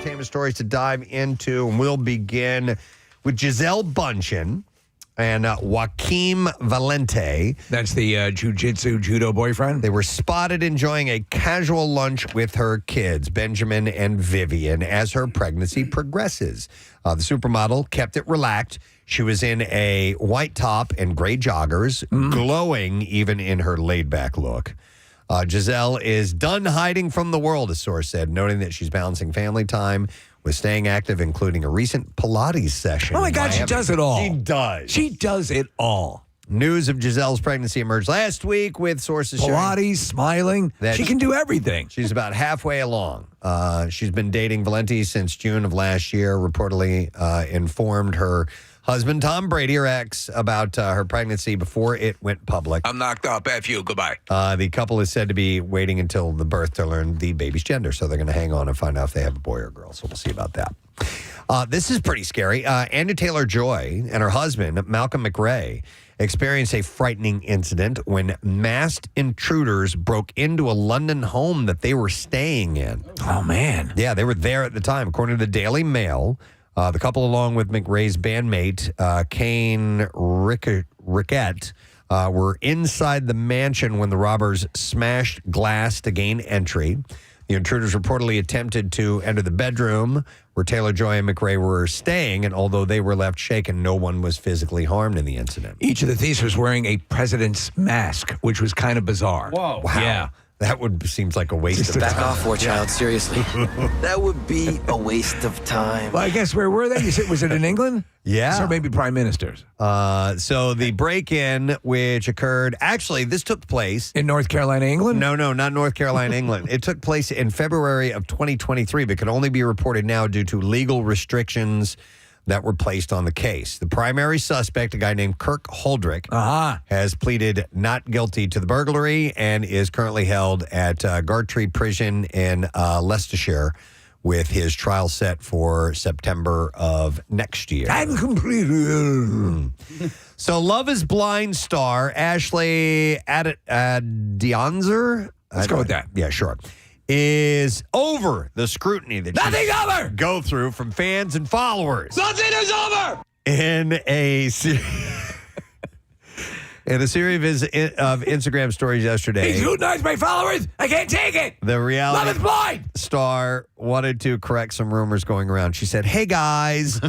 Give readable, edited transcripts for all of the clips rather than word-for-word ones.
entertainment stories to dive into, and we'll begin with Gisele Bündchen and Joaquim Valente. That's the judo boyfriend? They were spotted enjoying a casual lunch with her kids, Benjamin and Vivian, as her pregnancy progresses. The supermodel kept it relaxed. She was in a white top and gray joggers, glowing even in her laid-back look. Gisele is done hiding from the world, a source said, noting that she's balancing family time with staying active, including a recent Pilates session. Oh, my God, she does it all. She does. She does it all. News of Gisele's pregnancy emerged last week with sources Pilates, smiling. She can do everything. She's about halfway along. She's been dating Valente since June of last year, reportedly informed her husband, Tom Brady, her ex, about her pregnancy before it went public. I'm knocked up. F you. Goodbye. The couple is said to be waiting until the birth to learn the baby's gender, so they're going to hang on and find out if they have a boy or a girl. So we'll see about that. This is pretty scary. Anya Taylor-Joy and her husband, Malcolm McRae, experienced a frightening incident when masked intruders broke into a London home that they were staying in. Oh, man. Yeah, they were there at the time. According to the Daily Mail, the couple, along with McRae's bandmate, Kane Rickett, were inside the mansion when the robbers smashed glass to gain entry. The intruders reportedly attempted to enter the bedroom where Taylor-Joy and McRae were staying, and although they were left shaken, no one was physically harmed in the incident. Each of the thieves was wearing a president's mask, which was kind of bizarre. Whoa. Wow. Yeah. That seems like a waste of time. Back off, war child, seriously. That would be a waste of time. Well, I guess where were they? You said, was it in England? Yeah. Or maybe prime ministers. So the break-in, which occurred, actually, this took place in North Carolina, England? No, not North Carolina, England. It took place in February of 2023, but could only be reported now due to legal restrictions that were placed on the case. The primary suspect, a guy named Kirk Holdrick, has pleaded not guilty to the burglary and is currently held at Gartree Prison in Leicestershire, with his trial set for September of next year. I'm completely So Love is Blind star Ashley Adionzer, let's go with that. Yeah, sure, is over the scrutiny that nothing's over. Go through from fans and followers. Nothing is over. In a series of Instagram stories yesterday, He's scrutinized my followers. I can't take it. The reality Love is blind star wanted to correct some rumors going around. She said, "Hey guys."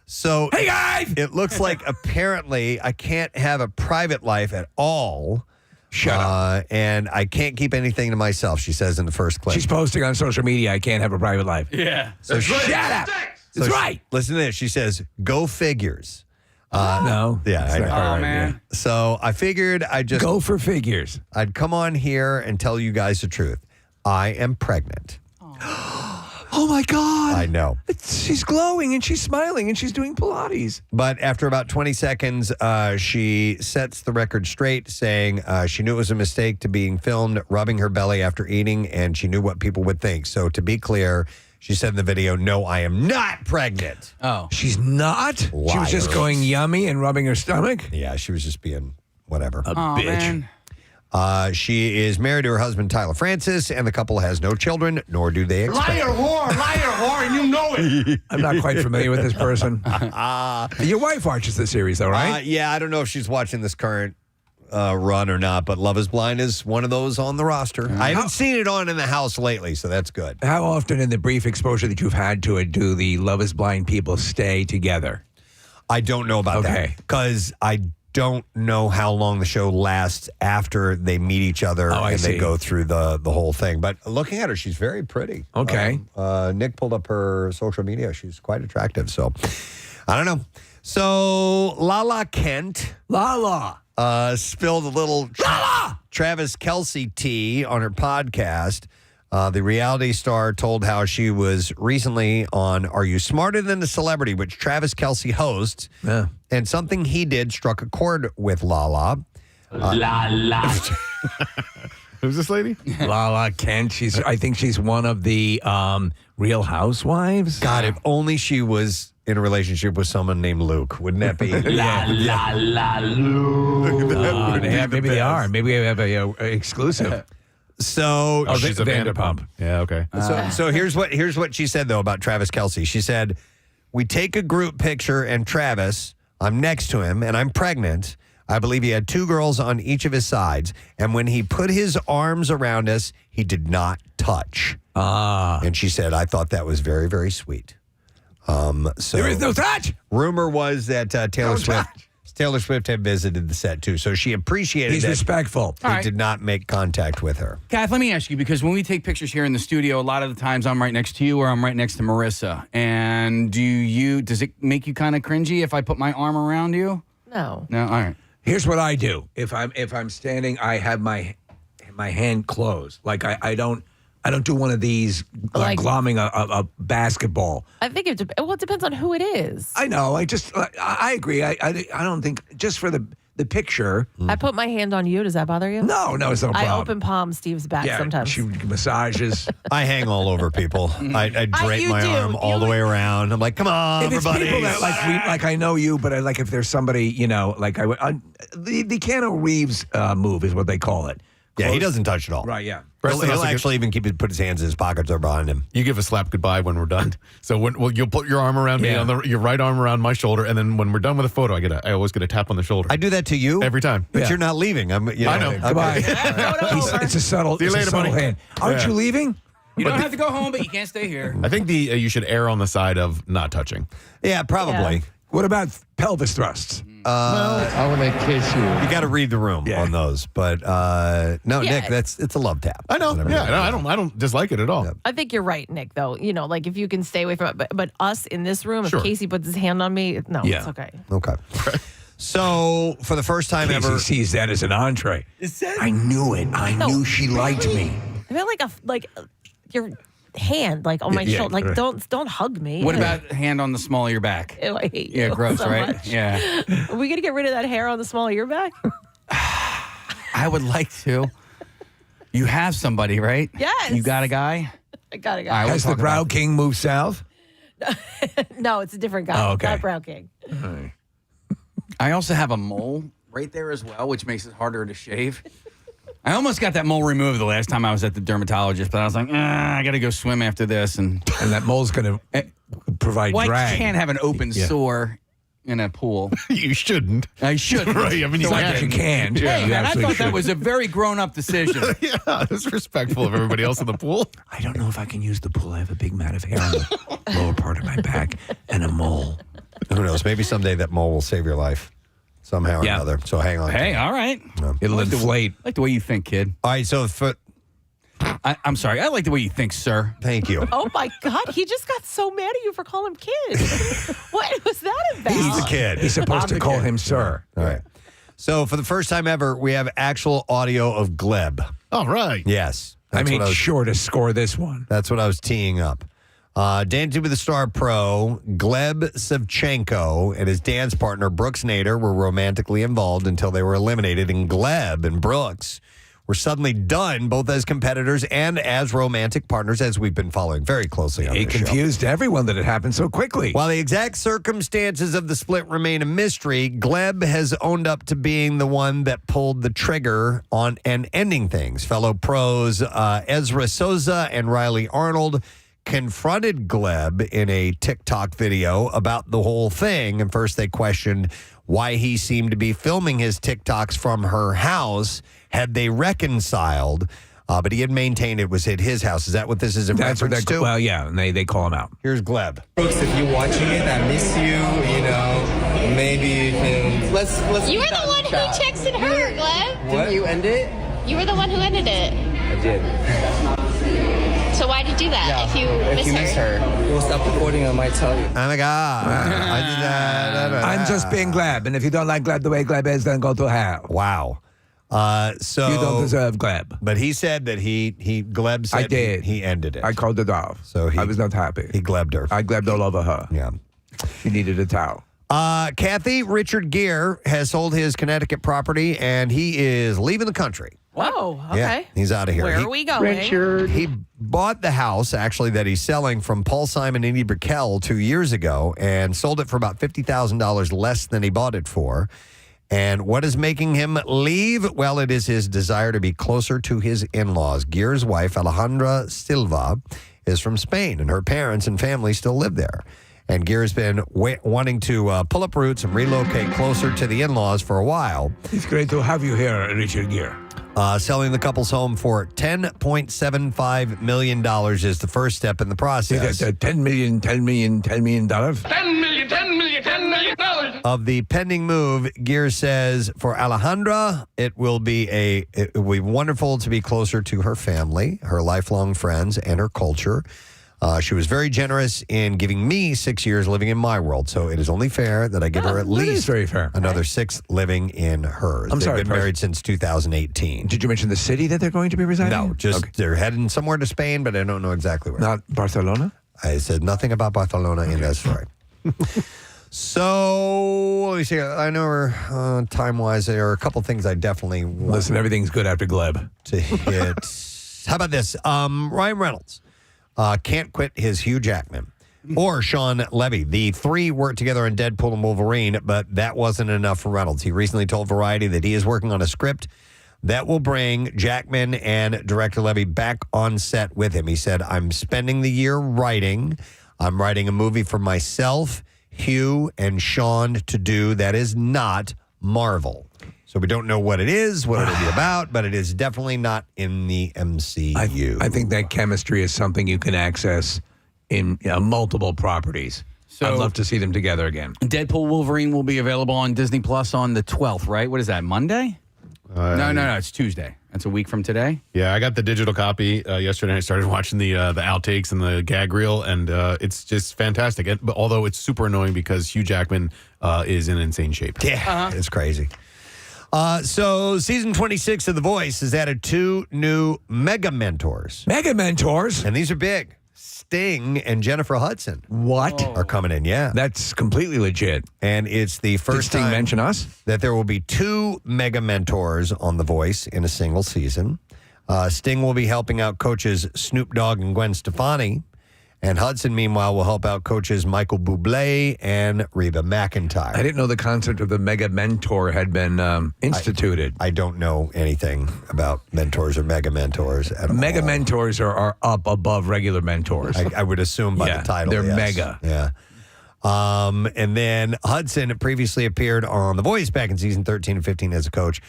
So hey guys, it looks like apparently I can't have a private life at all. Shut up. And I can't keep anything to myself, she says in the first clip. She's posting on social media, I can't have a private life. Yeah. So shut up. That's right. Listen to this. She says, "Go figures." No. Yeah, I know. Oh, man. So I figured I'd just go for figures. I'd come on here and tell you guys the truth. I am pregnant. Oh, my God. I know. She's glowing and she's smiling and she's doing Pilates. But after about 20 seconds, she sets the record straight, saying she knew it was a mistake to being filmed rubbing her belly after eating, and she knew what people would think. So to be clear, she said in the video, "No, I am not pregnant." Oh. She's not? Liar. She was just going yummy and rubbing her stomach? Yeah, she was just being whatever. A bitch. Man. She is married to her husband, Tyler Francis, and the couple has no children, nor do they expect. Liar, whore, and you know it. I'm not quite familiar with this person. Your wife watches the series, though, right? Yeah, I don't know if she's watching this current run or not, but Love is Blind is one of those on the roster. I haven't seen it on in the house lately, so that's good. How often in the brief exposure that you've had to it do the Love is Blind people stay together? I don't know about that because I don't know how long the show lasts after they meet each other and they go through the whole thing. But looking at her, she's very pretty. Okay. Nick pulled up her social media. She's quite attractive. So I don't know. So Lala Kent. Lala. Spilled a little Travis Kelce tea on her podcast. The reality star told how she was recently on Are You Smarter Than a Celebrity, which Travis Kelce hosts. Yeah. And something he did struck a chord with Lala. Who's this lady? Lala Kent. I think she's one of the Real Housewives. God, if only she was in a relationship with someone named Luke. Wouldn't that be? Luke. Maybe they are. Maybe we have a exclusive. So Oh, She's a Vanderpump. Yeah, okay. So here's what she said though about Travis Kelce. She said, "We take a group picture and Travis, I'm next to him and I'm pregnant. I believe he had 2 girls on each of his sides, and when he put his arms around us, he did not touch." And she said, "I thought that was very, very sweet." So There is no touch. rumor was that Taylor Swift had visited the set too, so she appreciated He's that respectful. he did not make contact with her. Kath, let me ask you, because when we take pictures here in the studio, a lot of the times I'm right next to you or I'm right next to Marissa. And does it make you kind of cringy if I put my arm around you? No. No? All right. Here's what I do. If I'm standing, I have my hand closed. Like I don't do one of these Like- glomming a basketball. I think it depends on who it is. I know. I agree. I don't think just for the picture. I put my hand on you. Does that bother you? No, it's no problem. I open palm Steve's back sometimes. She massages. I hang all over people. I drape You my do. arm all the way around. I'm like, come on, If it's everybody. people that like I know you, but if there's somebody, like the Keanu Reeves move is what they call it. Yeah, he doesn't touch at all. Right, yeah. He'll Preston also actually even put his hands in his pockets or behind him. You give a slap goodbye when we're done. So you'll put your arm around me, Yeah. your right arm around my shoulder, and then when we're done with the photo, I always get a tap on the shoulder. I do that to you Every time. but Yeah. you're not leaving. I know. Okay. Goodbye. Photo over. It's a subtle. See you it's later, a subtle buddy. hand. Aren't Yeah. you leaving? You don't have to go home, but you can't stay here. I think you should err on the side of not touching. Yeah, probably. Yeah. What about pelvis thrusts? I want to kiss you. You got to read the room Yeah. on those. But no, Yeah. Nick, it's a love tap. I know. Whatever. Yeah, no, I don't dislike it at all. I think you're right, Nick, though. Like if you can stay away from it. But us in this room, Sure. if Casey puts his hand on me, no, Yeah. it's okay. Okay. So for the first time Casey ever, sees that as an entree. I knew it. I knew she liked me. I feel like your hand, like on my Yeah, shoulder. Like right. don't hug me. What about hand on the small of your back? Ew, I hate Yeah, you gross, so right? much. Yeah. Are we gonna get rid of that hair on the small of your back? I would like to. You have somebody, right? Yes. You got a guy? I gotta go. All right, we'll Has the talk Brow about- King moved south? No, it's a different guy. Oh, okay. Not Brown King. I also have a mole right there as well, which makes it harder to shave. I almost got that mole removed the last time I was at the dermatologist, but I was like, I got to go swim after this. And And that mole's going to provide well, I drag. can't have an open sore in a pool. You shouldn't. I should. Right, I mean, you So can. you can. Hey, You man, I absolutely thought that should. was a very grown-up decision. Yeah, it's respectful of everybody else in the pool. I don't know if I can use the pool. I have a big mat of hair on the lower part of my back and a mole. who knows? Maybe someday that mole will save your life somehow or Yeah. another. So hang on. Hey, all right. It'll inflate. I like the way you think, kid. All right. So I'm sorry. I like the way you think, sir. thank you. Oh my God, he just got so mad at you for calling him kid. What was that about? He's a kid. He's supposed to call him sir. All right. So for the first time ever, we have actual audio of Gleb. All right. Yes. I That's made what sure to score this one. That's what I was teeing up. Dancing with the Star Pro, Gleb Savchenko and his dance partner, Brooks Nader, were romantically involved until they were eliminated. And Gleb and Brooks were suddenly done, both as competitors and as romantic partners, as we've been following very closely on It this show. confused everyone that it happened so quickly. While the exact circumstances of the split remain a mystery, Gleb has owned up to being the one that pulled the trigger on and ending things. Fellow pros Ezra Souza and Riley Arnold confronted Gleb in a TikTok video about the whole thing. And first they questioned why he seemed to be filming his TikToks from her house. Had they reconciled? But he had maintained it was at his house. Is that what this is in That's what reference they're to? well, yeah, and they call him out. Here's Gleb. Brooks, if you're watching it, I miss you. Maybe you can. Let's. You were the one who texted her, Gleb. Didn't you end it? You were the one who ended it. I did. So why'd you do that if you miss her? Well, stop recording. I might tell you. Oh my God. I'm just being Gleb, and if you don't like Gleb the way Gleb is, then go to hell. Wow. So You don't deserve Gleb. But he said that Gleb said I did. He ended it. I called it off. So I was not happy. He Glebbed her. I Glebbed all over her. Yeah. She needed a towel. Kathy, Richard Gere has sold his Connecticut property and he is leaving the country. Oh, okay. Yeah, he's out of here. Where He- are we going? He bought the house, actually, that he's selling from Paul Simon and Edie Brickell 2 years ago and sold it for about $50,000 less than he bought it for. And what is making him leave? Well, it is his desire to be closer to his in-laws. Gear's wife, Alejandra Silva, is from Spain, and her parents and family still live there. And Gear's been wanting to pull up roots and relocate closer to the in-laws for a while. It's great to have you here, Richard Gere. Selling the couple's home for $10.75 million is the first step in the process. $10 million. $10 million. Of the pending move, Gear says for Alejandra, it will be wonderful to be closer to her family, her lifelong friends, and her culture. She was very generous in giving me 6 years living in my world, so it is only fair that I give her at least very fair. another 6 living in hers. I'm sorry, They've been married since 2018. Did you mention the city that they're going to be residing No, in? just they're heading somewhere to Spain, but I don't know exactly where. Not Barcelona? I said nothing about Barcelona in that story. So, let me see. I know we're time-wise, there are a couple things I definitely want Listen, everything's good after Gleb. to hit. How about this? Ryan Reynolds can't quit his Hugh Jackman or Sean Levy. The three worked together on Deadpool and Wolverine, but that wasn't enough for Reynolds. He recently told Variety that he is working on a script that will bring Jackman and director Levy back on set with him. He said, I'm spending the year writing. I'm writing a movie for myself, Hugh, and Sean to do that is not Marvel. So we don't know what it is, what it'll be about, but it is definitely not in the MCU. I think that chemistry is something you can access in multiple properties. So- I'd love to see them together again. Deadpool Wolverine will be available on Disney Plus on the 12th, right? What is that, Monday? No, it's Tuesday. That's a week from today. Yeah, I got the digital copy yesterday. I started watching the outtakes and the gag reel, and it's just fantastic. But although it's super annoying because Hugh Jackman is in insane shape. Yeah, it's crazy. So season 26 of The Voice has added 2 new mega mentors. Mega mentors? And these are big. Sting and Jennifer Hudson What? are coming in, yeah. That's completely legit. And it's the Did first Sting time mention us? that there will be 2 mega mentors on The Voice in a single season. Sting will be helping out coaches Snoop Dogg and Gwen Stefani. And Hudson, meanwhile, will help out coaches Michael Bublé and Reba McEntire. I didn't know the concept of the mega mentor had been instituted. I don't know anything about mentors or mega mentors at all. Mega mentors are up above regular mentors. I would assume by the title. They're yes. mega. Yeah. And then Hudson previously appeared on The Voice back in season 13 and 15 as a coach.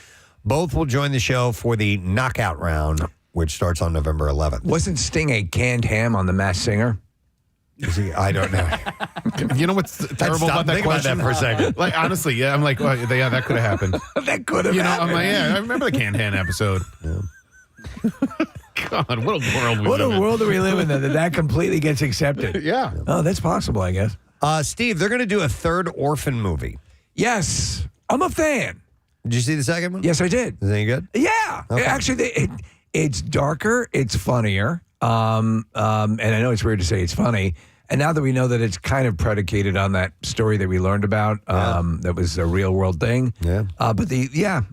Both will join the show for the knockout round, which starts on November 11th. Wasn't Sting a canned ham on The Masked Singer? Is he? I don't know. You know what's terrible about that Think about question? that for a second. Like, honestly, yeah, I'm like, well, yeah, that could have happened. That could have I'm like, yeah, I remember the canned hand episode. God, what a world we What a live in. world do we live in that completely gets accepted? Yeah. Oh, that's possible, I guess. Steve, they're going to do a third Orphan movie. Yes, I'm a fan. Did you see the second one? Yes, I did. Is it any good? Yeah, Okay. actually, it's darker, it's funnier, and I know it's weird to say it's funny. And now that we know that it's kind of predicated on that story that we learned about, that was a real world thing. Yeah.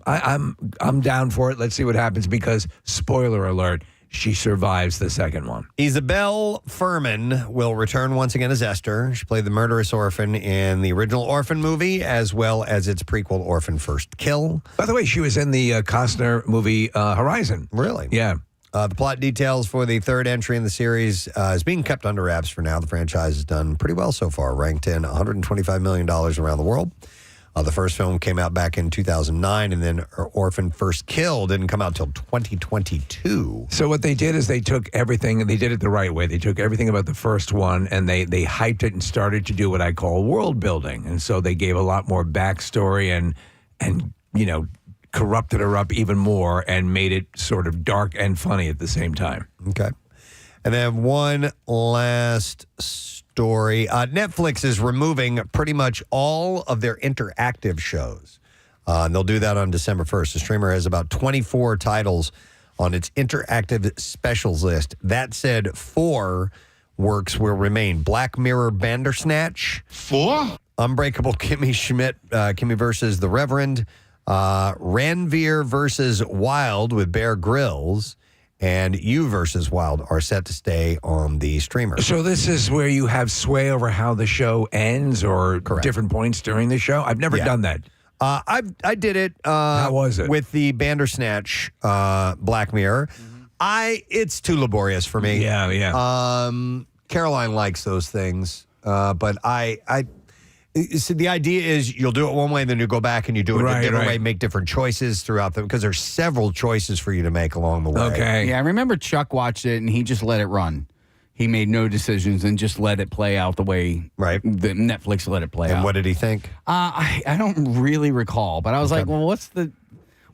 I'm down for it. Let's see what happens because spoiler alert, she survives the second one. Isabel Furman will return once again as Esther. She played the murderous orphan in the original Orphan movie, as well as its prequel, Orphan First Kill. By the way, she was in the Costner movie Horizon. Really? Yeah. The plot details for the third entry in the series is being kept under wraps for now. The franchise has done pretty well so far, ranked in $125 million around the world. The first film came out back in 2009, and then Orphan First Kill didn't come out till 2022. So what they did is they took everything, and they did it the right way. They took everything about the first one, and they hyped it and started to do what I call world building. And so they gave a lot more backstory and corrupted her up even more and made it sort of dark and funny at the same time. Okay. And then one last story. Netflix is removing pretty much all of their interactive shows. And they'll do that on December 1st. The streamer has about 24 titles on its interactive specials list. That said, 4 works will remain. Black Mirror Bandersnatch. 4? Unbreakable Kimmy Schmidt, Kimmy versus the Reverend. Ranveer versus Wild with Bear Grylls. And You versus Wild are set to stay on the streamer. So this is where you have sway over how the show ends or different points during the show? I've never done that. I did it. How was it? With the Bandersnatch Black Mirror. It's too laborious for me. Yeah. Caroline likes those things, but so the idea is you'll do it one way, and then you go back and you do it a different way, make different choices throughout them, because there's several choices for you to make along the way. Okay. Yeah, I remember Chuck watched it and he just let it run. He made no decisions and just let it play out the way the Netflix let it play out. And what did he think? I don't really recall, but I was like, well,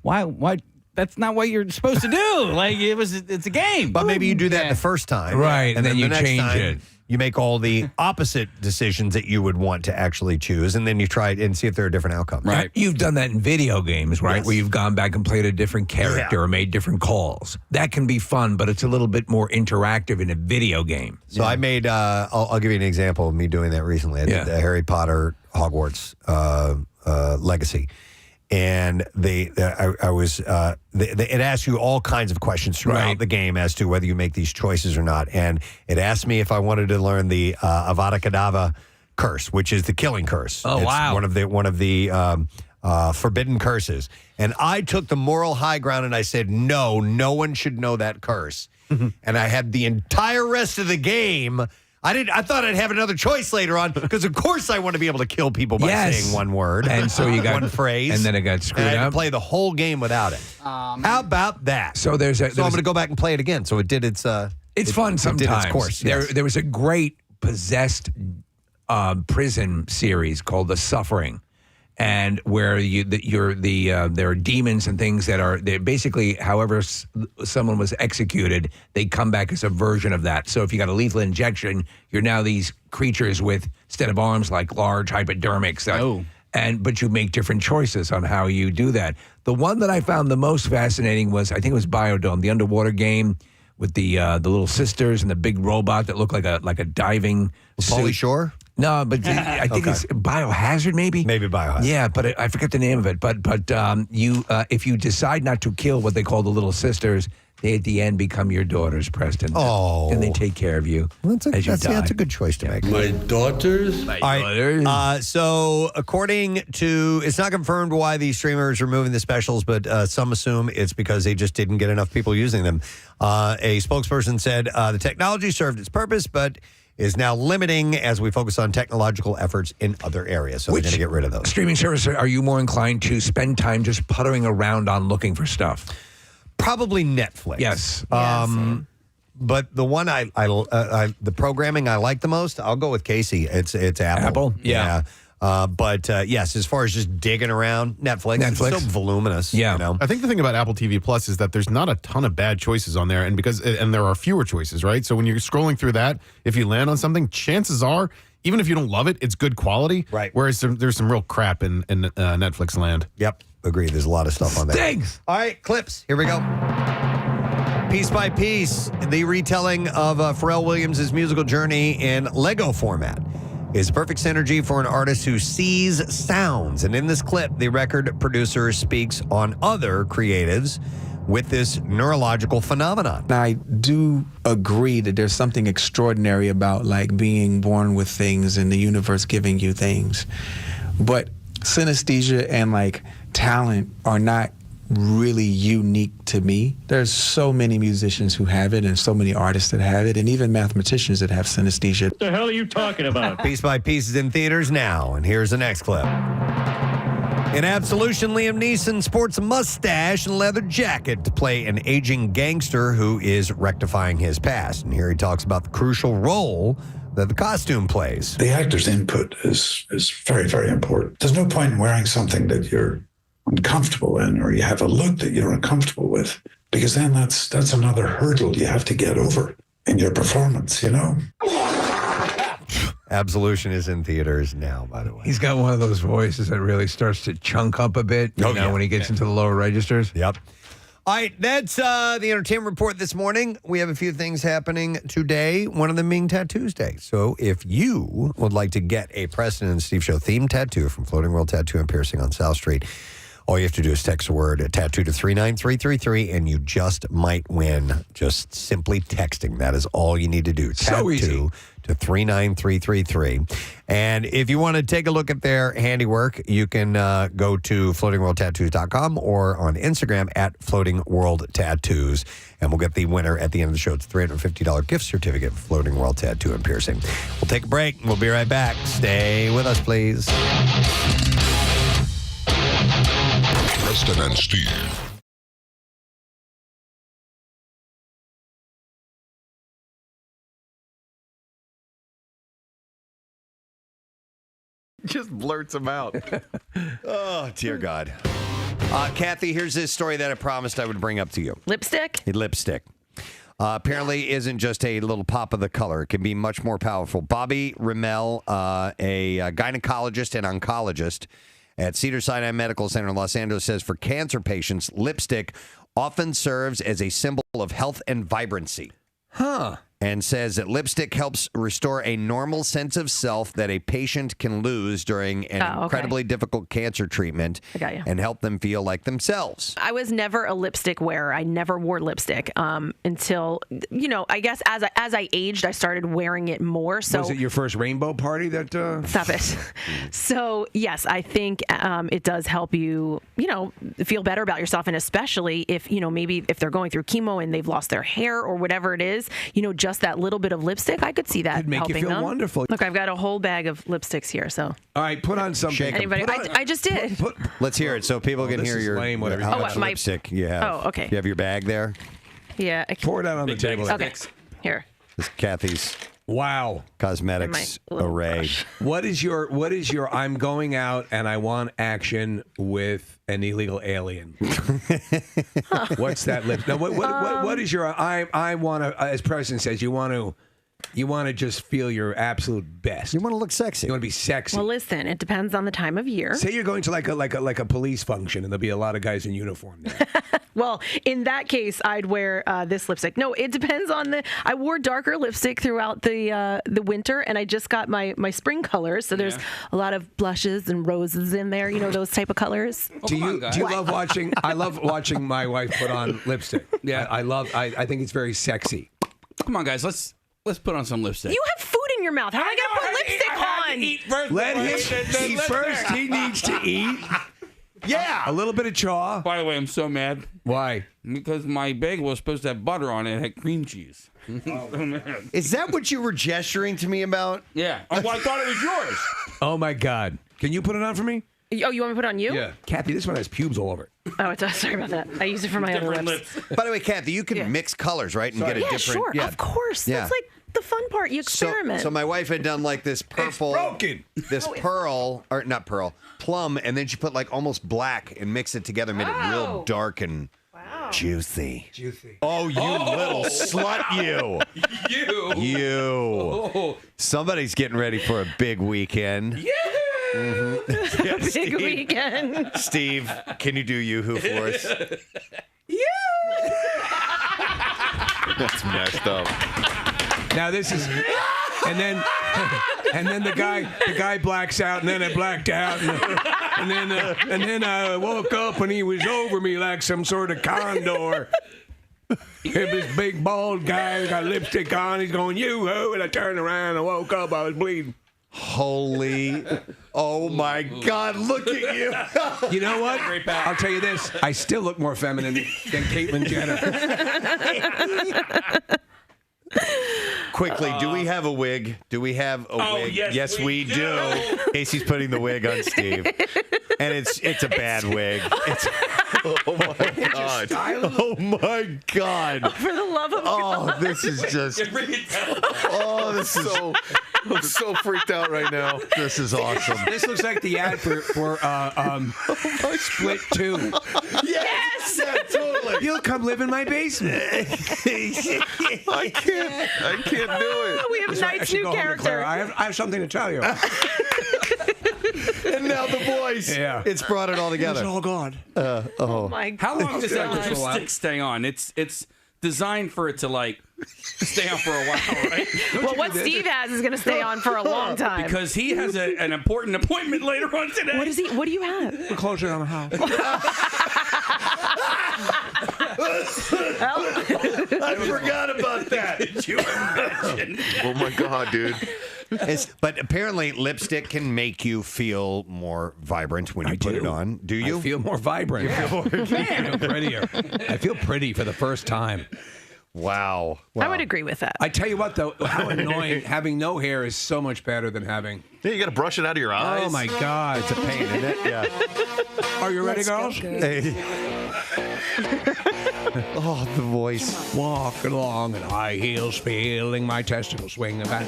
why? That's not what you're supposed to do. Like it's a game. But maybe you do that the first time. Right, and then you the next change time, it. You make all the opposite decisions that you would want to actually choose, and then you try it and see if there are different outcomes. Right. You've done that in video games, right? Yes. Where you've gone back and played a different character or made different calls. That can be fun, but it's a little bit more interactive in a video game. So I made, I'll give you an example of me doing that recently. I did the Harry Potter Hogwarts Legacy. And it asks you all kinds of questions throughout the game as to whether you make these choices or not. And it asked me if I wanted to learn the Avada Kedavra curse, which is the killing curse. Oh, it's wow. one of the forbidden curses. And I took the moral high ground and I said, no one should know that curse. And I had the entire rest of the game. I thought I'd have another choice later on, because of course I want to be able to kill people by saying one word. And so you got one phrase. And then it got screwed and I had up. to play the whole game without it. How about that? So I'm going to go back and play it again. So it did its it's fun sometimes. It did its course. Yes. There was a great possessed prison series called The Suffering, and where there are demons and things they're basically however someone was executed, they come back as a version of that. So if you got a lethal injection, you're now these creatures with, instead of arms, like large hypodermics. But you make different choices on how you do that. The one that I found the most fascinating was, I think it was Biodome, the underwater game with the little sisters and the big robot that looked like a diving Pauly suit. Shore? No, but I think it's Biohazard, maybe. Maybe Biohazard. Yeah, but I forget the name of it. But you, if you decide not to kill what they call the little sisters, they at the end become your daughters, Preston. Oh, and they take care of you as you die. That's a good choice to make. My daughters? My daughters. So according to, it's not confirmed why the streamers are removing the specials, but some assume it's because they just didn't get enough people using them. A spokesperson said the technology served its purpose, but is now limiting as we focus on technological efforts in other areas. So they're going to get rid of those. Streaming service, are you more inclined to spend time just puttering around on looking for stuff? Probably Netflix. Yes. But the one the programming I like the most, I'll go with Casey. It's Apple. Apple? Yeah. But yes, as far as just digging around, Netflix. It's so voluminous. Yeah. You know? I think the thing about Apple TV Plus is that there's not a ton of bad choices on there, and there are fewer choices, right? So when you're scrolling through that, if you land on something, chances are, even if you don't love it, it's good quality. Right. Whereas there's some real crap in Netflix land. Yep. Agree. There's a lot of stuff on there. Thanks. All right, clips. Here we go. Piece by piece, the retelling of Pharrell Williams' musical journey in Lego format is perfect synergy for an artist who sees sounds. And in this clip, the record producer speaks on other creatives with this neurological phenomenon. I do agree that there's something extraordinary about like being born with things and the universe giving you things. But synesthesia and like talent are not really unique to me. There's so many musicians who have it and so many artists that have it and even mathematicians that have synesthesia. What the hell are you talking about? Piece by Piece is in theaters now, and here's the next clip. In Absolution, Liam Neeson sports a mustache and leather jacket to play an aging gangster who is rectifying his past. And here he talks about the crucial role that the costume plays. The actor's input is very, very important. There's no point in wearing something that you're uncomfortable in, or you have a look that you're uncomfortable with, because then that's another hurdle you have to get over in your performance, you know? Absolution is in theaters now, by the way. He's got one of those voices that really starts to chunk up a bit, you know, when he gets into the lower registers. Yep. All right, that's the entertainment report this morning. We have a few things happening today, one of them being Tattoos Day. So if you would like to get a Preston and Steve Show themed tattoo from Floating World Tattoo and Piercing on South Street, All you have to do is text the word tattoo to 39333, and you just might win. Just simply texting. That is all you need to do. So tattoo easy. to 39333. And if you want to take a look at their handiwork, you can go to floatingworldtattoos.com or on Instagram at floatingworldtattoos. And we'll get the winner at the end of the show. It's a $350 gift certificate for Floating World Tattoo and Piercing. We'll take a break. We'll be right back. Stay with us, please. Preston and Steve. Just blurts them out. Oh, dear God. Kathy, here's this story that I promised I would bring up to you. Lipstick? A lipstick. Apparently isn't just a little pop of the color. It can be much more powerful. Bobby Rimmel, a gynecologist and oncologist at Cedars-Sinai Medical Center in Los Angeles, says for cancer patients, lipstick often serves as a symbol of health and vibrancy. Huh. And says that lipstick helps restore a normal sense of self that a patient can lose during an incredibly difficult cancer treatment I got you. and help them feel like themselves. I was never a lipstick wearer. I never wore lipstick until, I guess as I aged, I started wearing it more. So Was it your first rainbow party that... Stop it. So, yes, I think it does help you, feel better about yourself. And especially if, maybe if they're going through chemo and they've lost their hair or whatever it is, just that little bit of lipstick, I could see that Could make helping you feel them. wonderful. Look, I've got a whole bag of lipsticks here, so. All right, put on something. Shake 'em. Anybody? I just did. Let's hear it so people can this hear is your lame, whatever how you much got. lipstick you have. Oh, okay. You have your bag there? Yeah. Pour it out on the table. Okay. Here. This is Kathy's Wow. cosmetics My little array. brush. What is your I'm going out and I want action with an illegal alien? What's that lip? Now, what is your I want to, as Preston says, you want to just feel your absolute best. You want to look sexy. You want to be sexy. Well, listen, it depends on the time of year. Say you're going to like a police function and there'll be a lot of guys in uniform there. Well, in that case, I'd wear this lipstick. No, it depends on I wore darker lipstick throughout the winter, and I just got my spring colors. So there's a lot of blushes and roses in there. Those type of colors. Do you love watching? I love watching my wife put on lipstick. Yeah. I think it's very sexy. Come on, guys. Let's put on some lipstick. You have food in your mouth. How am I going to put lipstick on? Let him eat first. He needs to eat. Yeah, a little bit of chaw. By the way, I'm so mad. Why? Because my bagel was supposed to have butter on it. It had cream cheese. So mad. Is that what you were gesturing to me about? Yeah. Oh, well, I thought it was yours. Oh my God! Can you put it on for me? Oh, you want me to put it on you? Yeah, Kathy, this one has pubes all over it. Oh, it does. Sorry about that. I use it for my other Different lips. By the way, Kathy, you can mix colors, right? And get a Yeah, different. sure. Of course. Yeah. That's like the fun part. You experiment. So my wife had done like this purple, broken. this pearl, or not pearl, plum, and then she put like almost black and mixed it together, made it real dark and juicy. Juicy. Oh, you little slut, you. You. Somebody's getting ready for a big weekend. Yeah. Mm-hmm. Yeah, Big weekend. Steve, can you do Yoo-hoo for us? That's messed up. Now this is, and then the guy blacks out, and then I blacked out, and then I woke up and he was over me like some sort of condor. This big bald guy got lipstick on. He's going yoo-hoo, and I turned around and woke up. I was bleeding. Holy, oh my God, look at you. You know what? I'll tell you this. I still look more feminine than Caitlyn Jenner. Quickly, do we have a wig? Do we have a wig? Yes, we do. Casey's putting the wig on Steve. And it's a bad wig. It's, oh my God. Oh my God. For the love of God. Oh, this is just. Oh, this is so. I'm so freaked out right now. This is awesome. This looks like the ad for Split 2. Yes! Yeah, totally. You'll come live in my basement. I can't do it. We have Knight's new character. I have something to tell you. And now the voice. Yeah. It's brought it all together. It's all gone. Oh my God. How long does that lipstick stay on? It's designed for it to like stay on for a while, right? Well, what Steve has is going to stay on for a long time. Because he has an important appointment later on today. What is he? What do you have? We're closing on the house. I forgot about that. Did you imagine? Oh my God, dude. But apparently, lipstick can make you feel more vibrant when you put it on. Do you? I feel more vibrant. I feel prettier. I feel pretty for the first time. Wow. I would agree with that. I tell you what, though, how annoying. Having no hair is so much better than having. Yeah, you got to brush it out of your eyes. Oh, my God. It's a pain, isn't it? Yeah. Are you ready, girls? Oh, the voice. Walk along in high heels, feeling my testicles swing about.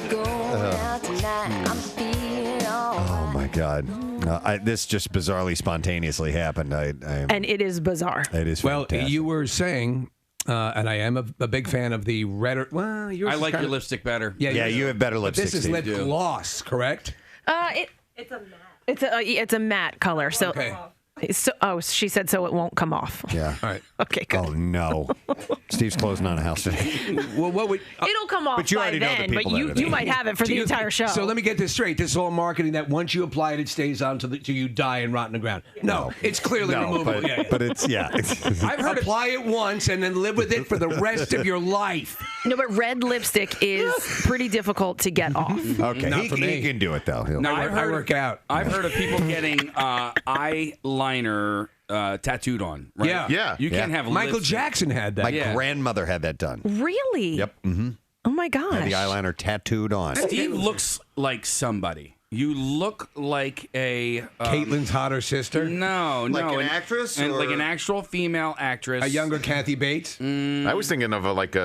Oh, my God. This just bizarrely, spontaneously happened. And it is bizarre. It is Well, fantastic. you were saying, and I am a big fan of the red. Well, yours I is like kind your of- lipstick better. Yeah, you have better But lipstick, this is Steve. lip gloss, correct? It's a matte. It's a matte color. So, Okay. She said so it won't come off. Yeah. All right. Okay, good. Oh, no. Steve's closing on a house today. Well, what would? It'll come off But you by already know the then, but people that are you there. might have it for the entire show. So let me get this straight. This is all marketing that once you apply it, it stays on till you die and rot in the ground. No, it's clearly removable. But it's, yeah. I've heard apply it once and then live with it for the rest of your life. No, but red lipstick is pretty difficult to get off. Okay, Not he, for me. he can do it, though. He'll- No, I work out. I've heard of people getting eyeliner tattooed on. Right? Yeah. You can't have Michael lipstick. Jackson had that. My Yeah. grandmother had that done. Really? Yep. Mm-hmm. Oh my gosh. Had the eyeliner tattooed on. Steve looks like somebody. You look like a Caitlin's hotter sister. No, Like no, an actress and or- like an actual female actress, A younger Kathy Bates. I was thinking of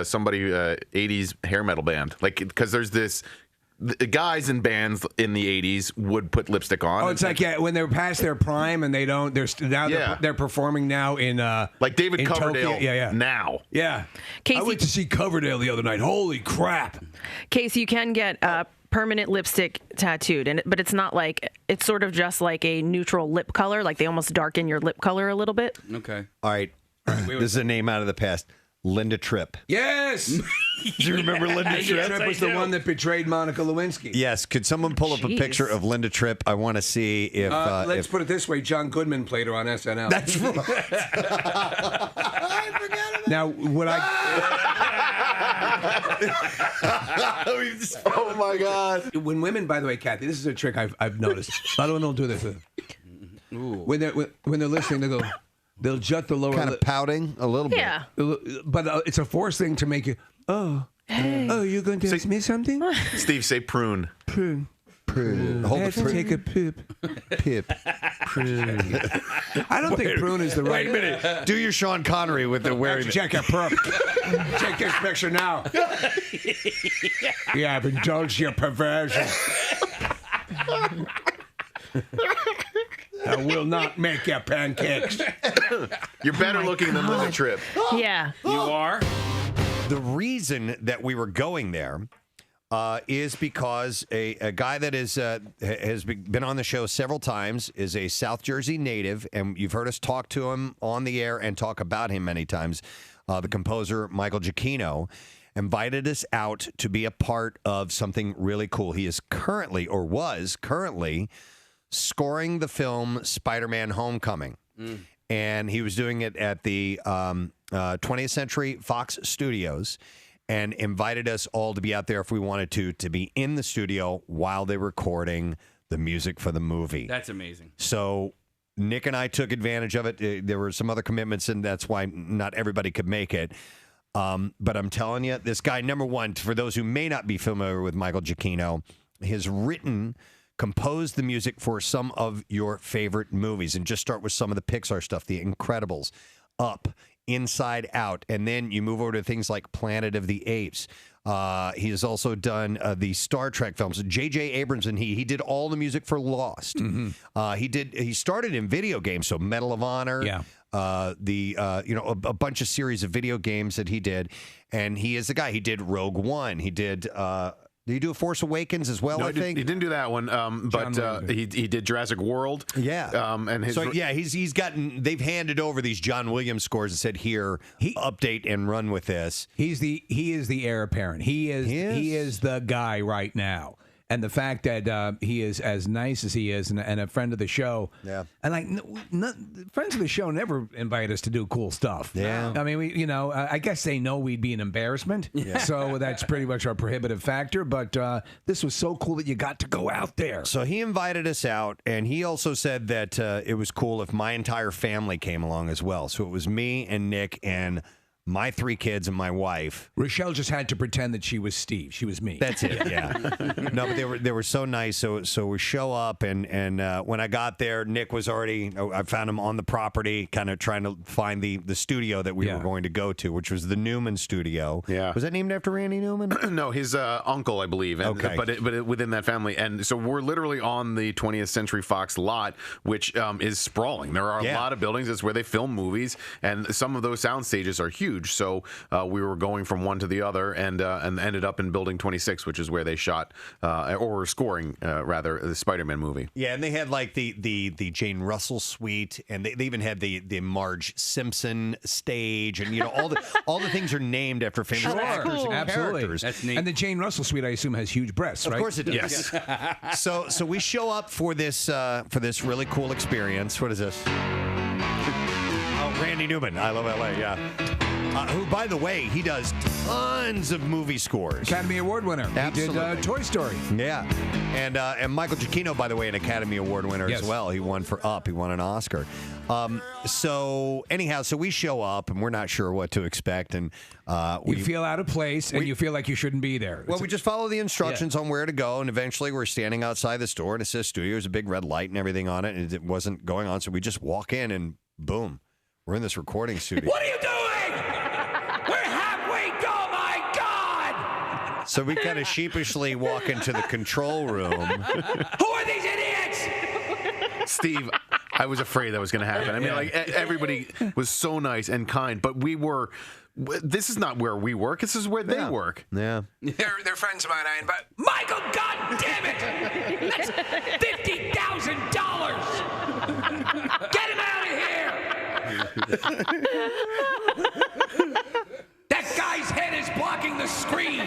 somebody 80s hair metal band, like because there's this. The guys in bands in the 80s would put lipstick on. Oh, it's like when they're past their prime and they don't. They're performing now in like David in Coverdale. Tokyo. Now. Yeah. Casey- I went to see Coverdale the other night. Holy crap! Casey, you can get permanent lipstick tattooed, but it's not like, it's sort of just like a neutral lip color, like they almost darken your lip color a little bit. Okay. All right. This is a name out of the past. Linda Tripp. Yes. Do you remember Linda Linda Tripp? Tripp was the one that betrayed Monica Lewinsky. Yes. Could someone pull up a Jeez. picture of Linda Tripp? I want to see if. Let's put it this way: John Goodman played her on SNL. That's right. Now, would I? Oh my God. When women, by the way, Kathy, this is a trick I've noticed. A lot of women don't do this. When they're listening, they'll jut the lower Kind of lip. pouting a little bit. Yeah. But it's a forced thing to make you. Oh, you're going to ask me something? Steve, say prune. Prune. Prune. I Hold have the to prune. take a poop. Pip. Prune. I don't think prune is the right. Wait a minute. Do your Sean Connery with the wearing. Check your perp. Check this picture now. Yeah, I've indulged your perversion. I will not make your pancakes. You're better looking than Linda Tripp. Yeah. You are? The reason that we were going there is because a guy that has been on the show several times, is a South Jersey native, and you've heard us talk to him on the air and talk about him many times. The composer, Michael Giacchino, invited us out to be a part of something really cool. He is currently, or was currently, scoring the film Spider-Man Homecoming. And he was doing it at the 20th Century Fox Studios, and invited us all to be out there if we wanted to be in the studio while they're recording the music for the movie. That's amazing. So Nick and I took advantage of it. There were some other commitments, and that's why not everybody could make it. But I'm telling you, this guy, number one, for those who may not be familiar with Michael Giacchino, has composed the music for some of your favorite movies. And just start with some of the Pixar stuff, The Incredibles, Up, Inside Out, and then you move over to things like Planet of the Apes. He has also done the Star Trek films. J.J. Abrams and he did all the music for Lost. He started in video games, so Medal of Honor. Yeah. A bunch of series of video games that he did, and he is the guy. He did Rogue One. He did Did he do Force Awakens as well? No, I think he didn't do that one, but he did Jurassic World. Yeah, and his he's gotten. They've handed over these John Williams scores and said, "Here, update and run with this." He is the heir apparent. He is the guy right now. And the fact that he is as nice as he is, and a friend of the show, and like friends of the show never invite us to do cool stuff. Yeah, I mean, I guess they know we'd be an embarrassment, so that's pretty much our prohibitive factor. But this was so cool that you got to go out there. So he invited us out, and he also said that it was cool if my entire family came along as well. So it was me and Nick and my 3 kids and my wife. Rochelle just had to pretend that she was Steve. She was me. That's it. Yeah. No, but they were so nice. So we show up, and when I got there, Nick was already. I found him on the property, kind of trying to find the studio that we were going to go to, which was the Neumann studio. Yeah. Was that named after Randy Newman? No, his uncle, I believe. And, okay. But within that family, and so we're literally on the 20th Century Fox lot, which is sprawling. There are a lot of buildings. It's where they film movies, and some of those sound stages are huge. So we were going from one to the other, and ended up in Building 26, which is where they shot or were scoring rather the Spider-Man movie. Yeah, and they had like the Jane Russell suite, and they even had the Marge Simpson stage, and all the things are named after famous actors and characters. That's neat. And the Jane Russell suite, I assume, has huge breasts, right? Of course it does. Yes. So we show up for this really cool experience. What is this? Oh, Randy Newman. I Love LA. Yeah. Who, by the way, he does tons of movie scores. Academy Award winner. Absolutely. He did Toy Story. Yeah. And Michael Giacchino, by the way, an Academy Award winner as well. He won for Up. He won an Oscar. So we show up, and we're not sure what to expect. And you feel out of place, and you feel like you shouldn't be there. Well, we just follow the instructions on where to go, and eventually we're standing outside the store, and it says studio. There's a big red light and everything on it, and it wasn't going on. So we just walk in, and boom, we're in this recording studio. What are you doing? We're halfway. Oh my God! So we kind of sheepishly walk into the control room. Who are these idiots? Steve, I was afraid that was going to happen. I mean, like everybody was so nice and kind, but this is not where we work. This is where they work. Yeah. They're friends of mine. But Michael, God damn it! That's $50,000. Get him out of here! That guy's head is blocking the screen.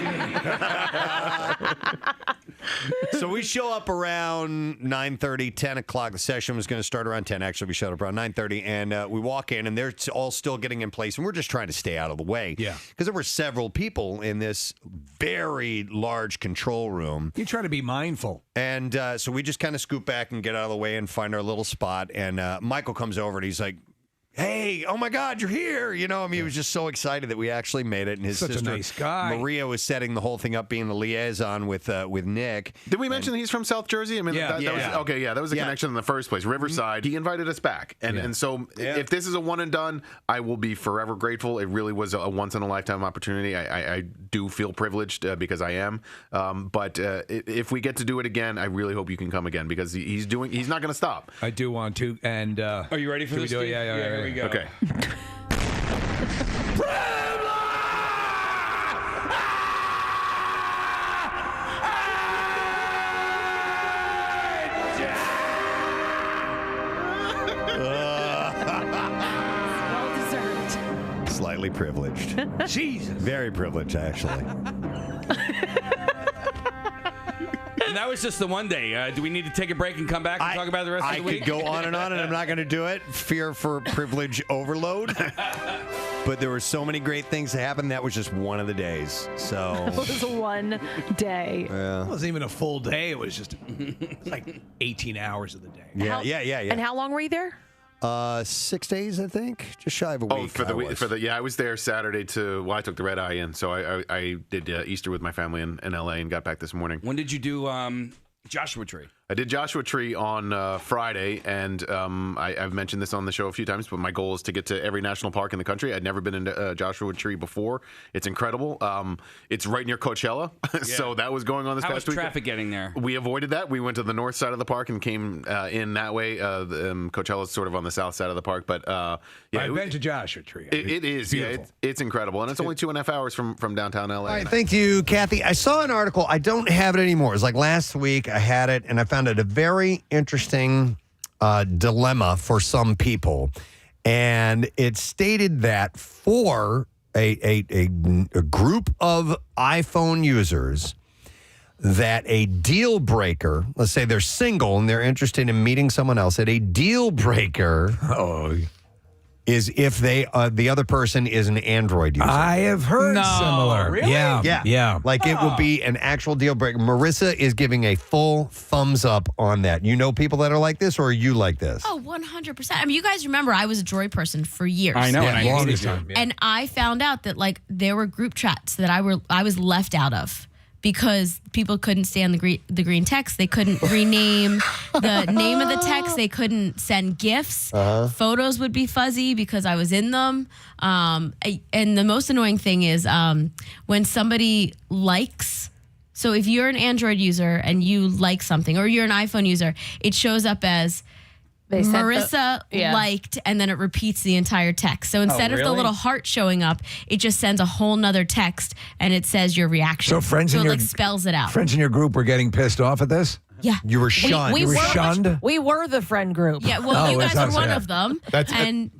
So we show up around 9:30, 10 o'clock. The session was going to start around 10. Actually, we showed up around 9:30, and we walk in, and they're all still getting in place, and we're just trying to stay out of the way. Yeah. Because there were several people in this very large control room. You try to be mindful. And so we just kind of scoot back and get out of the way and find our little spot. And Michael comes over, and he's like, hey, oh my God, you're here. He was just so excited that we actually made it. And his Such sister, a nice guy. Maria, was setting the whole thing up, being the liaison with Nick. Did we mention that he's from South Jersey? I mean, that was a connection in the first place. Riverside. He invited us back. And so if this is a one and done, I will be forever grateful. It really was a once in a lifetime opportunity. I do feel privileged because I am. But if we get to do it again, I really hope you can come again because he's not going to stop. I do want to. And are you ready for this? Yeah. Here we go. Okay. Slightly privileged. Jesus. Very privileged, actually. And that was just the one day. Do we need to take a break and come back and talk about the rest of the week? I could go on, and I'm not going to do it. Fear for privilege overload. But there were so many great things that happened. That was just one of the days. So it was one day. It wasn't even a full day. It was just like 18 hours of the day. Yeah. And how long were you there? 6 days, I think, just shy of a week. Oh, for the week. I was there Saturday I took the red eye in, so I did Easter with my family in LA and got back this morning. When did you do Joshua Tree. I did Joshua Tree on Friday, and I've mentioned this on the show a few times, but my goal is to get to every national park in the country. I'd never been into Joshua Tree before. It's incredible. It's right near Coachella, so that was going on this How past was week. traffic getting there? We avoided that. We went to the north side of the park and came in that way. Coachella's sort of on the south side of the park, but I've been to Joshua Tree. It is. Yeah, it's incredible, and it's only 2.5 hours from downtown LA. All right, thank you, Kathy. I saw an article. I don't have it anymore. It's like last week I had it, and I found it a very interesting dilemma for some people. And it stated that for a group of iPhone users, that a deal breaker, let's say they're single and they're interested in meeting someone else, that a deal breaker is if they the other person is an Android user. I have heard similar. Really? Yeah. Like it would be an actual deal breaker. Marissa is giving a full thumbs up on that. You know people that are like this, or are you like this? Oh, 100%. I mean, you guys remember I was a Droid person for years. I know. Yeah, and I long hated time. you. Yeah. And I found out that like there were group chats that I was left out of because people couldn't stand the green text. They couldn't rename the name of the text. They couldn't send GIFs. Photos would be fuzzy because I was in them. And the most annoying thing is when somebody likes. So if you're an Android user and you like something, or you're an iPhone user, it shows up as Marissa liked, and then it repeats the entire text. So instead of the little heart showing up, it just sends a whole nother text and it says your reaction. So friends in it your like spells it out. Friends in your group were getting pissed off at this? Yeah. You were shunned. We You were shunned? We were the friend group. Yeah, well, you guys that's are one yeah. of them.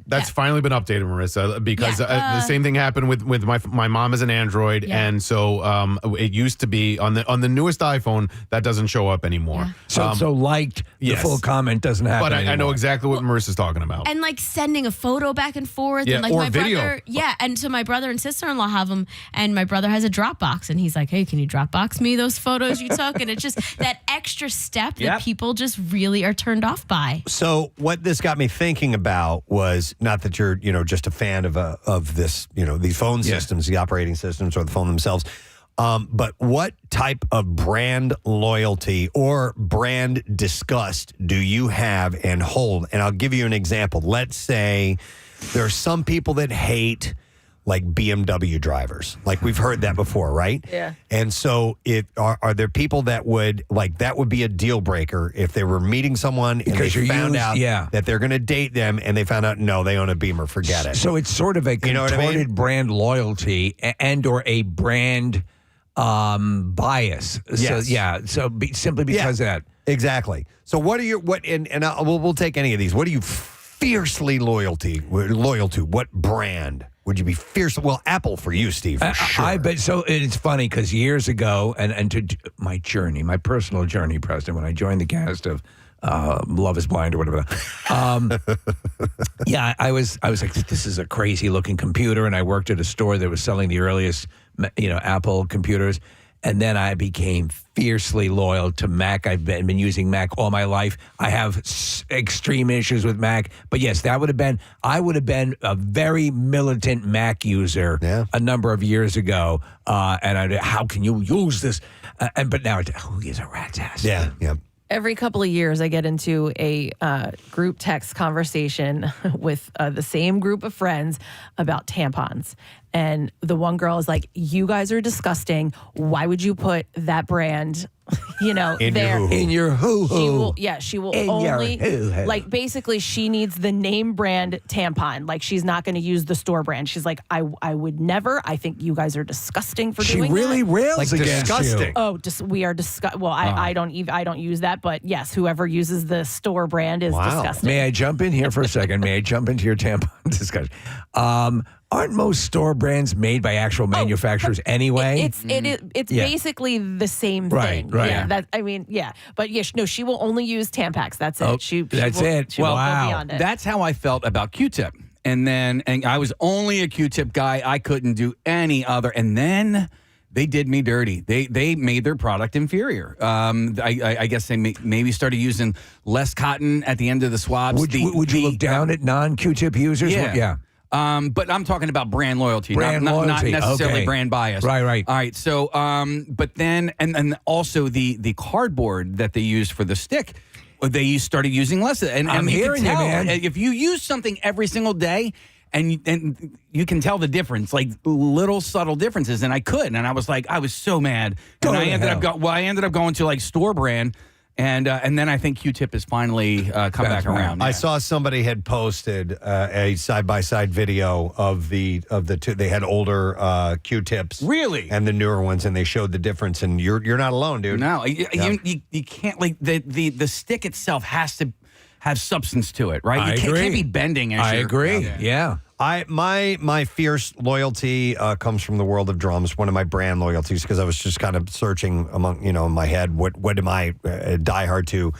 That's finally been updated, Marissa, because the same thing happened with my mom is an Android, and so it used to be on the newest iPhone that doesn't show up anymore. So liked the full comment doesn't happen But I know anymore. exactly what Marissa's talking about. And like sending a photo back and forth, Yeah, and like or my video. brother, and so my brother and sister-in-law have them, and my brother has a Dropbox, and he's like, "Hey, can you Dropbox me those photos you took?" And it's just that extra step that people just really are turned off by. So what this got me thinking about was not that you're, just a fan of this, these phone systems, the operating systems or the phone themselves, but what type of brand loyalty or brand disgust do you have and hold? And I'll give you an example. Let's say there are some people that hate like BMW drivers. Like we've heard that before, right? Yeah. And so are there people that would be a deal breaker if they were meeting someone and Because they you're found used- out yeah. that they're going to date them and they found out, no, they own a Beamer, forget it. So it's sort of a You know what I contorted mean? brand loyalty and or a brand bias. Yes. Simply because of that. Exactly. So we'll take any of these. What are you fiercely loyal to? What brand would you be fierce? Well, Apple for you, Steve, for sure. I bet. So it's funny because years ago, and to my personal journey, Preston, when I joined the cast of Love Is Blind or whatever. I was like, this is a crazy looking computer, and I worked at a store that was selling the earliest, Apple computers. And then I became fiercely loyal to Mac. I've been using Mac all my life. I have extreme issues with Mac. But yes, I would have been a very militant Mac user a number of years ago. How can you use this? But now, who is a rat's ass? Yeah. Every couple of years, I get into a group text conversation with the same group of friends about tampons. And the one girl is like, "You guys are disgusting. Why would you put that brand, in there in your hoo-hoo?" She will In only your hoo-hoo. like basically she needs the name brand tampon. Like she's not going to use the store brand. She's like, I would never. I think you guys are disgusting for She doing really that. rails Like against disgusting. you. Oh, we are disgusting. Well, I don't use that, but yes, whoever uses the store brand is disgusting. May I jump in here for a second? May I jump into your tampon discussion? Aren't most store brands made by actual manufacturers anyway? It's basically the same thing. Right. Yeah, But she will only use Tampax. That's it. Oh, She that's will, it. She won't Wow. go beyond it. That's how I felt about Q-tip. And I was only a Q-tip guy. I couldn't do any other. And then they did me dirty. They made their product inferior. I guess they maybe started using less cotton at the end of the swabs. Would you look down at non-Q-tip users? Yeah. Yeah. But I'm talking about brand loyalty, Brand not loyalty, necessarily okay. brand bias. Right. All right. So, but then, and also the cardboard that they use for the stick, they started using less of it. And I'm you hearing can you, tell, man. if you use something every single day, and you can tell the difference, like little subtle differences. And I could, and I was so mad. And I ended up going to like store brand. And then I think Q-tip has finally come back around. I saw somebody had posted a side-by-side video of the two. They had older Q-tips, really, and the newer ones, and they showed the difference. And you're not alone, dude. No, you can't, like the stick itself has to have substance to it, right? I agree. Can't be bending. I agree. Yeah. My fierce loyalty comes from the world of drums. One of my brand loyalties, because I was just kind of searching among, in my head, what am I diehard to?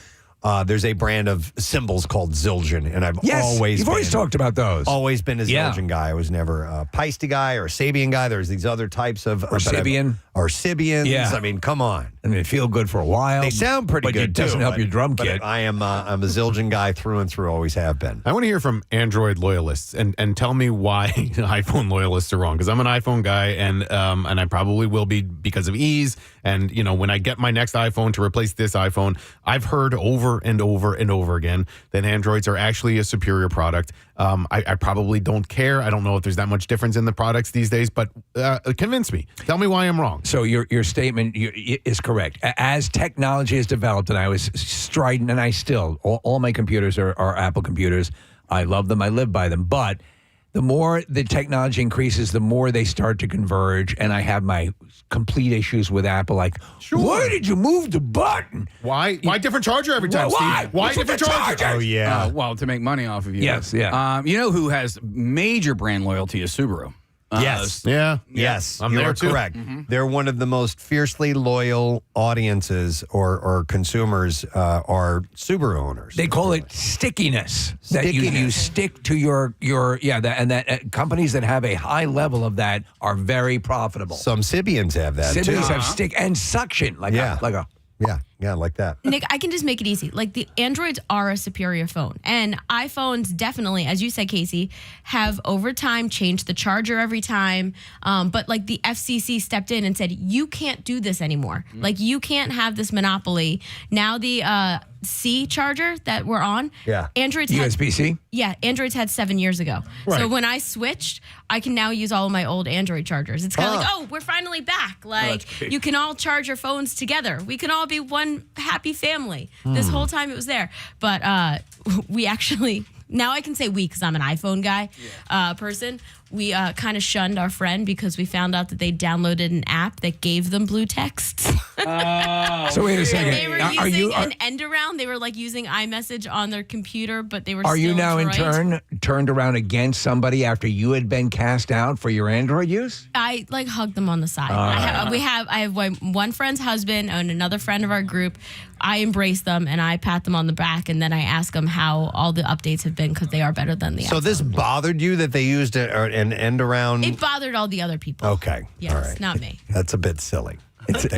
There's a brand of cymbals called Zildjian, and you've always talked about those. Always been a Zildjian guy. I was never a Paiste guy or a Sabian guy. There's these other types of Sibian. Or Sibians. Yeah. I mean, come on. And they feel good for a while. They sound pretty but good, it doesn't too, help your drum kit. I'm a Zildjian guy through and through. Always have been. I want to hear from Android loyalists and tell me why iPhone loyalists are wrong, because I'm an iPhone guy and I probably will be because of ease. And when I get my next iPhone to replace this iPhone, I've heard over and over and over again that Androids are actually a superior product. I probably don't care. I don't know if there's that much difference in the products these days, but convince me. Tell me why I'm wrong. So your statement is correct. As technology has developed, and I was strident, and I still, all my computers are Apple computers. I love them. I live by them. But the more the technology increases, the more they start to converge, and I have my complete issues with Apple. Like, why did you move the button? Why different charger every time, Why? Steve? Why different charger? Oh, yeah. Well, to make money off of you. Yes, yeah. You know who has major brand loyalty is Subaru. Yes. Yes. I'm You're there too. correct. They're one of the most fiercely loyal audiences or consumers are Subaru owners. They call it stickiness. That you stick to your companies that have a high level of that are very profitable. Some Sibians have that too. Sibians have stick and suction like a like that. Nick, I can just make it easy. Like, the Androids are a superior phone, and iPhones definitely, as you said, Casey, have over time changed the charger every time. But like the FCC stepped in and said, you can't do this anymore. Like, you can't have this monopoly. Now the C charger that we're on, Androids USB-C? Androids had 7 years ago. Right. So when I switched, I can now use all of my old Android chargers. It's kind of like, oh, we're finally back. Like, you can all charge your phones together. We can all be one happy family. This whole time it was there. But we actually, now I can say we because I'm an iPhone guy person. We kind of shunned our friend because we found out that they downloaded an app that gave them blue texts. So wait a second. They were using an end around. They were like using iMessage on their computer, but they were Are still you now in droids. turn turned around against somebody after you had been cast out for your Android use? I like hugged them on the side. I have one friend's husband and another friend of our group. I embrace them and I pat them on the back, and then I ask them how all the updates have been because they are better than the So iPhone. this bothered you that they used an end around? It bothered all the other people. Okay. Yes, All right. not me. That's a bit silly. But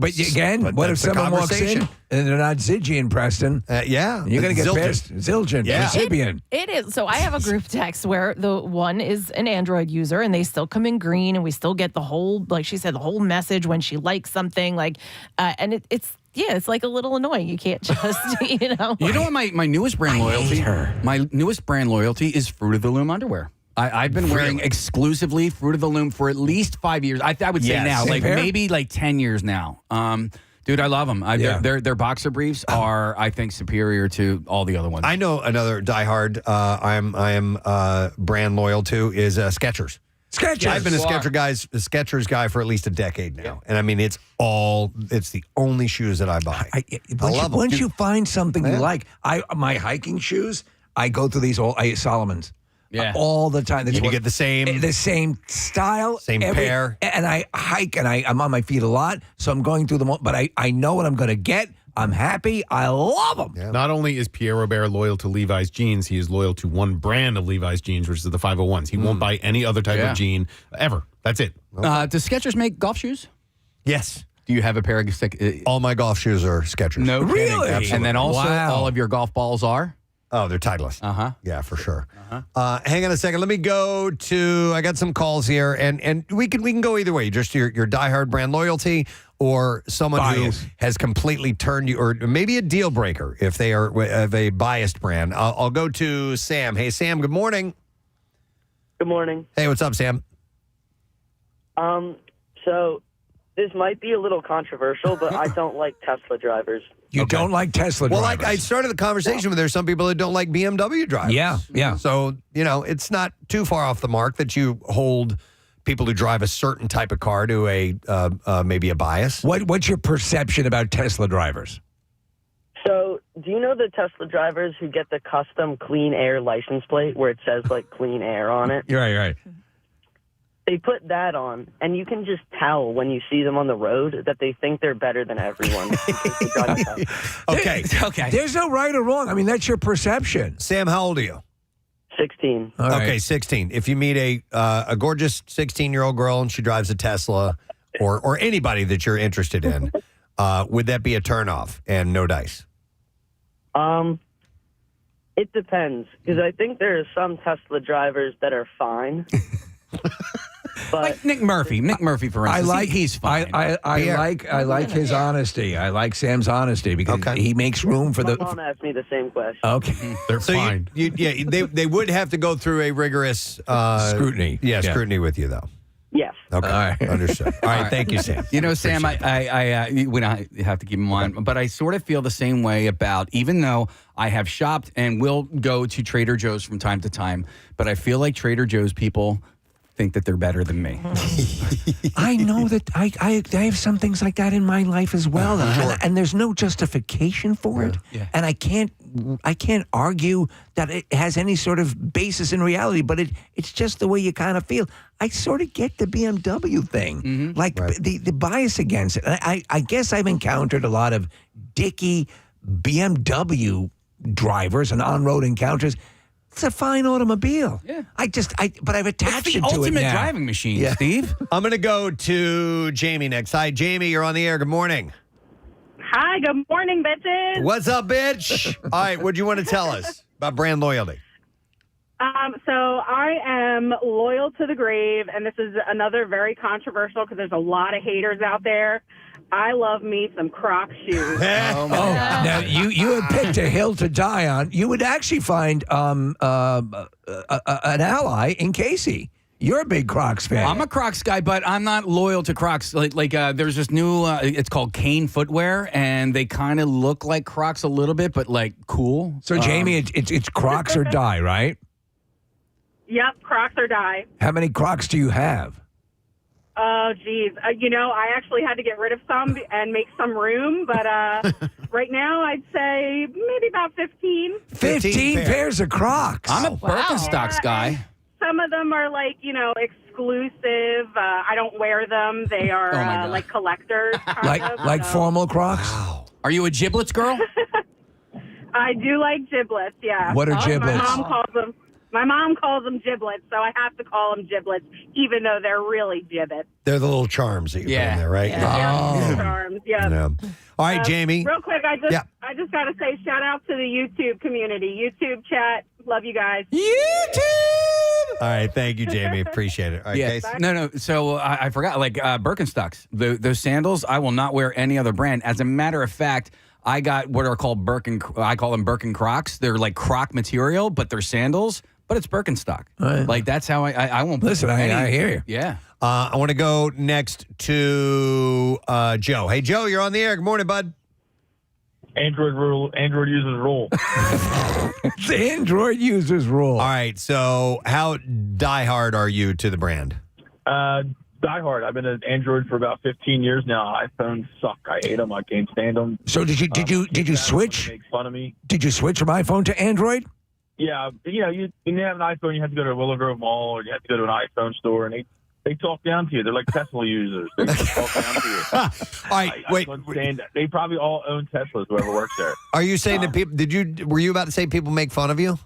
again, what if that's a someone walks in conversation. and they're not Zildjian, Preston? Yeah. You're going to get Zildjian. pissed. Zildjian, Yeah. Sibian. It is. So I have a group text where the one is an Android user and they still come in green and we still get the whole, like she said, the whole message when she likes something. Like, and it's like a little annoying. You can't just, You know what my newest brand loyalty? My newest brand loyalty is Fruit of the Loom underwear. I've been wearing exclusively Fruit of the Loom for at least 5 years. I would say now, like maybe like 10 years now. Dude, I love them. Their boxer briefs are, I think, superior to all the other ones. I know another diehard I am brand loyal to is Skechers. Skechers. I've been a Skechers guy for at least a decade now. And I mean, it's the only shoes that I buy. I love them. Once you find something you like, my hiking shoes, I go through these Solomon's. All the time. You get the same style, same pair. And I hike and I'm on my feet a lot, so I'm going through them all, but I know what I'm going to get. I'm happy. I love them. Yeah. Not only is Pierre Robert loyal to Levi's jeans, he is loyal to one brand of Levi's jeans, which is the 501s. He won't buy any other type of jean ever. That's it. Does Skechers make golf shoes? Yes. Do you have a pair of all my golf shoes are Skechers. No really? kidding. Absolutely. And then also all of your golf balls are? Oh, they're Titleist. Uh-huh. Yeah, for sure. Hang on a second. Let me go to. I got some calls here, and we can go either way. Just your diehard brand loyalty, or someone Bias. who has completely turned you, or maybe a deal breaker if they are of a biased brand. I'll go to Sam. Hey, Sam. Good morning. Good morning. Hey, what's up, Sam? So this might be a little controversial, but I don't like Tesla drivers. You don't like Tesla drivers? Well, like I started the conversation with, there's some people that don't like BMW drivers. Yeah. So, it's not too far off the mark that you hold people who drive a certain type of car to a maybe a bias. What's your perception about Tesla drivers? So do you know the Tesla drivers who get the custom clean air license plate where it says like clean air on it? You're right. They put that on, and you can just tell when you see them on the road that they think they're better than everyone. Okay. There's no right or wrong. I mean, that's your perception. Sam, how old are you? 16. All right. Okay, 16. If you meet a gorgeous 16-year-old girl and she drives a Tesla, or anybody that you're interested in, would that be a turnoff and no dice? It depends, because I think there are some Tesla drivers that are fine. But Like Nick Murphy. Nick Murphy, for instance. He's fine. I like his honesty. I like Sam's honesty because he makes room for my the. mom asked me the same question. Okay, They're fine. They would have to go through a rigorous scrutiny. Yeah, scrutiny with you, though. Yes. Okay, All right. Understood. All right, thank you, Sam. Sam, we don't have to keep in mind, but I sort of feel the same way about, even though I have shopped and will go to Trader Joe's from time to time, but I feel like Trader Joe's people think that they're better than me. I know that I have some things like that in my life as well, and there's no justification for it, and I can't argue that it has any sort of basis in reality, but it's just the way you kind of feel. I sort of get the BMW thing, the bias against it. I guess I've encountered a lot of dicky BMW drivers and on-road encounters. It's a fine automobile. Yeah. But I've attached it to it now. It's the ultimate driving machine, Steve. I'm going to go to Jamie next. Hi, Jamie. You're on the air. Good morning. Hi, good morning, bitches. What's up, bitch? All right, what do you want to tell us about brand loyalty? So I am loyal to the grave, and this is another very controversial because there's a lot of haters out there. I love me some Crocs shoes. Now you have picked a hill to die on. You would actually find an ally in Casey. You're a big Crocs fan. I'm a Crocs guy, but I'm not loyal to Crocs. There's this new, it's called Kane footwear, and they kind of look like Crocs a little bit, but like cool. So Jamie, it's Crocs or die, right? Yep, Crocs or die. How many Crocs do you have? Oh, geez. I actually had to get rid of some and make some room, but right now I'd say maybe about 15. 15 pairs of Crocs. I'm a Birkenstocks guy. Some of them are exclusive. I don't wear them. They are like collectors. Like formal Crocs? Wow. Are you a giblets girl? I do like giblets, yeah. What are giblets? My mom calls them giblets, so I have to call them giblets, even though they're really gibbets. They're the little charms that you put in there, right? Yeah. Charms, yeah. All right, Jamie. Real quick, I just got to say shout out to the YouTube community, YouTube chat. Love you guys. YouTube. All right, thank you, Jamie. Appreciate it. All right, Case? No. So I forgot, Birkenstocks. Those sandals, I will not wear any other brand. As a matter of fact, I got what are called I call them Birken Crocs. They're like Croc material, but they're sandals. But it's Birkenstock. Right. That's how I won't. Listen, I hear you. Yeah. I want to go next to Joe. Hey, Joe, you're on the air. Good morning, bud. Android users rule. It's Android users rule. All right. So, how diehard are you to the brand? Diehard. I've been an Android for about 15 years now. iPhones suck. I hate them. I can't stand them. So did you switch? Makes fun of me. Did you switch from iPhone to Android? Yeah, you have an iPhone, you have to go to a Willow Grove Mall, or you have to go to an iPhone store, and they talk down to you. They're like Tesla users. They just talk down to you. All right, wait. They probably all own Teslas, whoever works there. Are you saying that people? Were you about to say people make fun of you?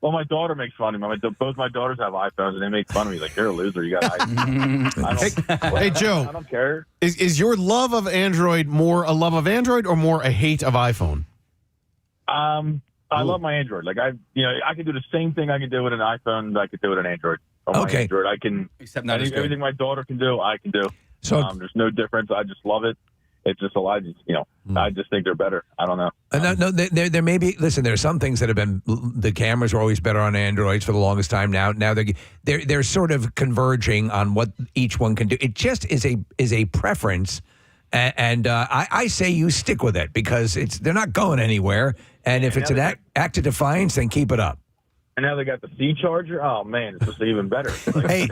Well, my daughter makes fun of me. Both my daughters have iPhones, and they make fun of me. Like, you're a loser. You got iPhones. Hey, Joe. I don't care. Is your love of Android more a love of Android or more a hate of iPhone? I love my Android. Like I can do the same thing I can do with an iPhone that I could do with an Android. On my Android, I can. Except not as good. Everything my daughter can do, I can do. So there's no difference. I just love it. It's just a lot. I just think they're better. I don't know. No, there may be. Listen, there are some things that have been. The cameras were always better on Androids for the longest time. Now they're sort of converging on what each one can do. It just is a preference, and I say you stick with it because they're not going anywhere. And if it's an act of defiance, then keep it up. And now they got the C charger. Oh man, it's just even better. Like, hey,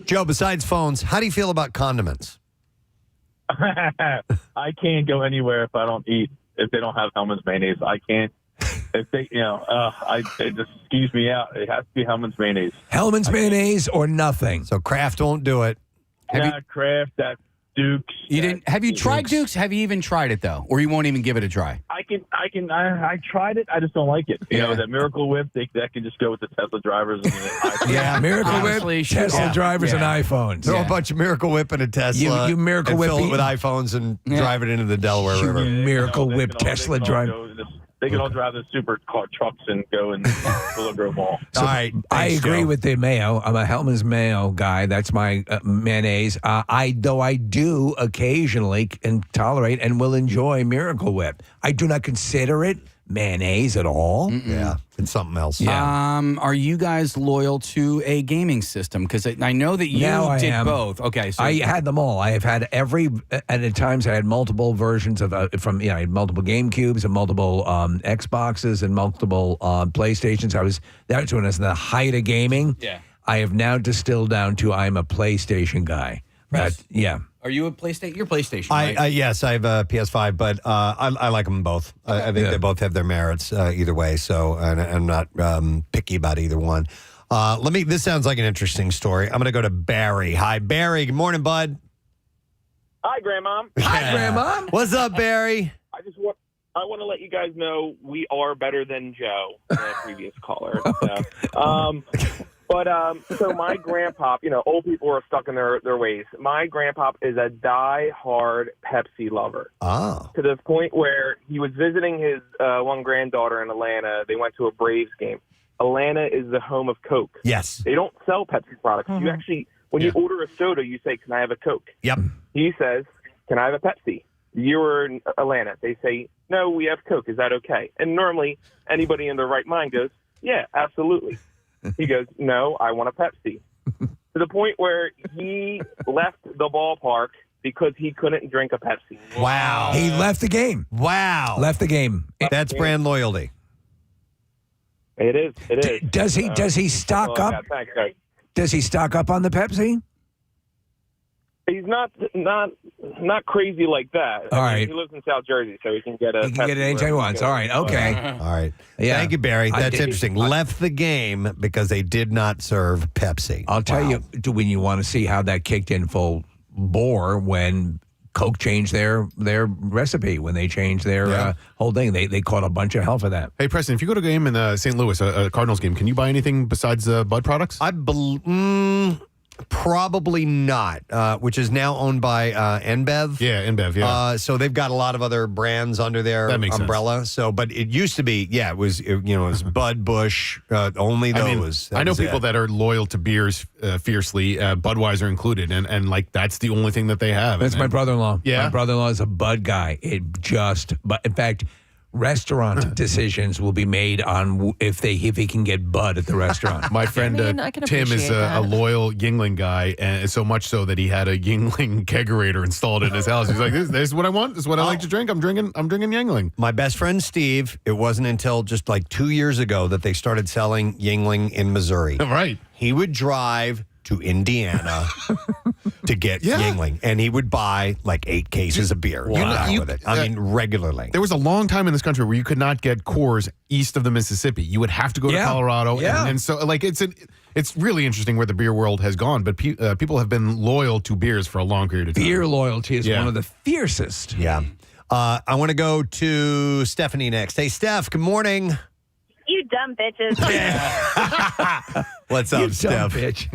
Joe. Besides phones, how do you feel about condiments? I can't go anywhere if I don't eat. If they don't have Hellman's mayonnaise, I can't. If they, it just skews me out. It has to be Hellman's mayonnaise. Hellman's mayonnaise or nothing. So Kraft won't do it. Kraft, that Duke's. You didn't? Have you tried Duke's? Have you even tried it though, or you won't even give it a try? I tried it. I just don't like it. You know, that Miracle Whip, that can just go with the Tesla drivers. And Miracle Whip, Tesla drivers, and iPhones. Throw a bunch of Miracle Whip in a Tesla. You Miracle and Whip fill it with iPhones and drive it into the Delaware River. Miracle Whip Tesla driver. They can all drive the super car trucks and go and Willow Grove Mall. So all right, I agree with the mayo. I'm a Hellman's mayo guy. That's my mayonnaise. I do occasionally and tolerate and will enjoy Miracle Whip. I do not consider it mayonnaise at all. Yeah, it's something else. Yeah. Are you guys loyal to a gaming system? Because I know that you did both. Okay, so I had them all. I have had and at times I had multiple versions of I had multiple GameCubes and multiple Xboxes and multiple PlayStations. That's when I was in the height of gaming. Yeah. I have now distilled down to I'm a PlayStation guy. Yeah. Are you a PlayStation? You're PlayStation, right? Yes, I have a PS5, but I like them both. I think they both have their merits either way. So I'm not picky about either one. This sounds like an interesting story. I'm going to go to Barry. Hi, Barry. Good morning, bud. Hi, Grandma. Hi, Grandma. What's up, Barry? I want to let you guys know we are better than Joe, the previous caller. So my grandpa, old people are stuck in their ways. My grandpa is a die-hard Pepsi lover. Oh. To the point where he was visiting his one granddaughter in Atlanta. They went to a Braves game. Atlanta is the home of Coke. Yes. They don't sell Pepsi products. You actually, when you order a soda, you say, "Can I have a Coke?" Yep. He says, "Can I have a Pepsi?" You were in Atlanta. They say, "No, we have Coke. Is that okay?" And normally, anybody in their right mind goes, "Yeah, absolutely." He goes, "No, I want a Pepsi." To the point where he left the ballpark because he couldn't drink a Pepsi. Wow. He left the game. Wow. Left the game. That's brand loyalty. It is. It is. Does he stock up? Yeah, thanks, guys. Does he stock up on the Pepsi? He's not crazy like that. All right. He lives in South Jersey, so he can get a. He can get it anytime he wants. All right. Okay. All right. Yeah. Thank you, Barry. That's interesting. Left the game because they did not serve Pepsi. I'll tell you, when you want to see how that kicked in full bore when Coke changed their recipe, when they changed their whole thing. They caught a bunch of hell for that. Hey, Preston, if you go to a game in St. Louis, a Cardinals game, can you buy anything besides Bud products? I believe. Probably not, which is now owned by NBev. Yeah, NBev, yeah. So they've got a lot of other brands under their umbrella. Sense. So, but it used to be, it was Bud, Busch, only those. I know people that are loyal to beers fiercely, Budweiser included, and like that's the only thing that they have. That's my brother-in-law. Yeah, my brother-in-law is a Bud guy. But in fact, restaurant decisions will be made on if he can get Bud at the restaurant. My friend Tim is a loyal Yingling guy, and so much so that he had a Yingling kegerator installed in his house. He's like, "This is what I want. This is what I like to drink. I'm drinking Yingling." My best friend Steve. It wasn't until just like 2 years ago that they started selling Yingling in Missouri. Right. He would drive to Indiana to get Yingling, and he would buy like 8 cases of beer. With it. I mean, regularly. There was a long time in this country where you could not get Coors east of the Mississippi. You would have to go to Colorado, and so like it's really interesting where the beer world has gone. But people have been loyal to beers for a long period of time. Beer loyalty is one of the fiercest. Yeah. I want to go to Stephanie next. Hey, Steph. Good morning. You dumb bitches. What's up, Steph? Bitch.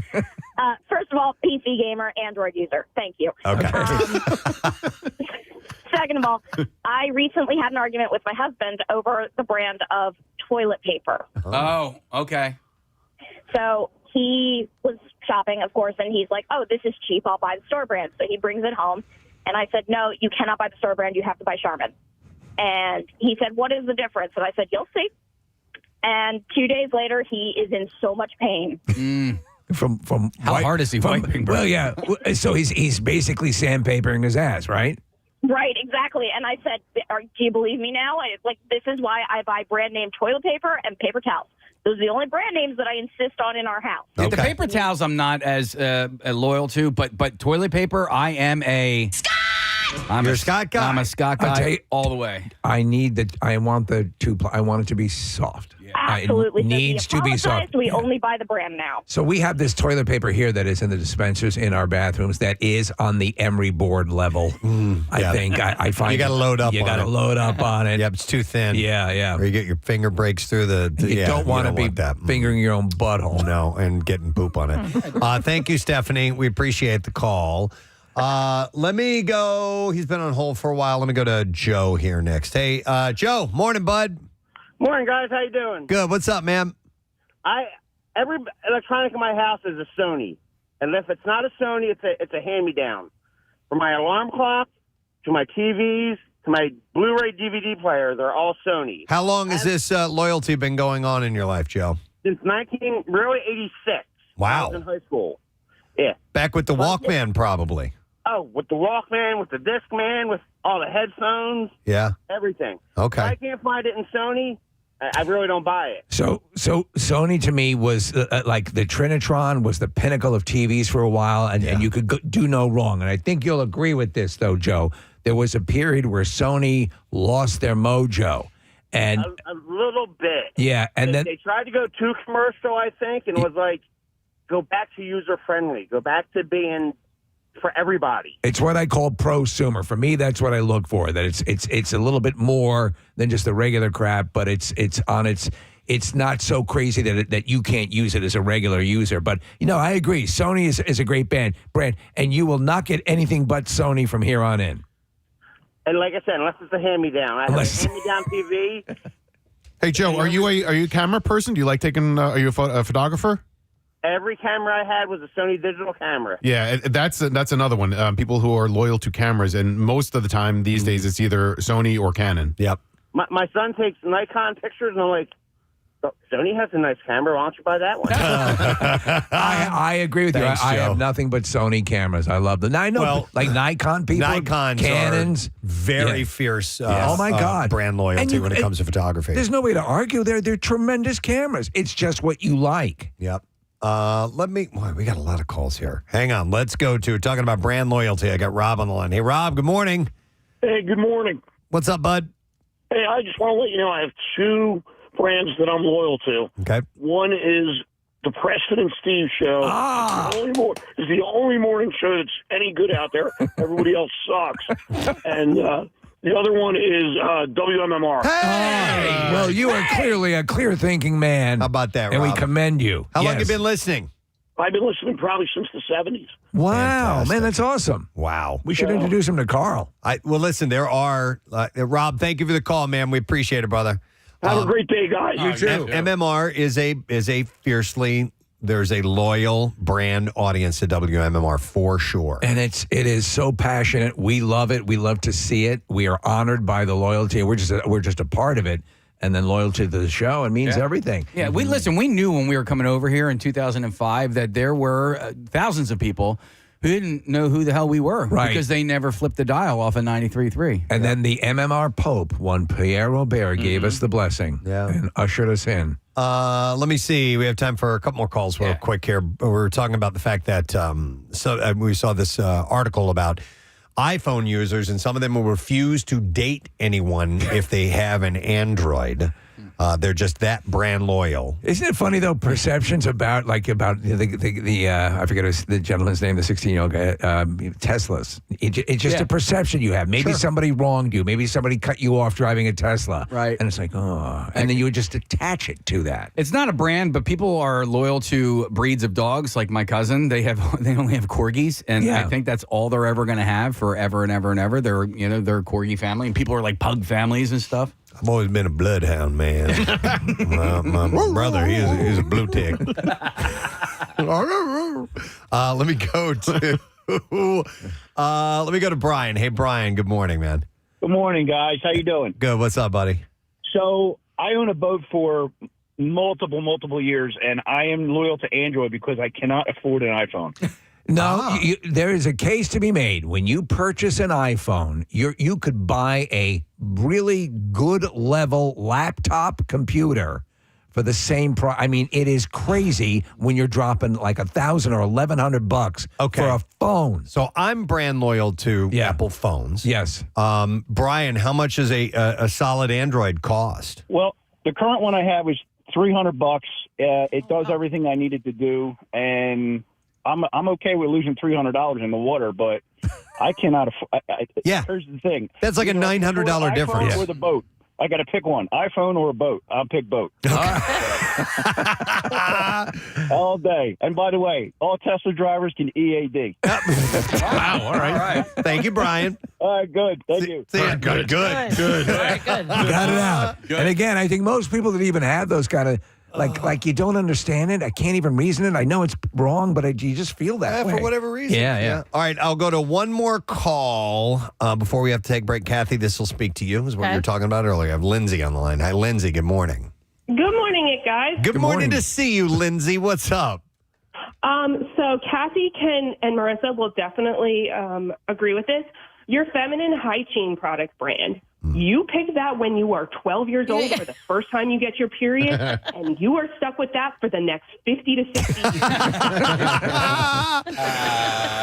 First of all, PC gamer, Android user. Thank you. Okay. Second of all, I recently had an argument with my husband over the brand of toilet paper. Oh, okay. So he was shopping, of course, and he's like, oh, this is cheap. I'll buy the store brand. So he brings it home. And I said, no, you cannot buy the store brand. You have to buy Charmin. And he said, what is the difference? And I said, you'll see. And 2 days later, he is in so much pain. From How hard is he wiping, bro? Well, yeah. So he's basically sandpapering his ass, right? Right, exactly. And I said, do you believe me now? This is why I buy brand name toilet paper and paper towels. Those are the only brand names that I insist on in our house. Okay. The paper towels I'm not as loyal to, but toilet paper, I am a... You're a Scott guy. I'm a Scott guy all the way. I want I want it to be soft. Absolutely. It needs to be soft. We only buy the brand now. So we have this toilet paper here that is in the dispensers in our bathrooms that is on the emery board level. I think. I find you got to load up. You got to load up on it. Yep, it's too thin. Yeah. Or you get your finger breaks through the. You don't want to be fingering your own butthole. No, and getting poop on it. Thank you, Stephanie. We appreciate the call. Let me go. He's been on hold for a while. Let me go to Joe here next. Hey, Joe. Morning, bud. Morning, guys. How you doing? Good. What's up, man? Every electronic in my house is a Sony, and if it's not a Sony, it's a hand-me-down. From my alarm clock to my TVs to my Blu-ray DVD player, they're all Sony. How long has this loyalty been going on in your life, Joe? Since 1986. Wow. I was in high school. Yeah. Back with the Walkman, probably. Oh, with the Walkman, with the Discman, with all the headphones. Yeah. Everything. Okay. If I can't find it in Sony, I really don't buy it. So Sony to me was like the Trinitron was the pinnacle of TVs for a while, and you could do no wrong. And I think you'll agree with this, though, Joe. There was a period where Sony lost their mojo. And a little bit. Yeah, and then they tried to go too commercial, I think, and was like, go back to user-friendly. Go back to being for everybody. it's what I call prosumer. For me, that's what I look for. That it's a little bit more than just the regular crap, but it's not so crazy that you can't use it as a regular user. But I agree. Sony is a great brand, and you will not get anything but Sony from here on in. And like I said, unless it's a hand-me-down. I have a hand-me-down TV. Hey, Joe, are you a camera person? Do you like taking? Are you a photographer? Every camera I had was a Sony digital camera. Yeah, that's another one. People who are loyal to cameras, and most of the time these days it's either Sony or Canon. Yep. My son takes Nikon pictures, and I'm like, Sony has a nice camera. Why don't you buy that one? I agree with Thanks, you. I Joe. have nothing but Sony cameras. I love them. Now, I know, like Nikon people, Nikons Canons, are very fierce. Oh my God, brand loyalty when it comes to photography. There's no way to argue. They're tremendous cameras. It's just what you like. Yep. We got a lot of calls here. Hang on. Let's go to talking about brand loyalty. I got Rob on the line. Hey, Rob, good morning. Hey, good morning. What's up, bud? Hey, I just want to let you know I have two brands that I'm loyal to. Okay. One is the Preston and Steve show. It's the only morning show that's any good out there. Everybody else sucks. And the other one is WMMR. Hey! Well, you are clearly a clear-thinking man. How about that, And we Rob? commend you. How long Yes. have you been listening? I've been listening probably since the 70s. Wow, Fantastic. man, that's awesome. Wow. We should introduce him to Carl. Well, listen, there are Rob. Thank you for the call, man. We appreciate it, brother. Have a great day, guys. You too. MMR is a fiercely. There's a loyal brand audience to WMMR for sure. And it is so passionate. We love it. We love to see it. We are honored by the loyalty. We're just a part of it. And then loyalty to the show, it means everything. Yeah, we knew when we were coming over here in 2005 that there were thousands of people who didn't know who the hell we were because they never flipped the dial off of 93.3. And then the MMR Pope, one Pierre Robert, gave us the blessing and ushered us in. Let me see. We have time for a couple more calls real quick here. We're talking about the fact that we saw this article about iPhone users, and some of them will refuse to date anyone if they have an Android. They're just that brand loyal. Isn't it funny though? Perceptions about I forget the gentleman's name, the 16-year-old guy, Teslas. It's just a perception you have. Maybe somebody wronged you. Maybe somebody cut you off driving a Tesla. Right. And it's like, oh, and then you would just attach it to that. It's not a brand, but people are loyal to breeds of dogs. Like my cousin, they only have corgis, and I think that's all they're ever going to have forever and ever and ever. They're they're a corgi family, and people are like pug families and stuff. I've always been a bloodhound man. my brother, he's a blue tick. Let me go to Brian. Hey, Brian. Good morning, man. Good morning, guys. How you doing? Good. What's up, buddy? So I own a boat for multiple years, and I am loyal to Android because I cannot afford an iPhone. No, there is a case to be made. When you purchase an iPhone, you could buy a really good level laptop computer for the same price. I mean, it is crazy when you're dropping like $1,000 or $1,100 for a phone. So I'm brand loyal to Apple phones. Yes. Brian, how much does a solid Android cost? Well, the current one I have is $300. It does everything I needed to do, and I'm okay with losing $300 in the water, but I cannot afford. Here's the thing. That's like a $900 difference. Or the boat. I got to pick one: iPhone or a boat. I'll pick boat. All day. And by the way, all Tesla drivers can EAD. Wow. All right. Thank you, Brian. All right. Good. Thank you. See ya. Good. All right, good. You got it out. And again, I think most people that even have those kind of like you don't understand it. I can't even reason it. I know it's wrong, but you just feel that way. For whatever reason. Yeah. All right, I'll go to one more call before we have to take a break. Kathy, this will speak to you, is what you were talking about earlier. I have Lindsay on the line. Hi, Lindsay. Good morning. Good morning, guys. Good morning to see you, Lindsay. What's up? So Kathy and Marissa will definitely agree with this. Your feminine hygiene product brand. You picked that when you are 12 years old for the first time you get your period, and you are stuck with that for the next 50 to 60 years.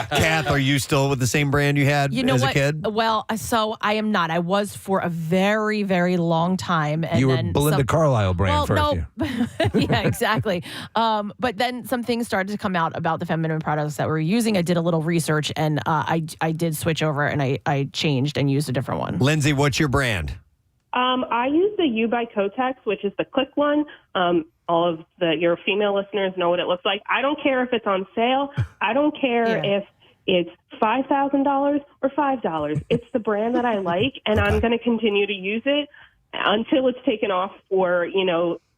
Kath, are you still with the same brand you had as a kid? Well, so I am not. I was for a very, very long time. And you were then Belinda Carlisle brand first. No. Yeah, exactly. But then some things started to come out about the feminine products that we're using. I did a little research, and I did switch over, and I changed and used a different one. Lindsay, what's your brand? I use the U by Kotex, which is the click one. All of your female listeners know what it looks like. I don't care if it's on sale. I don't care if it's $5,000 or $5. It's the brand that I like, and I'm going to continue to use it until it's taken off for,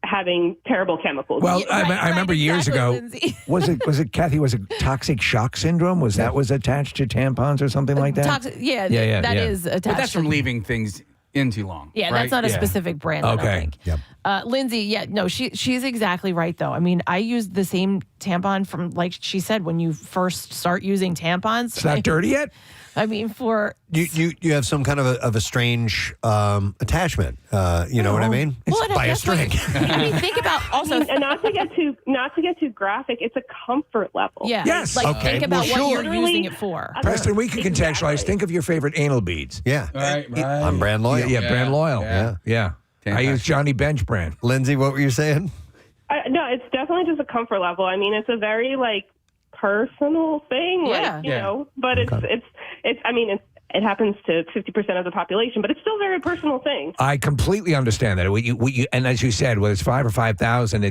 having terrible chemicals. Well, I remember years ago, was it Kathy? Was it toxic shock syndrome? Was attached to tampons or something like that? That is attached. But that's from leaving things in too long. Yeah, right? that's not a specific brand. I don't think. Yep. Lindsay, she's exactly right though. I mean, I used the same tampon from, like she said, when you first start using tampons. It's not dirty yet. I mean, for you have some kind of a strange attachment. You know what I mean? Well, It's by a string. I mean, think about also, and not to get too graphic. It's a comfort level. Yeah. Yes. Think about what you're using it for. Preston, we can contextualize. Think of your favorite anal beads. Yeah. Right. I'm brand loyal. Yeah, brand loyal. Yeah. I use Johnny Bench brand. Lindsay, what were you saying? No, it's definitely just a comfort level. I mean, it's a very personal thing. But it happens to 50% of the population, but it's still a very personal thing. I completely understand that. And as you said, whether it's 5 or 5,000,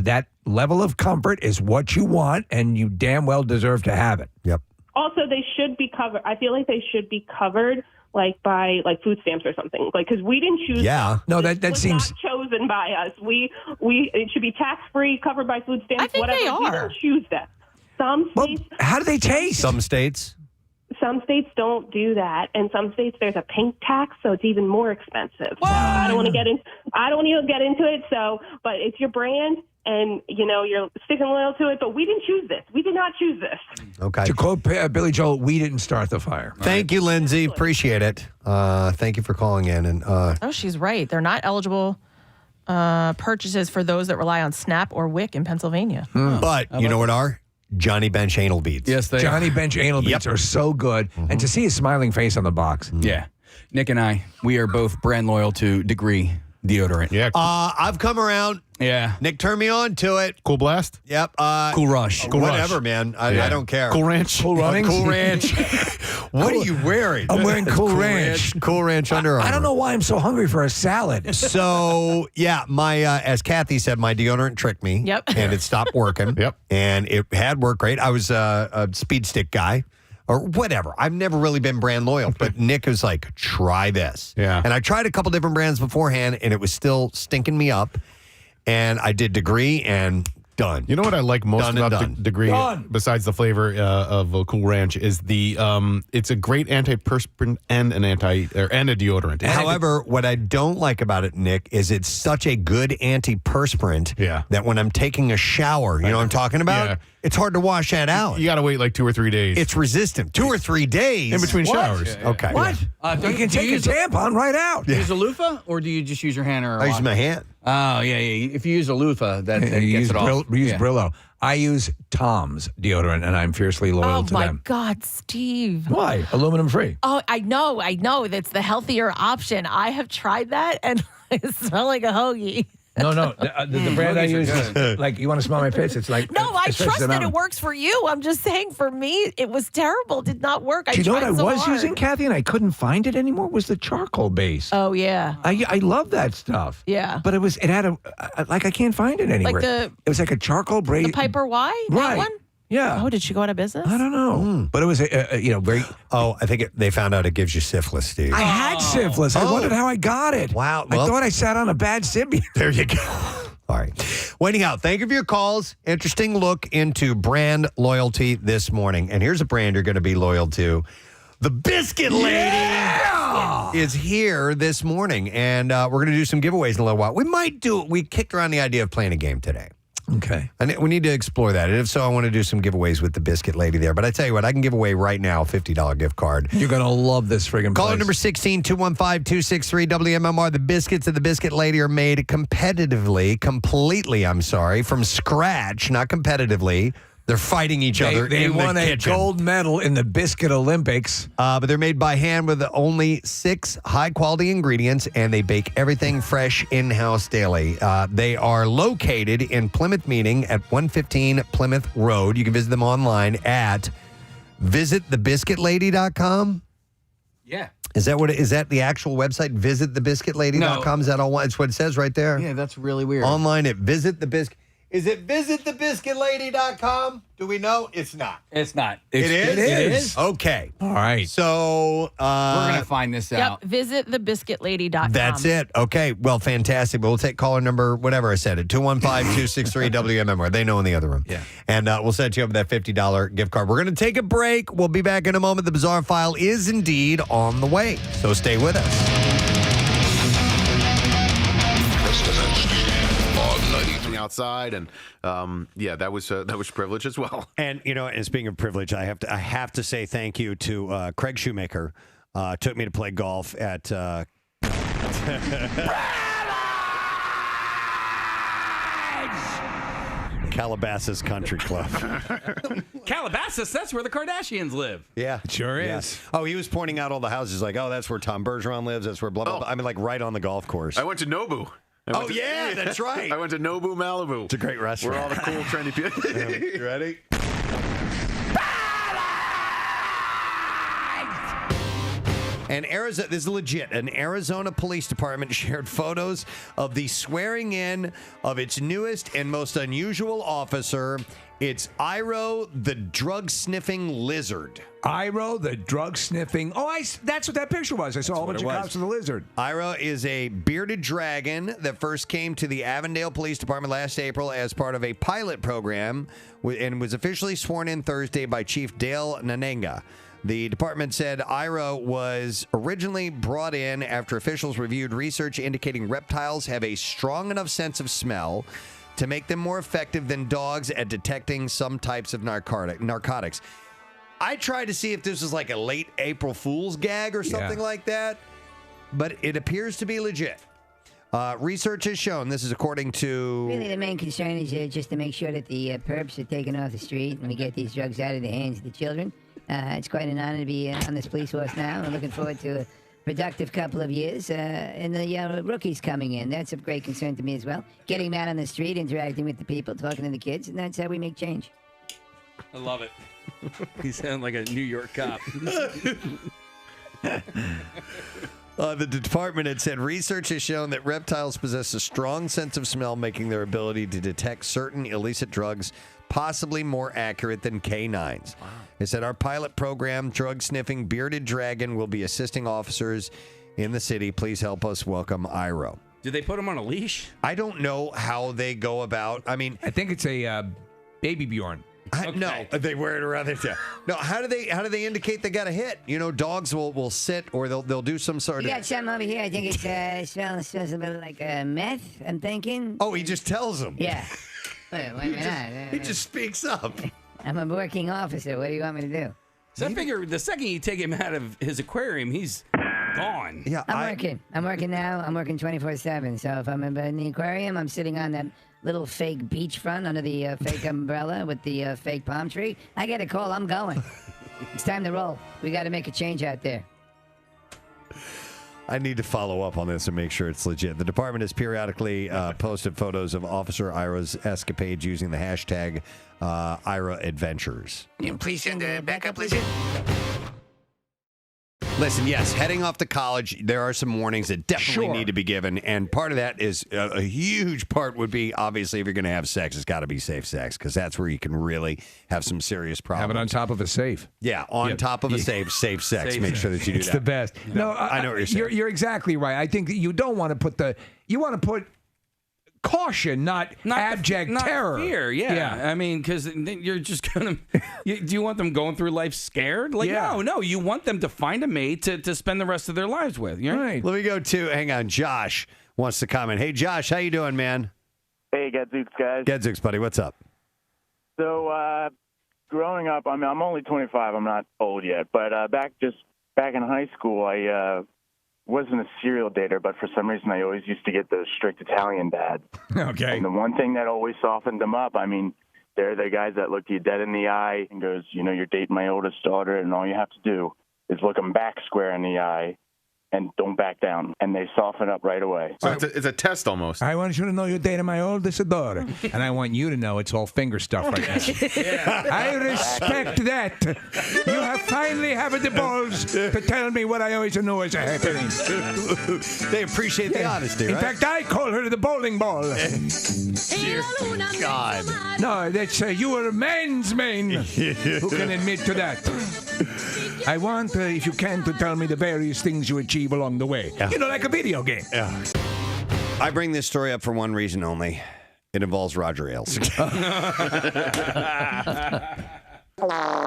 that level of comfort is what you want, and you damn well deserve to have it. Yep. Also, they should be covered. I feel like they should be covered, by food stamps or something. Because we didn't choose. Yeah. No, that was seems not chosen by us. It should be tax free, covered by food stamps. I think whatever. they are. We didn't choose that. Some states. Well, how do they taste? Some states. Some states don't do that, and some states there's a pink tax, so it's even more expensive. So I don't want to get into it. So, but it's your brand, and you're sticking loyal to it. But we didn't choose this. We did not choose this. Okay. To quote Billy Joel, we didn't start the fire. Thank you, Lindsay. Appreciate it. Thank you for calling in. And she's right. They're not eligible purchases for those that rely on SNAP or WIC in Pennsylvania. But you know what are? Johnny Bench anal beads. Yes, they Johnny Bench anal beads are so good. And to see his smiling face on the box. Yeah. Nick and I, we are both brand loyal to Degree. deodorant. Yeah. I've come around. Yeah. Nick, turn me on to it. Cool Blast? Yep. Cool Rush. Cool Whatever, Rush. man. I don't care. Cool Ranch. Cool Runnings? Cool Ranch. What are you wearing? I'm wearing It's Cool Ranch. Cool Ranch Under Armour. I don't know why I'm so hungry for a salad. So, yeah, my as Kathy said, my deodorant tricked me. Yep. And it stopped working. Yep. And it had worked great. I was a speed stick guy. Or whatever. I've never really been brand loyal, but Nick was like, try this. Yeah. And I tried a couple different brands beforehand, and it was still stinking me up. And I did Degree, and done. You know what I like most Done and about done. Degree, besides the flavor of Cool Ranch, is the it's a great antiperspirant and a deodorant. However, what I don't like about it, Nick, is it's such a good antiperspirant that when I'm taking a shower, you know what I'm talking about? Yeah. It's hard to wash that out. You got to wait like 2 or 3 days. It's resistant. 2 or 3 days. in between showers. Okay. What? You can take your tampon right out. Do you use a loofah, or do you just use your hand? Or I use my hand. Oh, yeah. If you use a loofah, that You gets use it off. Use Yeah. Brillo. I use Tom's deodorant, and I'm fiercely loyal to them. God, Steve. Why? Aluminum free. Oh, I know. That's the healthier option. I have tried that, and I smell like a hoagie. No. The brand I use is like, you want to smell my piss? It's like, No, I it's trust that mountain. it works for you. I'm just saying, for me, it was terrible. Did not work. Do you know what I tried so was hard. using, Kathy, and I couldn't find it anymore? Was the charcoal base. Oh yeah. I love that stuff. Yeah. But it had I can't find it anywhere. the- it was like a charcoal braid. The Piper Y? That Right. one? Yeah. Oh, did she go out of business? I don't know. But it was very. Oh, I think they found out it gives you syphilis, Steve. I had syphilis. I wondered how I got it. Wow. I Well- thought I sat on a bad Symbian. There you go. All right. Waiting out. Thank you for your calls. Interesting look into brand loyalty this morning. And here's a brand you're going to be loyal to. The Biscuit Lady is here this morning. And we're going to do some giveaways in a little while. We kicked around the idea of playing a game today. Okay. And we need to explore that. And if so, I want to do some giveaways with the Biscuit Lady there. But I tell you what, I can give away right now a $50 gift card. You're going to love this friggin' Caller place. number 16-215-263 WMMR. The biscuits of the Biscuit Lady are made completely, from scratch, not competitively. They're fighting each other They in won the a kitchen. gold medal in the Biscuit Olympics. But they're made by hand with only 6 high-quality ingredients, and they bake everything fresh in-house daily. They are located in Plymouth Meeting at 115 Plymouth Road. You can visit them online at visitthebiscuitlady.com. Yeah. Is that the actual website? Visitthebiscuitlady.com? Is that all one? It's what it says right there? Yeah, that's really weird. Online at visitthebiscuit. Is it visitthebiscuitlady.com? Do we know? It's not. It's not. It is? It is. Okay. All right. So We're going to find this out. Yep. Visit thebiscuitlady.com. that's it. Okay. Well, fantastic. We'll take caller number, whatever I said it, 215-263 WMMR. They know in the other room. Yeah. And we'll set you up with that $50 gift card. We're going to take a break. We'll be back in a moment. The Bizarre File is indeed on the way. So stay with us. Preston and Steve on 93. Outside, and that was privilege as well. And and speaking of privilege, I have to say thank you to Craig Shoemaker. Took me to play golf at Calabasas Country Club. Calabasas, that's where the Kardashians live. Yeah, it sure is. Oh, he was pointing out all the houses, like, oh, that's where Tom Bergeron lives. That's where blah blah blah. I mean, like right on the golf course. I went to Nobu. That's right. I went to Nobu, Malibu. It's a great restaurant. Where all the cool, trendy people. You ready? And Arizona, this is legit. An Arizona police department shared photos of the swearing in of its newest and most unusual officer. It's Iro, the drug-sniffing lizard. Iro, the drug-sniffing. Oh, that's what that picture was. I saw a whole bunch of cops with a lizard. Iro is a bearded dragon that first came to the Avondale Police Department last April as part of a pilot program and was officially sworn in Thursday by Chief Dale Nanenga. The department said Iro was originally brought in after officials reviewed research indicating reptiles have a strong enough sense of smell to make them more effective than dogs at detecting some types of narcotics. I tried to see if this was like a late April Fool's gag or something like that, but it appears to be legit. Research has shown, this is according to... Really, the main concern is just to make sure that the perps are taken off the street and we get these drugs out of the hands of the children. It's quite an honor to be on this police force now. I'm looking forward to productive couple of years, and the rookies coming in. That's of great concern to me as well. Getting them out on the street, interacting with the people, talking to the kids, and that's how we make change. I love it. You sound like a New York cop. The department had said research has shown that reptiles possess a strong sense of smell, making their ability to detect certain illicit drugs possibly more accurate than canines. Wow. They said our pilot program, Drug Sniffing Bearded Dragon, will be assisting officers in the city. Please help us welcome Iro. Do they put him on a leash? I don't know how they go about. I mean, I think it's a baby Bjorn. No, they wear it around their tail. No, how do they indicate they got a hit? You know, dogs will sit or they'll do some sort You of. got something over here. I think it smells a bit like meth. I'm thinking. Oh, he just tells them. Yeah. Wait a minute. He just speaks up. I'm a working officer. What do you want me to do? So I figure the second you take him out of his aquarium, he's gone. Yeah, I'm working now. I'm working 24/7. So if I'm in the aquarium, I'm sitting on that little fake beachfront under the fake umbrella with the fake palm tree. I get a call. I'm going. It's time to roll. We got to make a change out there. I need to follow up on this and make sure it's legit. The department has periodically posted photos of Officer Ira's escapades using the hashtag Ira Adventures. Please send a backup, please. Listen, yes, heading off to college, there are some warnings that definitely need to be given, and part of that is a huge part would be, obviously, if you're going to have sex, it's got to be safe sex, because that's where you can really have some serious problems. Have it on top of a safe. Yeah, on top of a safe sex. Make sure that you do it's that. It's the best. Yeah. No, I know what you're saying. You're exactly right. I think that you don't want to put you want to put caution, not abject not terror. Fear, yeah. I mean, because you're just gonna. Do you want them going through life scared? Like, no. You want them to find a mate to spend the rest of their lives with. Right. Let me go to. Hang on, Josh wants to comment. Hey, Josh, how you doing, man? Hey, Gadzooks, guys. Gadzooks, buddy. What's up? So, growing up, I mean, I'm only 25. I'm not old yet, but back in high school, I wasn't a serial dater, but for some reason I always used to get those strict Italian dads. Okay. And the one thing that always softened them up, I mean, they're the guys that look you dead in the eye and goes, you're dating my oldest daughter, and all you have to do is look them back square in the eye and don't back down. And they soften up right away. So it's a test almost. I want you to know you're dating my oldest daughter. And I want you to know it's all finger stuff right now. I respect that. You have finally have the balls to tell me what I always know is happening. They appreciate the honesty, right? In fact, I call her the bowling ball. Dear God. No, that's you are a man's man who can admit to that. I want, if you can, to tell me the various things you achieve along the way. Yeah. Like a video game. Yeah. I bring this story up for one reason only. It involves Roger Ailes.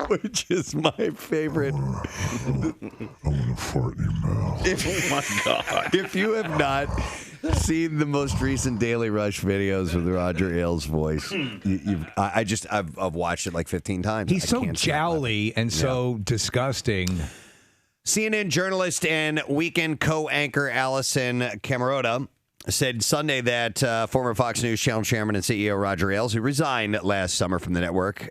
Which is my favorite. I want to fart in your mouth. Oh, my God. If you have not seen the most recent Daily Rush videos with Roger Ailes' voice, I've watched it like 15 times. He's so jowly and so disgusting. CNN journalist and weekend co-anchor Allison Camerota said Sunday that former Fox News Channel chairman and CEO Roger Ailes, who resigned last summer from the network,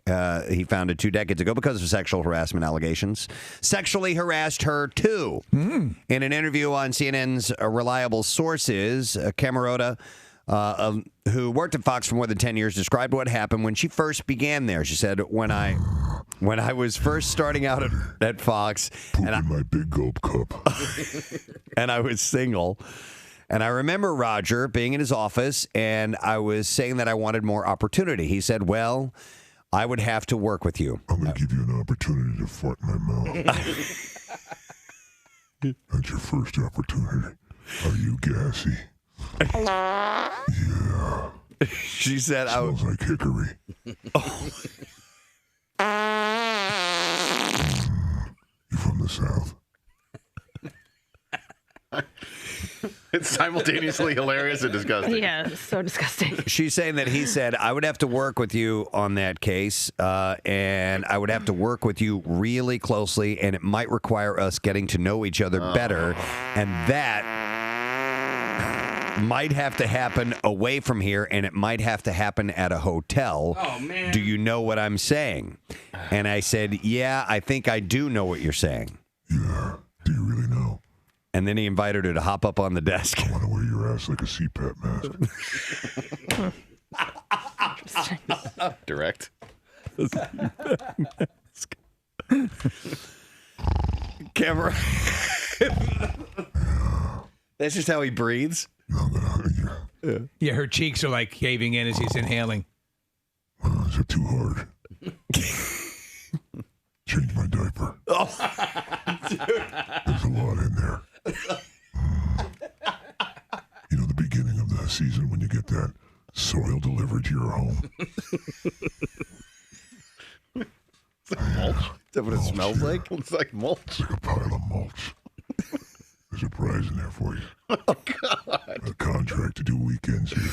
he founded 2 decades ago because of sexual harassment allegations, sexually harassed her too. In an interview on CNN's Reliable Sources, Camerota, who worked at Fox for more than 10 years, described what happened when she first began there. She said, when I was first starting out at Fox, and my big gulp cup, and I was single, and I remember Roger being in his office, and I was saying that I wanted more opportunity. He said, well, I would have to work with you. I'm going to give you an opportunity to fart in my mouth. That's your first opportunity. Are you gassy? Yeah. She said, smells like hickory. You from the South? It's simultaneously hilarious and disgusting. Yeah, it's so disgusting. She's saying that he said, I would have to work with you on that case, and I would have to work with you really closely, and it might require us getting to know each other better, and that might have to happen away from here, and it might have to happen at a hotel. Oh, man. Do you know what I'm saying? And I said, yeah, I think I do know what you're saying. Yeah. Do you really know? And then he invited her to hop up on the desk. I want to wear your ass like a CPAP mask. Direct. Camera. That's just how he breathes. Yeah, her cheeks are like caving in as he's inhaling. Is it too hard? Change my diaper. There's a lot in there. You know, the beginning of the season when you get that soil delivered to your home. It's like mulch. Is that what it smells like? It's like mulch. It's like a pile of mulch. There's a prize in there for you. Oh, God. A contract to do weekends here.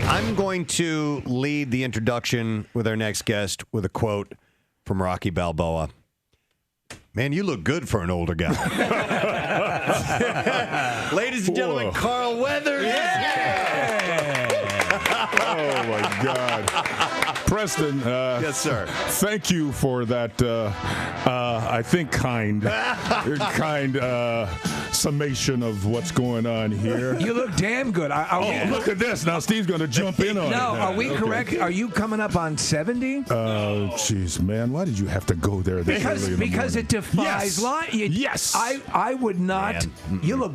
I'm going to lead the introduction with our next guest with a quote from Rocky Balboa. Man, you look good for an older guy. Ladies and gentlemen, Carl Weathers. Oh, my God. Preston. Yes, sir. Thank you for that, I think, kind summation of what's going on here. You look damn good. Look at this. Now Steve's going to jump in on it. No, are we Okay. correct? Are you coming up on 70? Oh, jeez, man. Why did you have to go there this early in the Because morning? it defies line. Yes. I would not. Man. You look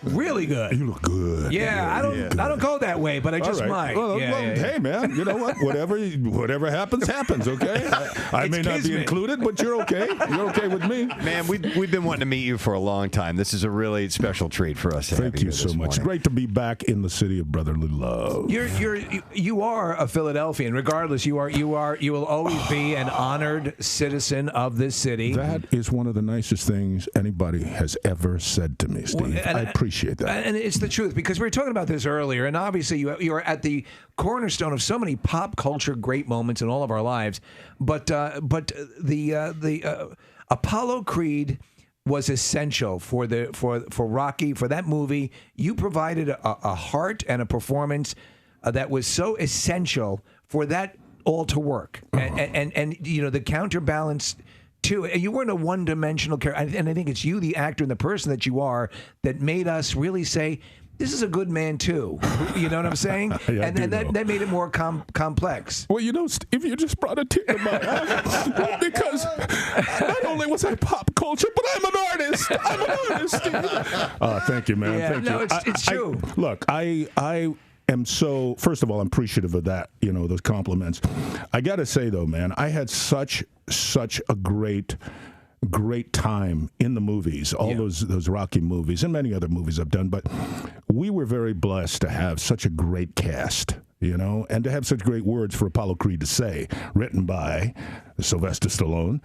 really good. You look good. Yeah, I don't go that way, but I All just right. might. Well, Yeah, yeah, yeah. hey, man, you know what? Whatever happens, okay? I may not be kismet. included, but you're okay. You're okay with me. Man, we've been wanting to meet you for a long time. This is a really special treat for us. To have Thank you here so this much. morning. Great to be back in the city of brotherly love. You are a Philadelphian. Regardless, you will always be an honored citizen of this city. That is one of the nicest things anybody has ever said to me, Steve. I appreciate that. And it's the truth, because we were talking about this earlier, and obviously you are at the cornerstone of so many pop culture great moments in all of our lives. But the Apollo Creed was essential for Rocky, for that movie. You provided a heart and a performance that was so essential for that all to work, and you know, the counterbalance too. You weren't a one-dimensional character, and I think it's you, the actor and the person that you are, that made us really say, this is a good man too. You know what I'm saying? Yeah, and that made it more complex. Well, you know, Steve, you just brought a tear to my eye because not only was I pop culture, but I'm an artist. I'm an artist, Steve. Thank you, man. Yeah, Thank no, you. it's true. Look, I am so, first of all, I'm appreciative of that, you know, those compliments. I got to say, though, man, I had such a great time in the movies, all those Rocky movies and many other movies I've done, but we were very blessed to have such a great cast, you know, and to have such great words for Apollo Creed to say, written by Sylvester Stallone.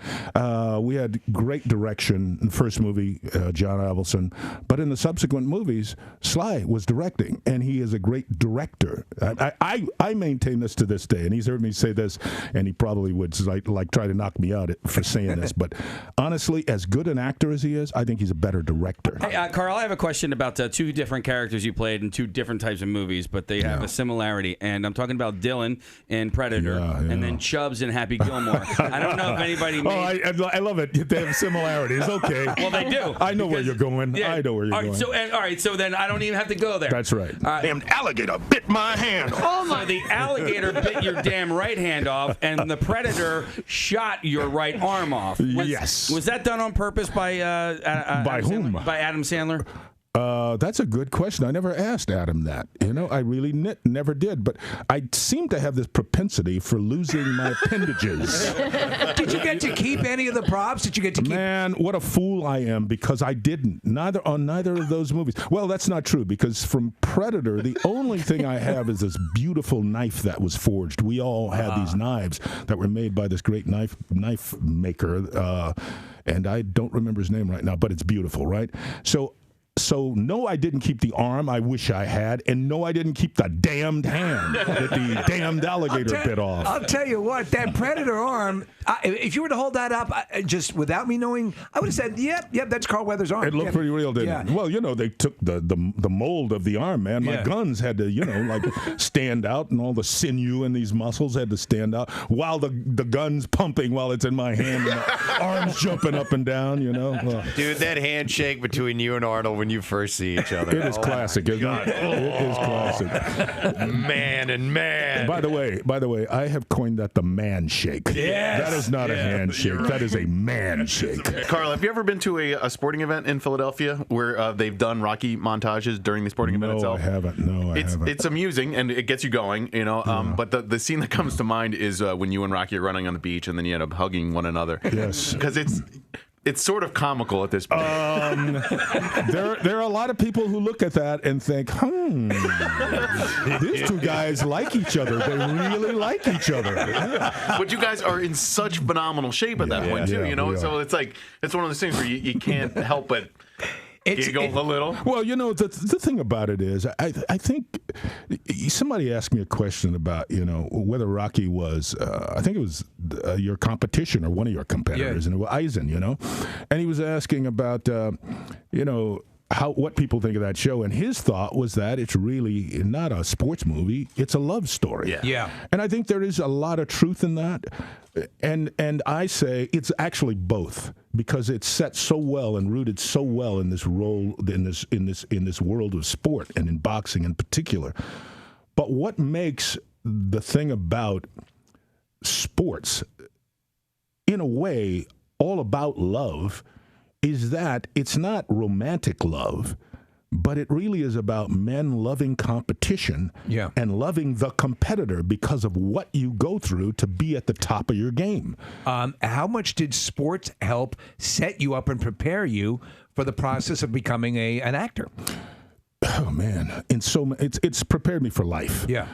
We had great direction in the first movie, John Avildsen, but in the subsequent movies, Sly was directing, and he is a great director. I maintain this to this day, and he's heard me say this, and he probably would like try to knock me out for saying this, but honestly, as good an actor as he is, I think he's a better director. Hey, Carl, I have a question about two different characters you played in two different types of movies, but they have a similarity, and I'm talking about Dylan in Predator, and then Chubbs in Happy Gilmore. I don't know if anybody made... I love it. They have similarities. Okay. Well, they do. I know where you're going. Yeah. I know where you're going. All right, so then I don't even have to go there. That's right. Damn alligator bit my hand. Oh my! So the alligator bit your damn right hand off, and the predator shot your right arm off. Yes. Was that done on purpose by By whom? By Adam Sandler. That's a good question. I never asked Adam that. You know, I really never did. But I seem to have this propensity for losing my appendages. Did you get to keep any of the props? Did you get to keep? Man, what a fool I am, because I didn't. Neither of those movies. Well, that's not true, because from Predator, the only thing I have is this beautiful knife that was forged. We all had these knives that were made by this great knife maker, and I don't remember his name right now, but it's beautiful, right? So So, no, I didn't keep the arm. I wish I had. And no, I didn't keep the damned hand that the damned alligator bit off. I'll tell you what, that predator arm, if you were to hold that up, just without me knowing, I would have said, yep, that's Carl Weathers' arm. It looked pretty real, didn't it? Well, they took the mold of the arm, man. My guns had to, stand out, and all the sinew in these muscles had to stand out while the gun's pumping while it's in my hand and the arms jumping up and down, Well, dude, that handshake between you and Arnold when you first see each other. It is classic, isn't it? It is classic. Man and man. By the way, I have coined that the man shake. Yes. That is not a handshake. That is a man shake. Carl, have you ever been to a sporting event in Philadelphia where they've done Rocky montages during the sporting event itself? I haven't. No, I haven't. It's amusing and it gets you going, But the scene that comes to mind is when you and Rocky are running on the beach and then you end up hugging one another. Yes. Because it's sort of comical at this point. There are a lot of people who look at that and think, these two guys like each other. They really like each other. But you guys are in such phenomenal shape at that point, too, So it's one of those things where you can't help but giggle a little. Well, the thing about it is, I think somebody asked me a question about, whether Rocky was, I think it was your competition or one of your competitors, and it was Eisen, and he was asking about, what people think of that show, and his thought was that it's really not a sports movie; it's a love story. Yeah. And I think there is a lot of truth in that, and I say it's actually both because it's set so well and rooted so well in this role in this world of sport and in boxing in particular. But what makes the thing about sports, in a way, all about love, is that it's not romantic love, but it really is about men loving competition and loving the competitor because of what you go through to be at the top of your game. How much did sports help set you up and prepare you for the process of becoming an actor? Oh, man. It's prepared me for life. Yeah.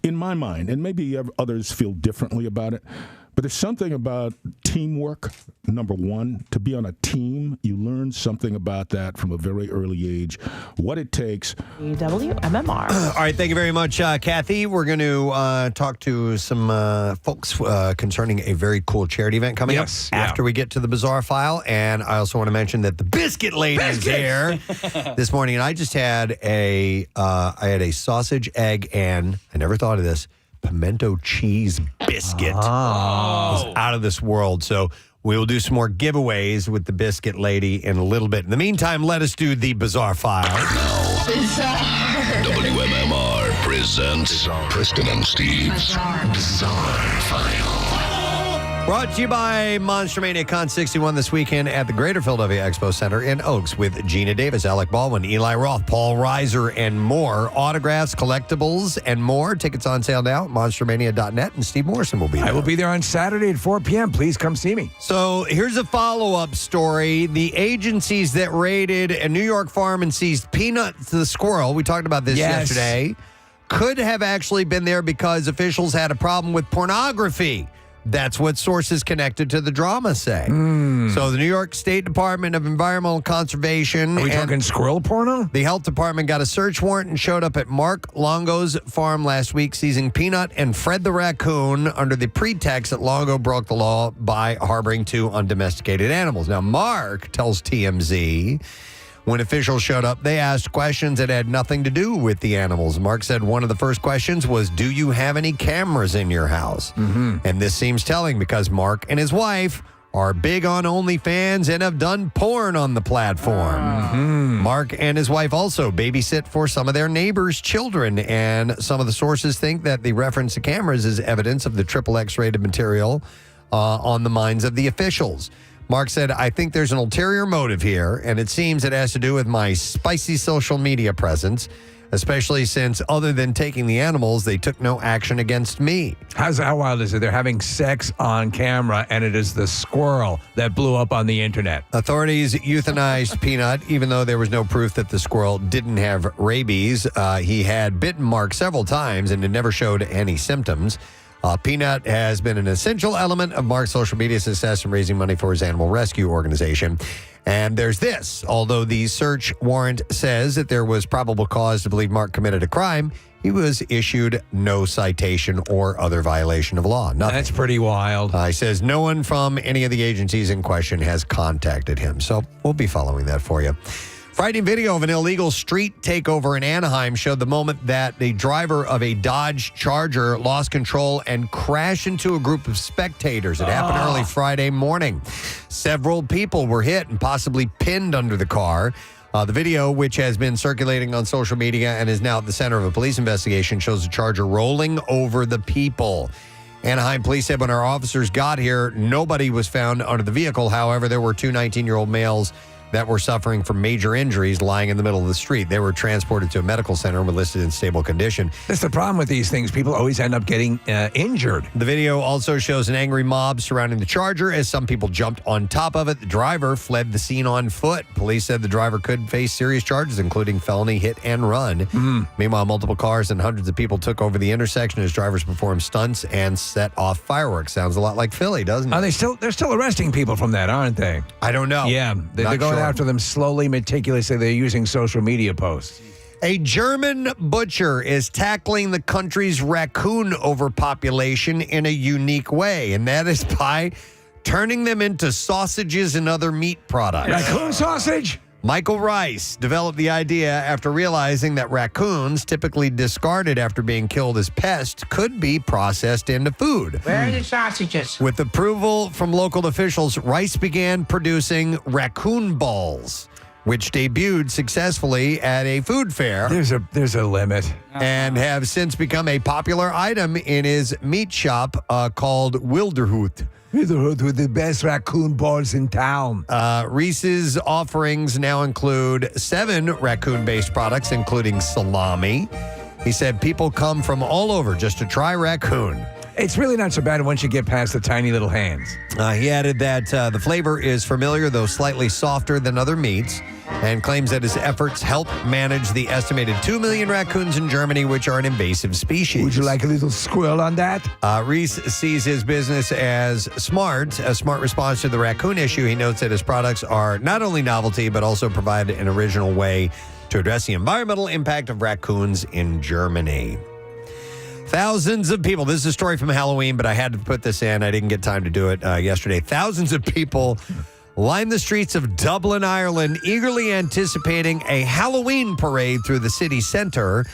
In my mind, and maybe others feel differently about it, but there's something about teamwork, number one. To be on a team, you learn something about that from a very early age, what it takes. All WMMR. right, thank you very much, Kathy. We're going to talk to some folks concerning a very cool charity event coming up after we get to the Bizarre File. And I also want to mention that the Biscuit Lady is here this morning. And I just had a sausage, egg, and I never thought of this, pimento cheese biscuit. Was out of this world. So we will do some more giveaways with the Biscuit Lady in a little bit. In the meantime, let us do the Bizarre File. WMMR presents Preston and Steve's Bizarre File. Brought to you by Monster Mania Con 61 this weekend at the Greater Philadelphia Expo Center in Oaks with Gina Davis, Alec Baldwin, Eli Roth, Paul Reiser, and more. Autographs, collectibles, and more. Tickets on sale now at monstermania.net, and Steve Morrison will be there. I will be there on Saturday at 4 p.m. Please come see me. So here's a follow-up story. The agencies that raided a New York farm and seized Peanuts the squirrel, we talked about this yesterday, could have actually been there because officials had a problem with pornography. That's what sources connected to the drama say. So the New York State Department of Environmental Conservation... Are we talking squirrel porno? The health department got a search warrant and showed up at Mark Longo's farm last week, seizing Peanut and Fred the raccoon under the pretext that Longo broke the law by harboring two undomesticated animals. Now, Mark tells TMZ... When officials showed up, they asked questions that had nothing to do with the animals. Mark said one of the first questions was, do you have any cameras in your house? And this seems telling because Mark and his wife are big on OnlyFans and have done porn on the platform. Mark and his wife also babysit for some of their neighbors' children, and some of the sources think that the reference to cameras is evidence of the XXX rated material on the minds of the officials. Mark said, I think there's an ulterior motive here, and it seems it has to do with my spicy social media presence, especially since other than taking the animals, they took no action against me. How wild is it? They're having sex on camera, and it is the squirrel that blew up on the internet. Authorities euthanized Peanut, even though there was no proof that the squirrel didn't have rabies. He had bitten Mark several times, and it never showed any symptoms. Peanut has been an essential element of Mark's social media success in raising money for his animal rescue organization. And there's this. Although the search warrant says that there was probable cause to believe Mark committed a crime, he was issued no citation or other violation of law. Nothing. That's pretty wild. He says no one from any of the agencies in question has contacted him. So we'll be following that for you. Frightening video of an illegal street takeover in Anaheim showed the moment that the driver of a Dodge Charger lost control and crashed into a group of spectators. It happened early Friday morning. Several people were hit and possibly pinned under the car. The video, which has been circulating on social media and is now at the center of a police investigation, shows the Charger rolling over the people. Anaheim police said when our officers got here, nobody was found under the vehicle. However, there were two 19-year-old males that were suffering from major injuries lying in the middle of the street. They were transported to a medical center and were listed in stable condition. That's the problem with these things. People always end up getting injured. The video also shows an angry mob surrounding the Charger as some people jumped on top of it. The driver fled the scene on foot. Police said the driver could face serious charges, including felony hit and run. Meanwhile, multiple cars and hundreds of people took over the intersection as drivers performed stunts and set off fireworks. Sounds a lot like Philly, doesn't it? They're still arresting people from that, aren't they? I don't know. Yeah, they're going after them slowly, meticulously. They're using social media posts. A German butcher is tackling the country's raccoon overpopulation in a unique way, and that is by turning them into sausages and other meat products. Raccoon sausage? Michael Rice developed the idea after realizing that raccoons, typically discarded after being killed as pests, could be processed into food. Where are the sausages? With approval from local officials, Rice began producing raccoon balls, which debuted successfully at a food fair. There's a limit. And have since become a popular item in his meat shop called Wilderhout. With the best raccoon balls in town. Reese's offerings now include 7 raccoon-based products, including salami. He said people come from all over just to try raccoon. It's really not so bad once you get past the tiny little hands. He added that the flavor is familiar, though slightly softer than other meats, and claims that his efforts help manage the estimated 2 million raccoons in Germany, which are an invasive species. Would you like a little squirrel on that? Reese sees his business as a smart response to the raccoon issue. He notes that his products are not only novelty, but also provide an original way to address the environmental impact of raccoons in Germany. Thousands of people, this is a story from Halloween, but I had to put this in. I didn't get time to do it yesterday. Thousands of people lined the streets of Dublin, Ireland, eagerly anticipating a Halloween parade through the city center,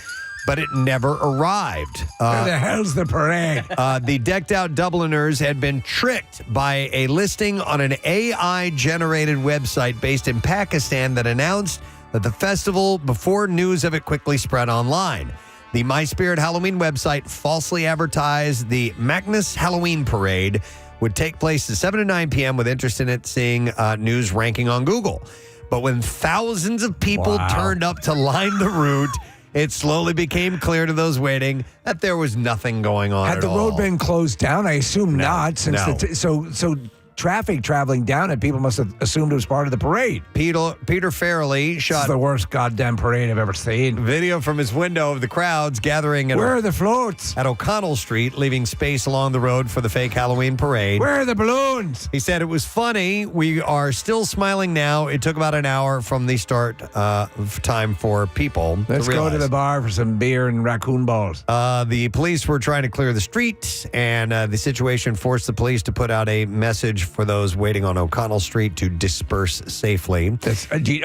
but it never arrived. Where the hell's the parade? The decked-out Dubliners had been tricked by a listing on an AI-generated website based in Pakistan that announced that the festival before news of it quickly spread online. The My Spirit Halloween website falsely advertised the Magnus Halloween Parade would take place at 7 to 9 p.m. with interest in it seeing news ranking on Google. But when thousands of people turned up to line the route, it slowly became clear to those waiting that there was nothing going on Had at the all. road been closed down? I assume not. Since so traffic traveling down it, people must have assumed it was part of the parade. Peter Farrelly shot... This is the worst goddamn parade I've ever seen. Video from his window of the crowds gathering at... Where are the floats? At O'Connell Street, leaving space along the road for the fake Halloween parade. Where are the balloons? He said it was funny. We are still smiling now. It took about an hour from the start time for people Let's go to the bar for some beer and raccoon balls. The police were trying to clear the street, and the situation forced the police to put out a message for those waiting on O'Connell Street to disperse safely.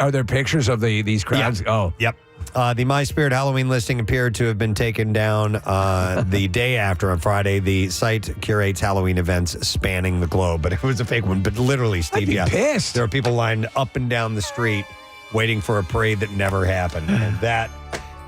Are there pictures of these crowds? Yeah. Oh. Yep. The My Spirit Halloween listing appeared to have been taken down the day after on Friday. The site curates Halloween events spanning the globe, but it was a fake one. But literally, Steve, I'd be pissed. There are people lined up and down the street waiting for a parade that never happened. And that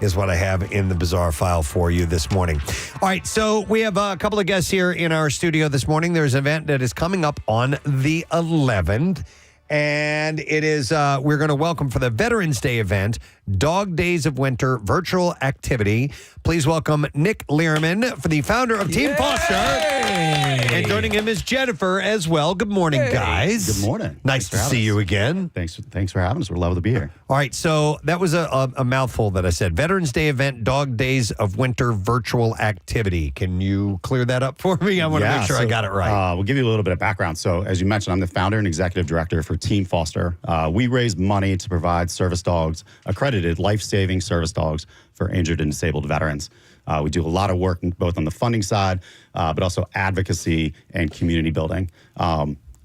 is what I have in the bizarre file for you this morning. All right, so we have a couple of guests here in our studio this morning. There's an event that is coming up on the 11th. And it is, we're going to welcome for the Veterans Day event, Dog Days of Winter virtual activity. Please welcome Nick Learman, for the founder of Team Foster. And joining him is Jennifer as well. Good morning, guys. Good morning. Nice to see you again. Thanks for having us. We're lovely to be here. All right, so that was a mouthful that I said. Veterans Day event, Dog Days of Winter virtual activity. Can you clear that up for me? I want to make sure I got it right. We'll give you a little bit of background. So, as you mentioned, I'm the founder and executive director for Team Foster. We raise money to provide service dogs, accredited life-saving service dogs for injured and disabled veterans. We do a lot of work both on the funding side, but also advocacy and community building.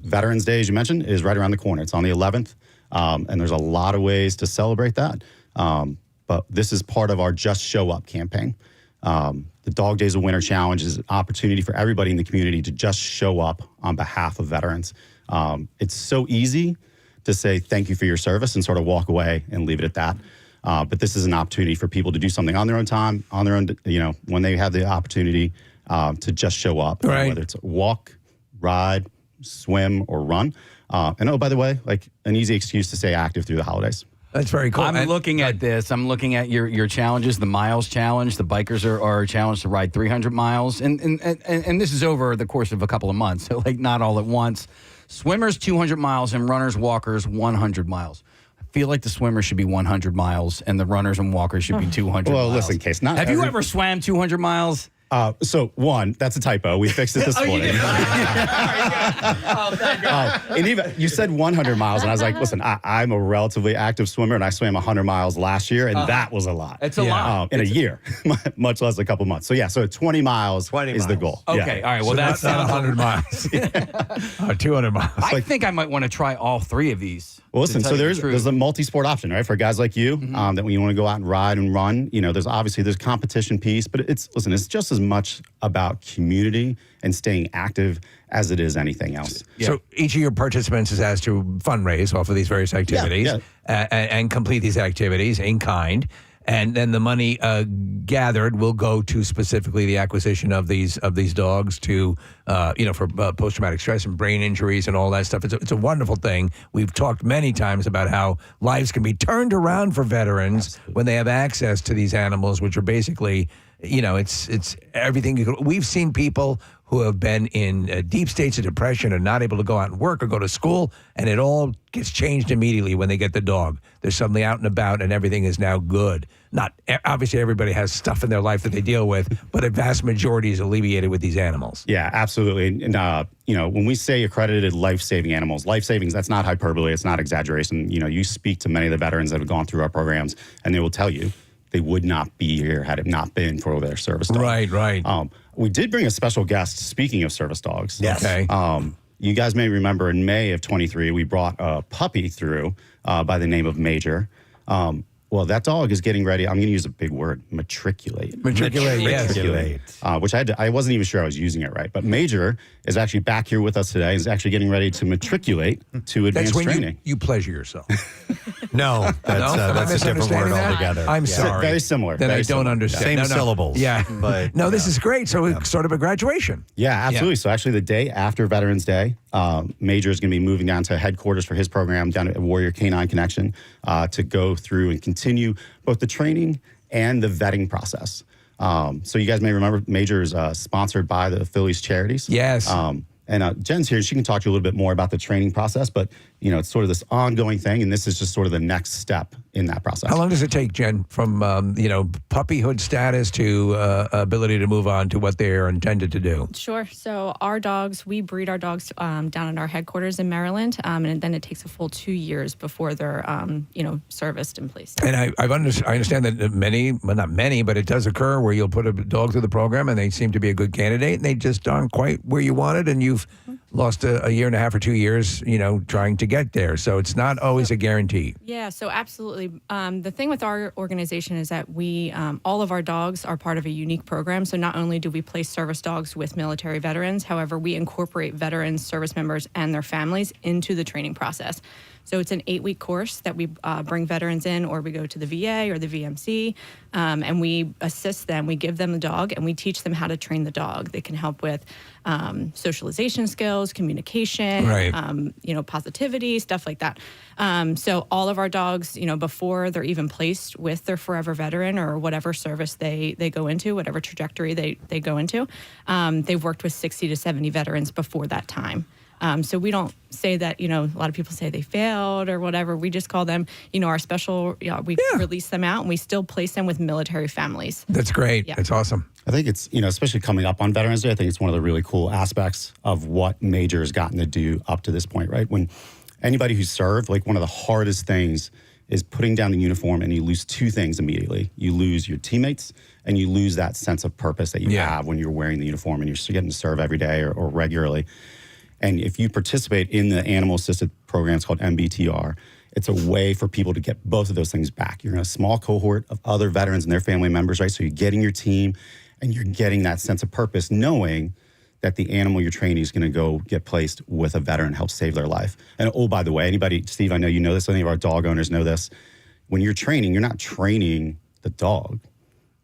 Veterans Day, as you mentioned, is right around the corner. It's on the 11th, and there's a lot of ways to celebrate that. But this is part of our Just Show Up campaign. The Dog Days of Winter Challenge is an opportunity for everybody in the community to just show up on behalf of veterans. It's so easy to say thank you for your service and sort of walk away and leave it at that. But this is an opportunity for people to do something on their own time, on their own, when they have the opportunity to just show up, whether it's walk, ride, swim, or run. And oh, by the way, like an easy excuse to stay active through the holidays. That's very cool. I'm looking at this. I'm looking at your challenges, the miles challenge. The bikers are challenged to ride 300 miles. And this is over the course of a couple of months, so like not all at once. Swimmers, 200 miles, and runners, walkers, 100 miles. I feel like the swimmers should be 100 miles, and the runners and walkers should be 200 Well, miles. listen, Case, Have you ever swam 200 miles? So one, that's a typo. We fixed it this morning. And even you said 100 miles, and I was like, listen, I'm a relatively active swimmer, and I swam 100 miles last year, and that was a lot. It's a lot. In a year, much less a couple months. So yeah, so 20 miles is the goal. Okay, all right. Well, So that's not 100 miles. 200 miles. I think I might want to try all three of these. Well, listen, so there's a multi-sport option, right, for guys like you, that when you want to go out and ride and run, there's competition piece, but it's just as much about community and staying active as it is anything else. So each of your participants is asked to fundraise off of these various activities and complete these activities in kind. And then the money gathered will go to specifically the acquisition of these dogs to, for post-traumatic stress and brain injuries and all that stuff. It's a wonderful thing. We've talked many times about how lives can be turned around for veterans when they have access to these animals, which are basically, it's everything. We've seen people who have been in deep states of depression and not able to go out and work or go to school, and it all gets changed immediately when they get the dog. They're suddenly out and about, and everything is now good. Not obviously everybody has stuff in their life that they deal with, but a vast majority is alleviated with these animals. Yeah, absolutely. And when we say accredited life-saving animals, life savings, that's not hyperbole, it's not exaggeration. You speak to many of the veterans that have gone through our programs, and they will tell you they would not be here had it not been for their service dog. Right. We did bring a special guest, speaking of service dogs. Yes. Okay. You guys may remember in May of 23, we brought a puppy through by the name of Major. Well, that dog is getting ready. I'm going to use a big word, matriculate. Matriculate. Which I wasn't even sure I was using it right. But Major is actually back here with us today. He's actually getting ready to matriculate to advanced That's when training. you pleasure yourself. No, that's a different word altogether. I'm sorry. Very similar. Then very I don't similar. understand. Same syllables. Yeah. But no, this is great. So it's sort of a graduation. Yeah, absolutely. So actually the day after Veterans Day, Major is going to be moving down to headquarters for his program down at Warrior Canine Connection to go through and continue both the training and the vetting process. So you guys may remember Major is sponsored by the Phillies Charities. Yes. And Jen's here. She can talk to you a little bit more about the training process, but it's sort of this ongoing thing, and this is just sort of the next step in that process. How long does it take, Jen, from puppyhood status to ability to move on to what they are intended to do? Sure. So we breed our dogs down at our headquarters in Maryland, and then it takes a full 2 years before they're serviced and placed. And I understand that many, well, not many, but it does occur where you'll put a dog through the program and they seem to be a good candidate, and they just aren't quite where you wanted, and you've lost a year and a half or 2 years, trying to get there. So it's not always a guarantee. Yeah, so absolutely. The thing with our organization is that we, all of our dogs are part of a unique program. So not only do we place service dogs with military veterans, however, we incorporate veterans, service members, and their families into the training process. So it's an 8-week course that we bring veterans in, or we go to the VA or the VMC, and we assist them. We give them the dog, and we teach them how to train the dog. They can help with socialization skills, communication, positivity, stuff like that. So all of our dogs, before they're even placed with their forever veteran or whatever service they go into, whatever trajectory they go into, they've worked with 60 to 70 veterans before that time. So we don't say that, a lot of people say they failed or whatever. We just call them, our special, we release them out, and we still place them with military families. That's great. Yeah. That's awesome. I think it's, especially coming up on Veterans Day, I think it's one of the really cool aspects of what Major has gotten to do up to this point, right? When anybody who's served, like one of the hardest things is putting down the uniform, and you lose two things immediately. You lose your teammates, and you lose that sense of purpose that you have when you're wearing the uniform and you're getting to serve every day or regularly. And if you participate in the animal-assisted programs called MBTR, it's a way for people to get both of those things back. You're in a small cohort of other veterans and their family members, right? So you're getting your team, and you're getting that sense of purpose, knowing that the animal you're training is going to go get placed with a veteran, help save their life. And oh, by the way, anybody, Steve, I know you know this, any of our dog owners know this. When you're training, you're not training the dog.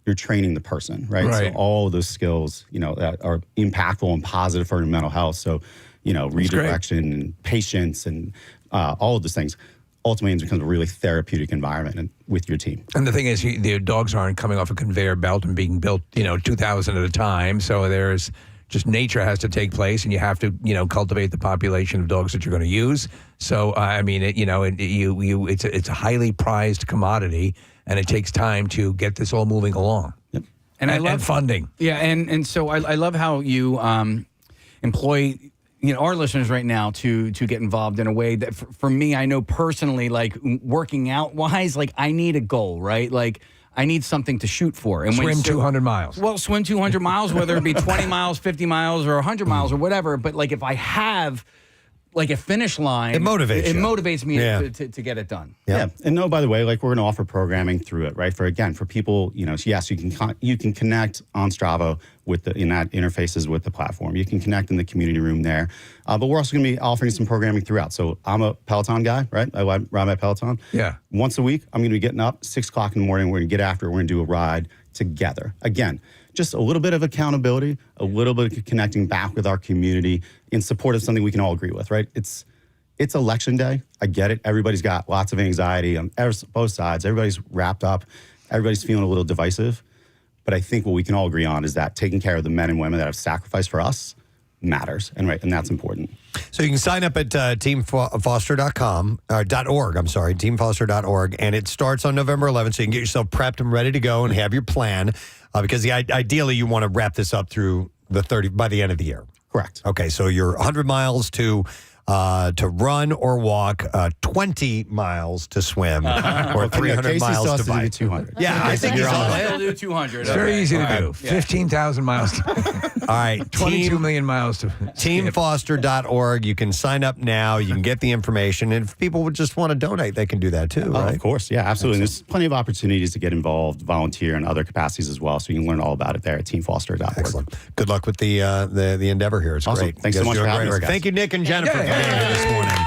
You're training the person, right? So all of those skills, that are impactful and positive for your mental health. So, redirection and patience and all of those things ultimately becomes a really therapeutic environment with your team. And the thing is, the dogs aren't coming off a conveyor belt and being built, 2,000 at a time. So there's just nature has to take place, and you have to, cultivate the population of dogs that you're going to use. So, it's a highly prized commodity, and it takes time to get this all moving along. Yep. And I love funding. Yeah, and so I love how you employ our listeners right now to get involved in a way that for me, I know personally, like working out wise, like I need a goal, right? Like I need something to shoot for. And swim 200 miles. Well, swim 200 miles, whether it be 20 miles, 50 miles, or 100 miles or whatever. But like if I have like a finish line, It motivates It you. motivates me Yeah. to get it done. Yeah. And no, by the way, like we're going to offer programming through it, right? For people, yes, you can connect on Strava in that interfaces with the platform. You can connect in the community room there. But we're also going to be offering some programming throughout. So I'm a Peloton guy, right? I ride my Peloton. Yeah. Once a week, I'm going to be getting up 6 o'clock in the morning. We're going to get after it. We're going to do a ride together. Again, just a little bit of accountability, a little bit of connecting back with our community in support of something we can all agree with, right? It's election day. I get it. Everybody's got lots of anxiety on both sides. Everybody's wrapped up. Everybody's feeling a little divisive. But I think what we can all agree on is that taking care of the men and women that have sacrificed for us matters, and that's important. So you can sign up at teamfoster.com, .org, I'm sorry, teamfoster.org, and it starts on November 11th, so you can get yourself prepped and ready to go and have your plan, because ideally you want to wrap this up through by the end of the year. Correct. Okay, so you're 100 miles to run or walk, 20 miles to swim, or 300 miles to bike. 200. Yeah, I think he's on I'll do 200. It's very easy to do. Yeah. 15,000 miles. All right. 22 million miles to Teamfoster.org. You can sign up now. You can get the information. And if people would just want to donate, they can do that too, right? Of course. Yeah, absolutely. And there's plenty of opportunities to get involved, volunteer, and other capacities as well. So you can learn all about it there at teamfoster.org. Excellent. Good luck with the endeavor here. It's Awesome. great. Thanks You so guys much do for a having great us, work. guys. Thank you, Nick and Jennifer, for being here this morning.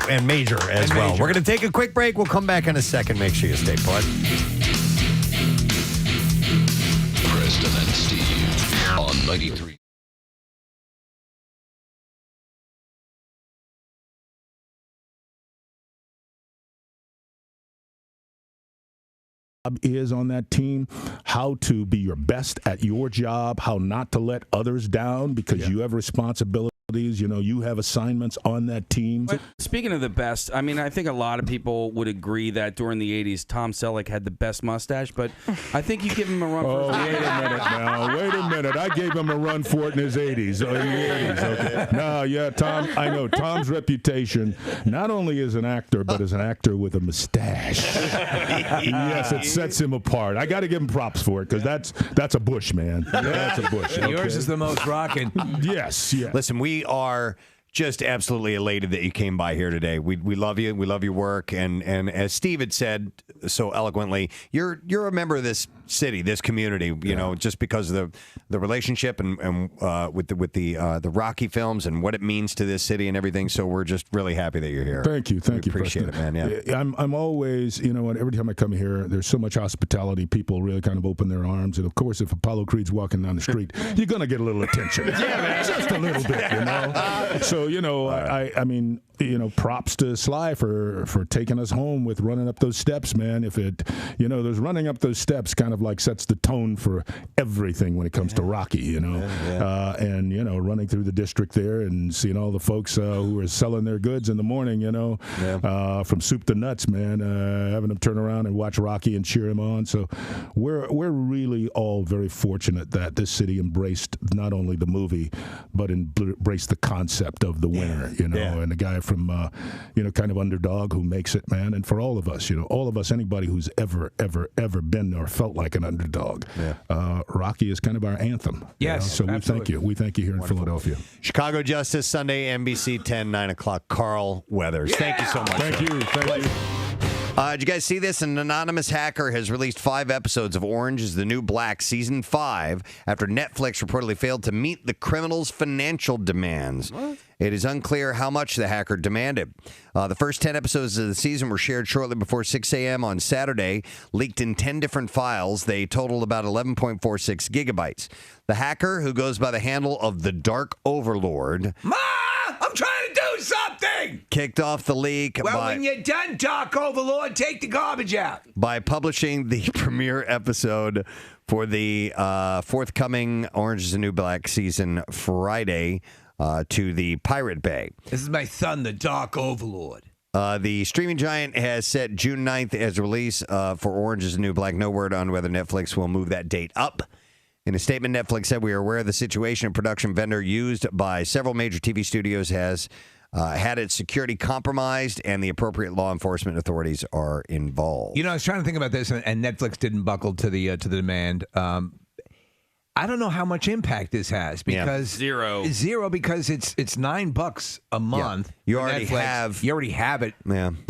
And Major as well. Major. We're going to take a quick break. We'll come back in a second. Make sure you stay put. Preston and Steve on 93. Is on that team, how to be your best at your job, how not to let others down because you have responsibilities. You have assignments on that team. But speaking of the best, I mean, I think a lot of people would agree that during the 80s, Tom Selleck had the best mustache, but I think you give him a run for his wait a minute now. Wait a minute. I gave him a run for it in his 80s. Okay. No, yeah, Tom, I know Tom's reputation not only as an actor, but as an actor with a mustache. Yes, it sets him apart. I got to give him props for it because that's a bush, man. That's a bush. Yours is the most rocking. Yes, yes. Listen, we are just absolutely elated that you came by here today. We love you. We love your work. And as Steve had said so eloquently, you're a member of this city, this community. You know, just because of the relationship and with the Rocky films and what it means to this city and everything. So we're just really happy that you're here. Thank you, we appreciate Preston. it, man. Yeah, I'm always, every time I come here, there's so much hospitality. People really kind of open their arms, and of course, if Apollo Creed's walking down the street, you're gonna get a little attention. Just a little bit, So I mean, props to Sly for taking us home with running up those steps, man. If it, those running up those steps kind of like sets the tone for everything when it comes to Rocky, and running through the district there and seeing all the folks who are selling their goods in the morning, from soup to nuts, man, having them turn around and watch Rocky and cheer him on. So we're really all very fortunate that this city embraced not only the movie, but embraced the concept of the winner, and the guy from, kind of underdog who makes it, man. And for all of us, anybody who's ever been or felt like an underdog, Rocky is kind of our anthem. Yes, so we thank you. We thank you here in Philadelphia. Chicago Justice, Sunday, NBC 10, 9 o'clock. Carl Weathers. Yeah! Thank you so much. Thank you. Did you guys see this? An anonymous hacker has released 5 episodes of Orange is the New Black Season 5 after Netflix reportedly failed to meet the criminal's financial demands. What? It is unclear how much the hacker demanded. The first 10 episodes of the season were shared shortly before 6 a.m. on Saturday, leaked in 10 different files. They totaled about 11.46 gigabytes. The hacker, who goes by the handle of the Dark Overlord... Ma! I'm trying to do something! Kicked off the leak when you're done, Dark Overlord, take the garbage out. By publishing the premiere episode for the forthcoming Orange is the New Black season Friday to the Pirate Bay. This is my son, the Dark Overlord. The streaming giant has set June 9th as release for Orange is the New Black. No word on whether Netflix will move that date up. In a statement, Netflix said, "We are aware of the situation. A production vendor used by several major TV studios has had its security compromised, and the appropriate law enforcement authorities are involved." I was trying to think about this, and Netflix didn't buckle to the demand. I don't know how much impact this has because Zero because it's $9 a month. You for already Netflix. You already have it.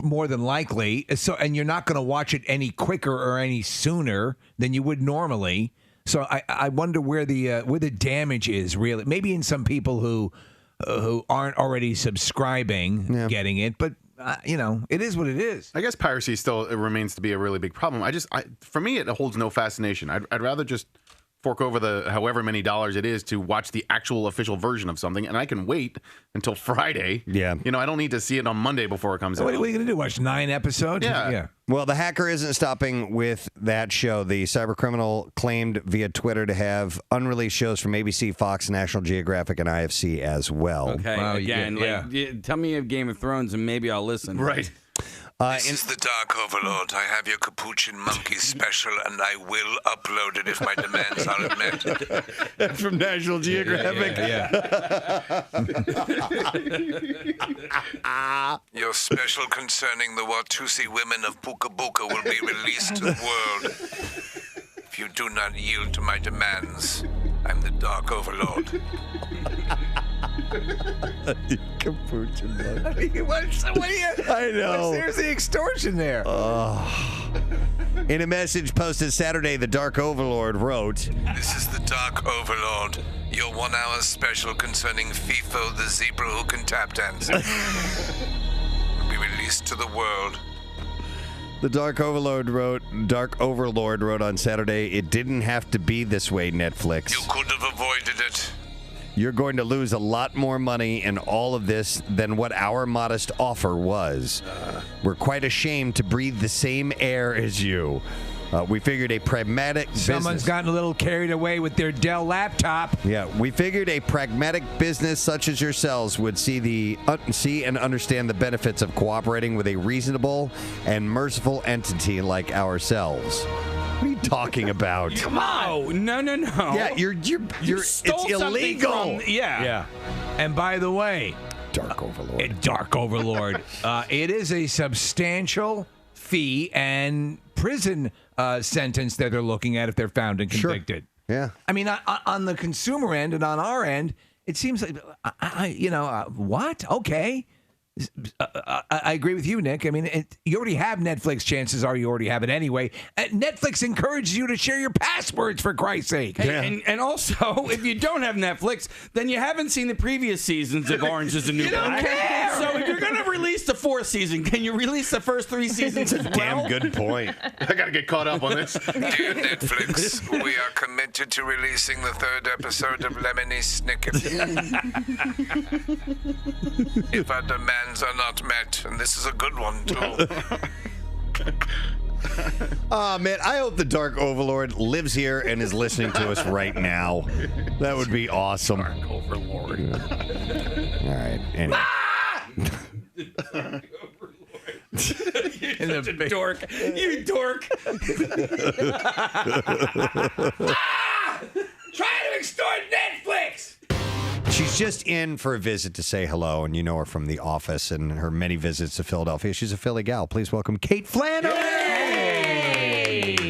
More than likely. So, and you're not going to watch it any quicker or any sooner than you would normally. So I wonder where the damage is really. Maybe in some people who aren't already subscribing, getting it, but it is what it is. I guess piracy still remains to be a really big problem. For me, it holds no fascination. I'd rather just fork over the however many dollars it is to watch the actual official version of something, and I can wait until Friday. Yeah. I don't need to see it on Monday before it comes out. What are you going to do? Watch 9 episodes? Yeah. Well, the hacker isn't stopping with that show. The cybercriminal claimed via Twitter to have unreleased shows from ABC, Fox, National Geographic, and IFC as well. Okay, tell me of Game of Thrones and maybe I'll listen. Right. This is the Dark Overlord. I have your Capuchin Monkey special, and I will upload it if my demands are met. From National Geographic. Your special concerning the Watusi women of Puka Buka will be released to the world. If you do not yield to my demands, I'm the Dark Overlord. Capuchin Monkey. I know. There's the extortion there. In a message posted Saturday, the Dark Overlord wrote, "This is the Dark Overlord, your 1-hour special concerning FIFO, the zebra who can tap dance. Will be released to the world." The Dark Overlord wrote on Saturday, "It didn't have to be this way, Netflix. You could have avoided it. You're going to lose a lot more money in all of this than what our modest offer was. We're quite ashamed to breathe the same air as you. We figured a pragmatic Someone's gotten a little carried away with their Dell laptop. Yeah, we figured a pragmatic business such as yourselves would see and understand the benefits of cooperating with a reasonable and merciful entity like ourselves." What are you talking about? Come on! No. Yeah, you're it's illegal. Yeah. And by the way, Dark Overlord. Dark Overlord. It is a substantial fee and prison sentence that they're looking at if they're found and convicted. Yeah. I mean, on the consumer end and on our end, it seems like what? Okay. I agree with you, Nick. I mean, you already have Netflix. Chances are you already have it anyway. Netflix encourages you to share your passwords, for Christ's sake. And also, if you don't have Netflix, then you haven't seen the previous seasons of Orange is the New Black. care. So if you're going to release the 4th season, can you release the first 3 seasons as well? Damn good point. I got to get caught up on this. Dear Netflix, we are committed to releasing the 3rd episode of Lemony Snicket. If our demands are not met, and this is a good one, too. Oh, man, I hope the Dark Overlord lives here and is listening to us right now. That would be awesome. Dark Overlord. All right, anyway. You're such a dork. You dork. Try to extort Netflix! She's just in for a visit to say hello, and you know her from The Office and her many visits to Philadelphia. She's a Philly gal. Please welcome Kate Flannery.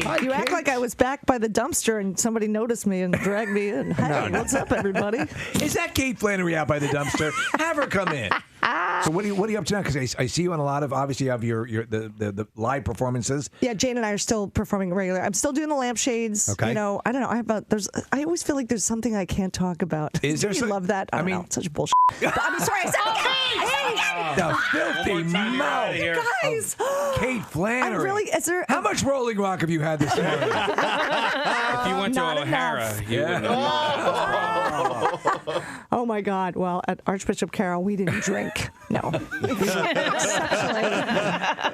Hi, You act like I was back by the dumpster and somebody noticed me and dragged me in. Hey, what's up, everybody? Is that Kate Flannery out by the dumpster? Have her come in. So what are you up to now? Because I see you on a lot of, obviously you have the live performances. Yeah, Jane and I are still performing regular. I'm still doing the lampshades. Okay. You know, I don't know. I always feel like there's something I can't talk about. Is there you some- love that? I mean, know. It's such bullshit. But I'm sorry. I said The filthy mouth. Guys. Kate Flannery. I really, is there? How much Rolling Rock have you had this morning? If you went to Not O'Hara, enough. you would Oh my God! Well, at Archbishop Carroll, we didn't drink. No,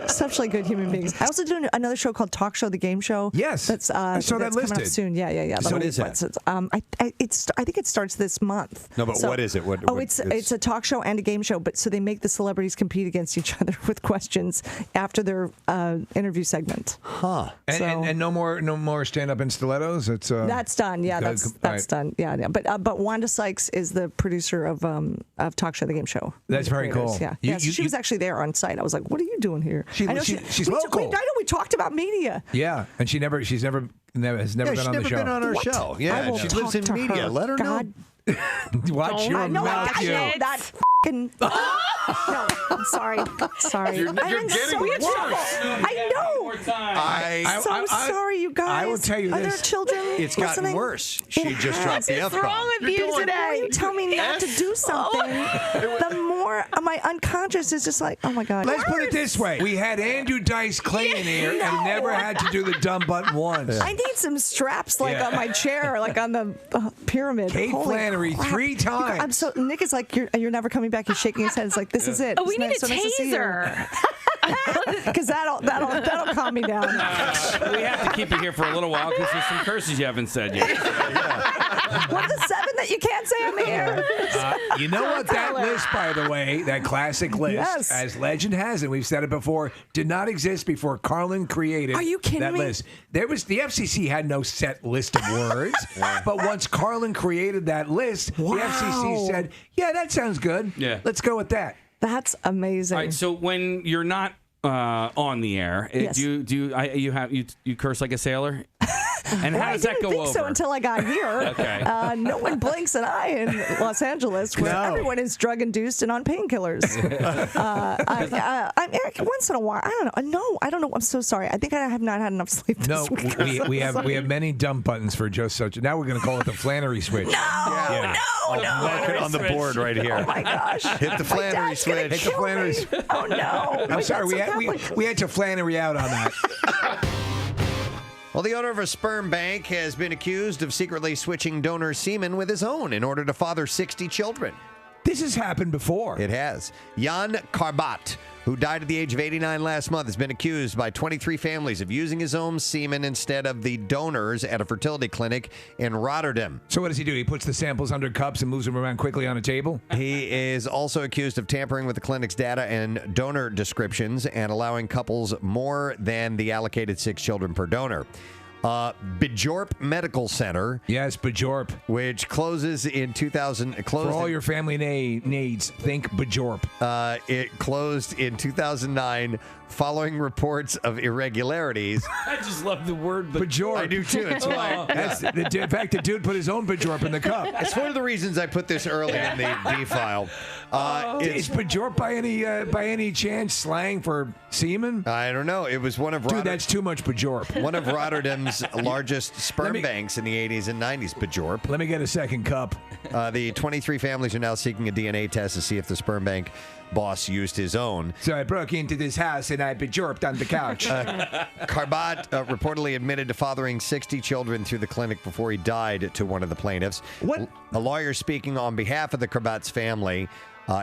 exceptionally good human beings. I also do another show called Talk Show, the Game Show. Yes, that's I saw that that's coming up listed. soon. Yeah. So what is that? I think it starts this month. No, but what is it? It's a talk show and a game show. But so they make the celebrities compete against each other with questions after their interview segment. Huh? And no more stand up in stilettos. It's that's done. Yeah, that's done. Yeah. But Wanda Sykes is the producer of Talk Show, the Game Show. That's very cool. Yeah. She was actually there on site. I was like, "What are you doing here?" She's local. I know we talked about media. Yeah, and she's never has never been on the show. Been on our show. Yeah, she lives in media. Let her know. Watch your mouth, you. That fucking. No, I'm sorry. You're I'm getting so worse. trouble. I know. I'm so sorry, you guys. I will tell you Are this. there children It's listening? gotten worse. She just dropped the F What's wrong bomb. with you today? You tell me not to do something. The more my unconscious is just like, oh my God. Let's put it this way: we had Andrew Dice Clay in here and never had to do the dumb button once. I need some straps on my chair, like on the pyramid. Kate Holy Flannery, crap. 3 times. I'm so Nick is like, you're never coming back. He's shaking his head. It's like, this is it. Oh, we need a taser. Because that'll calm me down. We have to keep you here for a little while because there's some curses you haven't said yet. What are the 7 that you can't say I'm here? You know what? That list, by the way, that classic list, Yes. as legend has it, we've said it before, did not exist before Carlin created Are you kidding that me? list. There was the FCC had no set list of words, but once Carlin created that list, the FCC said, "Yeah, that sounds good. Yeah. Let's go with that." That's amazing. All right, so when you're not on the air, Yes. do you curse like a sailor? And how Well, does that go I didn't think so over? until I got here. Okay. No one blinks an eye in Los Angeles, where No. everyone is drug induced and on painkillers. Once in a while, I don't know. No, I don't know. I'm so sorry. I think I have not had enough sleep this No, week. we have many dumb buttons for just such. Now we're going to call it the Flannery switch. No. Mark it on the board right here. Oh my gosh! Hit the Flannery dad's gonna switch. Hit the kill Flannery me. switch. Oh no! I'm sorry, we had to Flannery out on that. Well, the owner of a sperm bank has been accused of secretly switching donor semen with his own in order to father 60 children. This has happened before. It has. Jan Karbat, who died at the age of 89 last month, has been accused by 23 families of using his own semen instead of the donors at a fertility clinic in Rotterdam. So what does he do? He puts the samples under cups and moves them around quickly on a table? He is also accused of tampering with the clinic's data and donor descriptions and allowing couples more than the allocated 6 children per donor. Bajorp Medical Center. Yes, Bajorp. Which closes in 2000. For all your family needs, think Bajorp. It closed in 2009 following reports of irregularities. I just love the word Bajorp. I do too. That's why. In fact, the dude put his own Bajorp in the cup. That's one of the reasons I put this early in the D file. Is Bajorp by any chance slang for semen? I don't know. It was one of Dude, that's too much Bajorp. One of Rotterdam's largest sperm banks in the 80s and 90s, Bajorp. Let me get a second cup. The 23 families are now seeking a DNA test to see if the sperm bank boss used his own. So I broke into this house and I Bajorped on the couch. Karbat reportedly admitted to fathering 60 children through the clinic before he died to one of the plaintiffs. What? A lawyer speaking on behalf of the Karbat's family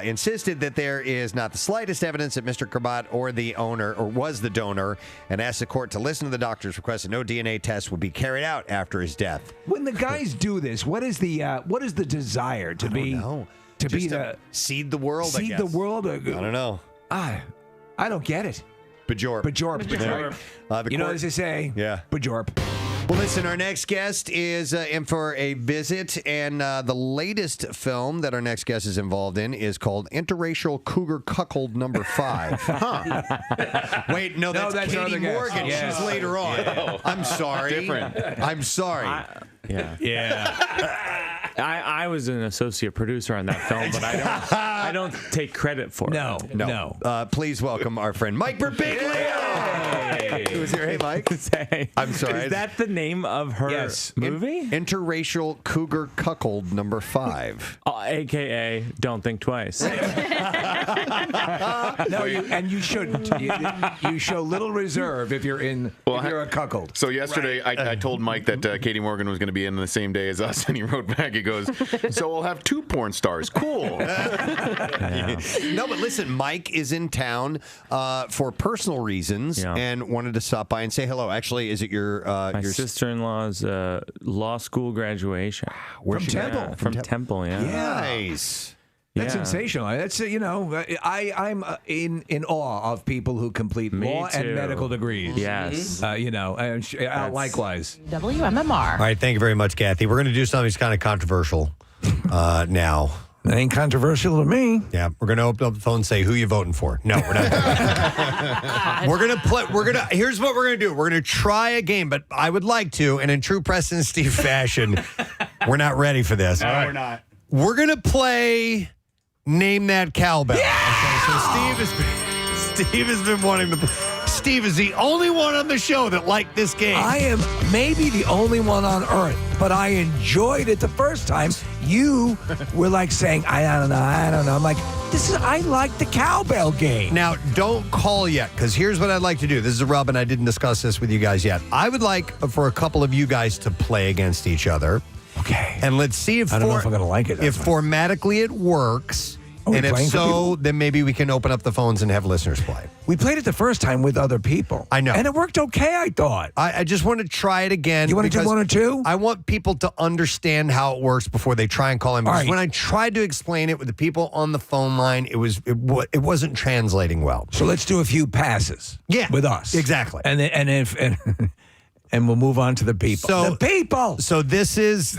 insisted that there is not the slightest evidence that Mr. Karbat or the owner or was the donor, and asked the court to listen to the doctor's request that no DNA test would be carried out after his death. When the guys do this, what is the desire to be? To Just be to the seed the world. I seed guess. the world. I don't know. I don't get it. Bajorp. Bajorp. You know as they say. Yeah. Bajorp. Well, listen, our next guest is in for a visit, and the latest film that our next guest is involved in is called Interracial Cougar Cuckold Number 5. Wait, no, that's our Katie other guest. Morgan. Yeah. She's later on. I'm sorry. Different. I'm sorry. I was an associate producer on that film, but I don't take credit for it. No. Please welcome our friend Mike Birbiglio. Who's here? Hey, Mike. Hey. I'm sorry. Is that the name of her movie? Interracial Cougar Cuckold Number 5. AKA Don't Think Twice. No, you shouldn't. You show little reserve if you're if you're a cuckold. So yesterday, I told Mike that Katie Morgan was going to be in the same day as us, and he wrote back. He goes, "So we'll have 2 porn stars. Cool." No, but listen, Mike is in town for personal reasons and wanted to stop by and say hello. Actually, is it your My sister-in-law's law school graduation? Where's From she Temple. at? From Temple, yeah. Nice. That's Yeah. sensational. That's I'm in awe of people who complete law and too. medical degrees. Yes. Likewise. WMMR. All right, thank you very much, Kathy. We're going to do something that's kind of controversial now. That ain't controversial to me. Yeah, we're going to open up the phone and say, who you voting for? No, we're not. We're going to play. Here's what we're going to do. We're going to try a game, but I would like to, and in true Preston and Steve fashion, we're not ready for this. No, we're not. We're going to play Name That Cowbell. Yeah! Okay, so Steve has been wanting to. Steve is the only one on the show that liked this game. I am maybe the only one on earth, but I enjoyed it the first time. You were like saying, I don't know. I'm like, I like the cowbell game. Now, don't call yet, because here's what I'd like to do. This is a rub, and I didn't discuss this with you guys yet. I would like for a couple of you guys to play against each other. Okay. And let's see if I don't know if I'm going to like it. If formatically it works, Are we and if playing for so, people? then maybe we can open up the phones and have listeners play. We played it the first time with other people. I know. And it worked okay, I thought. I just want to try it again. You want to do because 1 or 2? I want people to understand how it works before they try and call in. Because right. when I tried to explain it with the people on the phone line, it wasn't translating well. So let's do a few passes. Yeah. With us. Exactly. And we'll move on to the people. So, the people. So this is...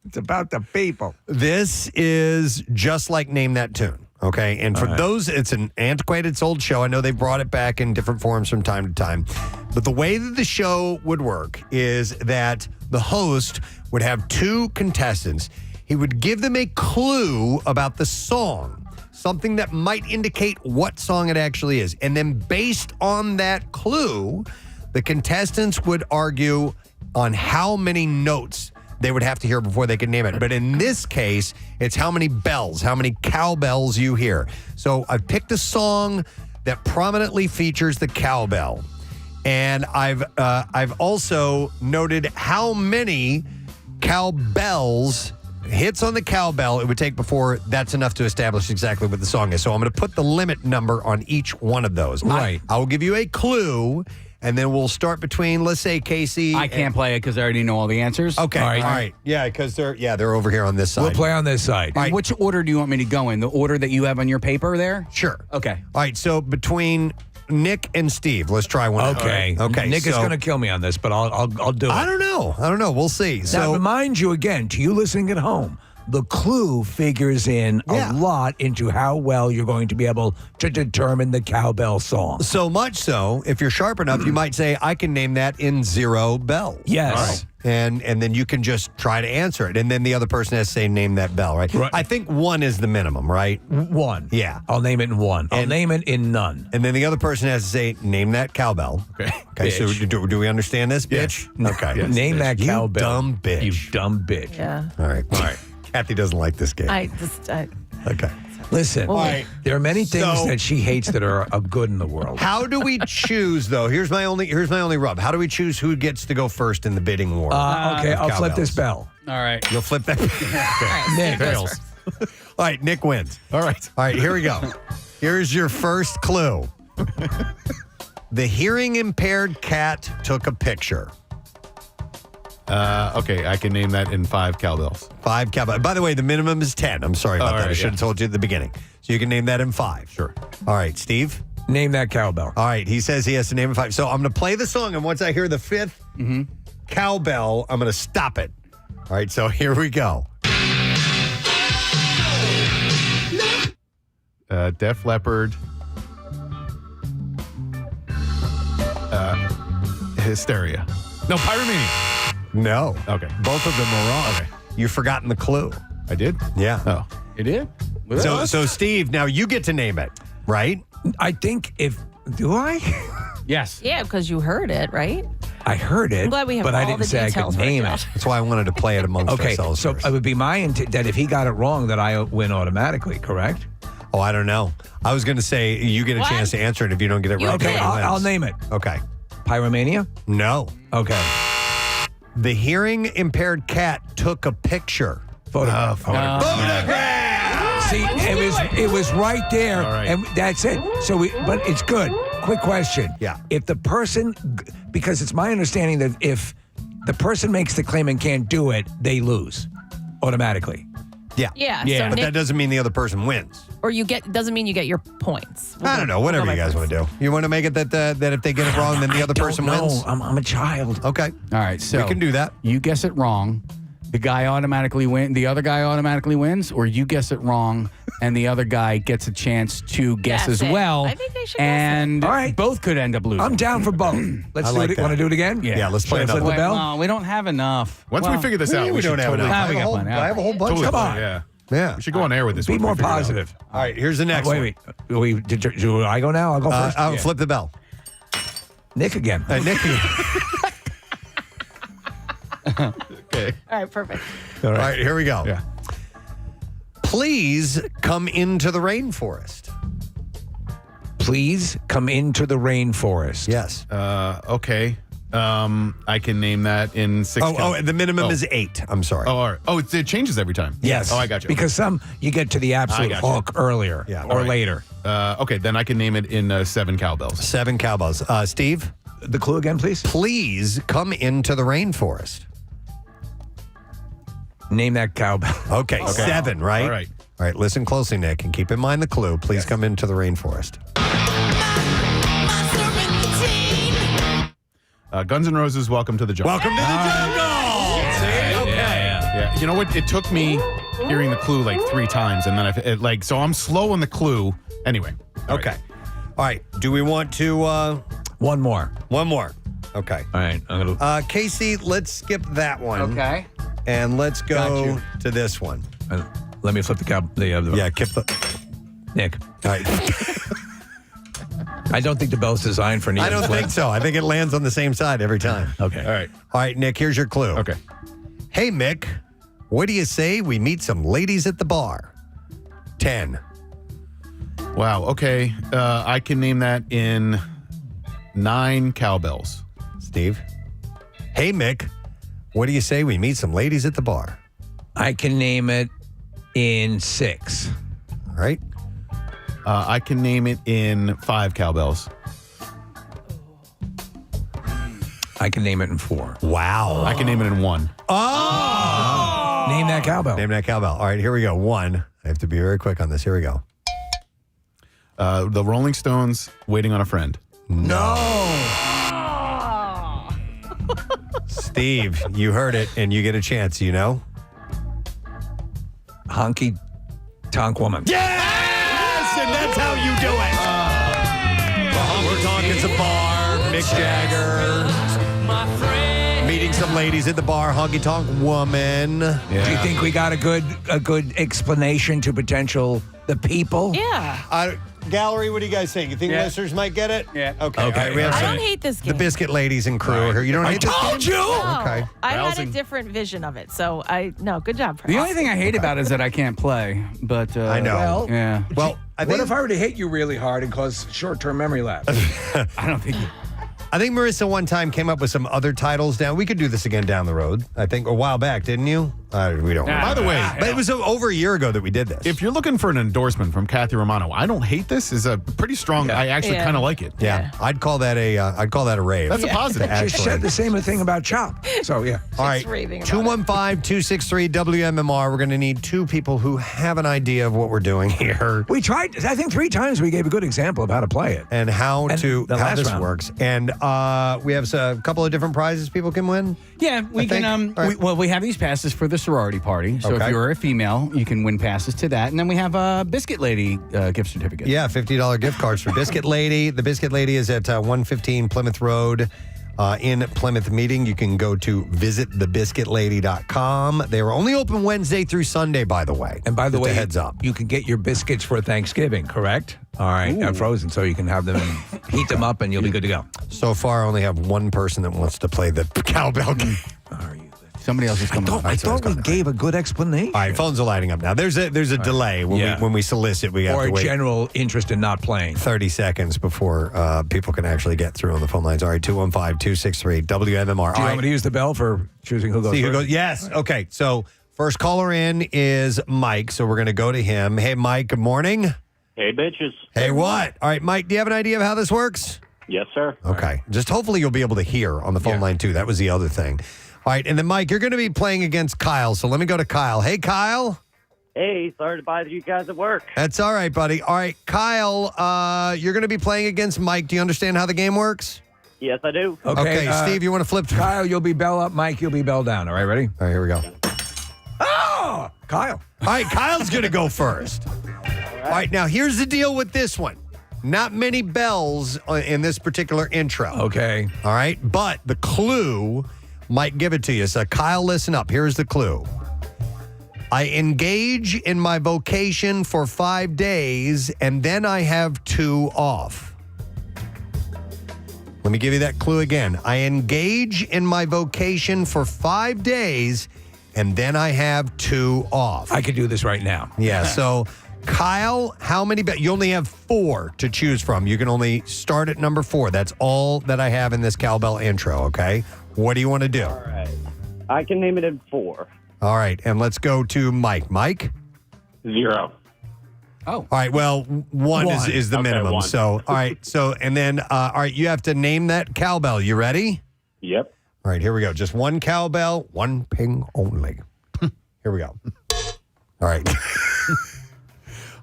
It's about the people. This is just like Name That Tune, okay? And for those, it's an antiquated, it's old show. I know they brought it back in different forms from time to time. But the way that the show would work is that the host would have 2 contestants. He would give them a clue about the song, something that might indicate what song it actually is. And then based on that clue, the contestants would argue on how many notes they would have to hear before they could name it. But in this case, it's how many bells, how many cowbells you hear. So I've picked a song that prominently features the cowbell. And I've also noted how many cowbells, hits on the cowbell, it would take before that's enough to establish exactly what the song is. So I'm going to put the limit number on each one of those. Right. I will give you a clue, and then we'll start between, let's say, Casey. I can't play it because I already know all the answers. Okay. All right. Yeah, because they're over here on this side. We'll play on this side. All right. Which order do you want me to go in? The order that you have on your paper there? Sure. Okay. All right. So between Nick and Steve. Let's try one. Okay. Okay. Nick is going to kill me on this, but I'll do it. I don't know. We'll see. Now, So remind you again, to you listening at home, the clue figures in a lot into how well you're going to be able to determine the cowbell song. So much so, if you're sharp enough, you might say, I can name that in 0 bells. Yes. All right. And then you can just try to answer it. And then the other person has to say, name that bell, right? I think 1 is the minimum, right? 1. Yeah. I'll name it in 1. I'll name it in none. And then the other person has to say, name that cowbell. Okay, so do we understand this, bitch? Okay. Name that cowbell. You dumb bitch. You dumb bitch. Yeah. All right. Kathy doesn't like this game. Okay. Listen, there are many things that she hates that are good in the world. How do we choose, though? Here's my only rub. How do we choose who gets to go first in the bidding war? Okay, I'll flip this bell. All right. You'll flip that. Nick. Fails. All right, Nick wins. All right, here we go. Here's your first clue. The hearing impaired cat took a picture. Okay, I can name that in 5 cowbells. 5 cowbells. By the way, the minimum is 10. I'm sorry about that. I should have told you at the beginning. So you can name that in 5. Sure. All right, Steve? Name that cowbell. All right, he says he has to name it 5. So I'm going to play the song, and once I hear the 5th cowbell, I'm going to stop it. All right, so here we go. Def Leppard. Hysteria. No, Pyromania. No. Okay. Both of them are wrong. Okay. You've forgotten the clue. I did? Yeah. Oh. You did? So Steve, now you get to name it, right? I think do I? Yes. Yeah, because you heard it, right? I heard it, I'm glad we have but I all didn't the say I could details name written it. That's why I wanted to play it amongst ourselves so first. it would be my intent that if he got it wrong, that I win automatically, correct? Oh, I don't know. I was going to say you get a What? chance to answer it if you don't get it right. Okay, I'll name it. Okay. Pyromania? No. Okay. The hearing impaired cat took a picture. Photograph. See, it was right there, and that's it. But it's good. Quick question. Yeah. If the person, because it's my understanding that if the person makes the claim and can't do it, they lose automatically. Yeah. Yeah. But So that doesn't mean the other person wins. or doesn't mean you get your points. I don't know. Whatever you guys want to do. You want to make it that if they get it wrong, then the other person wins? I'm a child. Okay. All right. So we can do that. You guess it wrong. The guy automatically wins. The other guy automatically wins, or you guess it wrong, and the other guy gets a chance to guess Guess as it. well. I think they should and All right. both could end up losing. I'm down for both. Let's I do like it. that. Want to do it again? Yeah, let's play Should I flip another the one. bell? Well, we don't have enough. Once we figure this out, we don't should have totally. enough. we got one. I have a whole bunch. Totally Come fine, on. Yeah. Yeah. We should go on air with this. Be once we more figure it out. positive. All right, here's the next one. Wait. Do I go now? I'll go first. I'll flip the bell. Nick again. Nick. Okay. All right, perfect. All right, here we go. Yeah. Please come into the rainforest. Please come into the rainforest. Yes. Okay. I can name that in 6. The minimum is 8. I'm sorry. Oh, all right. Oh, it changes every time. Yes. Oh, I got you. Because some you get to the absolute I got you. hook earlier or later. Okay, then I can name it in 7 cowbells. 7 cowbells. Steve? The clue again, please. Please come into the rainforest. Name that cowbell. Okay, 7, right? All right. All right, listen closely, Nick, and keep in mind the clue. Please come into the rainforest. Guns N' Roses, Welcome to the Jungle. Welcome to the jungle! See? Okay. Yeah. You know what? It took me hearing the clue like 3 times, and then so I'm slow on the clue. Anyway. Okay. All right. Do we want to... One more. One more. Okay. All right. I'm gonna. Casey, let's skip that one. Okay. And let's Got go you. to this one. Let me flip the cow. Yeah, keep the... Nick. All right. I don't think the bell's designed for an I even don't flip. think so. I think it lands on the same side every time. Okay. All right. All right, Nick, here's your clue. Okay. Hey, Mick, what do you say we meet some ladies at the bar? 10. Wow. Okay. I can name that in 9 cowbells. Steve? Hey, Mick, what do you say we meet some ladies at the bar? I can name it in 6. All right. I can name it in 5 cowbells. I can name it in 4. Wow. I can name it in 1. Oh! Name that cowbell. Name that cowbell. All right, here we go. 1. I have to be very quick on this. Here we go. The Rolling Stones, Waiting on a Friend. No. Steve, you heard it, and you get a chance, you know? Honky Tonk Woman. Yes! And that's how you do it. The honky tonk is a bar. Mick Jagger. Meeting some ladies at the bar. Honky tonk woman. Do you think we got a good explanation to the people? Yeah. Gallery, what do you guys think? You think listeners might get it? Yeah. Okay. Okay. All right, we have I some- don't hate this game. The Biscuit Ladies and crew are here. You don't hate this told game? you! No, Okay. I had a Rousing. different vision of it, so good job. The only thing I hate about it is that I can't play. But I know. Well, yeah. Well, what if I were to hit you really hard and cause short-term memory lapse? I don't think. I think Marissa one time came up with some other titles down. We could do this again down the road. I think a while back, didn't you? We don't. By the way, but it was over a year ago that we did this. if you're looking for an endorsement from Kathy Romano, I don't hate this. Is a pretty strong. I actually kind of like it. Yeah, I'd call that a rave. That's a positive. She said the same thing about Chop. So, yeah. All right, 215-263-WMMR. We're going to need two people who have an idea of what we're doing here. We tried, I think 3 times we gave a good example of how to play it. And how the how last this round. works. And we have a couple of different prizes people can win. Yeah, we I think. can. All right. We have these passes for the sorority party. So Okay. if you're a female, you can win passes to that. And then we have a Biscuit Lady gift certificate. Yeah, $50 gift cards for Biscuit Lady. The Biscuit Lady is at 115 Plymouth Road in Plymouth Meeting. You can go to visitthebiscuitlady.com. They are only open Wednesday through Sunday, by the way. And by the Just a way, heads up. you can get your biscuits for Thanksgiving, correct? All right, frozen, so you can have them and heat them up and you'll be good to go. So far, I only have one person that wants to play the cowbell game. Somebody else is coming up. I thought we gave a good explanation. All right, phones are lighting up now. There's a delay when we solicit. We have or to a wait general interest in not playing. 30 seconds before people can actually get through on the phone lines. All right, 215-263-WMMR. Do you want me to use the bell for choosing who goes See who first? goes. Yes. Okay. So first caller in is Mike. So we're going to go to him. Hey, Mike. Good morning. Hey, bitches. Hey, what? All right, Mike. Do you have an idea of how this works? Yes, sir. Okay. Just hopefully you'll be able to hear on the phone line too. That was the other thing. All right, and then Mike, you're going to be playing against Kyle. So let me go to Kyle. Hey, Kyle. Hey, sorry to bother you guys at work. That's all right, buddy. All right, Kyle, you're going to be playing against Mike. Do you understand how the game works? Yes, I do. Okay, Steve, you want to flip? Kyle, you'll be bell up. Mike, you'll be bell down. All right, ready? All right, here we go. Oh, Kyle. All right, Kyle's going to go first. All right, now here's the deal with this one. Not many bells in this particular intro. Okay. All right, but the clue might give it to you. So, Kyle, listen up. Here's the clue. I engage in my vocation for 5 days, and then I have 2 off. Let me give you that clue again. I engage in my vocation for 5 days, and then I have 2 off. I could do this right now. Yeah, so Kyle, how many bells? You only have 4 to choose from. You can only start at number 4. That's all that I have in this cowbell intro, okay? What do you want to do? All right. I can name it in 4. All right, and let's go to Mike. Mike? 0. Oh. All right, well, 1 is the Okay, minimum. 1. So, all right, so, and then, all right, you have to name that cowbell. You ready? Yep. All right, here we go. Just 1 cowbell, 1 ping only. Here we go. All right.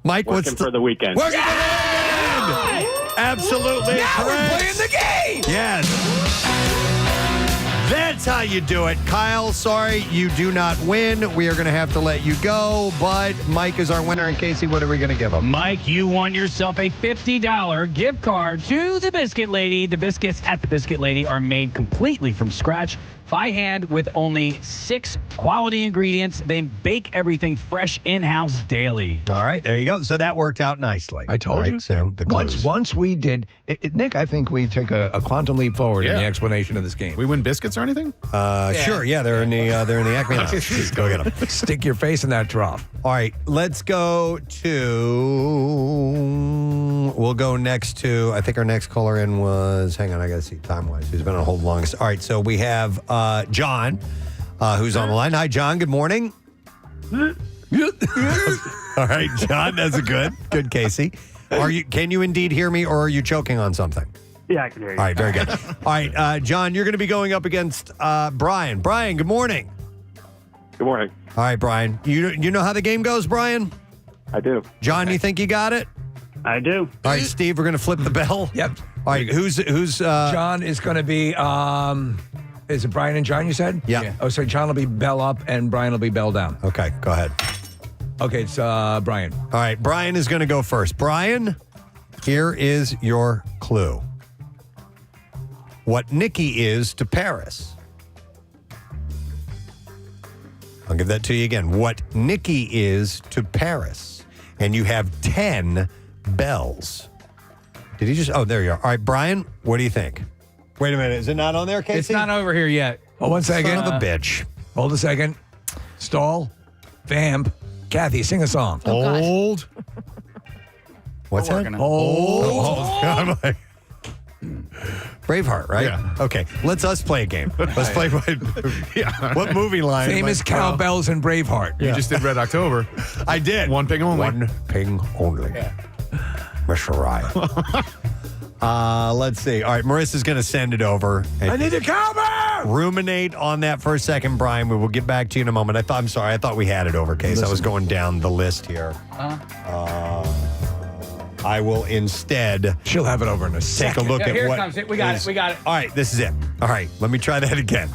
Mike, Working what's for the weekend. Working for the weekend! Absolutely Now correct. we're playing the game. Yes. That's how you do it. Kyle, sorry, you do not win. We are going to have to let you go, but Mike is our winner. And Casey, what are we going to give him? Mike, you won yourself a $50 gift card to the Biscuit Lady. The biscuits at the Biscuit Lady are made completely from scratch by hand with only 6 quality ingredients. They bake everything fresh in-house daily. All right, there you go. So that worked out nicely. I told All right, you. So the clues. Once we did, Nick, I think we took a quantum leap forward in the explanation of this game. We win biscuits or anything? Sure, yeah, they're in the Acme Lounge. Go get them. Stick your face in that trough. All right, let's go to. We'll go next to. I think our next caller in was. Hang on, I got to see time wise. Who's been on hold longest? All right, so we have John, who's on the line. Hi, John. Good morning. All right, John. That's a good, Casey. Can you indeed hear me, or are you choking on something? Yeah, I can hear you. All right, very good. All right, John, you're going to be going up against Brian. Brian, good morning. Good morning. All right, Brian. You know how the game goes, Brian? I do. John, you think you got it? I do. All right, Steve, we're going to flip the bell. Yep. All right, who's John is going to be, is it Brian and John you said? Yeah. Oh, so John will be bell up and Brian will be bell down. Okay, go ahead. Okay, it's Brian. All right, Brian is going to go first. Brian, here is your clue. What Nikki is to Paris. I'll give that to you again. What Nikki is to Paris. And you have 10 bells. Did he just? Oh, there you are. All right, Brian, what do you think? Wait a minute. Is it not on there, Casey? It's not over here yet. Oh, 1 second. Son of a bitch. Hold a second. Stall. Vamp. Kathy, sing a song. Old. What's that? Old. Braveheart, right? Yeah. Okay, let's play a game. Let's play what movie line? Famous cowbells and Braveheart. You just did Red October. I did. One ping only. One ping only. Miss Ryan. Let's see. All right, Marissa's going to send it over. I need a cowbell! Ruminate on that for a second, Brian. We will get back to you in a moment. I'm sorry. I thought we had it over, Case. I was going down the list here. I will instead. She'll have it over in a second. Take a look at Here what. it comes. We got it. We got it. All right, this is it. All right, let me try that again.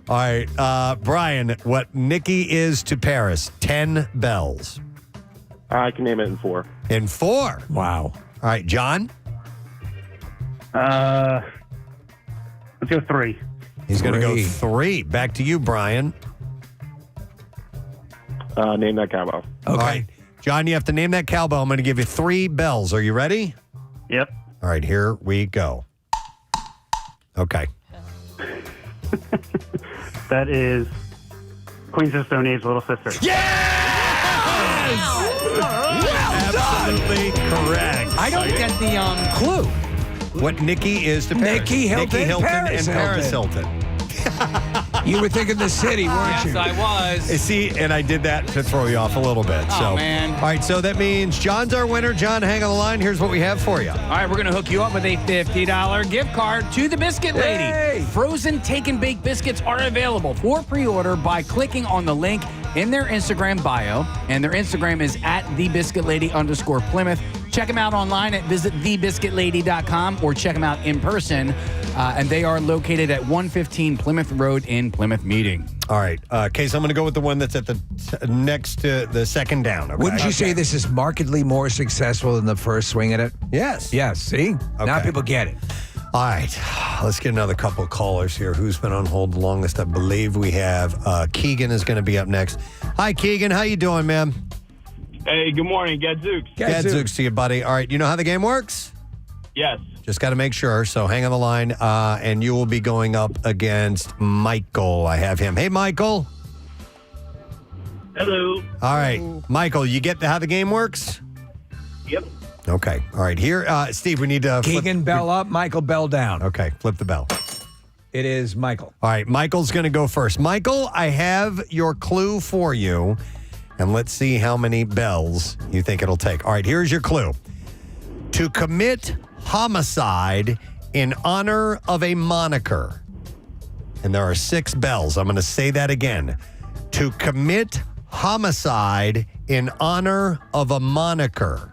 All right, Brian, what Nikki is to Paris? 10 bells. I can name it in 4. In 4. Wow. All right, John. Let's go 3. He's going to go 3. Back to you, Brian. Name that cowbell. Okay. All right, John, you have to name that cowbell. I'm going to give you 3 bells. Are you ready? Yep. All right, here we go. Okay. That is Queens of Stone Age, Little Sister. Absolutely correct. I don't get the clue. What Nikki is to Paris. Nikki Hilton, Paris and Paris Hilton. You were thinking the city, weren't you? Yes, I was. See, and I did that to throw you off a little bit. Oh, So, man. All right, so that means John's our winner. John, hang on the line. Here's what we have for you. All right, we're going to hook you up with a $50 gift card to the Biscuit Lady. Yay! Frozen take and bake biscuits are available for pre-order by clicking on the link in their Instagram bio, and their Instagram is @thebiscuitlady_Plymouth. Check them out online at visitthebiscuitlady.com or check them out in person. And they are located at 115 Plymouth Road in Plymouth Meeting. All right, Case, I'm going to go with the one that's at the next to the second down. Okay? Wouldn't you say this is markedly more successful than the first swing at it? Yes. Yes, see? Now people get it. All right, let's get another couple of callers here. Who's been on hold the longest? I believe we have Keegan is going to be up next. Hi, Keegan. How you doing, man? Hey, good morning. Gadzooks. Gadzooks to you, buddy. All right, you know how the game works? Yes. Just got to make sure. So hang on the line, and you will be going up against Michael. I have him. Hey, Michael. Hello. All right, Michael, you get how the game works? Yep. Okay. All right. Here, Steve, we need to Keegan bell up, Michael bell down. Okay, flip the bell. It is Michael. All right, Michael's going to go first. Michael, I have your clue for you, and let's see how many bells you think it'll take. All right, here's your clue. To commit homicide in honor of a moniker. And there are 6 bells. I'm going to say that again. To commit homicide in honor of a moniker.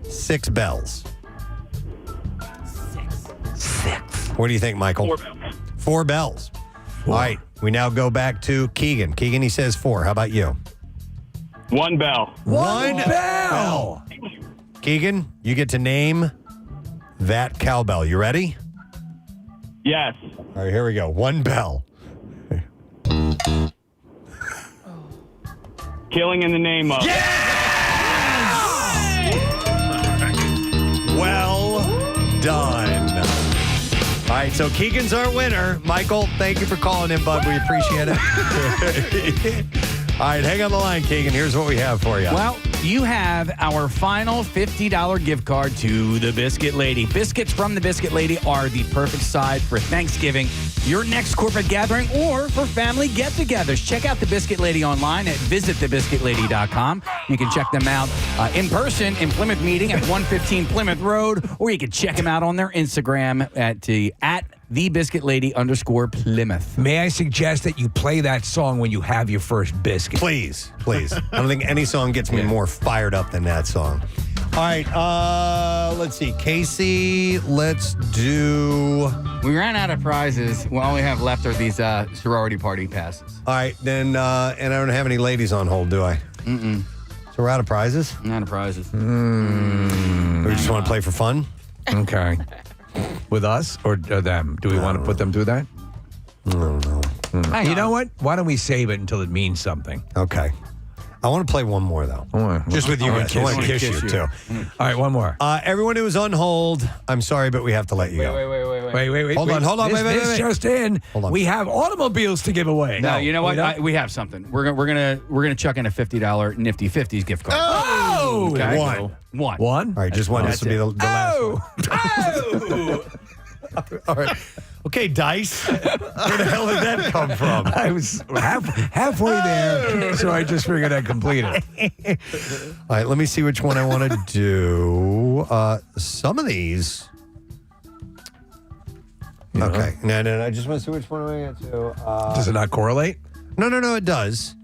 6 bells. 6. What do you think, Michael? 4 bells. 4 bells. All right, we now go back to Keegan. Keegan, he says 4. How about you? 1 bell. 1 bell. Keegan, you get to name that cowbell. You ready? Yes. All right, here we go. 1 bell. Killing in the name of. Well done. All right, so Keegan's our winner. Michael, thank you for calling in, bud. We appreciate it. All right, hang on the line, Keegan. Here's what we have for you. Well, you have our final $50 gift card to the Biscuit Lady. Biscuits from the Biscuit Lady are the perfect side for Thanksgiving, your next corporate gathering, or for family get-togethers. Check out the Biscuit Lady online at visitthebiscuitlady.com. You can check them out in person in Plymouth Meeting at 115 Plymouth Road, or you can check them out on their Instagram at @TheBiscuitLady_Plymouth. May I suggest that you play that song when you have your first biscuit? Please. I don't think any song gets me more fired up than that song. All right, let's see. Casey, let's do... We ran out of prizes. Well, all we have left are these sorority party passes. All right, then, and I don't have any ladies on hold, do I? Mm-mm. So we're out of prizes? Out of prizes. We just want to play for fun? Okay. With us or them? Do we want to put them through that? I don't know. You know what? Why don't we save it until it means something? Okay. I want to play one more, though. Just with you guys. I want to kiss you, too. All right, one more. Everyone who is on hold, I'm sorry, but we have to let you go. Wait. Hold on. This just in. Hold on. We have automobiles to give away. No, you know what? We have something. We're gonna chuck in a $50 Nifty 50s gift card. Oh! Okay. One. One. All right, just one. This will be the last one. All right. Okay, Dice. Where the hell did that come from? I was halfway there, so I just figured I'd complete it. All right, let me see which one I want to do. Some of these. Okay. No. I just want to see which one I get to. Does it not correlate? No, it does.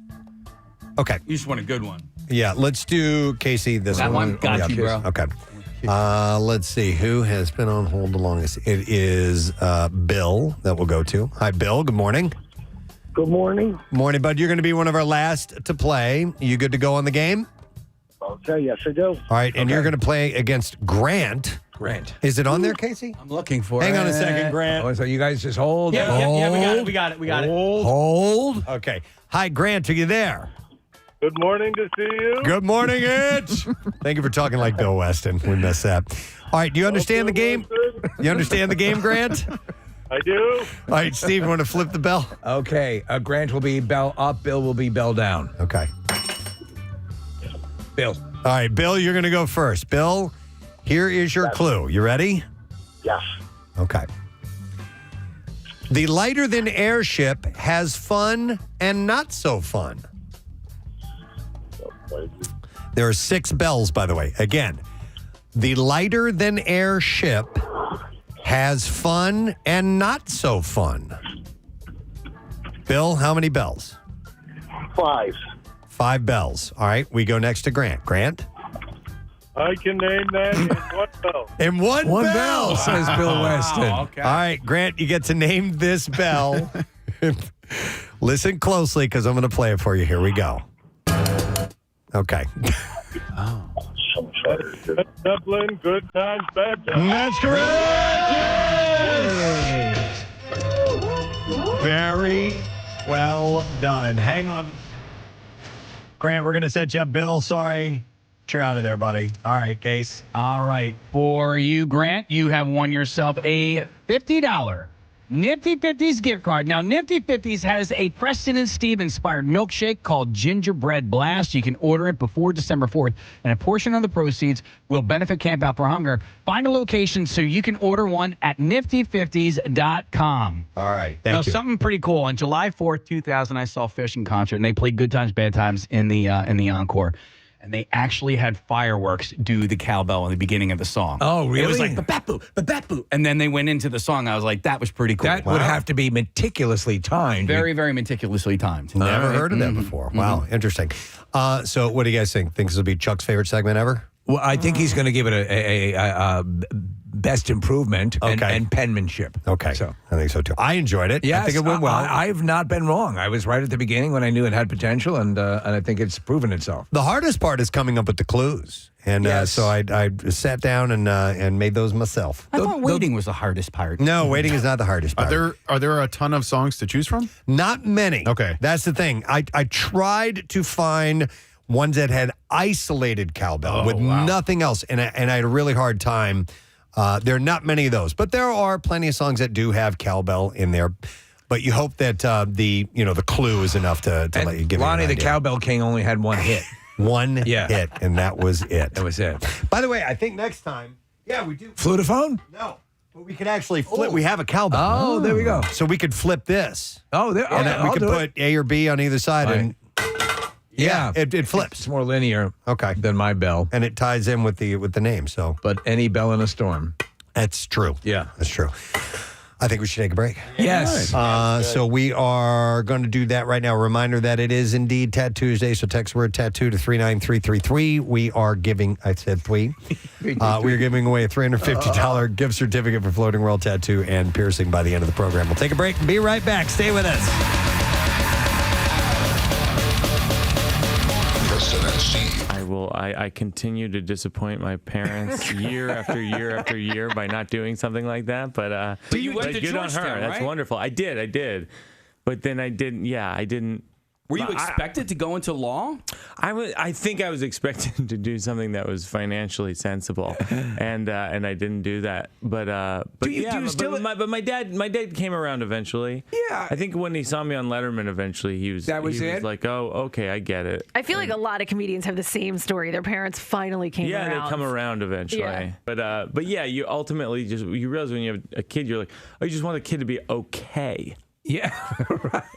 Okay. You just want a good one. Yeah, let's do, Casey, this That one? Got you, bro. Okay. Let's see. Who has been on hold the longest? It is Bill that we'll go to. Hi, Bill. Good morning. Good morning. Morning, bud. You're going to be one of our last to play. You good to go on the game? Okay, yes, I do. All right, and you're going to play against Grant. Is it on there, Casey? I'm looking for Hang it. on a second, Grant. Oh, so you guys just hold. Yeah, we got it. Hold. Okay. Hi, Grant. Are you there? Good morning to see you. Good morning, Itch. Thank you for talking like Bill Weston. We missed that. All right, do you understand the game? You understand the game, Grant? I do. All right, Steve, you want to flip the bell? Okay. Grant will be bell up. Bill will be bell down. Okay. Bill. All right, Bill, you're going to go first. Bill, here is your clue. You ready? Yes. Okay. The lighter than air ship has fun and not so fun. There are 6 bells, by the way. Again, the lighter than air ship has fun and not so fun. Bill, how many bells? 5. 5 bells. All right, we go next to Grant. Grant? I can name that in one bell. In one bell, says Bill Weston. Okay. All right, Grant, you get to name this bell. Listen closely because I'm going to play it for you. Here we go. Okay. Dublin, good times, bad times. That's correct. Very well done. Hang on. Grant, we're going to set you up. Bill, sorry. You're out of there, buddy. All right, Case. All right. For you, Grant, you have won yourself a $50 Nifty 50s gift card. Now, Nifty 50s has a Preston and Steve inspired milkshake called Gingerbread Blast. You can order it before December 4th, and a portion of the proceeds will benefit Camp Out for Hunger. Find a location so you can order one at nifty50s.com. All right. Now, Thank you. something pretty cool. On July 4th, 2000, I saw Fish in concert, and they played Good Times, Bad Times in the encore. And they actually had fireworks do the cowbell in the beginning of the song. Oh, really? It was like, ba-bap-boo, ba-bap-boo. And then they went into the song. I was like, that was pretty cool. That would have to be meticulously timed. Very, very meticulously timed. Never heard of that before. Wow, interesting. So what do you guys think? Think this will be Chuck's favorite segment ever? Well, I think he's going to give it a best improvement and penmanship. Okay. So I think so too. I enjoyed it. Yes, I think it went well. I've not been wrong. I was right at the beginning when I knew it had potential, and I think it's proven itself. The hardest part is coming up with the clues. And so I sat down and made those myself. I thought waiting was the hardest part. No, waiting is not the hardest part. Are there a ton of songs to choose from? Not many. Okay. That's the thing. I tried to find ones that had isolated cowbell with nothing else, and I had a really hard time. There are not many of those, but there are plenty of songs that do have cowbell in there. But you hope that the clue is enough to let you give Lonnie, you an the idea. Cowbell King, only had one hit. One hit, and that was it. That was it. By the way, I think next time, we do. Flutophone? No. But we could actually flip. We have a cowbell. Oh, there we go. So we could flip this. Oh, there. And we could put A or B on either side. Right. And yeah, it flips. It's more linear than my bell. And it ties in with the name. So, but any bell in a storm. That's true. Yeah. That's true. I think we should take a break. Yes. So we are going to do that right now. A reminder that it is indeed Tattoo Tuesday. So text word tattoo to 39333. We are giving, I said three. We are giving away a $350 gift certificate for Floating World Tattoo and Piercing by the end of the program. We'll take a break and be right back. Stay with us. Preston and Steve. I continue to disappoint my parents year after year after year by not doing something like that. But you went to good on her. Georgetown, That's right? wonderful. I did. But then I didn't. Yeah, I didn't. Were you expected to go into law? I think I was expected to do something that was financially sensible, and I didn't do that. But my dad came around eventually. Yeah. I think when he saw me on Letterman, eventually he was like, oh, okay, I get it. I feel like a lot of comedians have the same story. Their parents finally came around. Yeah, they come around eventually. Yeah. But yeah, you ultimately you realize when you have a kid, you're like, oh, you just want the kid to be okay. Yeah,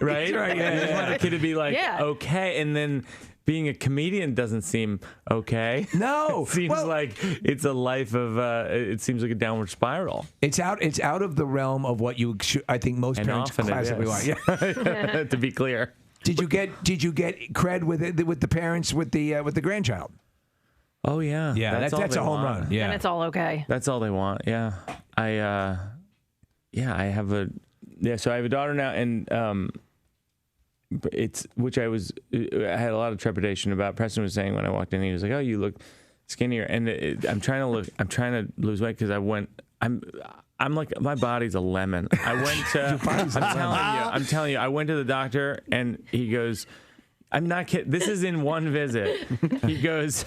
right. Yeah. You just want the kid to be like okay, and then being a comedian doesn't seem okay. No, it seems like it's a life of. It seems like a downward spiral. It's out of the realm of what you. I think most And parents often it classically is. want. Yeah. To be clear, Did you get cred with the parents with the grandchild? Oh yeah, Yeah, all that's they a home want. run. Yeah, And it's all okay. That's all they want. Yeah, I have a. Yeah, so I have a daughter now, and I had a lot of trepidation about. Preston was saying when I walked in, he was like, "Oh, you look skinnier," and I'm trying to lose weight because I'm like, my body's a lemon. I went to. I'm telling you, I went to the doctor, and he goes, I'm not kidding. This is in one visit. He goes,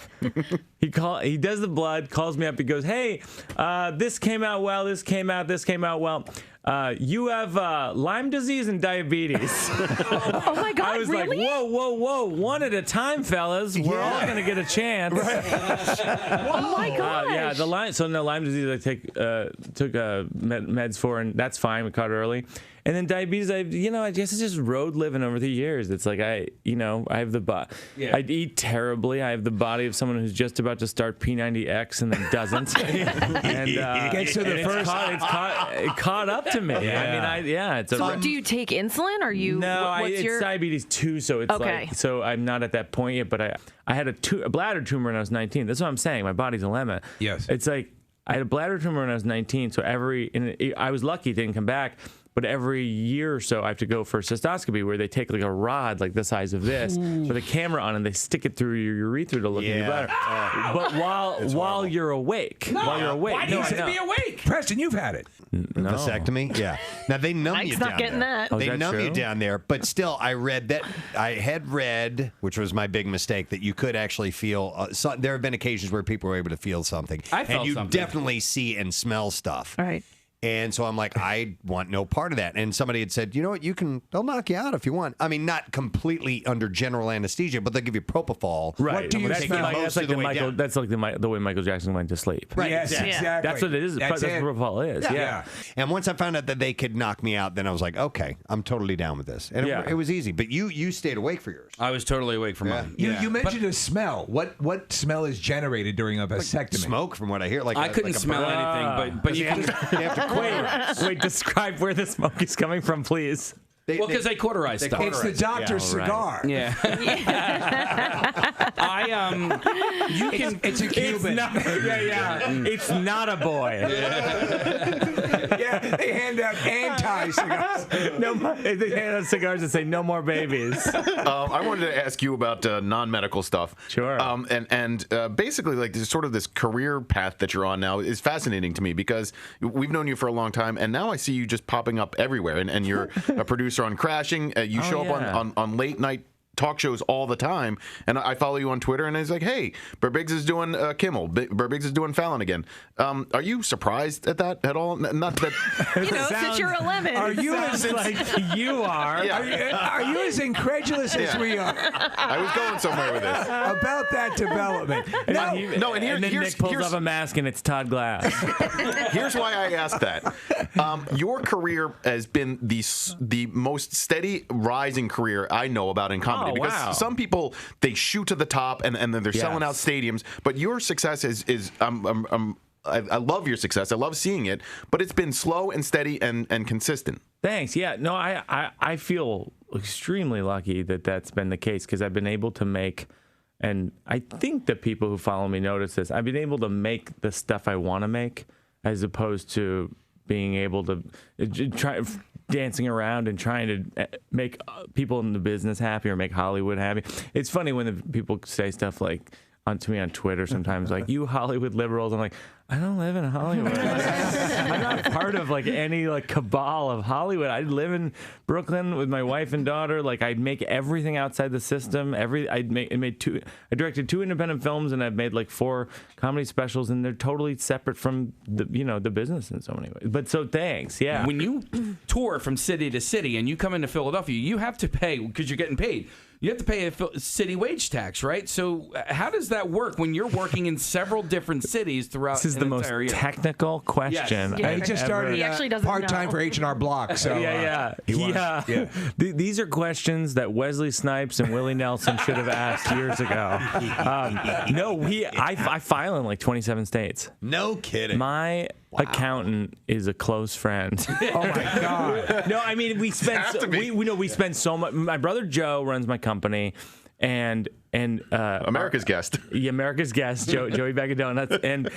he does the blood, calls me up. He goes, hey, this came out well. This came out well. You have Lyme disease and diabetes. Oh my God! I was really? like, whoa, one at a time, fellas. We're all gonna get a chance. Oh my gosh! Yeah, the Lyme disease I took meds for, and that's fine. We caught it early. And then diabetes, I guess it's just road living over the years. It's like I have the body. Yeah. I eat terribly. I have the body of someone who's just about to start P90X and then doesn't. And gets to the first. It caught up to me. Yeah. I mean, it's a. So do you take insulin? Or you? No, what's it's diabetes 2, so it's Okay. so I'm not at that point yet. But I had a bladder tumor when I was 19. That's what I'm saying. My body's a lemon. Yes. It's like I had a bladder tumor when I was 19. So I was lucky it didn't come back. But every year or so, I have to go for a cystoscopy where they take like a rod like the size of this with a camera on and they stick it through your urethra to look in your bladder. But while you're awake, Why do you have to be awake? Preston, you've had it. No. Vasectomy? Yeah. Now they numb Mike's you not down getting there. that. Oh, is They that numb you true? down there, but still, I had read, which was my big mistake, that you could actually feel. There have been occasions where people were able to feel something, I felt and you something. definitely see and smell stuff. All right. And so I'm like, I want no part of that. And somebody had said, you know what, they'll knock you out if you want. I mean, not completely under general anesthesia, but they'll give you propofol. Right. What do you Take smell? you most of the way down. That's like the way Michael Jackson went to sleep. Right. Yes, exactly. exactly. That's what it is. That's what propofol is. Yeah. And once I found out that they could knock me out, then I was like, okay, I'm totally down with this. And it was easy. But you stayed awake for yours. I was totally awake for mine. You mentioned a smell. What smell is generated during a vasectomy? Smoke, from what I hear. I couldn't smell anything, but you can. You have to Wait, describe where the smoke is coming from, please. Well, because they cauterize stuff. It's the doctor's cigar. Yeah. You can. It's a Cuban. It's not a boy. Yeah, they hand out anti-cigars. They hand out cigars that say "No more babies." I wanted to ask you about non-medical stuff. Sure. And basically, like this sort of this career path that you're on now is fascinating to me because we've known you for a long time, and now I see you just popping up everywhere. And you're a producer on Crashing. You show up on late night talk shows all the time, and I follow you on Twitter, and it's like, hey, Burbiggs is doing Kimmel, Burbiggs is doing Fallon again. Are you surprised at that at all? Not that since you're 11. Are you as like you are? Yeah. Are you as incredulous as we are I was going somewhere with this. about that development? And then Nick pulls off a mask and it's Todd Glass. Here's why I asked that. Your career has been the most steady rising career I know about in comedy. Because some people, they shoot to the top and then they're selling out stadiums. But your success is I love your success. I love seeing it, but it's been slow and steady and consistent. Thanks. Yeah. No, I feel extremely lucky that that's been the case because I've been able to make, and I think that people who follow me notice this, I've been able to make the stuff I want to make as opposed to being able to try dancing around and trying to make people in the business happy or make Hollywood happy. It's funny when the people say stuff like to me on Twitter sometimes, like, you Hollywood liberals. I'm like, I don't live in Hollywood. I'm not part of like any like cabal of Hollywood. I live in Brooklyn with my wife and daughter. Like, I'd make everything outside the system. I directed 2 independent films, and I've made like 4 comedy specials, and they're totally separate from the business in so many ways. But so thanks, yeah. When you tour from city to city and you come into Philadelphia, you have to pay because you're getting paid. You have to pay a city wage tax, right? So how does that work when you're working in several different cities throughout? This is the most technical question. Yes. Yeah. He just started part-time for H&R Block. So These are questions that Wesley Snipes and Willie Nelson should have asked years ago. I file in like 27 states. No kidding. My accountant is a close friend. Oh my God. No, I mean we spend so much. My brother Joe runs my company, and America's Guest. Yeah, America's Guest, Joey Bag of Donuts, and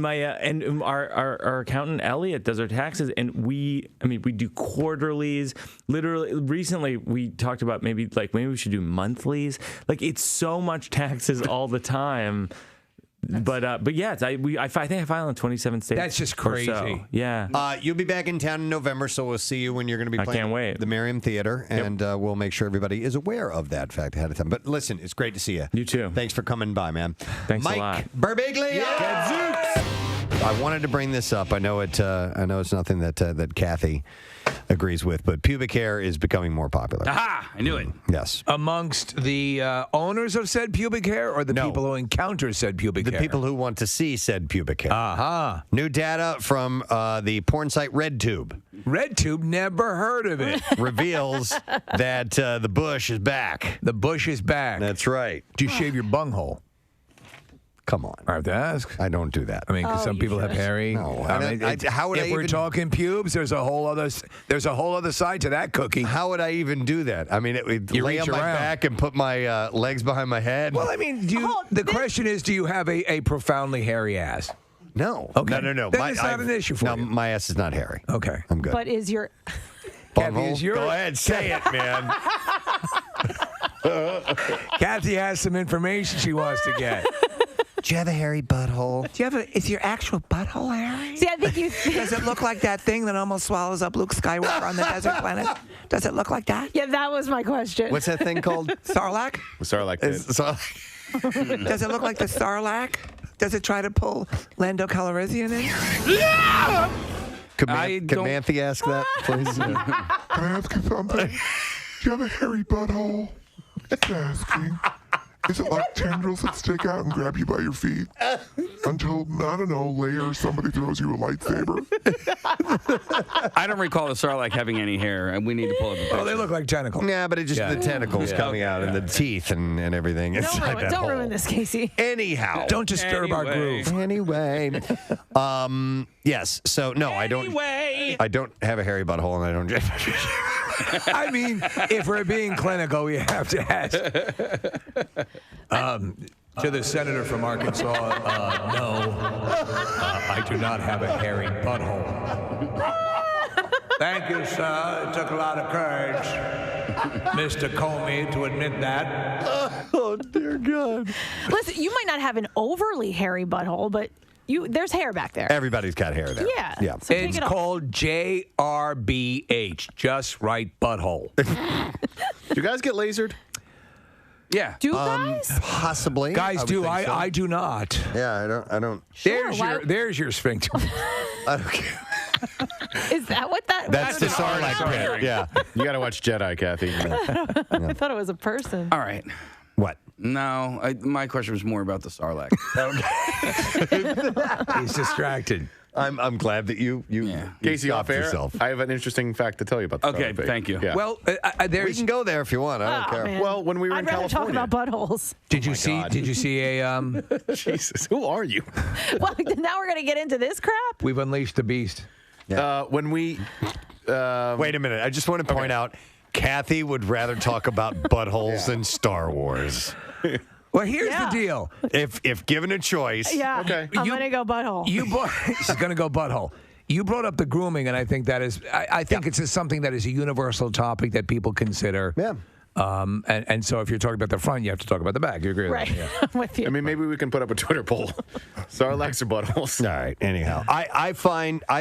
my and our accountant Elliot does our taxes, and we do quarterlies. Literally, recently we talked about maybe we should do monthlies. Like, it's so much taxes all the time. But yeah, I think I file in 27 states. That's just crazy. So. Yeah. You'll be back in town in November, so we'll see you when you're going to be playing the Merriam Theater, and we'll make sure everybody is aware of that fact ahead of time. But listen, it's great to see you. You too. Thanks for coming by, man. Thanks Mike a lot. Birbiglia. I wanted to bring this up. I know it's nothing that Kathy agrees with, but pubic hair is becoming more popular. Aha! I knew it. Yes. Amongst the owners of said pubic hair, or the people who encounter said pubic hair? The people who want to see said pubic hair. Aha. New data from the porn site RedTube. RedTube, never heard of it. Reveals that the bush is back. The bush is back. That's right. Do you shave your bunghole? Come on. I have to ask. I don't do that. I mean, because some people have hairy. No, how would if we're talking pubes, there's a whole other side to that cookie. How would I even do that? I mean, You lay reach on my around. back and put my legs behind my head. Well, I mean, the question is, do you have a profoundly hairy ass? No. Okay. No. Then it's not an issue for you. No, my ass is not hairy. Okay. I'm good. But is your Bunghole? Go ahead, say it, man. Kathy has some information she wants to get. Do you have a hairy butthole? Do you have is your actual butthole hairy? See, I think you. Does it look like that thing that almost swallows up Luke Skywalker on the desert planet? Does it look like that? Yeah, that was my question. What's that thing called? Sarlacc? Sarlacc pit. Does it look like the Sarlacc? Does it try to pull Lando Calrissian in? Yeah! Can Manthe ask that, please? Can I ask you something? Do you have a hairy butthole? Just asking. Is it like tendrils that stick out and grab you by your feet until, I don't know, later somebody throws you a lightsaber? I don't recall the Sarlacc having any hair, and we need to pull up the picture. Oh, they look like tentacles. Yeah, but it's just the tentacles coming out and the teeth and everything. Don't ruin this, Casey. Anyhow. Don't disturb our groove. Anyway. Yes. So, no, I don't. I don't have a hairy butthole, and I don't. I mean, if we're being clinical, we have to ask. To the senator from Arkansas, no, I do not have a hairy butthole. Thank you, sir. It took a lot of courage, Mr. Comey, to admit that. Oh, dear God. Listen, you might not have an overly hairy butthole, but there's hair back there. Everybody's got hair there. Yeah. So take It's it off. called JRBH, just right butthole. Do you guys get lasered? Yeah. Do guys? Possibly. Guys do. So. I do not. Yeah, I don't. There's your sphincter. I don't care. Is that what that? That's the Sarlacc pit. Yeah. You got to watch Jedi, Kathy. I thought it was a person. All right. What? No, my question was more about the Sarlacc. He's distracted. I'm glad that you Casey, off stopped air, yourself. I have an interesting fact to tell you about the Okay, toilet thank you. Yeah. Well, we can go there if you want. I don't care. Man. Well, when we were I'd in rather talk California. about buttholes. Did you see? Did you see a? Jesus, who are you? Well, now we're gonna get into this crap. We've unleashed the beast. When we Wait a minute. I just want to point out, Kathy would rather talk about buttholes than Star Wars. Well, here's the deal. If given a choice, Yeah. Okay. I'm gonna go butthole. She's gonna go butthole. You brought up the grooming, and I think that is. I think it's just something that is a universal topic that people consider. Yeah. And so if you're talking about the front, you have to talk about the back. You agree with that? Yeah. I'm with you. I mean, maybe we can put up a Twitter poll. Sarlacc or buttholes? All right. Anyhow, I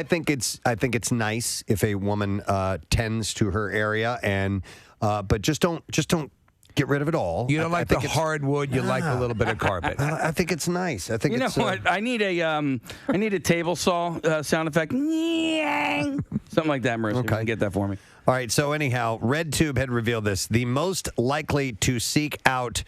think it's nice if a woman tends to her area, and but just don't get rid of it all. You don't like the hardwood. You like a little bit of carpet. I think it's nice. I think You know it's, what? I need a table saw sound effect. Something like that, Marissa. Okay. You can get that for me. All right. So anyhow, RedTube had revealed this: the most likely to seek out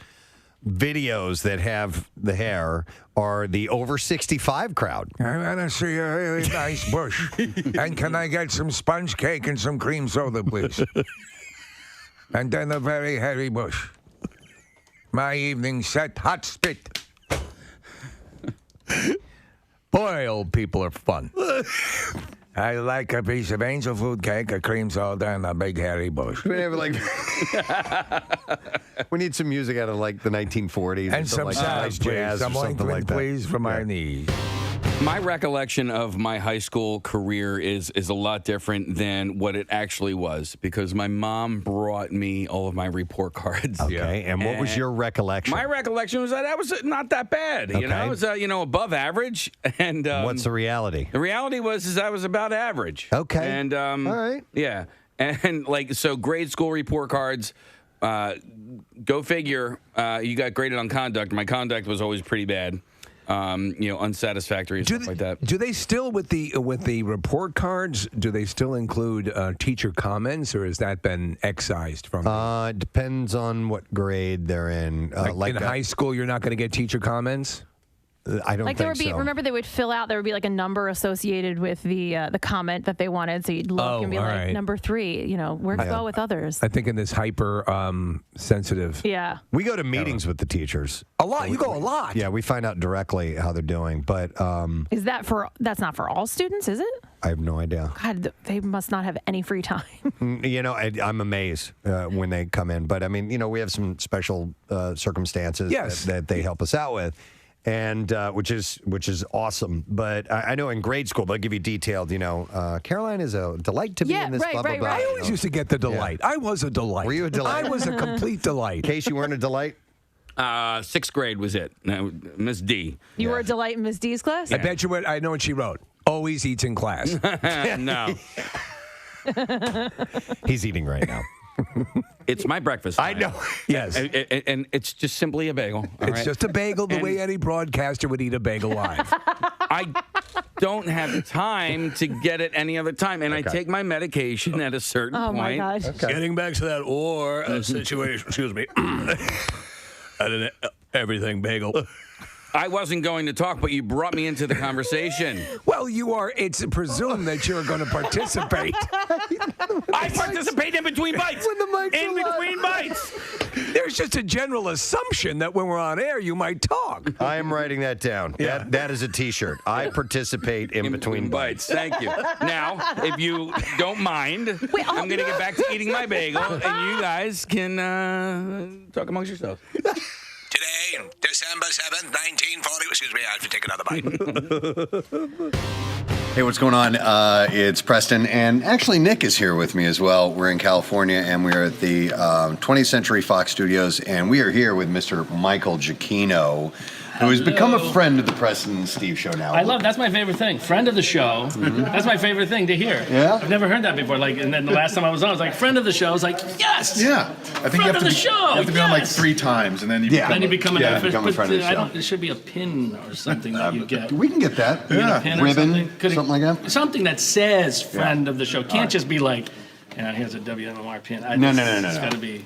videos that have the hair are the over 65 crowd. I want to see a really nice bush. And can I get some sponge cake and some cream soda, please? And then a very hairy bush. My evening set, hot spit. Boy, old people are fun. I like a piece of angel food cake, a cream soda, and a big hairy bush. We have we need some music out of like the 1940s And some like jazz, jazz some or something like that. please, for my knees. My recollection of my high school career is a lot different than what it actually was because my mom brought me all of my report cards. Okay, and what was your recollection? My recollection was that I was not that bad. Okay. You know, I was above average. And what's the reality? The reality was I was about average. Okay, and all right, yeah, and so grade school report cards. Go figure. You got graded on conduct. My conduct was always pretty bad. Unsatisfactory and stuff like that. Do they still with the report cards? Do they still include teacher comments, or has that been excised from? It depends on what grade they're in. Like in high school, you're not going to get teacher comments. I don't like there would be. Remember, they would fill out. There would be like a number associated with the comment that they wanted. So you'd look and be like, right. number 3. Works well with others. I think in this hyper sensitive. Yeah. We go to meetings with the teachers a lot. You go a lot. Yeah, we find out directly how they're doing. But is that that's not for all students? Is it? I have no idea. God, they must not have any free time. I'm amazed when they come in. But I mean, we have some special circumstances that they help us out with. And which is awesome. But I know in grade school they'll give you detailed. Caroline is a delight to be in this. Blah, blah, blah. I always used to get the delight. I was a delight. Were you a delight? I was a complete delight. In case you weren't a delight. 6th grade was it. Miss D. You were a delight in Miss D's class? Yeah. I bet you I know what she wrote. Always eats in class. No. He's eating right now. It's my breakfast. I know. Yes. And it's just simply a bagel. It's just a bagel the way any broadcaster would eat a bagel live. I don't have time to get it any other time. And I take my medication at a certain point. My God. Okay. Getting back to that war situation, excuse me. Everything bagel. I wasn't going to talk, but you brought me into the conversation. Well, you are. It's presumed that you're going to participate. I participate in between bites. In between bites. There's just a general assumption that when we're on air, you might talk. I am writing that down. Yeah. That is a T-shirt. I participate in between bites. Thank you. Now, if you don't mind, I'm going to get back to eating my bagel, and you guys can talk amongst yourselves. Today, December 7th, 1940. Excuse me, I have to take another bite. Hey, what's going on? It's Preston, and actually Nick is here with me as well. We're in California, and we're at the 20th Century Fox Studios, and we are here with Mr. Michael Giacchino, who has become a friend of the Preston and Steve show now. That's my favorite thing. Friend of the show. Mm-hmm. That's my favorite thing to hear. Yeah? I've never heard that before. And then the last time I was on, I was like, friend of the show. I was like, yes! Yeah. I think friend of the show! You have to be on like 3 times, and then you become a friend of the show. It It should be a pin or something that you get. We can get that. You get a pin or ribbon, something like that. Something that says friend of the show. Can't just be like, here's a WMMR pin. No. It's got to be...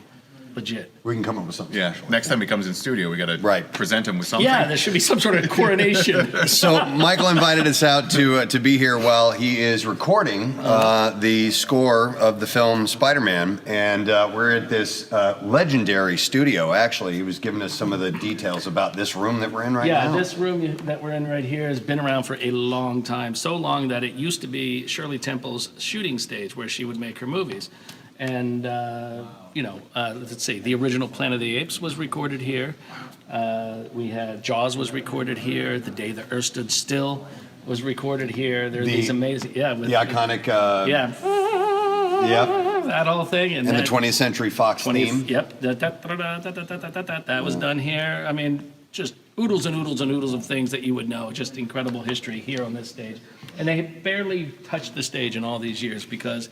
legit. We can come up with something. Yeah. Next time he comes in studio, we got to present him with something. Yeah, there should be some sort of coronation. So Michael invited us out to be here while he is recording the score of the film Spider-Man, and we're at this legendary studio. Actually, he was giving us some of the details about this room that we're in right now. Yeah, this room that we're in right here has been around for a long time, so long that it used to be Shirley Temple's shooting stage where she would make her movies. And, let's see, the original Planet of the Apes was recorded here. We had Jaws was recorded here. The Day the Earth Stood Still was recorded here. There are these amazing, the iconic, that whole thing. And the 20th Century Fox theme. Yep. That was done here. I mean, just oodles and oodles and oodles of things that you would know. Just incredible history here on this stage. And they barely touched the stage in all these years because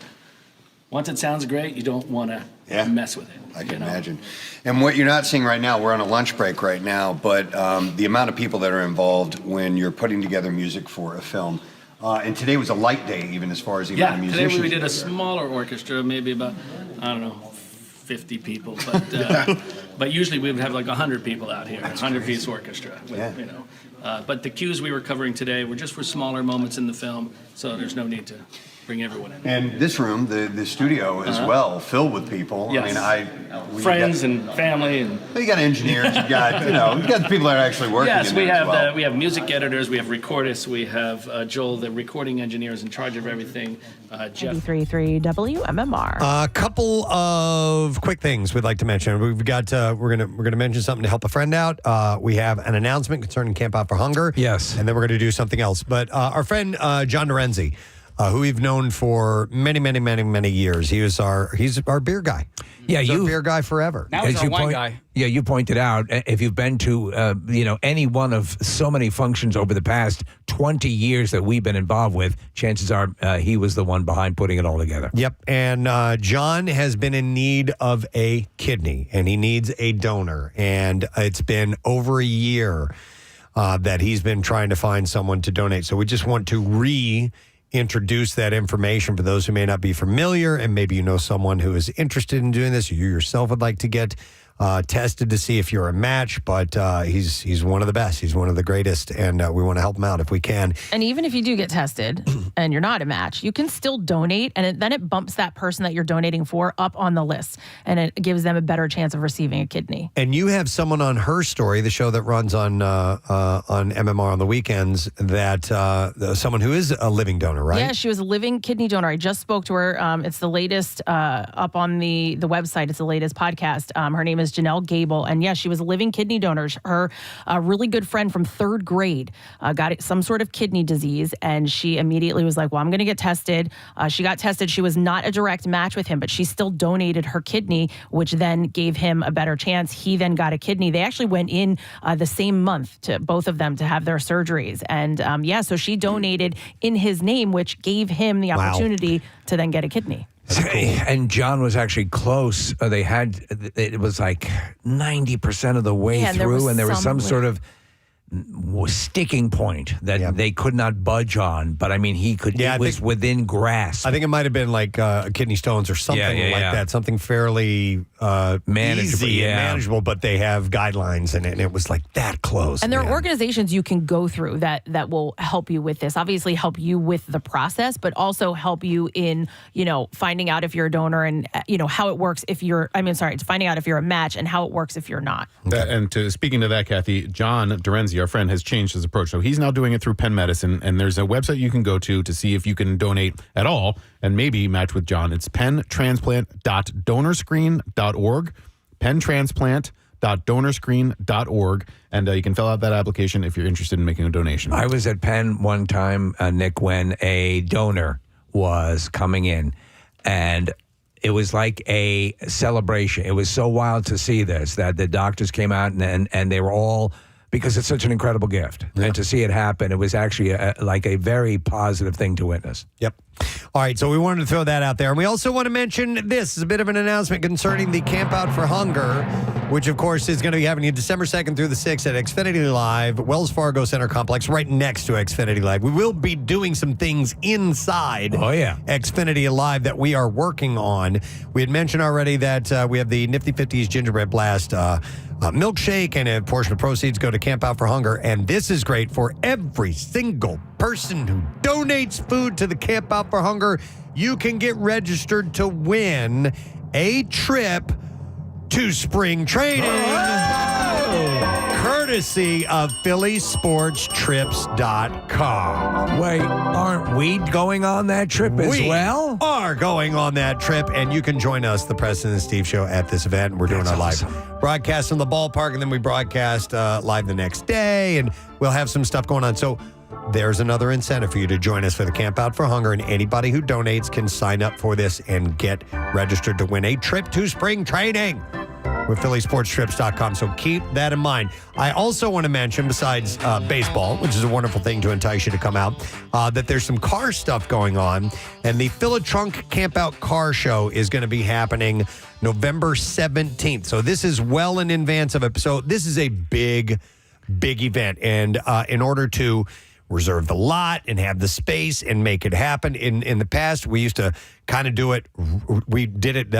once it sounds great, you don't want to mess with it. I can imagine. And what you're not seeing right now, we're on a lunch break right now, but the amount of people that are involved when you're putting together music for a film. And today was a light day, even as far as the amount of musicians. Today we did a smaller orchestra, maybe about, 50 people. But usually we would have like 100 people out here, 100-piece orchestra. But the cues we were covering today were just for smaller moments in the film, so there's no need to bring everyone in. And this room, the studio as well, filled with people. Yes. I mean, friends and family, and you got engineers, you got you got the people that are actually working. Yes, in we there have as well. we have music editors, we have recordists, we have Joel, the recording engineer, is in charge of everything. Jeff. 93.3 WMMR. A couple of quick things we'd like to mention. We've got we're gonna mention something to help a friend out. We have an announcement concerning Camp Out for Hunger. Yes, and then we're going to do something else. But our friend John Dorenzi, who we've known for many years, he's our beer guy. Yeah, he's our beer guy forever. Now he's our wine guy. Yeah, you pointed out if you've been to any one of so many functions over the past 20 years that we've been involved with, chances are he was the one behind putting it all together. Yep, and John has been in need of a kidney, and he needs a donor, and it's been over a year that he's been trying to find someone to donate. So we just want to reintroduce that information for those who may not be familiar, and maybe you know someone who is interested in doing this, or you yourself would like to get tested to see if you're a match. But he's one of the best. He's one of the greatest, and we want to help him out if we can. And even if you do get tested and you're not a match, you can still donate, and then it bumps that person that you're donating for up on the list, and it gives them a better chance of receiving a kidney. And you have someone on Her Story, the show that runs on MMR on the weekends, that someone who is a living donor, right? Yeah, she was a living kidney donor. I just spoke to her. It's the latest up on the website. It's the latest podcast. Her name is Janelle Gable. And yeah, she was a living kidney donor. Her really good friend from third grade got some sort of kidney disease. And she immediately was like, well, I'm going to get tested. She got tested. She was not a direct match with him, but she still donated her kidney, which then gave him a better chance. He then got a kidney. They actually went in the same month to both of them to have their surgeries. And so she donated in his name, which gave him the opportunity to then get a kidney. And John was actually close. It was like 90% of the way through, and there was some sort of sticking point that they could not budge on. But I mean, he could. It was within grasp. I think it might have been like kidney stones or something like that. Something fairly manageable, but they have guidelines in it, and it was like that close. And there are organizations you can go through that will help you with this. Obviously, help you with the process, but also help you in finding out if you're a donor and how it works if you're. Finding out if you're a match and how it works if you're not. And speaking to that, Kathy, John Dorenzi, our friend, has changed his approach. So he's now doing it through Penn Medicine, and there's a website you can go to see if you can donate at all and maybe match with John. It's penntransplant.donorscreen.org, penntransplant.donorscreen.org, and you can fill out that application if you're interested in making a donation. I was at Penn one time, Nick, when a donor was coming in, and it was like a celebration. It was so wild to see this that the doctors came out and they were all, because it's such an incredible gift. Yeah. And to see it happen, it was actually like a very positive thing to witness. Yep. All right, so we wanted to throw that out there. And we also want to mention this is a bit of an announcement concerning the Camp Out for Hunger. which, of course, is going to be happening December 2nd through the 6th at Xfinity Live, Wells Fargo Center Complex, right next to Xfinity Live. We will be doing some things inside Xfinity Live that we are working on. We had mentioned already that we have the Nifty 50s Gingerbread Blast milkshake, and a portion of proceeds go to Camp Out for Hunger. And this is great for every single person who donates food to the Camp Out for Hunger. You can get registered to win a trip to spring training, courtesy of PhillySportsTrips.com. Wait, aren't we going on that trip as well? We are going on that trip, and you can join us, the Preston and Steve Show, at this event. We're doing our live broadcast from the ballpark, and then we broadcast live the next day, and we'll have some stuff going on. So there's another incentive for you to join us for the Camp Out for Hunger, and anybody who donates can sign up for this and get registered to win a trip to spring training with PhillySportsTrips.com. So keep that in mind. I also want to mention, besides baseball, which is a wonderful thing to entice you to come out, that there's some car stuff going on. And the Philatrunk Camp Out Car Show is going to be happening November 17th. So this is well in advance of it. So this is a big event. And in order to reserve the lot and have the space and make it happen. In the past, we used to kind of do it. We did it,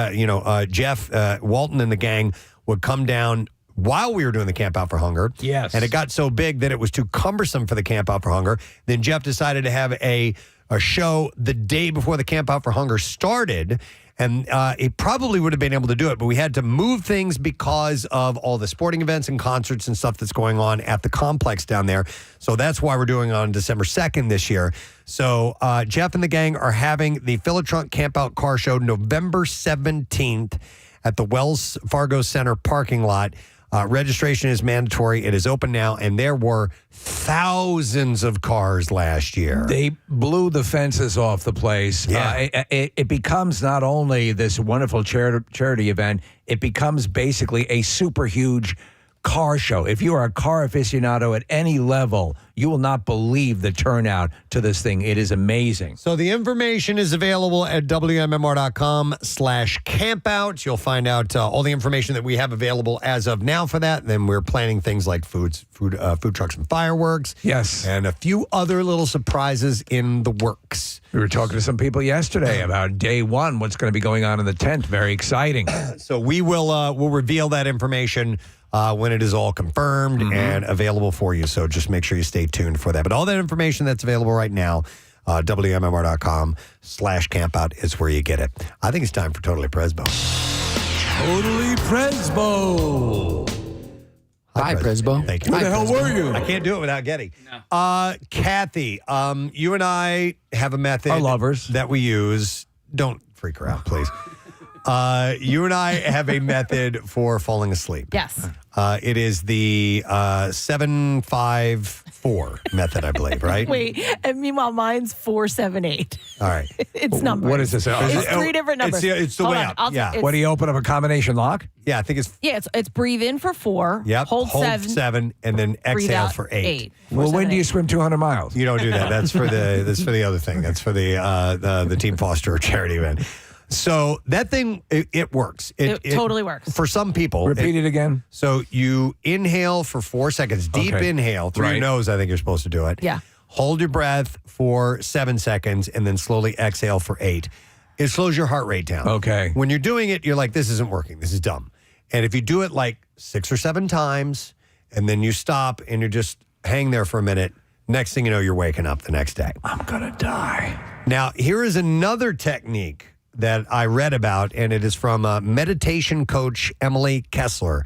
Jeff Walton and the gang would come down while we were doing the Camp Out for Hunger. Yes. And it got so big that it was too cumbersome for the Camp Out for Hunger. Then Jeff decided to have a show the day before the Camp Out for Hunger started. And it probably would have been able to do it, but we had to move things because of all the sporting events and concerts and stuff that's going on at the complex down there. So that's why we're doing it on December 2nd this year. So Jeff and the gang are having the Philatrunk Camp Out Car Show November 17th at the Wells Fargo Center parking lot. Registration is mandatory. It is open now, and there were thousands of cars last year. They blew the fences off the place. Yeah. It becomes not only this wonderful charity event, it becomes basically a super huge car show. If you are a car aficionado at any level, you will not believe the turnout to this thing. It is amazing. So the information is available at WMMR.com/campout. You'll find out all the information that we have available as of now for that. And then we're planning things like food trucks and fireworks. Yes. And a few other little surprises in the works. We were talking to some people yesterday about day one, what's going to be going on in the tent. Very exciting. So we will we'll reveal that information when it is all confirmed and available for you. So just make sure you stay tuned for that. But all that information that's available right now, WMMR.com/campout is where you get it. I think it's time for Totally Presbo. Totally Presbo. Hi, Presbo. Thank you. Where the hell were you? I can't do it without getting. Kathy, you and I have a method Our lovers. that we use. Don't freak her out, please. You and I have a method for falling asleep. Yes. It is the 7-5-4 method, I believe, right? Wait, and meanwhile, mine's 478. All right. It's numbers. What is this? It's three different numbers. It's the Hold way on, up. I'll- Yeah. it's- What do you open up a combination lock? Yeah, I think it's it's breathe in for 4. yep. Hold 7. And then breathe exhale out for 8. Well, when do you swim 200 miles? You don't do that. That's for the other thing. That's for the Team Foster charity event. So that thing, it works. It totally works. For some people. Repeat it again. So you inhale for 4 seconds. Deep Okay. inhale through your Right. nose, I think you're supposed to do it. Yeah. Hold your breath for 7 seconds and then slowly exhale for 8. It slows your heart rate down. Okay. When you're doing it, you're like, this isn't working. This is dumb. And if you do it like 6 or 7 times and then you stop and you just hang there for a minute, next thing you know, you're waking up the next day. I'm going to die. Now, here is another technique that I read about, and it is from meditation coach Emily Kessler.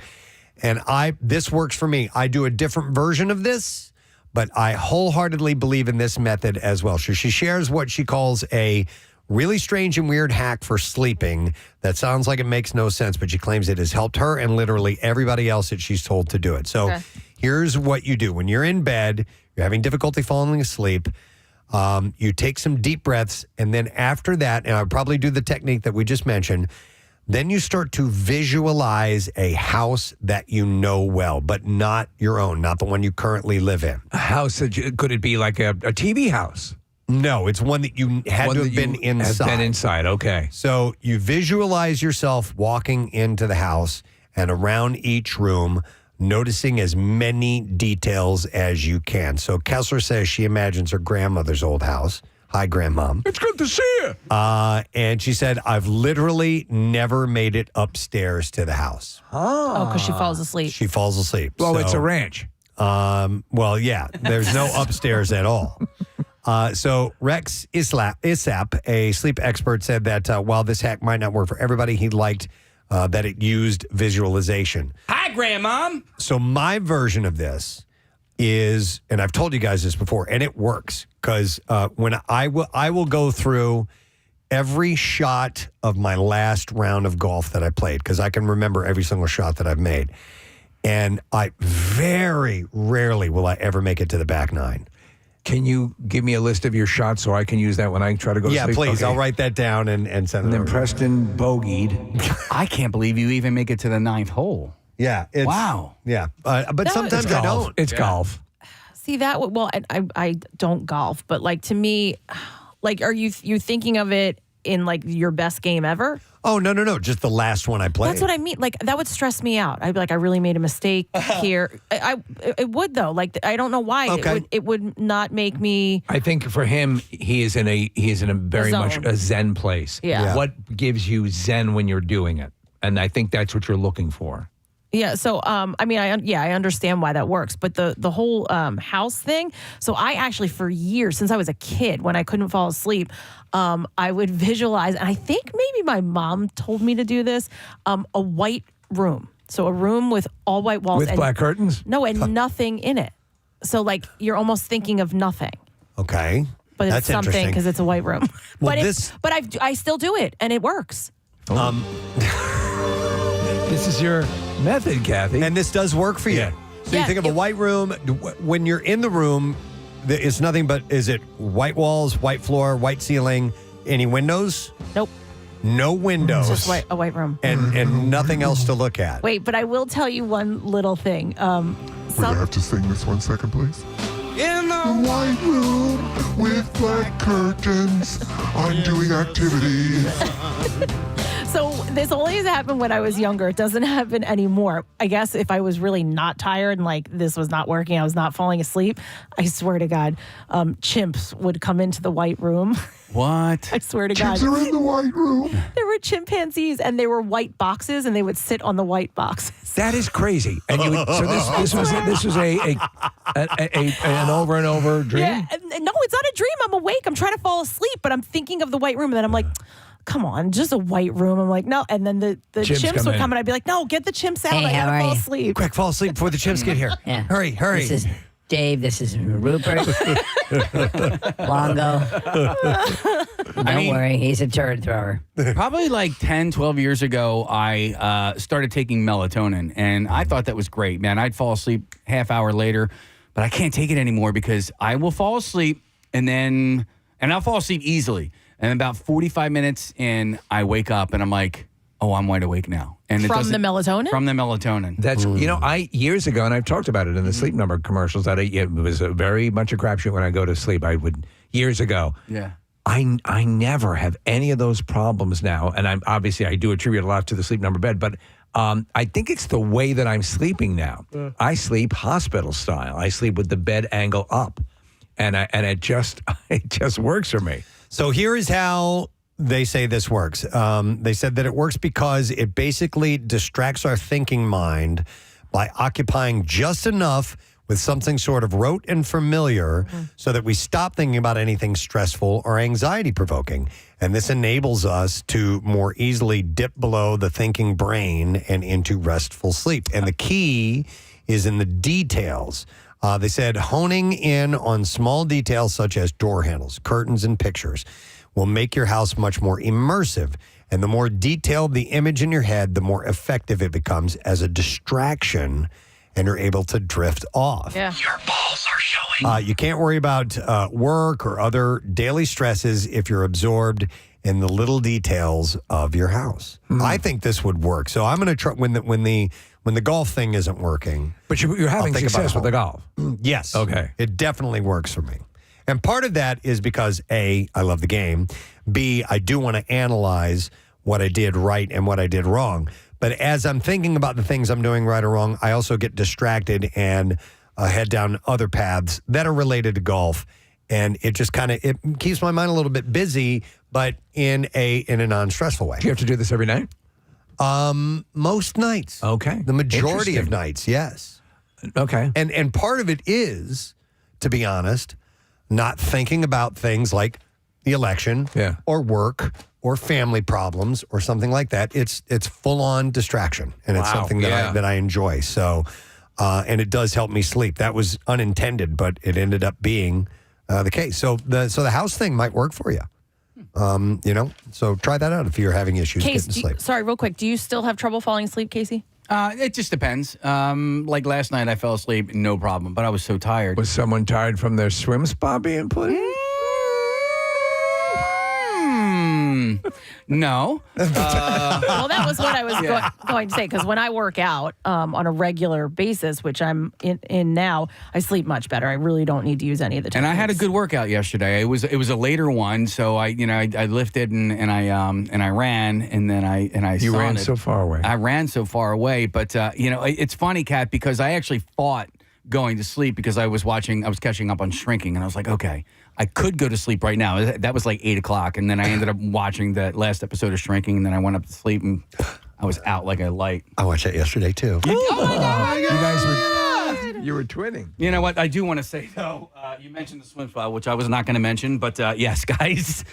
And this works for me. I do a different version of this, but I wholeheartedly believe in this method as well. So she shares what she calls a really strange and weird hack for sleeping that sounds like it makes no sense, but she claims it has helped her and literally everybody else that she's told to do it. So here's what you do. When you're in bed, you're having difficulty falling asleep, you take some deep breaths, and then after that, and I'll probably do the technique that we just mentioned, then you start to visualize a house that you know well, but not your own, not the one you currently live in. A house could it be like a TV house? No, it's one that you had to have been inside. Have been inside, okay. So you visualize yourself walking into the house, and around each room, noticing as many details as you can. So Kessler says she imagines her grandmother's old house. Hi, Grandmom. It's good to see you. And she said, I've literally never made it upstairs to the house. Oh, because she falls asleep. She falls asleep. Well, So, it's a ranch. well, yeah, there's no upstairs at all. So Rex Isap, a sleep expert, said that while this hack might not work for everybody, he liked that it used visualization. Hi, Grandmom. So my version of this is, and I've told you guys this before, and it works because when I will go through every shot of my last round of golf that I played because I can remember every single shot that I've made, and I very rarely will I ever make it to the back nine. Can you give me a list of your shots so I can use that when I try to go to sleep? Yeah, please. Okay. I'll write that down and send it And then over. Preston bogeyed. I can't believe you even make it to the 9th hole. Yeah. Wow. Yeah. But sometimes It's I golf. don't. It's golf. See that? Well, I don't golf, but like to me, like are you thinking of it in like your best game ever? Oh, no. Just the last one I played. That's what I mean. Like that would stress me out. I'd be like, I really made a mistake here. It would though. Like I don't know why. Okay. It would not make me. I think for him, he is in a very zone. much a zen place. Yeah. What gives you zen when you're doing it? And I think that's what you're looking for. Yeah. So, I mean, I understand why that works, but the whole house thing. So, I actually for years since I was a kid, when I couldn't fall asleep, I would visualize, and I think maybe my mom told me to do this, a white room. So, a room with all white walls With black curtains? No, and nothing in it. So, like you're almost thinking of nothing. Okay. But That's it's something interesting. because it's a white room. Well, but I still do it, and it works. This is your method, Kathy. And this does work for you. Yeah. So you Yeah, think of a white room. When you're in the room, it's nothing but, is it white walls, white floor, white ceiling, any windows? Nope. No windows. It's just a white room. And nothing else to look at. Wait, but I will tell you one little thing. Wait, I have to sing this 1 second, please. In the white room with black curtains, I'm doing activities. So this only has happened when I was younger. It doesn't happen anymore. I guess if I was really not tired and like this was not working, I was not falling asleep, I swear to God, chimps would come into the white room. What? I swear to God. Chimps are in the white room. There were chimpanzees and they were white boxes and they would sit on the white boxes. That is crazy. And you would, so this was an over and over dream. Yeah, no, it's not a dream. I'm awake. I'm trying to fall asleep, but I'm thinking of the white room and then I'm like, come on, just a white room. I'm like, no. And then the chimps would come and I'd be like, no, get the chimps out. I gotta fall asleep. Quick, fall asleep before the chimps get here. Yeah. Hurry. This is Dave. This is Rupert. Longo. Don't worry, he's a turd thrower. Probably like 10, 12 years ago, I started taking melatonin, and I thought that was great, man. I'd fall asleep half hour later, but I can't take it anymore because I will fall asleep, and I'll fall asleep easily. And about 45 minutes in, I wake up, and I'm like, oh, I'm wide awake now. And From the melatonin? From the melatonin. That's I years ago, and I've talked about it in the Sleep Number commercials. That it was a very much a crapshoot when I go to sleep. I would years ago. Yeah. I never have any of those problems now, and I do attribute a lot to the Sleep Number bed, but I think it's the way that I'm sleeping now. I sleep hospital style. I sleep with the bed angle up, and it just works for me. So here is how they say this works. They said that it works because it basically distracts our thinking mind by occupying just enough with something sort of rote and familiar so that we stop thinking about anything stressful or anxiety provoking. And this enables us to more easily dip below the thinking brain and into restful sleep. And the key is in the details. They said honing in on small details such as door handles, curtains, and pictures will make your house much more immersive. And the more detailed the image in your head, the more effective it becomes as a distraction, and you're able to drift off. Yeah. Your balls are showing. You can't worry about work or other daily stresses if you're absorbed in the little details of your house. I think this would work. So I'm going to try when the golf thing isn't working. But you're having success with the golf. Yes. Okay. It definitely works for me. And part of that is because A, I love the game. B, I do want to analyze what I did right and what I did wrong. But as I'm thinking about the things I'm doing right or wrong, I also get distracted and head down other paths that are related to golf. And it just it keeps my mind a little bit busy, but in a non-stressful way. Do you have to do this every night? Most nights. Okay. The majority of Interesting. nights, yes. Okay. And part of it is, to be honest, not thinking about things like the election or work or family problems or something like that. It's full on distraction, and it's Wow, something that I enjoy. So, and it does help me sleep. That was unintended, but it ended up being the case. So the house thing might work for you. So try that out if you're having issues Case, getting sleep. sorry, real quick. Do you still have trouble falling asleep, Casey? It just depends. Like last night, I fell asleep, no problem, but I was so tired. Was someone tired from their swim spa being put in? No. Well, that was what I was going to say, because when I work out on a regular basis, which I'm in now, I sleep much better. I really don't need to use any of the techniques. And I had a good workout yesterday. It was a later one, so I lifted and I ran, and then I You ran saunted. so far away. I ran so far away, but it's funny, Kat, because I actually fought going to sleep because I was catching up on Shrinking, and I was like, okay, I could go to sleep right now. That was like 8 o'clock, and then I ended up watching the last episode of Shrinking, and then I went up to sleep, and I was out like a light. I watched that yesterday too. You guys were twinning. You know what? I do want to say though. You mentioned the swim spa, which I was not going to mention, but yes, guys.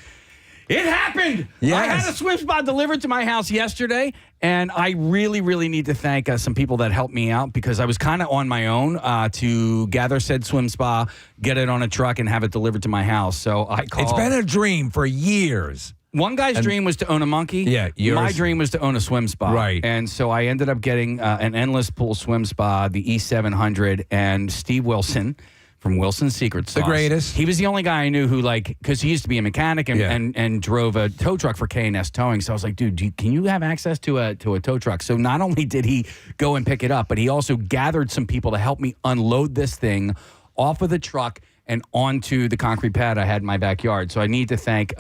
It happened. Yes. I had a swim spa delivered to my house yesterday, and I really, really need to thank some people that helped me out because I was kind of on my own to gather said swim spa, get it on a truck, and have it delivered to my house. So I called. It's been a dream for years. One guy's dream was to own a monkey. Yeah, yours. My dream was to own a swim spa. Right. And so I ended up getting an endless pool swim spa, the E700, and Steve Wilson from Wilson's Secret Sauce. The greatest. He was the only guy I knew who, because he used to be a mechanic and drove a tow truck for K&S Towing. So I was like, dude, can you have access to a tow truck? So not only did he go and pick it up, but he also gathered some people to help me unload this thing off of the truck and onto the concrete pad I had in my backyard. So I need to thank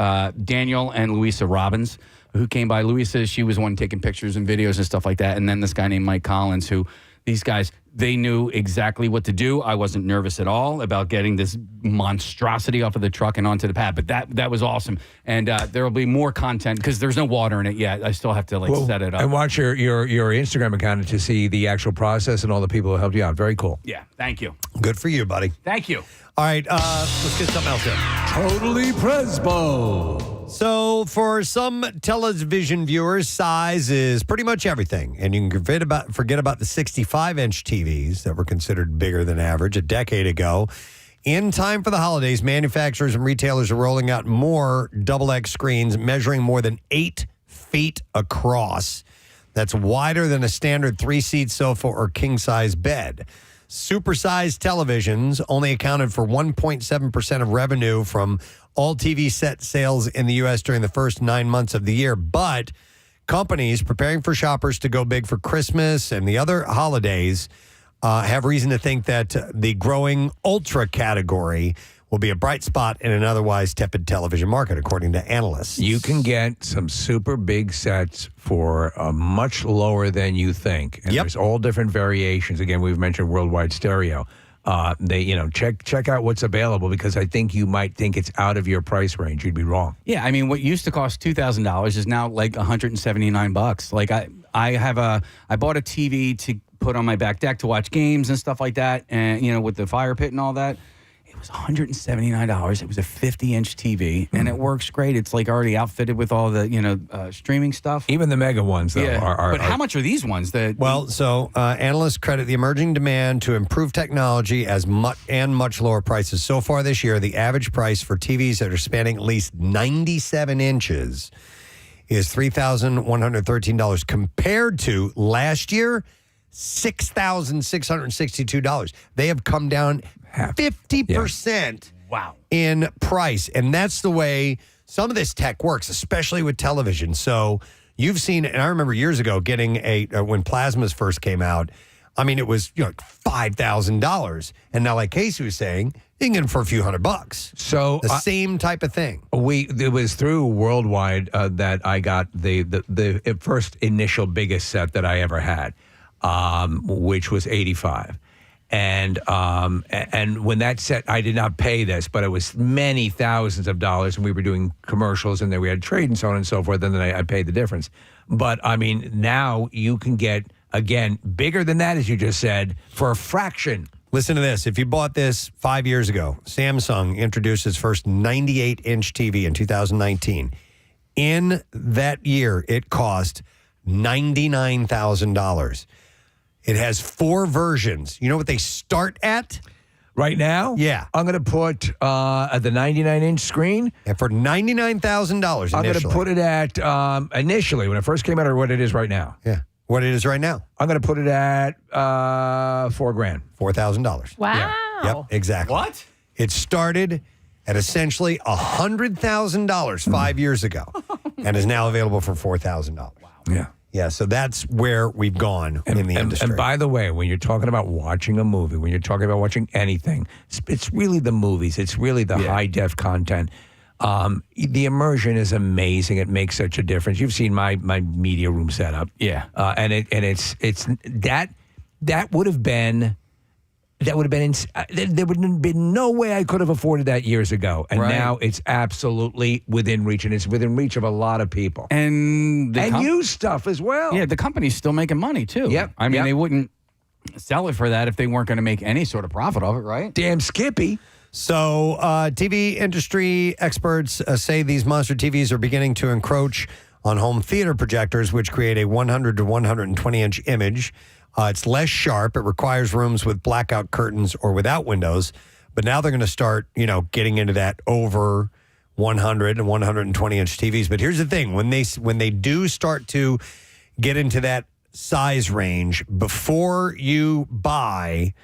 Daniel and Louisa Robbins, who came by. Louisa, she was one taking pictures and videos and stuff like that. And then this guy named Mike Collins, who these guys, they knew exactly what to do. I wasn't nervous at all about getting this monstrosity off of the truck and onto the pad. But that was awesome. And there will be more content because there's no water in it yet. I still have to set it up. And watch your Instagram account to see the actual process and all the people who helped you out. Very cool. Yeah, thank you. Good for you, buddy. Thank you. All right, let's get something else in. Totally Presbo. So for some television viewers, size is pretty much everything. And you can forget about the 65-inch TVs that were considered bigger than average a decade ago. In time for the holidays, manufacturers and retailers are rolling out more XX screens measuring more than 8 feet across. That's wider than a standard 3-seat sofa or king-size bed. Supersized televisions only accounted for 1.7% of revenue from all TV set sales in the U.S. during the first 9 months of the year. But companies preparing for shoppers to go big for Christmas and the other holidays have reason to think that the growing ultra category will be a bright spot in an otherwise tepid television market, according to analysts. You can get some super big sets for much lower than you think. And there's all different variations. Again, we've mentioned worldwide stereo. Check out what's available because I think you might think it's out of your price range. You'd be wrong. Yeah, I mean, what used to cost $2,000 is now like $179. Like I bought a TV to put on my back deck to watch games and stuff like that, and with the fire pit and all that. It was $179. It was a 50-inch TV, and it works great. It's like already outfitted with all the streaming stuff. Even the mega ones, though, are. But how much are these ones? So analysts credit the emerging demand to improve technology and much lower prices. So far this year, the average price for TVs that are spanning at least 97 inches is $3,113 compared to last year, $6,662. They have come down 50% in price. And that's the way some of this tech works, especially with television. So you've seen, and I remember years ago getting when plasmas first came out, I mean, it was $5,000. And now, like Casey was saying, you can get them for a few $100. So the same type of thing. It was through Worldwide that I got the first initial biggest set that I ever had, which was 85. And when that set, I did not pay this, but it was many thousands of dollars, and we were doing commercials, and then we had trade and so on and so forth, and then I paid the difference. But I mean, now you can get, again, bigger than that, as you just said, for a fraction. Listen to this. If you bought this 5 years ago, Samsung introduced its first 98-inch TV in 2019. In that year, it cost $99,000. It has 4 versions. You know what they start at? Right now? Yeah. I'm going to put at the 99-inch screen. And for $99,000 initially. I'm going to put it at, initially, when it first came out, or what it is right now. Yeah. What it is right now. I'm going to put it at $4,000. $4,000. Wow. Yeah. Yep, exactly. What? It started at essentially $100,000 5 years ago and is now available for $4,000. Wow. Yeah. Yeah, so that's where we've gone in the industry. And by the way, when you're talking about watching a movie, when you're talking about watching anything, it's really the movies. It's really the high-def content. The immersion is amazing. It makes such a difference. You've seen my media room setup. Yeah. And it's that would have been there would have been no way I could have afforded that years ago. And now it's absolutely within reach, and it's within reach of a lot of people. And used stuff as well. Yeah, the company's still making money too. Yep. I mean, they wouldn't sell it for that if they weren't going to make any sort of profit of it, right? Damn Skippy. So TV industry experts say these monster TVs are beginning to encroach on home theater projectors, which create a 100 to 120-inch image. It's less sharp. It requires rooms with blackout curtains or without windows. But now they're going to start, getting into that over 100 and 120-inch TVs. But here's the thing. When they do start to get into that size range, before you buy,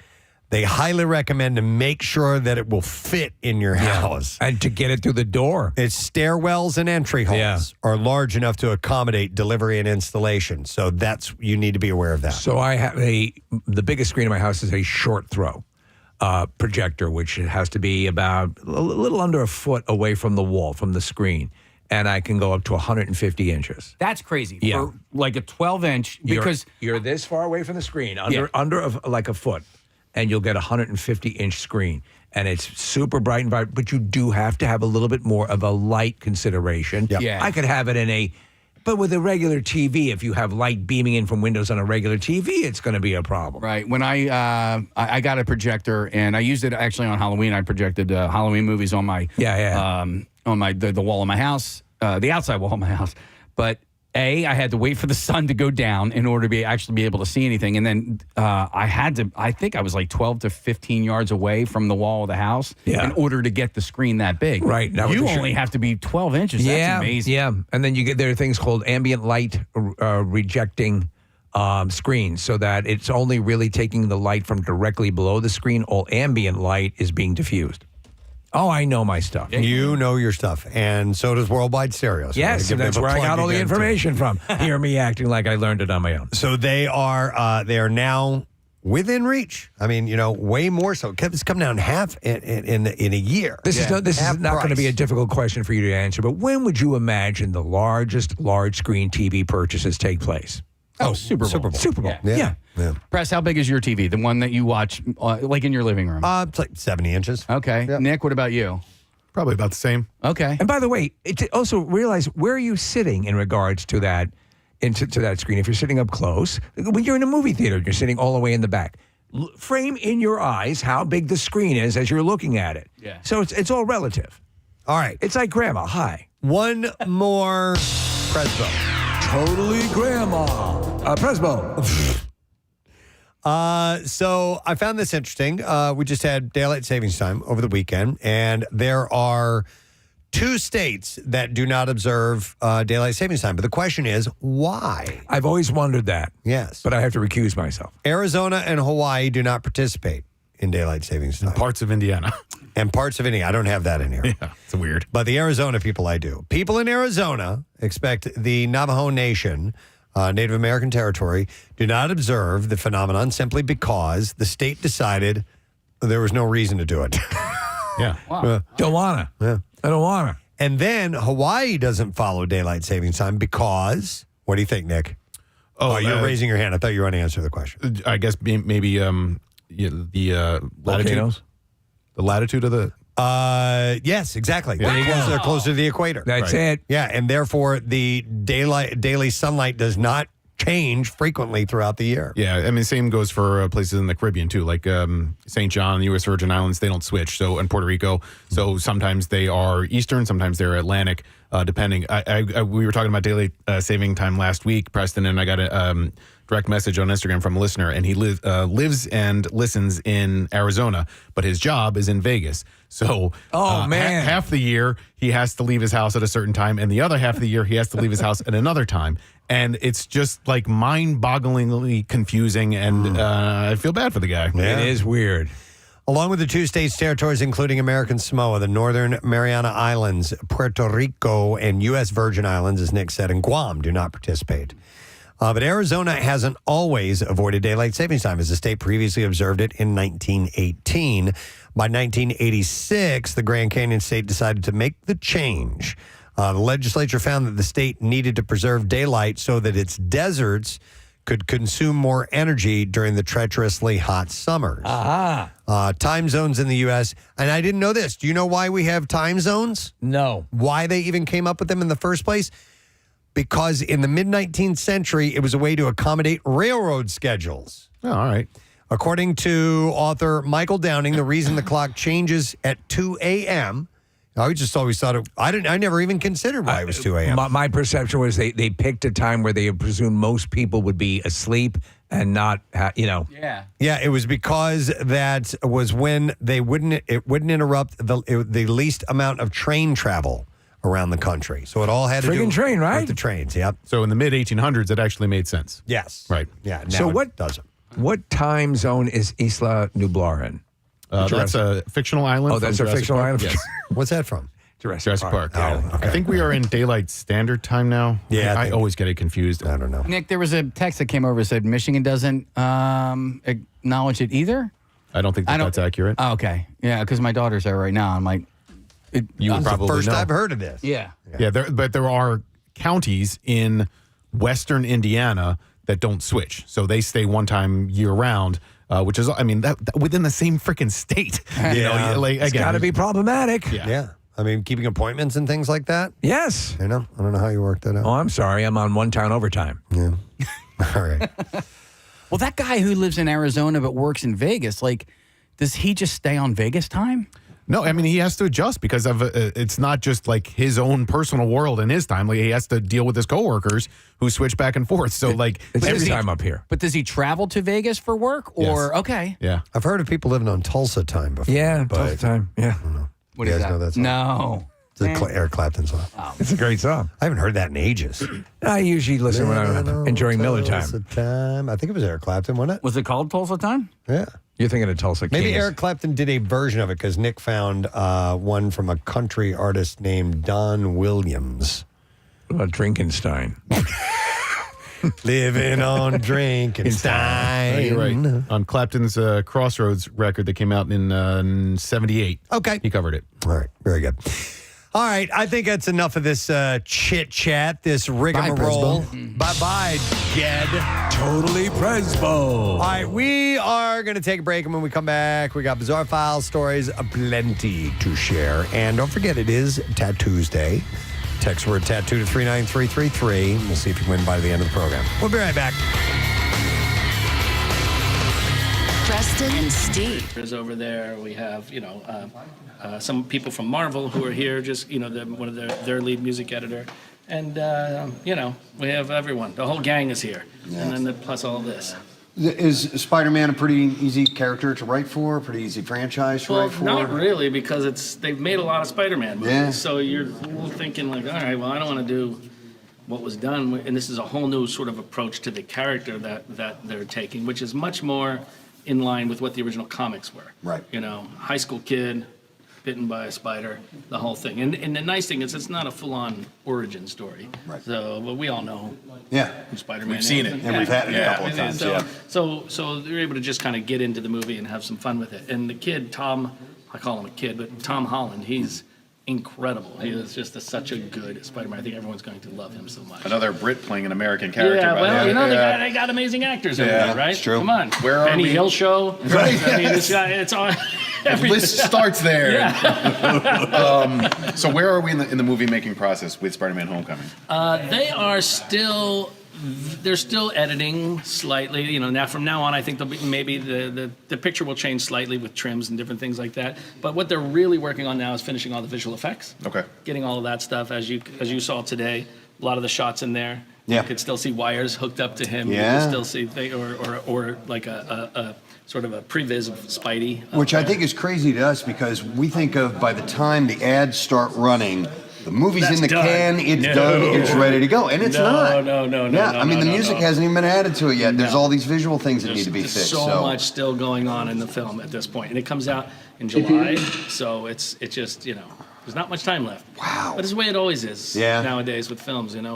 they highly recommend to make sure that it will fit in your house. And to get it through the door. Its stairwells and entry halls are large enough to accommodate delivery and installation. So you need to be aware of that. So I have the biggest screen in my house is a short throw projector, which has to be about a little under a foot away from the wall, from the screen. And I can go up to 150 inches. That's crazy. Yeah. For like a 12-inch, because you're this far away from the screen, under like a foot. And you'll get a 150-inch screen. And it's super bright and vibrant, but you do have to have a little bit more of a light consideration. Yeah. I could have it but with a regular TV, if you have light beaming in from windows on a regular TV, it's going to be a problem. Right. When I got a projector, and I used it actually on Halloween. I projected Halloween movies on my on the wall of my house, the outside wall of my house. But I had to wait for the sun to go down in order to actually be able to see anything. And then I think I was like 12 to 15 yards away from the wall of the house in order to get the screen that big. Right. Now you only have to be 12 inches. That's amazing. Yeah. And then there are things called ambient light rejecting screens, so that it's only really taking the light from directly below the screen. All ambient light is being diffused. Oh, I know my stuff. You know your stuff, and so does Worldwide Stereo. So yes, and that's where I got all the information from. Hear me acting like I learned it on my own. So they are now within reach. I mean, way more so. It's come down half in a year. This is not going to be a difficult question for you to answer, but when would you imagine the largest large screen TV purchases take place? Oh, Super Bowl. Super Bowl. Yeah. Press, how big is your TV? The one that you watch, like in your living room? It's like 70 inches. Okay. Yep. Nick, what about you? Probably about the same. Okay. And by the way, also realize where are you sitting in regards to that, to that screen. If you're sitting up close, when you're in a movie theater, you're sitting all the way in the back. Frame in your eyes how big the screen is as you're looking at it. Yeah. So it's all relative. All right. It's like grandma. Hi. One more Presbo. Totally grandma. Presbo. So I found this interesting. We just had daylight savings time over the weekend, and there are 2 states that do not observe daylight savings time. But the question is, why? I've always wondered that. Yes. But I have to recuse myself. Arizona and Hawaii do not participate in daylight savings time. Parts of Indiana. And parts of Indiana. I don't have that in here. Yeah, it's weird. But the Arizona people, I do. People in Arizona expect the Navajo Nation, Native American territory, do not observe the phenomenon simply because the state decided there was no reason to do it. Yeah. Wow. Don't wanna. Yeah. I don't wanna. And then Hawaii doesn't follow daylight savings time because, what do you think, Nick? Oh, you're raising your hand. I thought you were going to answer the question. I guess maybe the latitude. Volcanoes? The latitude of the. Yes, exactly. Yeah. They're closer to the equator. That's it. Yeah, and therefore the daily sunlight does not change frequently throughout the year. Yeah, I mean, same goes for places in the Caribbean too, like St. John, the U.S. Virgin Islands. They don't switch. So, and Puerto Rico. So sometimes they are Eastern, sometimes they're Atlantic, depending. We were talking about daily saving time last week, Preston, and I got a direct message on Instagram from a listener, and he lives and listens in Arizona, but his job is in Vegas. So, man, half the year he has to leave his house at a certain time, and the other half of the year he has to leave his house at another time. And it's just like mind-bogglingly confusing, and I feel bad for the guy. It is weird. Along with the two states' territories, including American Samoa, the Northern Mariana Islands, Puerto Rico, and U.S. Virgin Islands, as Nick said, and Guam do not participate. But Arizona hasn't always avoided daylight savings time, as the state previously observed it in 1918. By 1986, the Grand Canyon state decided to make the change. The legislature found that the state needed to preserve daylight so that its deserts could consume more energy during the treacherously hot summers. Time zones in the U.S., and I didn't know this. Do you know why we have time zones? No. Why they even came up with them in the first place? Because in the mid-19th century, it was a way to accommodate railroad schedules. Oh, all right. According to author Michael Downing, the reason the clock changes at 2 a.m., I just always thought I never even considered why it was 2 a.m. My perception was they picked a time where they presumed most people would be asleep and not, Yeah. Yeah, it was because that was when it wouldn't interrupt the least amount of train travel around the country. So it all had to do train, right? with the trains. Yep. So in the mid-1800s, it actually made sense. Yes. Right. Yeah. Now So what it doesn't? What time zone is Isla Nublar in? That's a fictional island. Oh, that's from a Jurassic fictional Park. island? Yes. What's that from? Jurassic Park. Oh, okay. I think we are in daylight standard time now. Yeah, I always get it confused. I don't know. Nick, there was a text that came over that said Michigan doesn't acknowledge it either. I don't think that's accurate. Oh, okay. Yeah, because my daughter's there right now. I'm like, You would probably First know. I've heard of this. yeah. Yeah, but there are counties in western Indiana that don't switch. So they stay one time year round, which is, I mean, that within the same freaking state. You know, like, It's again, got to be problematic. Yeah. I mean, keeping appointments and things like that. Yes. I don't know how you work that out. Oh, I'm sorry. I'm on one town overtime. Yeah. All right. Well, that guy who lives in Arizona but works in Vegas, like, does he just stay on Vegas time? No, I mean, he has to adjust because of it's not just like his own personal world and his time. Like, he has to deal with his coworkers who switch back and forth. So, like, It's every time up here. But does he travel to Vegas for work? Or, okay. Yeah. I've heard of people living on Tulsa time before. Yeah, but Tulsa time. Yeah. What You is guys that? know that song? No. It's Eric Clapton song. It's a great song. I haven't heard that in ages. I usually listen when I'm enjoying Miller Tulsa time. I think it was Eric Clapton, wasn't it? Was it called Tulsa Time? Yeah. You're thinking of Tulsa Maybe Kings. Eric Clapton did a version of it because Nick found one from a country artist named Don Williams. What about Drinkenstein? Living on Drinkenstein. You're right. On Clapton's Crossroads record that came out in 78. Okay. He covered it. All right. Very good. All right. I think that's enough of this chit-chat, this rigmarole. Bye-bye, Jed. Totally Presbo. All right. We are going to take a break, and when we come back, we got Bizarre Files stories, plenty to share. And don't forget, it is Tattoos Day. Text word tattoo to 39333. We'll see if you win by the end of the program. We'll be right back. Preston and Steve. There's over there. We have, some people from Marvel who are here. Just, one of their lead music editor, and we have everyone. The whole gang is here, and then plus all this. Is Spider-Man a pretty easy character to write for? Pretty easy franchise to write for? Not really, because they've made a lot of Spider-Man movies. Yeah. So you're a little thinking like, all right, well, I don't want to do what was done, and this is a whole new sort of approach to the character that they're taking, which is much more in line with what the original comics were. Right. High school kid, bitten by a spider, the whole thing. And the nice thing is it's not a full-on origin story. Right. So, but we all know who Spider-Man We've is. seen it. And we've had it a couple of times, So they're able to just kind of get into the movie and have some fun with it. And the kid, Tom I call him a kid, but Tom Holland, he's incredible. He is just such a good Spider-Man. I think everyone's going to love him so much. Another Brit playing an American character. Yeah, by well, the way. they got amazing actors over Yeah, there, right? it's true. Come on. Where are Benny we? Hill show. Right, I mean, yes. this guy, it's all. The list starts there. Yeah. So where are we in the movie making process with Spider-Man: Homecoming? They are still. They're still editing slightly. You know, now from now on, I think there'll be maybe the picture will change slightly with trims and different things like that. But what they're really working on now is finishing all the visual effects. Okay. Getting all of that stuff as you saw today. A lot of the shots in there. Yeah. You could still see wires hooked up to him. Yeah. You could still see or like a sort of a previs of Spidey. Which I think is crazy to us because we think of by the time the ads start running, the movie's That's in the done. can, it's No. done, it's ready to go. And it's not. No. Yeah, I mean, the no, music no. hasn't even been added to it yet. There's all these visual things that need to be There's fixed. so much still going on in the film at this point, and it comes out in July, so it's just there's not much time left. Wow. But it's the way it always is nowadays with films. It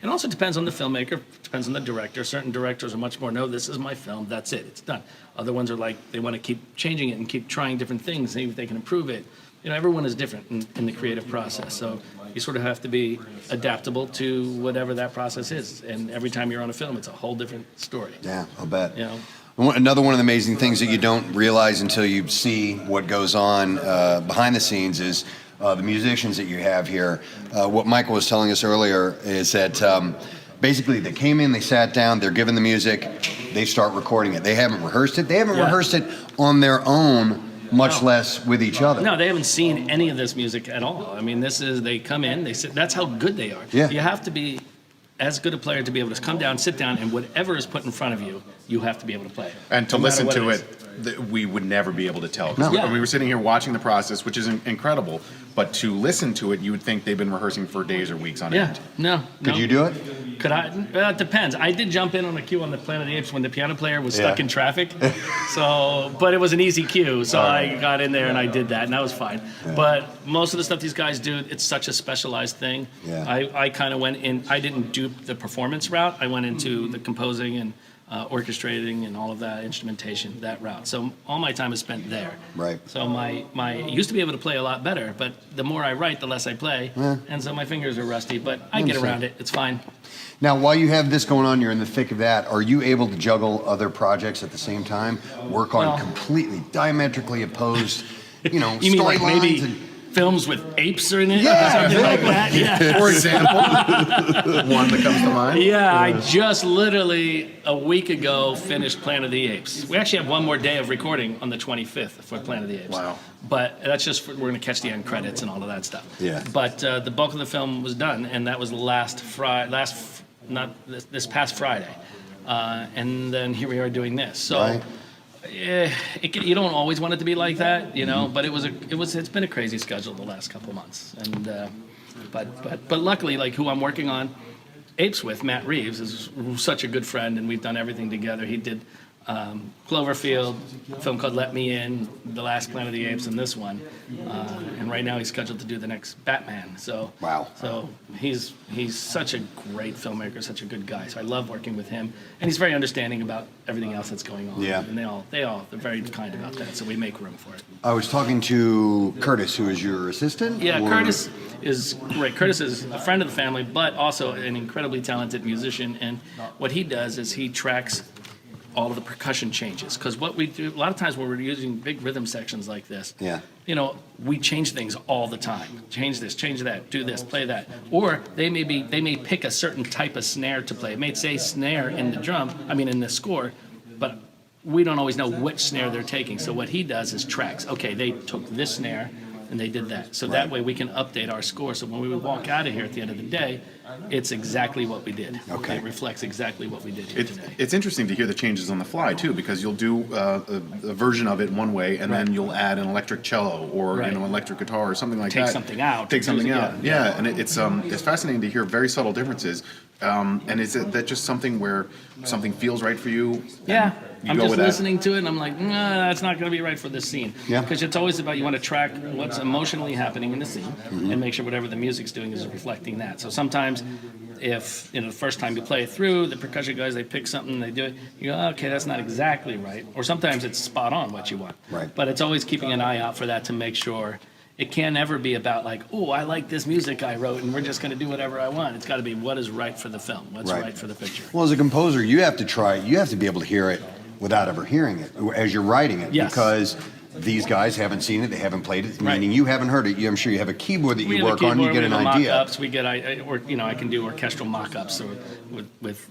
also depends on the filmmaker, depends on the director. Certain directors are much more, no, this is my film, that's it, it's done. Other ones are like, they want to keep changing it and keep trying different things, see if they can improve it. Everyone is different in the creative process, so you sort of have to be adaptable to whatever that process is. And every time you're on a film, it's a whole different story. Yeah, I'll bet. You Another one of the amazing things that you don't realize until you see what goes on behind the scenes is the musicians that you have here. What Michael was telling us earlier is that basically they came in, they sat down, they're given the music, they start recording it. They haven't rehearsed it. They haven't rehearsed it on their own, much less with each other. No, they haven't seen any of this music at all. I mean, they come in, they sit. That's how good they are. Yeah. You have to be as good a player to be able to come down, sit down, and whatever is put in front of you, you have to be able to play. And to No matter listen what to is. we would never be able to tell. No. We, we were sitting here watching the process, which is incredible. But to listen to it, you would think they've been rehearsing for days or weeks on end. No. Could you do it? Could I? It depends. I did jump in on a cue on the Planet of the Apes when the piano player was stuck in traffic. But it was an easy cue, so I got in there and I did that, and that was fine. But most of the stuff these guys do, it's such a specialized thing. Yeah. I kind of went in. I didn't do the performance route. I went into the composing and orchestrating and all of that instrumentation, that route. So all my time is spent there. Right. So I used to be able to play a lot better, but the more I write, the less I play, and so my fingers are rusty. But I get around it. It's fine. Now, while you have this going on, you're in the thick of that. Are you able to juggle other projects at the same time? Work on completely diametrically opposed, You mean like maybe storylines? films with apes in it? Yeah, or something like that? Yeah. For example, one that comes to mind. Yeah, I just literally a week ago finished Planet of the Apes. We actually have one more day of recording on the 25th for Planet of the Apes. Wow. But that's just, we're going to catch the end credits and all of that stuff. Yeah. But the bulk of the film was done, and that was this past Friday. And then here we are doing this. So. Right. You don't always want it to be like that, but it's been a crazy schedule the last couple of months, and but luckily, like who I'm working on Apes with, Matt Reeves, is such a good friend, and we've done everything together. He did Cloverfield, a film called Let Me In, the last Planet of the Apes, and this one, and right now he's scheduled to do the next Batman. So wow. So he's such a great filmmaker, such a good guy. So I love working with him, and he's very understanding about everything else that's going on. Yeah. And they're very kind about that. So we make room for it. I was talking to Curtis, who is your assistant. Yeah, or- Curtis is great. Curtis is a friend of the family, but also an incredibly talented musician. And what he does is he tracks all of the percussion changes. Because what we do, a lot of times when we're using big rhythm sections like this, Yeah. we change things all the time. Change this, change that, do this, play that. Or they may pick a certain type of snare to play. It may say snare in the score, but we don't always know which snare they're taking. So what he does is tracks. Okay, they took this snare and they did that. So that way we can update our score. So when we would walk out of here at the end of the day, it's exactly what we did. Okay. It reflects exactly what we did here today. It's interesting to hear the changes on the fly too, because you'll do a version of it one way, and then you'll add an electric cello or Right. an electric guitar or something like Take that. something out. Take something Yeah. out. Yeah, and it's fascinating to hear very subtle differences And is that just something where something feels right for you? Yeah. You I'm go just with that? listening to it and I'm like, nah, that's not going to be right for this scene. Yeah. Because it's always about you want to track what's emotionally happening in the scene and make sure whatever the music's doing is reflecting that. So sometimes if, the first time you play it through, the percussion guys, they pick something, they do it, you go, okay, that's not exactly right. Or sometimes it's spot on what you want. Right. But it's always keeping an eye out for that to make sure it can't ever be about like, oh, I like this music I wrote and we're just going to do whatever I want. It's got to be what is right for the film, what's Right. right for the picture. Well, as a composer, you have to be able to hear it without ever hearing it as you're writing it, Yes. because these guys haven't seen it, they haven't played it, Right. meaning you haven't heard it. I'm sure you have a keyboard that We you have a work on, you keyboard, get we an have idea. mock-ups, we get, I can do orchestral mock-ups or with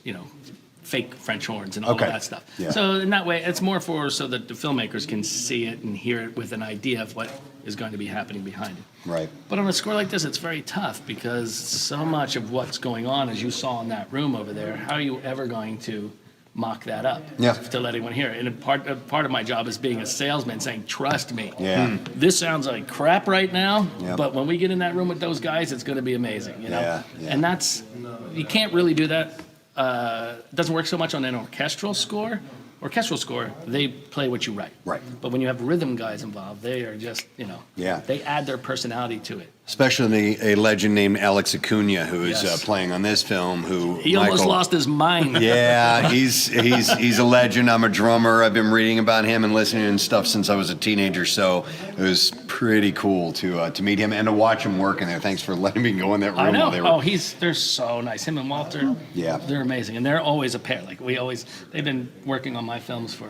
fake French horns and all Okay. of that stuff. Yeah. So in that way, it's more so that the filmmakers can see it and hear it with an idea of what is going to be happening behind it. Right. But on a score like this, it's very tough because so much of what's going on, as you saw in that room over there, how are you ever going to mock that up to let anyone hear it? And part of my job is being a salesman, saying, trust me. Yeah. This sounds like crap right now, Yep. but when we get in that room with those guys, it's going to be amazing. Yeah. And you can't really do that. It doesn't work so much on an orchestral score. Orchestral score, they play what you write. Right. But when you have rhythm guys involved, they are just, Yeah. they add their personality to it. Especially a legend named Alex Acuna, who is Yes. playing on this film. Who He almost lost his mind. Yeah, he's a legend. I'm a drummer. I've been reading about him and listening and stuff since I was a teenager. So it was pretty cool to meet him and to watch him work in there. Thanks for letting me go in that room. I know. While they were, They're so nice. Him and Walter. Yeah. They're amazing, and they're always a pair. Like they've been working on my films for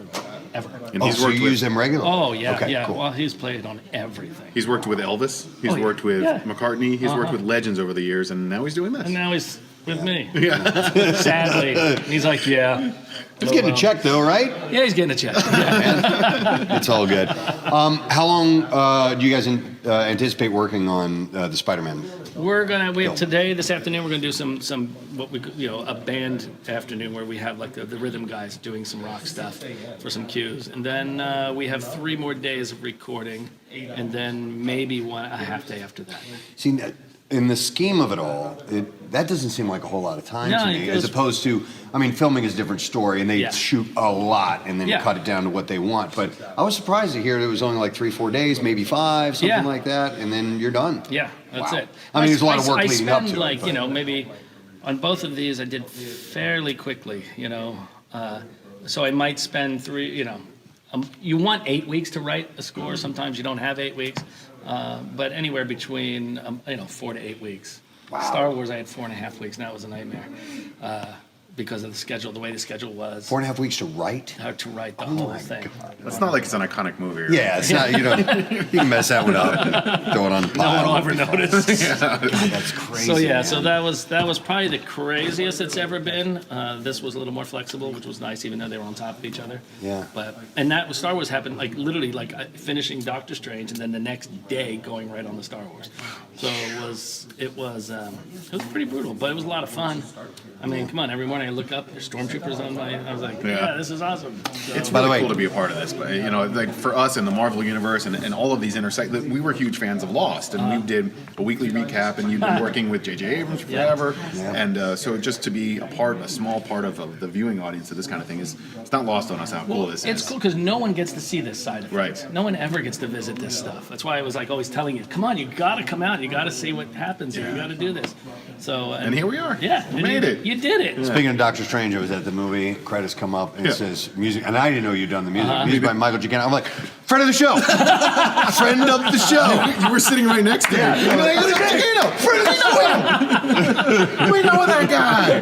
ever. And so you use them regularly? Oh yeah, Okay, yeah. cool. Well, he's played on everything. He's worked with Elvis. He's Oh, yeah. worked with Yeah. McCartney. He's worked Uh-huh. with legends over the years, and now he's doing this. And now he's with me. Yeah. Sadly, he's like, yeah. He's getting a check though, right? Yeah, he's getting a check. Yeah. It's all good. How long do you guys anticipate working on the Spider-Man? We have this afternoon, we're gonna do some what we a band afternoon where we have like the rhythm guys doing some rock stuff for some cues, and then we have 3 more days of recording, and then maybe a half day after that. See, in the scheme of it all, that doesn't seem like a whole lot of time No, to it me. goes- As opposed to, filming is a different story, and they Yeah. shoot a lot and then Yeah. cut it down to what they want. But I was surprised to hear it was only like 3-4 days, maybe 5, something Yeah. like that, and then you're done. Yeah, that's Wow. it. There's a lot of work I leading up spend to like, it. but- maybe on both of these I did fairly quickly, so I might spend 3, you want 8 weeks to write a score. Sometimes you don't have 8 weeks, but anywhere between, 4 to 8 weeks. Wow. Star Wars, I had 4.5 weeks, and that was a nightmare because of the way the schedule was. 4.5 weeks to write? To write the whole thing. That's not like it's an iconic movie. Or Yeah, it's not. You can mess that one up. And throw it on the No pile. one will ever notice. God, that's crazy. So yeah, man. so that was probably the craziest it's ever been. This was a little more flexible, which was nice, even though they were on top of each other. Yeah. And that Star Wars happened like literally like finishing Doctor Strange and then the next day going right on the Star Wars. So it was pretty brutal, but it was a lot of fun. I mean, come on, every morning I look up, there's stormtroopers on I was like, yeah, this is awesome. So, It's really cool to be a part of this, but like for us in the Marvel universe and all of these intersect, we were huge fans of Lost, and we did a weekly recap, and you've been working with J.J. Abrams forever, and so just to be a small part of the viewing audience of this kind of thing it's not lost on us how cool this is. It's cool because no one gets to see this side of it. Right. No one ever gets to visit this stuff. That's why I was like always telling you, come on, you got to come out, you got to see what happens here, you got to do this. So And here we are. Yeah, We made it. You did it. Speaking of Doctor Strange, I was at the movie. Credits come up and it says music, and I didn't know you'd done the music. Music by Michael Giacchino. I'm like, friend of the show, friend of the show. You were sitting right next to me. You're like, Giacchino, friend of the show. We know that guy.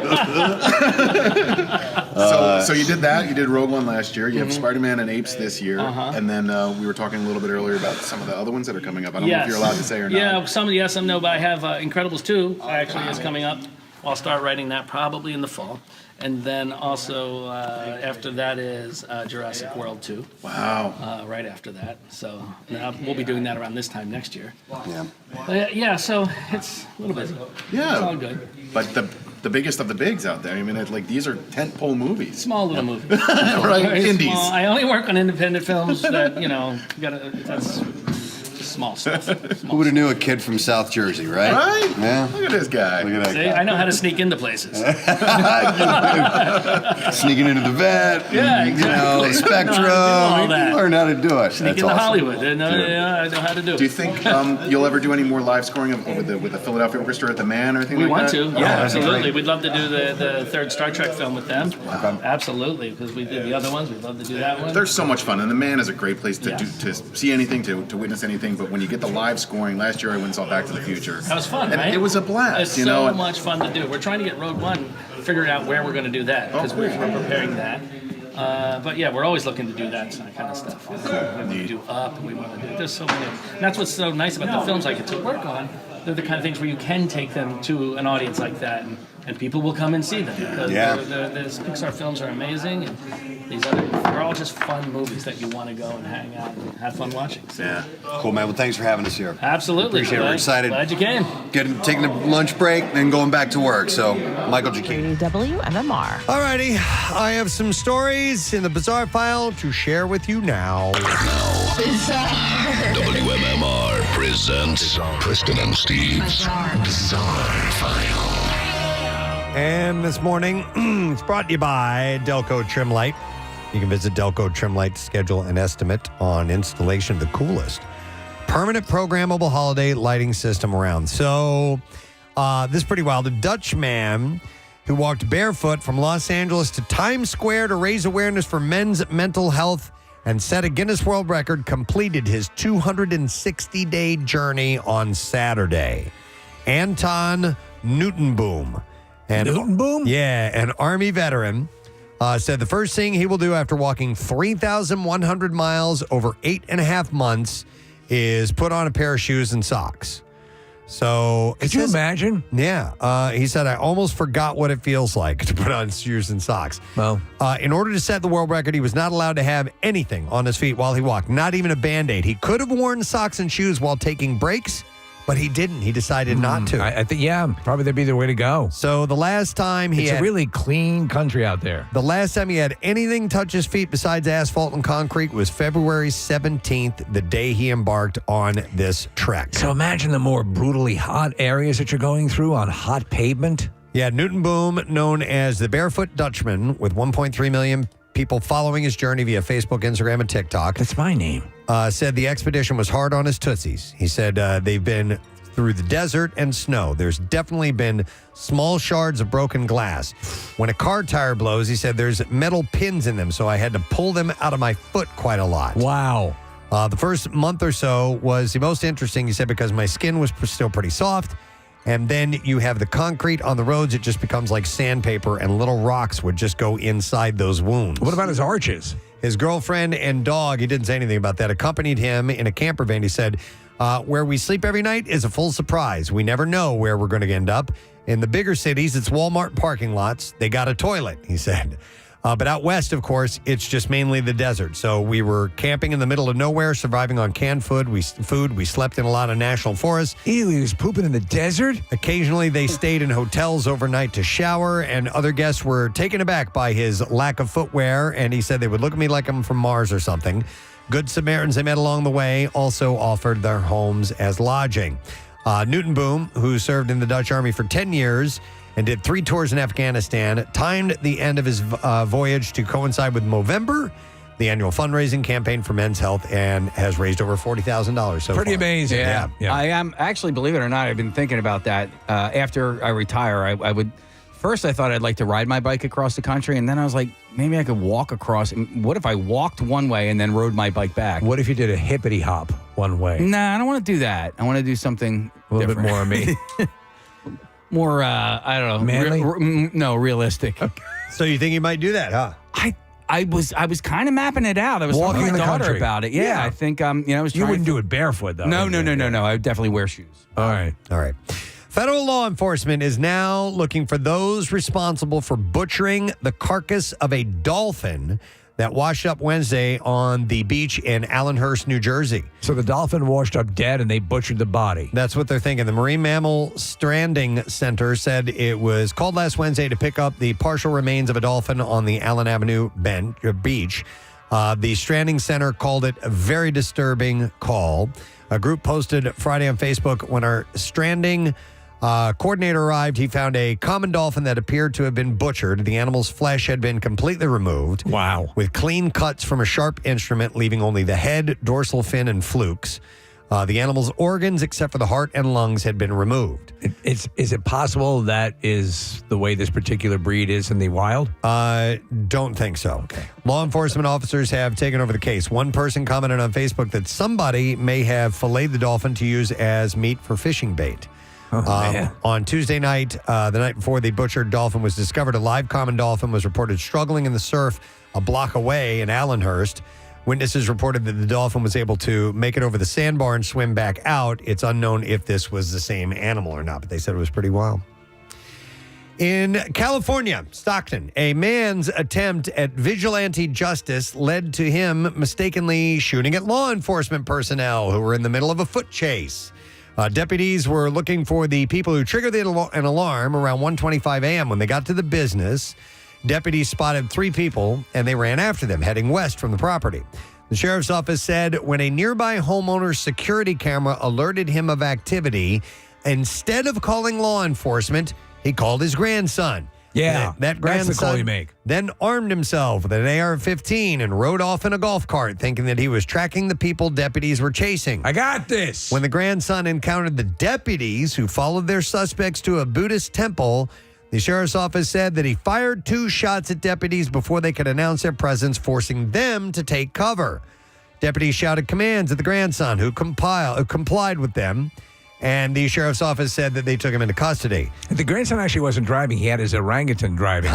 So you did that. You did Rogue One last year. You have Spider-Man and Apes this year, and then we were talking a little bit earlier about some of the other ones that are coming up. I don't know if you're allowed to say or not. Yeah, some no, but I have Incredibles 2 actually is coming up. I'll start writing that probably in the fall. And then also after that is Jurassic World 2. Wow. Right after that. So we'll be doing that around this time next year. Yeah. So it's a little busy. Yeah. It's all good. But the biggest of the bigs out there. I mean, these are tentpole movies. Small little movies. Right, Very indies. small. I only work on independent films that, that's small stuff. Who would have knew a kid from South Jersey, right? Right? Yeah. Look at this guy. Look at that See, guy. I know how to sneak into places. Sneaking into the vet. Yeah, You know, exactly. the Spectrum. I know how to do all that. You learn how to do it. Sneak That's into awesome. Hollywood. I know how to do it. Do you think you'll ever do any more live scoring with the Philadelphia Orchestra at the Man or anything We like want that? to, Oh, yeah, that'd be absolutely. great. We'd love to do the third Star Trek film with them. Absolutely, because we did the other ones. We'd love to do that one. They're so much fun, and the Man is a great place to Yes. to see anything, to witness anything. But when you get the live scoring, last year I went and saw Back to the Future. That was fun, and right? it was a blast. It's you so know, much fun to do. We're trying to get Rogue One figured out where we're going to do that because we're preparing that. But yeah, we're always looking to do that kind of stuff. We want to do Up. We want to do. There's so many. And that's what's so nice about the films I get to work on. They're the kind of things where you can take them to an audience like that, and people will come and see them because the Pixar films are amazing, and these other they're all just fun movies that you want to go and hang out and have fun watching. So. Yeah. Cool, man. Well, thanks for having us here. Absolutely. Appreciate it. We're excited. Glad you came. Taking a lunch break, then going back to work. So, Michael Giacchino. WMMR. Alrighty, I have some stories in the Bizarre File to share with you now. WMMR presents Preston and Steve's Bizarre File. And this morning, it's brought to you by Delco Trim Light. You can visit Delco Trim Light to schedule an estimate on installation of the coolest permanent programmable holiday lighting system around. So, this is pretty wild. A Dutch man who walked barefoot from Los Angeles to Times Square to raise awareness for men's mental health and set a Guinness World Record completed his 260-day journey on Saturday. Anton Newtonboom. Newtonboom? Yeah, an Army veteran, said the first thing he will do after walking 3,100 miles over 8.5 months is put on a pair of shoes and socks. So, could you imagine? Yeah. He said, I almost forgot what it feels like to put on shoes and socks. Well, in order to set the world record, he was not allowed to have anything on his feet while he walked, not even a Band-Aid. He could have worn socks and shoes while taking breaks, but he didn't. He decided not to. I think, probably that'd be the way to go. So the last time it's a really clean country out there. The last time he had anything touch his feet besides asphalt and concrete was February 17th, the day he embarked on this trek. So imagine the more brutally hot areas that you're going through on hot pavement. Yeah, Newtonboom, known as the Barefoot Dutchman, with 1.3 million people following his journey via Facebook, Instagram, and TikTok. That's my name. Said the expedition was hard on his tootsies. He said they've been through the desert and snow. There's definitely been small shards of broken glass. When a car tire blows, he said there's metal pins in them, so I had to pull them out of my foot quite a lot. Wow. The first month or so was the most interesting, he said, because my skin was still pretty soft. And then you have the concrete on the roads. It just becomes like sandpaper, and little rocks would just go inside those wounds. What about his arches? His girlfriend and dog, he didn't say anything about that, accompanied him in a camper van. He said, where we sleep every night is a full surprise. We never know where we're going to end up. In the bigger cities, it's Walmart parking lots. They got a toilet, he said. But out west, of course, it's just mainly the desert. So we were camping in the middle of nowhere, surviving on canned food. We slept in a lot of national forests. Ew, he was pooping in the desert? Occasionally, they stayed in hotels overnight to shower, and other guests were taken aback by his lack of footwear, and he said they would look at me like I'm from Mars or something. Good Samaritans they met along the way also offered their homes as lodging. Newtonboom, who served in the Dutch Army for 10 years, and did 3 tours in Afghanistan, timed the end of his voyage to coincide with Movember, the annual fundraising campaign for men's health, and has raised over $40,000 so Pretty far. amazing. Yeah. Yeah. I am actually, believe it or not, I've been thinking about that. After I retire, I would. First, I thought I'd like to ride my bike across the country, and then I was like, maybe I could walk across. What if I walked one way and then rode my bike back? What if you did a hippity hop one way? Nah, I don't want to do that. I want to do something A little different. bit more of me. More, I don't know. Manly? No, realistic. So you think he might do that, huh? I was kind of mapping it out. I was Walking talking to in my the daughter country. about it. Yeah, Yeah. I think I was. You wouldn't do it barefoot, though. No. I would definitely wear shoes. All right. All right. Federal law enforcement is now looking for those responsible for butchering the carcass of a dolphin that washed up Wednesday on the beach in Allenhurst, New Jersey. So the dolphin washed up dead and they butchered the body. That's what they're thinking. The Marine Mammal Stranding Center said it was called last Wednesday to pick up the partial remains of a dolphin on the Allen Avenue beach. The Stranding Center called it a very disturbing call. A group posted Friday on Facebook, when our stranding coordinator arrived, he found a common dolphin that appeared to have been butchered. The animal's flesh had been completely removed. Wow. With clean cuts from a sharp instrument, leaving only the head, dorsal fin, and flukes. The animal's organs, except for the heart and lungs, had been removed. Is it possible that is the way this particular breed is in the wild? Don't think so. Okay. Law enforcement officers have taken over the case. One person commented on Facebook that somebody may have filleted the dolphin to use as meat for fishing bait. On Tuesday night, the night before the butchered dolphin was discovered, a live common dolphin was reported struggling in the surf a block away in Allenhurst. Witnesses reported that the dolphin was able to make it over the sandbar and swim back out. It's unknown if this was the same animal or not, but they said it was pretty wild. In California, Stockton, a man's attempt at vigilante justice led to him mistakenly shooting at law enforcement personnel who were in the middle of a foot chase. Deputies were looking for the people who triggered an alarm around 1:25 a.m. When they got to the business, deputies spotted 3 people, and they ran after them, heading west from the property. The sheriff's office said when a nearby homeowner's security camera alerted him of activity, instead of calling law enforcement, he called his grandson. Yeah, that grandson that's the call you make. Then armed himself with an AR-15 and rode off in a golf cart, thinking that he was tracking the people deputies were chasing. I got this. When the grandson encountered the deputies who followed their suspects to a Buddhist temple, the sheriff's office said that he fired 2 shots at deputies before they could announce their presence, forcing them to take cover. Deputies shouted commands at the grandson, who complied with them. And the sheriff's office said that they took him into custody. The grandson actually wasn't driving. He had his orangutan driving.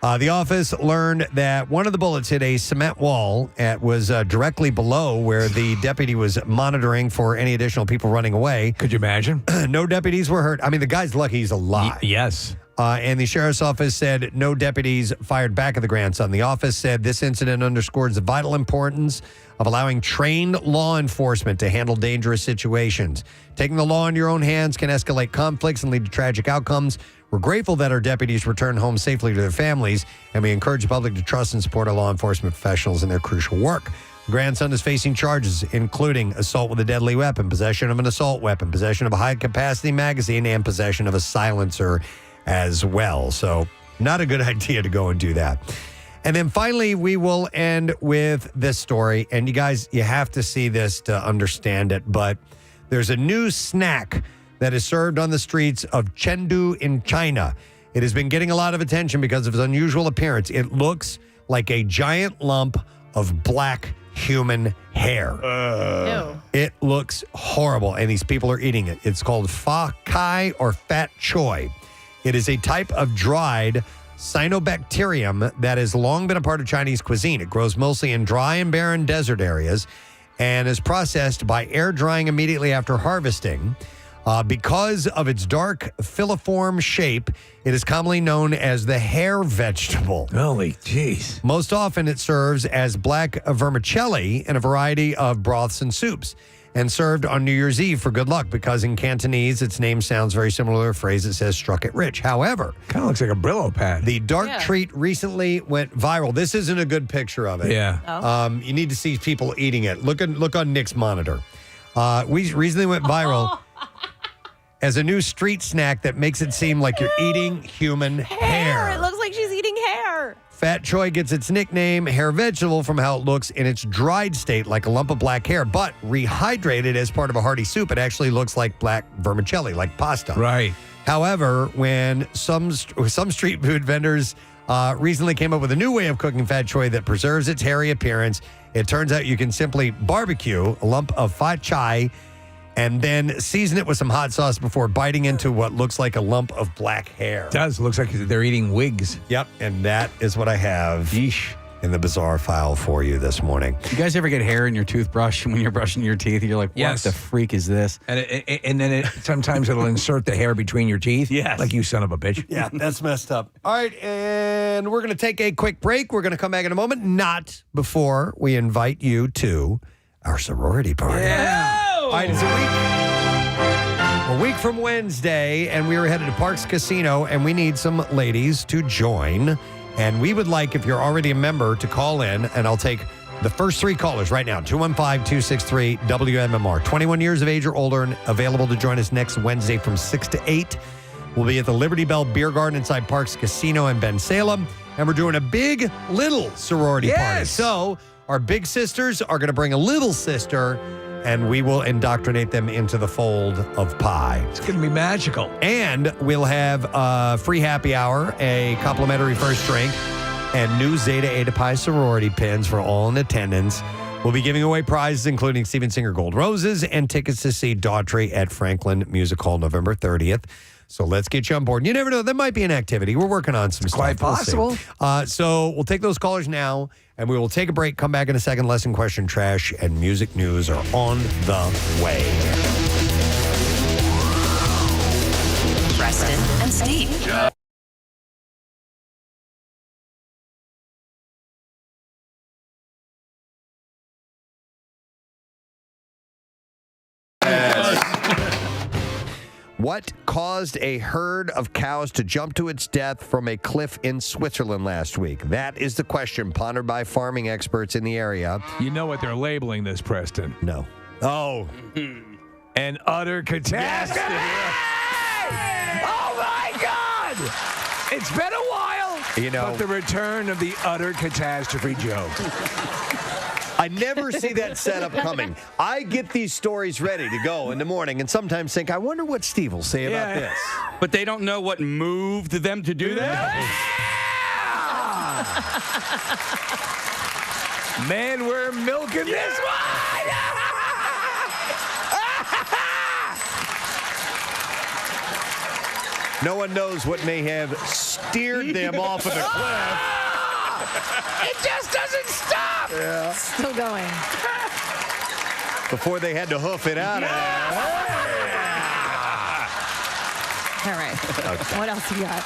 The office learned that one of the bullets hit a cement wall. It was directly below where the deputy was monitoring for any additional people running away. Could you imagine? No deputies were hurt. I mean, the guy's lucky he's alive. Yes. And the sheriff's office said no deputies fired back at the grandson. The office said this incident underscores the vital importance of allowing trained law enforcement to handle dangerous situations. Taking the law in your own hands can escalate conflicts and lead to tragic outcomes. We're grateful that our deputies return home safely to their families, and we encourage the public to trust and support our law enforcement professionals in their crucial work. The grandson is facing charges, including assault with a deadly weapon, possession of an assault weapon, possession of a high-capacity magazine, and possession of a silencer as well. So not a good idea to go and do that. And then finally, we will end with this story. And you guys, you have to see this to understand it. But there's a new snack that is served on the streets of Chengdu in China. It has been getting a lot of attention because of its unusual appearance. It looks like a giant lump of black human hair. It looks horrible, and these people are eating it. It's called fa kai or fat choy. It is a type of dried cyanobacterium that has long been a part of Chinese cuisine. It grows mostly in dry and barren desert areas and is processed by air drying immediately after harvesting. Because of its dark filiform shape, it is commonly known as the hair vegetable. Holy jeez. Most often it serves as black vermicelli in a variety of broths and soups, and served on New Year's Eve for good luck, because in Cantonese, its name sounds very similar to a phrase that says struck it rich. However, kind of looks like a Brillo pad. The dark treat recently went viral. This isn't a good picture of it. Yeah. You need to see people eating it. Look on Nick's monitor. We recently went viral as a new street snack that makes it seem like you're eating human hair. It looks like she's eating hair. Fat choy gets its nickname, hair vegetable, from how it looks in its dried state, like a lump of black hair, but rehydrated as part of a hearty soup, it actually looks like black vermicelli, like pasta. Right. However, when some street food vendors recently came up with a new way of cooking fat choy that preserves its hairy appearance, it turns out you can simply barbecue a lump of fat choy and then season it with some hot sauce before biting into what looks like a lump of black hair. It does. Looks like they're eating wigs. Yep, and that is what I have in the bizarre file for you this morning. You guys ever get hair in your toothbrush when you're brushing your teeth? You're like, what the freak is this? And then sometimes it'll insert the hair between your teeth. Yes. Like, you son of a bitch. Yeah, that's messed up. All right, and we're going to take a quick break. We're going to come back in a moment, not before we invite you to our sorority party. Yeah. All right, it's a week from Wednesday, and we are headed to Parks Casino, and we need some ladies to join. And we would like, if you're already a member, to call in, and I'll take The first 3 callers right now, 215-263-WMMR. 21 years of age or older and available to join us next Wednesday from 6 to 8. We'll be at the Liberty Bell Beer Garden inside Parks Casino in Ben Salem. And we're doing a big little sorority party. So our big sisters are going to bring a little sister, and we will indoctrinate them into the fold of Pi. It's going to be magical. And we'll have a free happy hour, a complimentary first drink, and new Zeta Eta Pi sorority pins for all in attendance. We'll be giving away prizes, including Steven Singer Gold Roses and tickets to see Daughtry at Franklin Music Hall November 30th. So let's get you on board. You never know. There might be an activity. We're working on some stuff. Quite possible. So we'll take those callers now, and we will take a break, come back in a second. Lesson, question, trash, and music news are on the way. Preston and Steve. What caused a herd of cows to jump to its death from a cliff in Switzerland last week? That is the question pondered by farming experts in the area. You know what they're labeling this, Preston? No. Oh. An utter catastrophe. Oh, my God! It's been a while, but the return of the utter catastrophe joke. I never see that setup coming. I get these stories ready to go in the morning and sometimes think, I wonder what Steve will say about this. But they don't know what moved them to do that? Man, we're milking this one! No one knows what may have steered them off of the cliff. It just doesn't stop! Yeah. Still going. Before they had to hoof it out of there. All right. Okay. What else you got?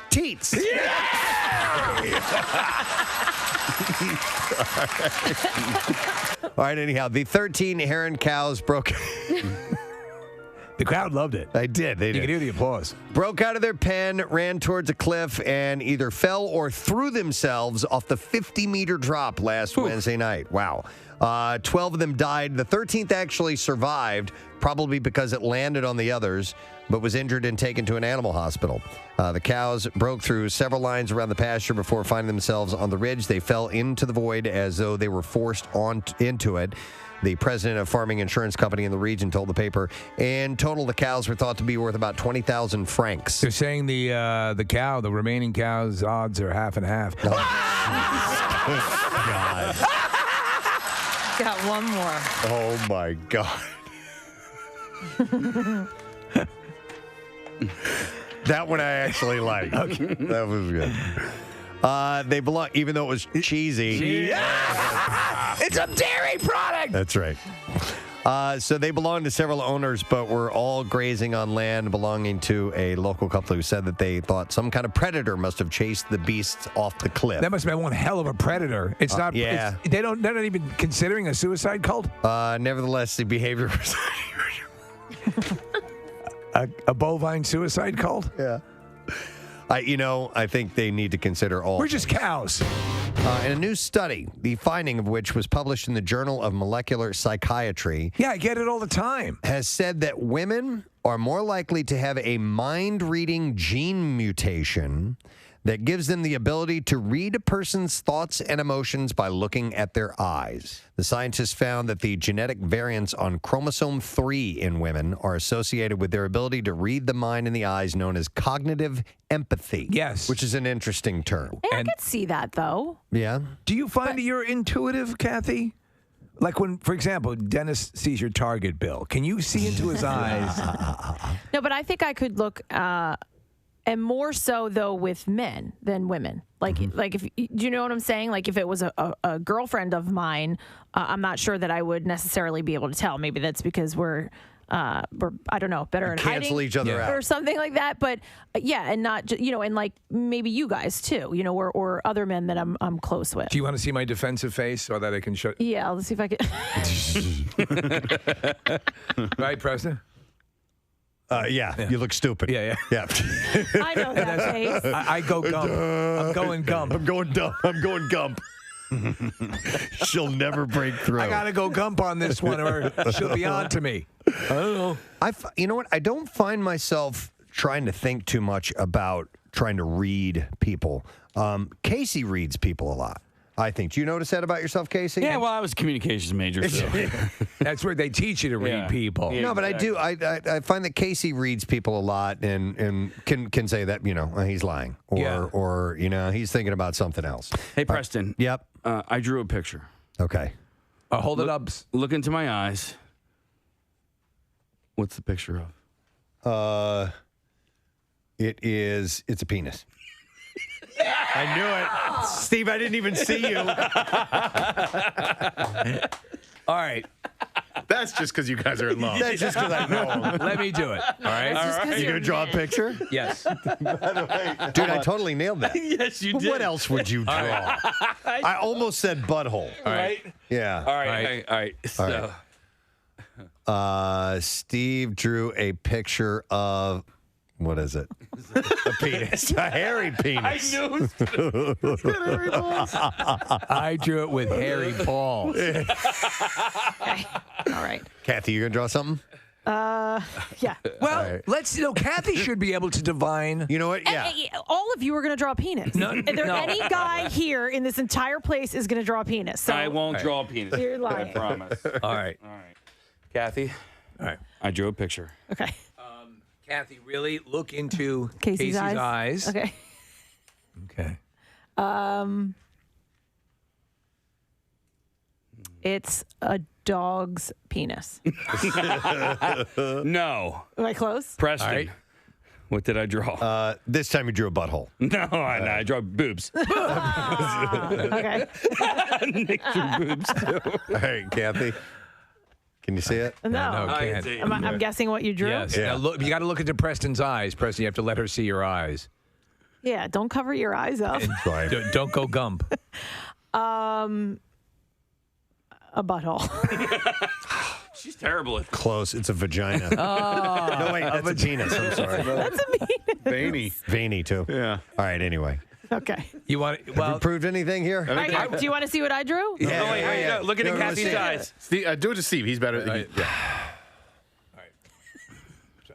Teats. All right, anyhow, the 13 Heron cows broke... The crowd loved it. They did. You can hear the applause. Broke out of their pen, ran towards a cliff, and either fell or threw themselves off the 50-meter drop last Wednesday night. Wow. 12 of them died. The 13th actually survived, probably because it landed on the others, but was injured and taken to an animal hospital. The cows broke through several lines around the pasture before finding themselves on the ridge. They fell into the void as though they were forced into it. The president of Farming Insurance Company in the region told the paper, in total, the cows were thought to be worth about 20,000 francs. They're saying the remaining cow's odds are half and half. Oh, God. Got one more. Oh, my God. That one I actually like. Okay. That was good. They belong, even though it was cheesy. It's a dairy product. That's right. So they belonged to several owners, but were all grazing on land belonging to a local couple who said that they thought some kind of predator must have chased the beasts off the cliff. That must have been one hell of a predator. It's not. Yeah. They're not even considering a suicide cult. Nevertheless, the behavior was a bovine suicide cult. Yeah. I think they need to consider all. We're just cows. In a new study, the finding of which was published in the Journal of Molecular Psychiatry. Yeah, I get it all the time. Has said that women are more likely to have a mind-reading gene mutation that gives them the ability to read a person's thoughts and emotions by looking at their eyes. The scientists found that the genetic variants on chromosome 3 in women are associated with their ability to read the mind in the eyes, known as cognitive empathy. Yes. Which is an interesting term. I could see that, though. Yeah. Do you find that you're intuitive, Kathy? Like when, for example, Dennis sees your Target bill. Can you see into his eyes? No, but I think I could look... and more so, though, with men than women. Like if do you know what I'm saying? Like if it was a girlfriend of mine, I'm not sure that I would necessarily be able to tell. Maybe that's because we're I don't know, better at hiding. Cancel each other out. Or something like that. But yeah, and not, and like maybe you guys too, or other men that I'm close with. Do you want to see my defensive face so that I can show? Yeah, let's see if I can. Right, Preston? You look stupid. Yeah. I know that face. I go gump. I'm going gump. I'm going dumb. I'm going gump. She'll never break through. I gotta go gump on this one, or she'll be on to me. I don't know. You know what? I don't find myself trying to think too much about trying to read people. Casey reads people a lot, I think. Do you notice that about yourself, Casey? Yeah, well, I was a communications major. So. That's where they teach you to read people. Yeah, no, but exactly. I find that Casey reads people a lot and can say that, he's lying or he's thinking about something else. Hey, Preston. Yep. I drew a picture. Okay. Hold it up. Look into my eyes. What's the picture of? It's a penis. I knew it. Steve, I didn't even see you. All right. That's just because you guys are in love. That's just because I know. Let me do it. All right. You going to draw a picture? Yes. Dude, I totally nailed that. Yes, you did. What else would you draw? I almost said butthole. All right. Yeah. All right. So. Steve drew a picture of, what is it? A penis. A hairy penis. I knew it was I drew it with hairy balls. Okay. All right. Kathy, you going to draw something? Yeah. Well, Kathy should be able to divine. You know what? Yeah. And all of you are going to draw a penis. Any guy here in this entire place is going to draw a penis. So I won't draw a penis. You're lying. I promise. All right. Kathy. All right. I drew a picture. Okay. Kathy, really look into Casey's eyes. Okay. Okay. It's a dog's penis. No. Am I close? Preston. All right. What did I draw? This time you drew a butthole. No, I draw boobs. Okay. Nick drew boobs too. All right, Kathy. Can you see it? No. Can't. I'm guessing what you drew. Yes. Yeah. Now look, you got to look into Preston's eyes. Preston, you have to let her see your eyes. Yeah. Don't cover your eyes up. And don't go gump. A butthole. She's terrible at Close. It's a vagina. No, wait. That's a penis. I'm sorry. That's a penis. Veiny. Veiny, too. Yeah. All right, anyway. Okay. You want? Have we proved anything here? All right, do you want to see what I drew? Yeah. Oh, wait, no, look at No, Kathy's let's see. eyes. Steve, do it to Steve. He's better. All right.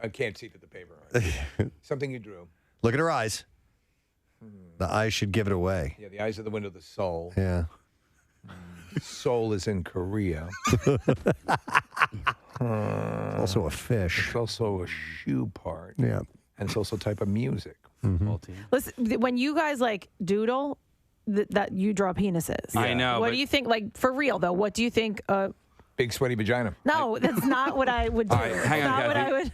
I can't see to the paper. All right. Something you drew. Look at her eyes. The eyes should give it away. Yeah, the eyes are the window of the soul. Yeah. Soul is in Korea. Also a fish. It's also a shoe part. Yeah. And it's also a type of music. Listen, when you guys doodle, that you draw penises. I know. What but do you think? For real though, what do you think? Big sweaty vagina. No, that's not what I would do. All right, hang on, not what I Kathy. would.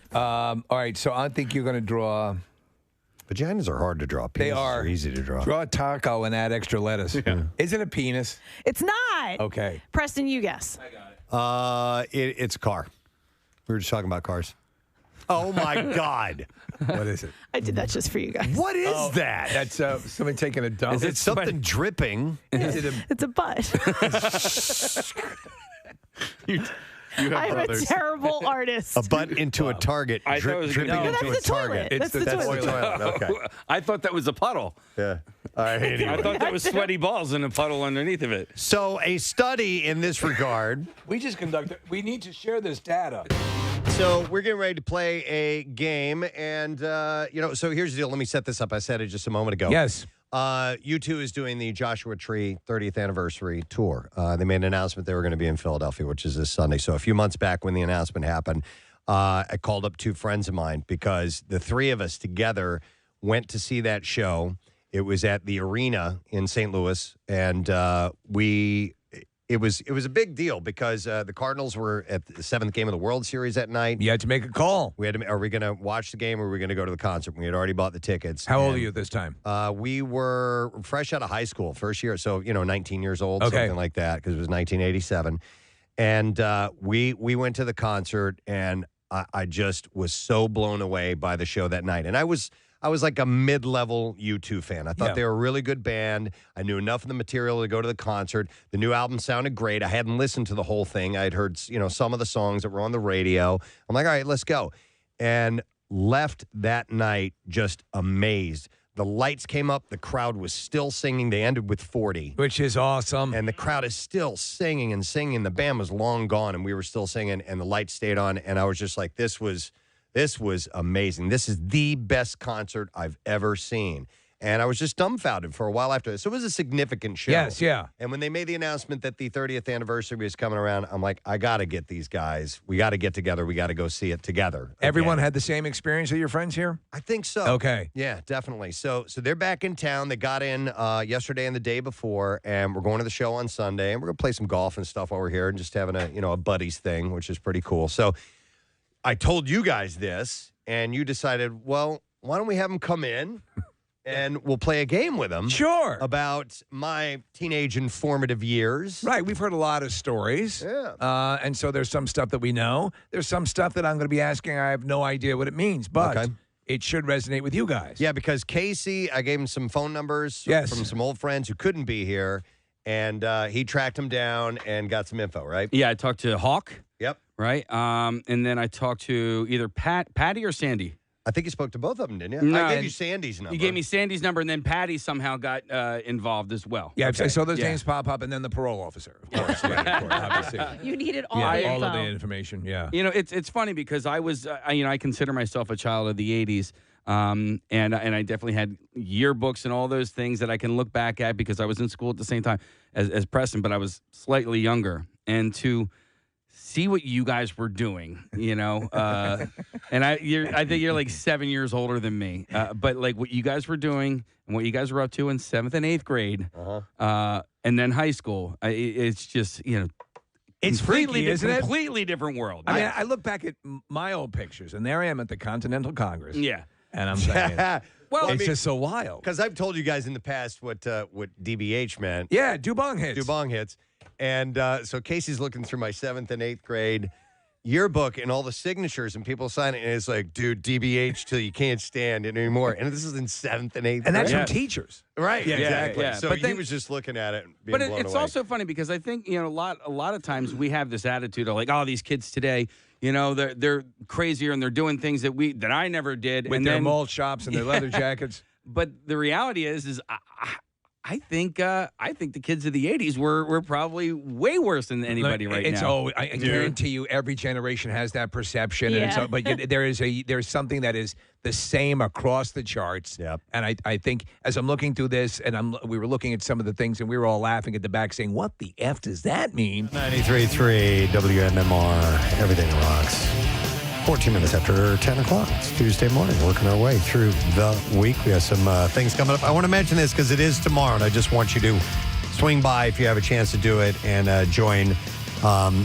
All right, so I think you're going to draw. Vaginas are hard to draw. Penises They are easy to draw. Draw a taco and add extra lettuce. Yeah. Is it a penis? It's not. Okay. Preston, you guess. It's a car. We were just talking about cars. Oh my God! What is it? I did that just for you guys. What is that? That's somebody taking a dump. Is it something dripping? Is it a? It's a butt. You have I'm brothers. a terrible artist. A butt into a target. I thought it was dripping gonna be- into No, that's a the target. toilet. That's the toilet. Okay. I thought that was a puddle. Yeah. All right. Anyway. I thought that was sweaty balls and a puddle underneath of it. So a study in this regard. We just conducted. We need to share this data. So we're getting ready to play a game, and so here's the deal. Let me set this up. I said it just a moment ago. Yes. U2 is doing the Joshua Tree 30th anniversary tour. They made an announcement they were going to be in Philadelphia, which is this Sunday. So a few months back when the announcement happened, I called up two friends of mine because the three of us together went to see that show. It was at the Arena in St. Louis, and it was a big deal because the Cardinals were at the seventh game of the World Series that night. You had to make a call. We had to. Are we going to watch the game or are we going to go to the concert? We had already bought the tickets. How old are you at this time? We were fresh out of high school, first year, so 19 years old, Okay. something like that, because it was 1987. And we went to the concert, and I just was so blown away by the show that night. And I was like a mid-level U2 fan. I thought they were a really good band. I knew enough of the material to go to the concert. The new album sounded great. I hadn't listened to the whole thing. I had heard, some of the songs that were on the radio. I'm like, all right, let's go. and left that night just amazed. The lights came up. The crowd was still singing. They ended with 40. Which is awesome. And the crowd is still singing and singing. The band was long gone, and we were still singing, and the lights stayed on. And I was just like, this was amazing. This is the best concert I've ever seen. And I was just dumbfounded for a while after this. So it was a significant show. Yes, yeah. And when they made the announcement that the 30th anniversary was coming around, I'm like, I got to get these guys. We got to get together. We got to go see it together. Everyone had the same experience with your friends here? I think so. Okay. Yeah, definitely. So they're back in town. They got in yesterday and the day before, and we're going to the show on Sunday, and we're going to play some golf and stuff while we're here and just having a buddies thing, which is pretty cool. So I told you guys this, and you decided, well, why don't we have them come in? And we'll play a game with them. Sure. About my teenage and formative years. Right. We've heard a lot of stories. Yeah. And so there's some stuff that we know. There's some stuff that I'm going to be asking. I have no idea what it means, but it should resonate with you guys. Yeah, because Casey, I gave him some phone numbers from some old friends who couldn't be here, and he tracked them down and got some info, right? Yeah, I talked to Hawk. Yep. Right. And then I talked to either Patty or Sandy. I think you spoke to both of them, didn't you? No, I gave you Sandy's number. You gave me Sandy's number, and then Patty somehow got involved as well. Yeah, I saw those names pop up, and then the parole officer, of course. Obviously. You needed all Yeah, the all info. of the information, yeah. You know, it's funny because I was, I consider myself a child of the 80s. And I definitely had yearbooks and all those things that I can look back at because I was in school at the same time as Preston, but I was slightly younger. And to see what you guys were doing, and I think you're like 7 years older than me, but like what you guys were doing and what you guys were up to in 7th and 8th grade, and then high school, it's just It's freaky, isn't it? Completely different world. I mean, I look back at my old pictures, and there I am at the Continental Congress. Yeah. And I'm saying, well, it's just so wild. Because I've told you guys in the past what DBH meant. Yeah, Dubong hits. Dubong hits. And so Casey's looking through my 7th and 8th grade yearbook and all the signatures and people signing, and it's like, dude, DBH till you can't stand it anymore. And this is in 7th and 8th grade. And that's from teachers. Right, Yeah, exactly. yeah. So But he then- was just looking at it and being But blown it's away. also funny because I think a lot of times we have this attitude of like, oh, these kids today, they're crazier and they're doing things that I never did. With and their then, malt shops and their leather jackets. But the reality is I think the kids of the 80s were probably way worse than anybody right now. I guarantee you, every generation has that perception. And Yeah. but yet there's something that is the same across the charts. Yep. And I think as I'm looking through this, and we were looking at some of the things, and we were all laughing at the back, saying, "What the f does that mean?" 93.3 WMMR, everything rocks. 14 minutes after 10 o'clock. It's Tuesday morning, working our way through the week. We have some things coming up. I want to mention this because it is tomorrow, and I just want you to swing by if you have a chance to do it and join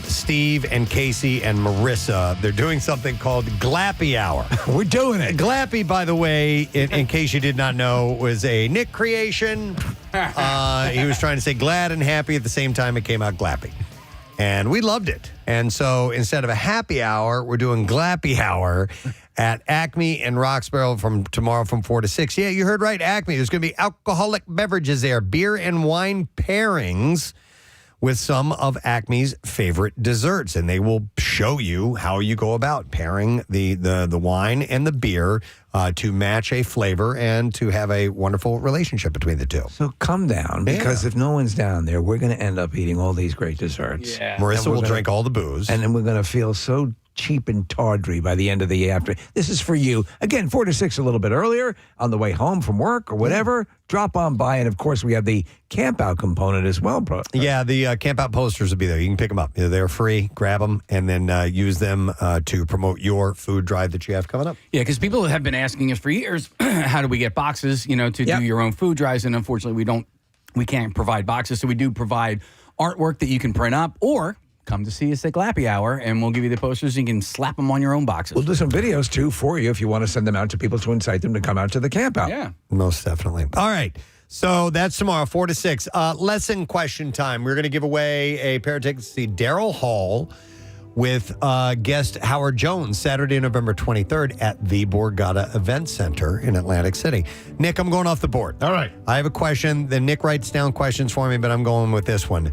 Steve and Casey and Marissa. They're doing something called Glappy Hour. We're doing it. Glappy, by the way, in case you did not know, was a Nick creation. He was trying to say glad and happy at the same time. It came out Glappy. And we loved it. And so instead of a happy hour, we're doing Glappy Hour at Acme in Roxborough from tomorrow from 4 to 6. Yeah, you heard right, Acme. There's going to be alcoholic beverages there, beer and wine pairings with some of Acme's favorite desserts. And they will show you how you go about pairing the wine and the beer to match a flavor and to have a wonderful relationship between the two. So come down, because if no one's down there, we're going to end up eating all these great desserts. Yeah. Marissa will drink all the booze. And then we're going to feel so cheap and tawdry by the end of the afternoon. This is for you. Again, 4 to 6 a little bit earlier, on the way home from work or whatever. Drop on by. And, of course, we have the camp out component as well, bro. Yeah, the camp out posters will be there. You can pick them up. They're free. Grab them and then use them to promote your food drive that you have coming up. Yeah, because people have been asking us for years, how do we get boxes, to do your own food drives? And unfortunately, we can't provide boxes. So we do provide artwork that you can print up, or come to see us at Glappy Hour, and we'll give you the posters. And you can slap them on your own boxes. We'll do some videos, too, for you if you want to send them out to people to incite them to come out to the camp out. Yeah. Most definitely. All right. So that's tomorrow, 4 to 6. Lesson question time. We're going to give away a pair of tickets to see Daryl Hall with guest Howard Jones Saturday, November 23rd at the Borgata Event Center in Atlantic City. Nick, I'm going off the board. All right. I have a question. Then Nick writes down questions for me, but I'm going with this one.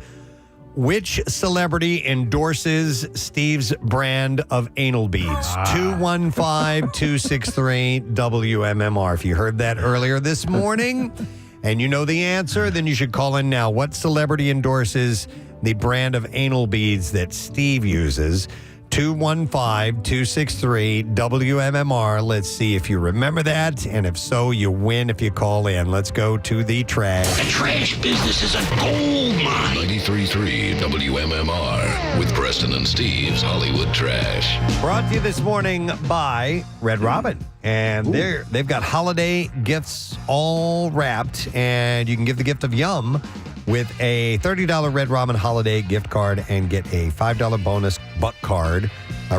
Which celebrity endorses Steve's brand of anal beads? 215-263-WMMR. If you heard that earlier this morning and you know the answer, then you should call in now. What celebrity endorses the brand of anal beads that Steve uses? 215-263-WMMR. Let's see if you remember that. And if so, you win if you call in. Let's go to the trash. The trash business is a gold mine. 93.3 WMMR with Preston and Steve's Hollywood Trash. Brought to you this morning by Red Robin. And they've got holiday gifts all wrapped. And you can give the gift of Yum with a $30 Red Robin holiday gift card and get a $5 bonus buck card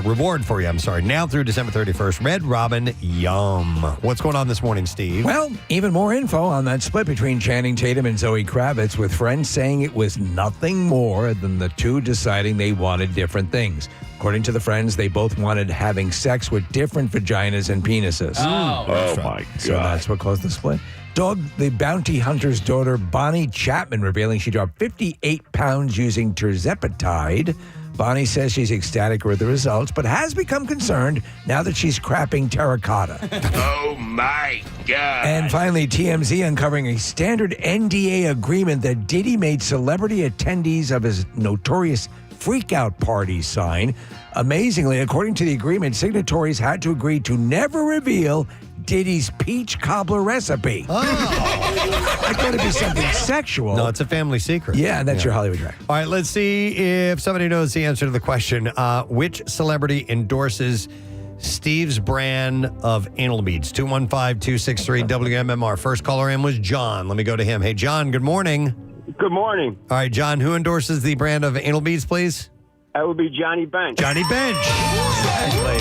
reward for you. Now through December 31st. Red Robin Yum. What's going on this morning, Steve? Well, even more info on that split between Channing Tatum and Zoe Kravitz, with friends saying it was nothing more than the two deciding they wanted different things. According to the friends, they both wanted having sex with different vaginas and penises. Oh my God. So that's what caused the split. Dog, the bounty hunter's daughter, Bonnie Chapman, revealing she dropped 58 pounds using tirzepatide. Bonnie says she's ecstatic with the results, but has become concerned now that she's crapping terracotta. Oh my God. And finally, TMZ uncovering a standard NDA agreement that Diddy made celebrity attendees of his notorious freak-out party sign. Amazingly, according to the agreement, signatories had to agree to never reveal Diddy's peach cobbler recipe. Oh. I thought it'd be something sexual. No, it's a family secret. Yeah, that's your Hollywood track. All right, let's see if somebody knows the answer to the question. Which celebrity endorses Steve's brand of anal beads? 215-263-WMMR. First caller in was John. Let me go to him. Hey, John, good morning. Good morning. All right, John, who endorses the brand of anal beads, please? That would be Johnny Bench. Johnny Bench. Exactly.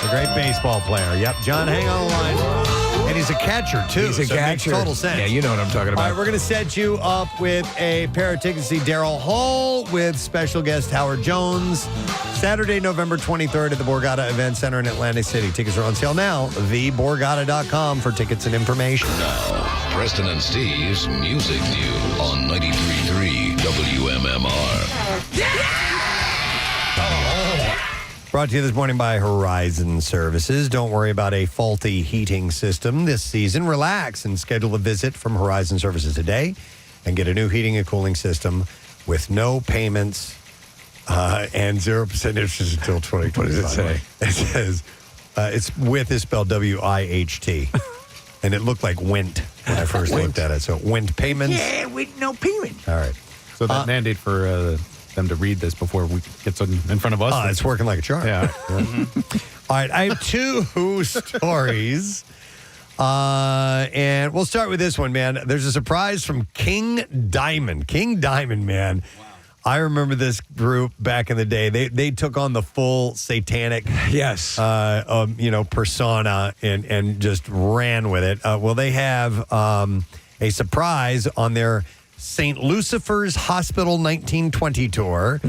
A great baseball player. Yep. John, hang on the line. And he's a catcher, too. He's a so catcher. It makes total sense. Yeah, you know what I'm talking about. All right, we're going to set you up with a pair of tickets to see Daryl Hall with special guest Howard Jones. Saturday, November 23rd at the Borgata Event Center in Atlantic City. Tickets are on sale now. TheBorgata.com for tickets and information. Now, Preston and Steve's Music News on 93.3 WMMR. Brought to you this morning by Horizon Services. Don't worry about a faulty heating system this season. Relax and schedule a visit from Horizon Services today and get a new heating and cooling system with no payments and 0% interest until 2025. What does it say? It says, it's with is spelled W-I-H-T. And it looked like Wint when I first looked at it. So Wint payments. Yeah, with no payment. All right. So that mandate for them to read this before we get in front of us. It's working like a charm. Yeah. All right, I have two stories. And we'll start with this one, man. There's a surprise from King Diamond. King Diamond, man. Wow. I remember this group back in the day. They took on the full satanic persona and just ran with it. Well, they have a surprise on their St. Lucifer's Hospital 1920 tour.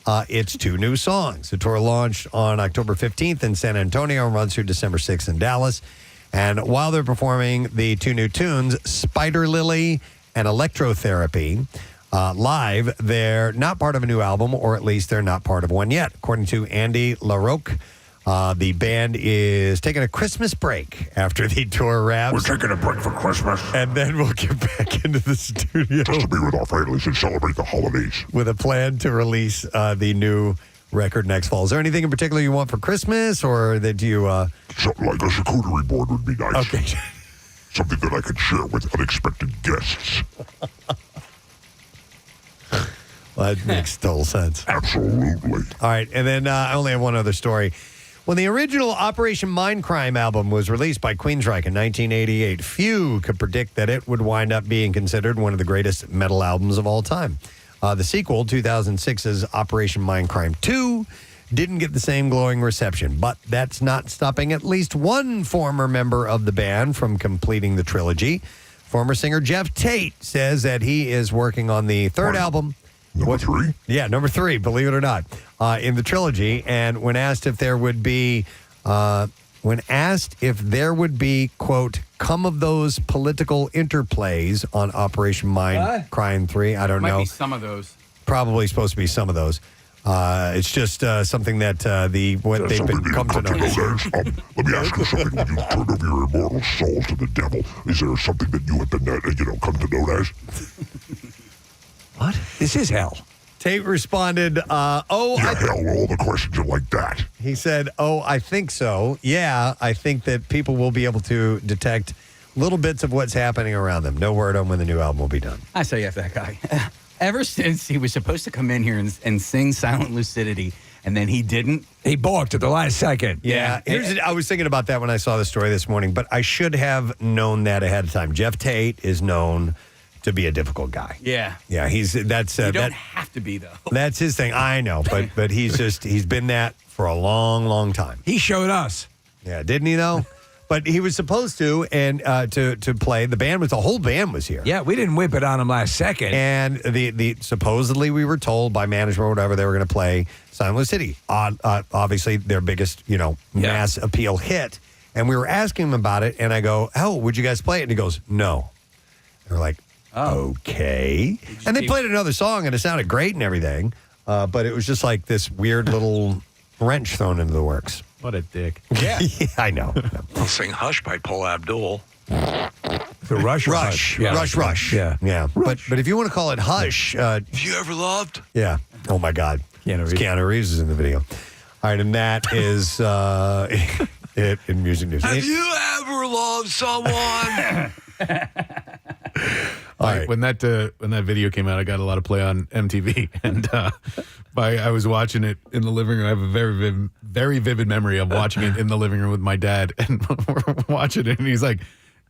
It's 2 new songs. The tour launched on October 15th in San Antonio and runs through December 6th in Dallas. And while they're performing the 2 new tunes, Spider Lily and Electrotherapy, live, they're not part of a new album, or at least they're not part of one yet. According to Andy LaRocque, the band is taking a Christmas break after the tour wraps. We're taking a break for Christmas. And then we'll get back into the studio. Just to be with our families and celebrate the holidays. With a plan to release the new record next fall. Is there anything in particular you want for Christmas, or that you... Something like a charcuterie board would be nice. Okay. Something that I could share with unexpected guests. Well, that makes total sense. Absolutely. All right, and then I only have one other story. When the original Operation Mindcrime album was released by Queensryche in 1988, few could predict that it would wind up being considered one of the greatest metal albums of all time. The sequel, 2006's Operation Mindcrime 2, didn't get the same glowing reception, but that's not stopping at least one former member of the band from completing the trilogy. Former singer Jeff Tate says that he is working on the third album. Number 3? Yeah, number 3, believe it or not, in the trilogy. And when asked if there would be, quote, come of those political interplays on Operation Mindcrime 3, I don't know. Might be some of those. probably supposed to be some of those. It's just something that they've come to know. Let me ask you something. When you turn over your immortal soul to the devil, is there something that you have been, come to know as? What? This is hell. Tate responded, hell, all the questions are like that. He said, I think so. Yeah, I think that people will be able to detect little bits of what's happening around them. No word on when the new album will be done. I say F that guy. Ever since he was supposed to come in here and sing Silent Lucidity, and then he didn't. He balked at the last second. Yeah. I was thinking about that when I saw the story this morning, but I should have known that ahead of time. Jeff Tate is known to be a difficult guy. Yeah. Yeah, you don't have to be, though. That's his thing. I know, but he's been that for a long, long time. He showed us. Yeah, didn't he, though? But he was supposed to, and to play. The whole band was here. Yeah, we didn't whip it on him last second. And the supposedly we were told by management or whatever they were going to play Silent City. Obviously their biggest, mass appeal hit. And we were asking him about it, and I go, "Oh, would you guys play it?" And he goes, "No." And we're like, "Okay." And they played another song, and it sounded great and everything, but it was just like this weird little wrench thrown into the works. What a dick. Yeah, I know. I'll sing Hush by Paul Abdul. The Rush. Yeah. Rush. Yeah. But if you want to call it Hush. Have you ever loved? Yeah. Oh, my God. Keanu Reeves is in the video. All right, and that is it in music news. Have you ever loved someone? All right. When that video came out, I got a lot of play on MTV, and I was watching it in the living room. I have a very vivid memory of watching it in the living room with my dad, and we're watching it, and he's like,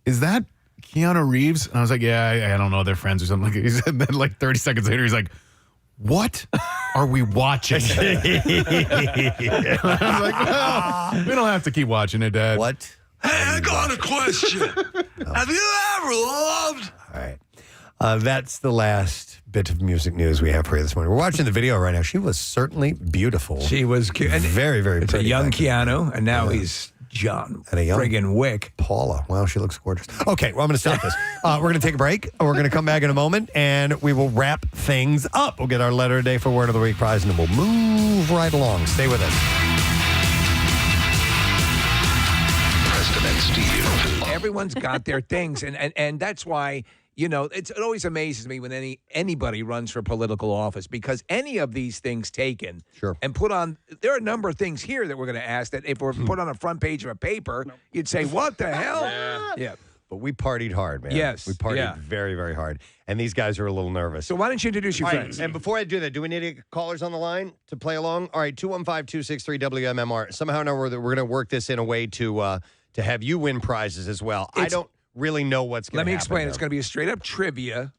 "Is that Keanu Reeves?" And I was like, "Yeah, I don't know, they're friends or something." He said, then like 30 seconds later, he's like, "What are we watching?" I was like, "Well, we don't have to keep watching it, Dad." What? Hey, I got a question. Have you ever loved? All right. That's the last bit of music news we have for you this morning. We're watching the video right now. She was certainly beautiful. She was cute. And very, very it's pretty. a young Keanu, and now he's John and a young friggin' Wick. Paula. Wow, she looks gorgeous. Okay, well, I'm going to stop this. We're going to take a break. We're going to come back in a moment, and we will wrap things up. We'll get our letter of the day for Word of the Week prize, and then we'll move right along. Stay with us. Preston and Steve. Everyone's got their things, and that's why, it always amazes me when anybody runs for political office, because any of these things taken and put on, there are a number of things here that we're going to ask that if we're put on a front page of a paper, you'd say, what the hell? Yeah. But we partied hard, man. Yes. We partied very, very hard. And these guys are a little nervous. So why don't you introduce your friends? And before I do that, do we need to get callers on the line to play along? All right, 215-263-WMMR. Somehow or another, we're going to work this in a way to have you win prizes as well. I don't really know what's going to happen. Let me explain. Though. It's going to be a straight-up trivia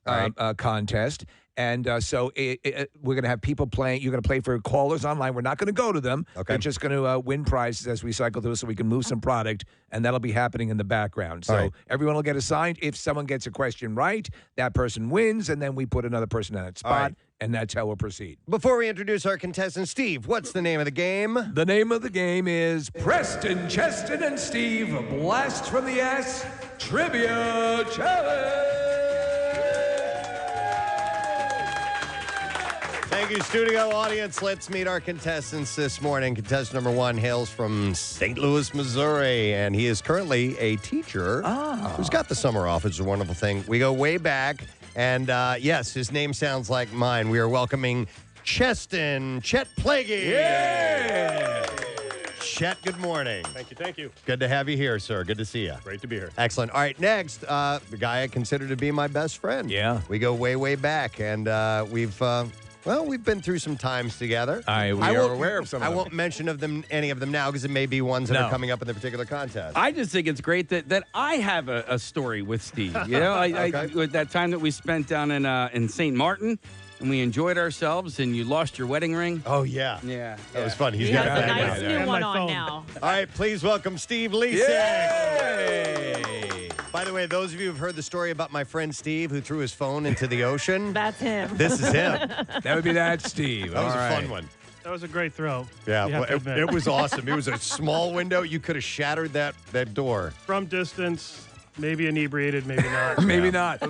contest. And so we're going to have people playing. You're going to play for callers online. We're not going to go to them. Okay. They're just going to win prizes as we cycle through so we can move some product, and that'll be happening in the background. So everyone will get assigned. If someone gets a question right, that person wins, and then we put another person on that spot, and that's how we'll proceed. Before we introduce our contestant, Steve, what's the name of the game? The name of the game is Preston, Cheston, and Steve Blast from the Ass Trivia Challenge. Thank you, studio audience. Let's meet our contestants this morning. Contestant number 1 hails from St. Louis, Missouri, and he is currently a teacher who's got the summer off. It's a wonderful thing. We go way back, and yes, his name sounds like mine. We are welcoming Cheston Chet Plaguey. Yeah! Chet, good morning. Thank you. Good to have you here, sir. Good to see you. Great to be here. Excellent. All right, next, the guy I consider to be my best friend. Yeah. We go way, way back, and we've been through some times together. We are aware of some of them. I won't mention any of them now because it may be ones that are coming up in the particular contest. I just think it's great that I have a story with Steve. You know, I with that time that we spent down in St. Martin, and we enjoyed ourselves, and you lost your wedding ring. Oh, yeah. Yeah. That was fun. He has a nice new one on now. All right, please welcome Steve Leasick. By the way, those of you who've heard the story about my friend Steve who threw his phone into the ocean. That's him. This is him. That would be that Steve. That was a fun one. That was a great throw. Yeah, You have to admit. it was awesome. It was a small window. You could have shattered that door. From distance, Maybe inebriated, maybe not. Maybe not.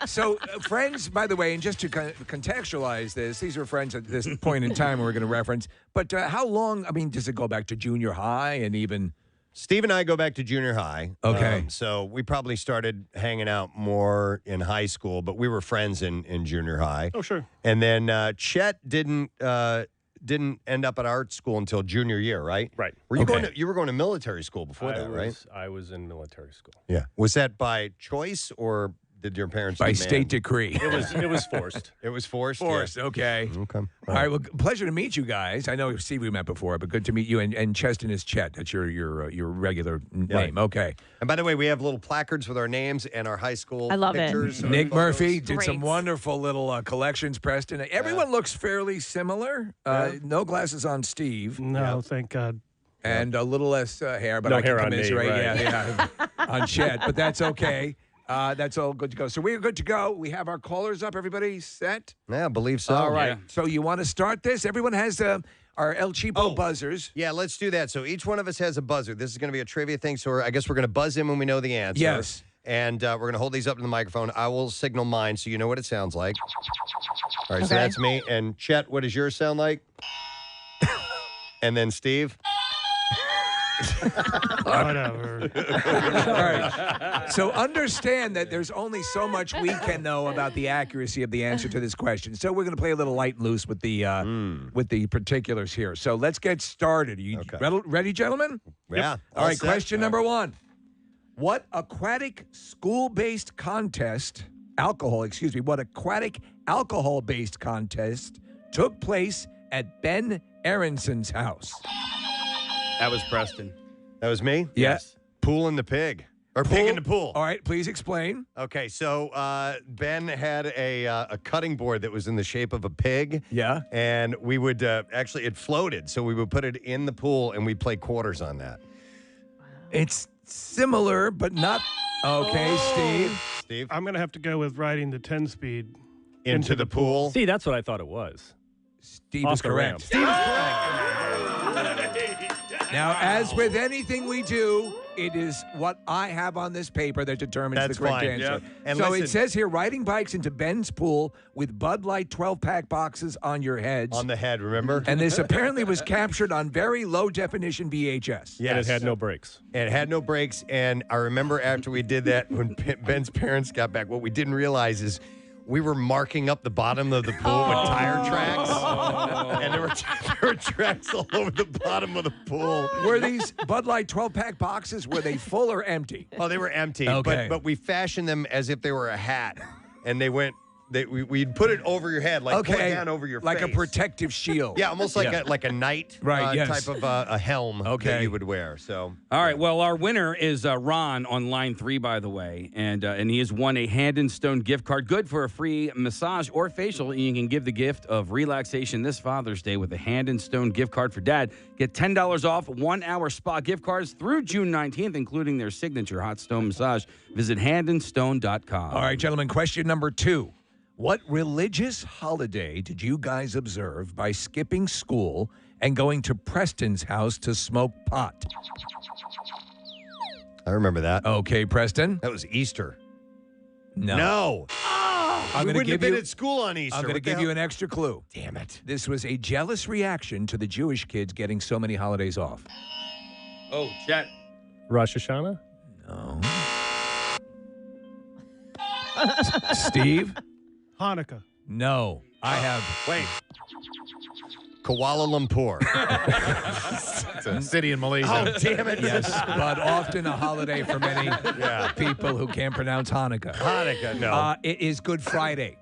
So, friends, by the way, and just to contextualize this, these are friends at this point in time we're going to reference. But how long, I mean, does it go back to junior high and even... Steve and I go back to junior high. Okay. So we probably started hanging out more in high school, but we were friends in junior high. Oh, sure. And then Chet didn't end up at art school until junior year, right? Right. Were you you were going to military school before that, right? I was in military school. Yeah. Was that by choice or did your parents By demand? state decree. It was forced. It was forced? Forced, Yeah. okay. Okay. All right, well, pleasure to meet you guys. I know Steve we met before, but good to meet you. And Cheston is Chet. That's your regular name. Okay. And by the way, we have little placards with our names and our high school I love it. pictures. Nick photos. Murphy did some Great. wonderful little collections, Preston. Everyone looks fairly similar. No glasses on Steve. No, thank God. And a little less hair, but No I can hair on me, commiserate. right. Yeah, on Chet, but that's okay. That's all good to go. So we're good to go. We have our callers up. Everybody set? Yeah, I believe so. All right. Yeah. So you want to start this? Everyone has our El Cheapo buzzers. Yeah, let's do that. So each one of us has a buzzer. This is going to be a trivia thing. So I guess we're going to buzz in when we know the answer. Yes. And we're going to hold these up to the microphone. I will signal mine so you know what it sounds like. All right, so Okay. that's me. And Chet, what does yours sound like? And then Steve? Whatever. All right. So understand that there's only so much we can know about the accuracy of the answer to this question. So we're going to play a little light and loose with the particulars here. So let's get started. Are you ready, gentlemen? Yeah. All right. set. Question number one: What aquatic school-based contest, what aquatic alcohol-based contest took place at Ben Aronson's house? That was Preston. That was me? Yes. Pool in the pig. Or pig in the pool. All right, please explain. Okay, so Ben had a cutting board that was in the shape of a pig. Yeah. And we would actually, it floated. So we would put it in the pool and we'd play quarters on that. It's similar, but not. Okay, Steve. I'm going to have to go with riding the 10-speed Into the pool. See, that's what I thought it was. Steve is correct. Steve is Now, as with anything we do, it is what I have on this paper that determines That's the correct fine. answer. Yeah. And so listen- it says here, riding bikes into Ben's pool with Bud Light 12-pack boxes on your heads. On the head, remember? And this apparently was captured on very low-definition VHS. Yes. And it had no brakes. And it had no brakes. And I remember after we did that, when Ben's parents got back, what we didn't realize is we were marking up the bottom of the pool with tire tracks. And there were tracks all over the bottom of the pool. Were these Bud Light 12-pack boxes, were they full or empty? Oh, they were empty. Okay. But we fashioned them as if they were a hat. And they went... We'd put it over your head, like pull it down over your like face. a protective shield. Yeah, almost like a knight Right, yes. type of a helm that you would wear. So All right. Well, our winner is Ron on line 3, by the way, and he has won a Hand and Stone gift card, good for a free massage or facial. And you can give the gift of relaxation this Father's Day with a Hand and Stone gift card for Dad. Get $10 off 1-hour spa gift cards through June 19th, including their signature hot stone massage. Visit handandstone.com. All right, gentlemen. Question number 2. What religious holiday did you guys observe by skipping school and going to Preston's house to smoke pot? I remember that. Okay, Preston. That was Easter. No. We wouldn't have been at school on Easter. I'm going to What the give you hell? an extra clue. Damn it. This was a jealous reaction to the Jewish kids getting so many holidays off. Oh, Chet. Rosh Hashanah? No. Steve? Hanukkah. No. I have. Wait. Kuala Lumpur. It's a city in Malaysia. Oh, damn it. Yes, but often a holiday for many people who can't pronounce Hanukkah. Hanukkah, no. It is Good Friday.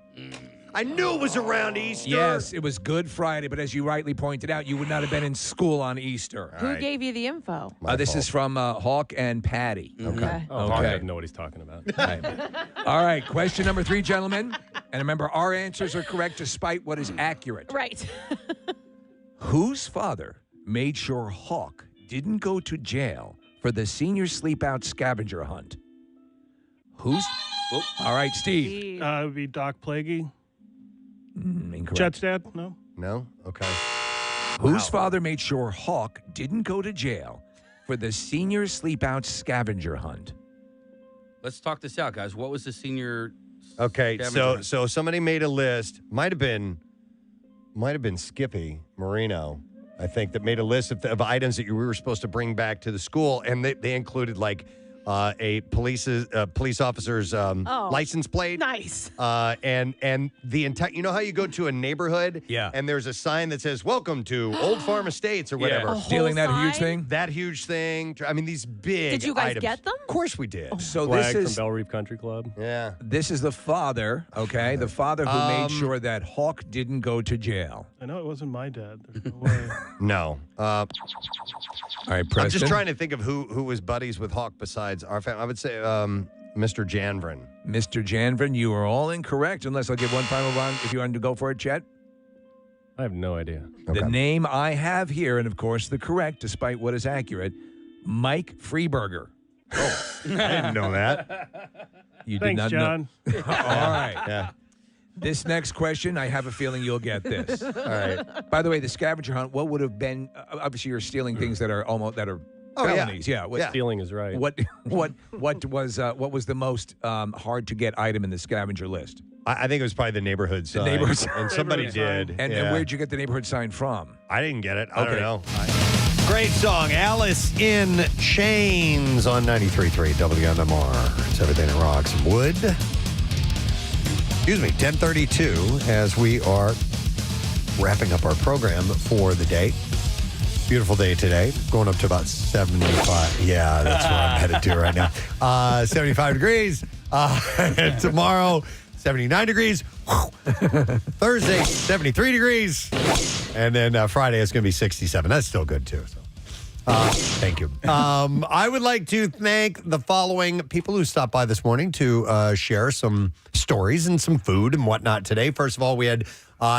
I knew it was around Easter. Yes, it was Good Friday, but as you rightly pointed out, you would not have been in school on Easter. Who gave you the info? This is from Hawk and Patty. Okay. Oh, Hawk doesn't know what he's talking about. All right, question number 3, gentlemen. And remember, our answers are correct despite what is accurate. Right. Whose father made sure Hawk didn't go to jail for the senior sleep out scavenger hunt? Who's? All right, Steve. It would be Doc Plaguey. Incorrect. Chet's dad? No. No? Okay. Whose father made sure Hawk didn't go to jail for the senior sleep out scavenger hunt? Let's talk this out, guys. What was the senior? Okay, scavenger so somebody made a list. Might have been Skippy Marino, I think, that made a list of items that you were supposed to bring back to the school, and they included like a police officer's license plate. Nice. And the entire, you know how you go to a neighborhood, and there's a sign that says "Welcome to Old Farm Estates" or whatever. Stealing that huge thing. That huge thing. I mean, these big. Did you guys items. get them? Of course we did. So Flag this is from Belle Reef Country Club. Yeah. This is the father, okay? The father who made sure that Hawk didn't go to jail. I know it wasn't my dad. There's no way. No. All right, Preston. I'm just trying to think of who was buddies with Hawk besides our family. I would say Mr. Janvrin. Mr. Janvrin, you are all incorrect, unless I'll give one final round if you want to go for it, Chet. I have no idea. The name I have here, and of course the correct, despite what is accurate, Mike Freeburger. Oh, I didn't know that. You Thanks, did not John. know. All right. Yeah. This next question, I have a feeling you'll get this. All right. By the way, the scavenger hunt, what would have been, obviously you're stealing things that are felonies. Yeah. Stealing is right. What was the most hard to get item in the scavenger list? I think it was probably the neighborhood sign. neighborhood sign. And somebody did. And where'd you get the neighborhood sign from? I didn't get it. I don't Okay. know. Great song. Alice in Chains on 93.3 WMMR. It's everything that rocks. Wood. Excuse me, 10:32 as we are wrapping up our program for the day. Beautiful day today. Going up to about 75. Yeah, that's where I'm headed to right now. 75 degrees. And tomorrow, 79 degrees. Thursday, 73 degrees. And then Friday, it's going to be 67. That's still good, too. So. Thank you. I would like to thank the following people who stopped by this morning to share some stories and some food and whatnot today. First of all, we had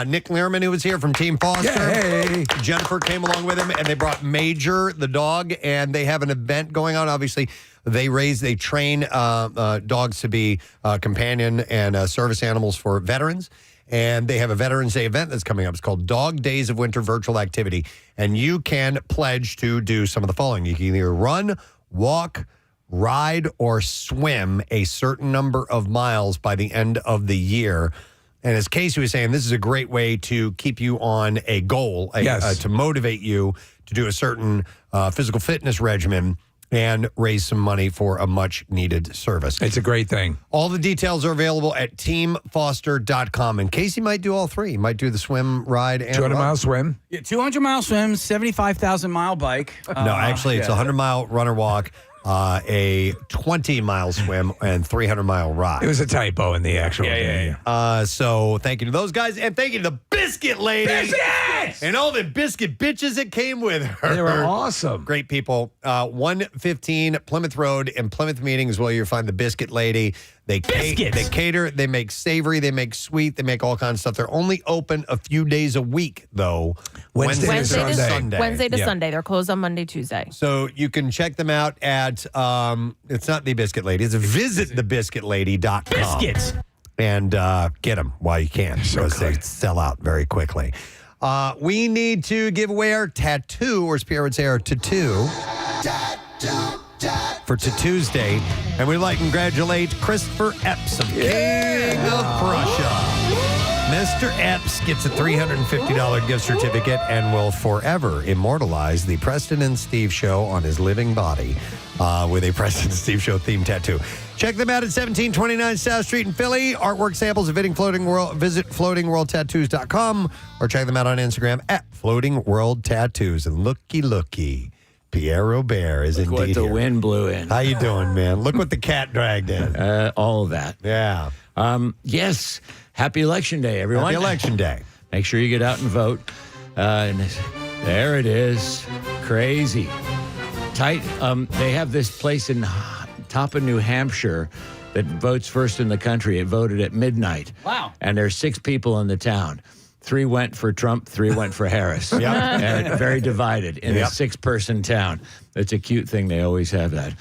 Nick Lehrman, who was here from Team Foster. Yay. Jennifer came along with him, and they brought Major, the dog, and they have an event going on. Obviously, they train dogs to be companion and service animals for veterans. And they have a Veterans Day event that's coming up. It's called Dog Days of Winter Virtual Activity. And you can pledge to do some of the following. You can either run, walk, ride, or swim a certain number of miles by the end of the year. And as Casey was saying, this is a great way to keep you on a goal, to motivate you to do a certain physical fitness regimen and raise some money for a much-needed service. It's a great thing. All the details are available at teamfoster.com. And Casey might do all three. He might do the swim, ride, and 200-mile swim. Yeah, 200-mile swim, 75,000-mile bike. No, actually, it's a 100-mile run or walk, a 20-mile swim, and 300-mile ride. It was a typo in the actual thing. So thank you to those guys, and thank you to the Biscuit Lady. Biscuits! And all the biscuit bitches that came with her. They were awesome. Great people. 115 Plymouth Road in Plymouth Meeting is where you'll find the Biscuit Lady. They cater, they make savory, they make sweet, they make all kinds of stuff. They're only open a few days a week, though. Wednesday to Sunday. Yeah. They're closed on Monday, Tuesday. So you can check them out at, it's not The Biscuit Lady, it's visitthebiscuitlady.com. Biscuits. And get them while you can, because they sell out very quickly. We need to give away our tattoo, or as Pierre would say, our tattoo. For Tuesday, and we'd like to congratulate Christopher Epps of King of Prussia. Mr. Epps gets a $350 gift certificate and will forever immortalize the Preston and Steve Show on his living body with a Preston and Steve Show themed tattoo. Check them out at 1729 South Street in Philly. Artwork samples of Floating World. Visit floatingworldtattoos.com or check them out on Instagram at Floating World Tattoos. And looky. Pierre Robert is indeed what the here. wind blew in. How you doing, man? Look what the cat dragged in. All of that. Yeah. Yes. Happy Election Day, everyone. Happy Election Day. Make sure you get out and vote. And there it is. Crazy. Tight. They have this place in top of New Hampshire that votes first in the country. It voted at midnight. Wow. And there's 6 people in the town. 3 went for Trump, 3 went for Harris. And very divided in a 6-person town. It's a cute thing. They always have that.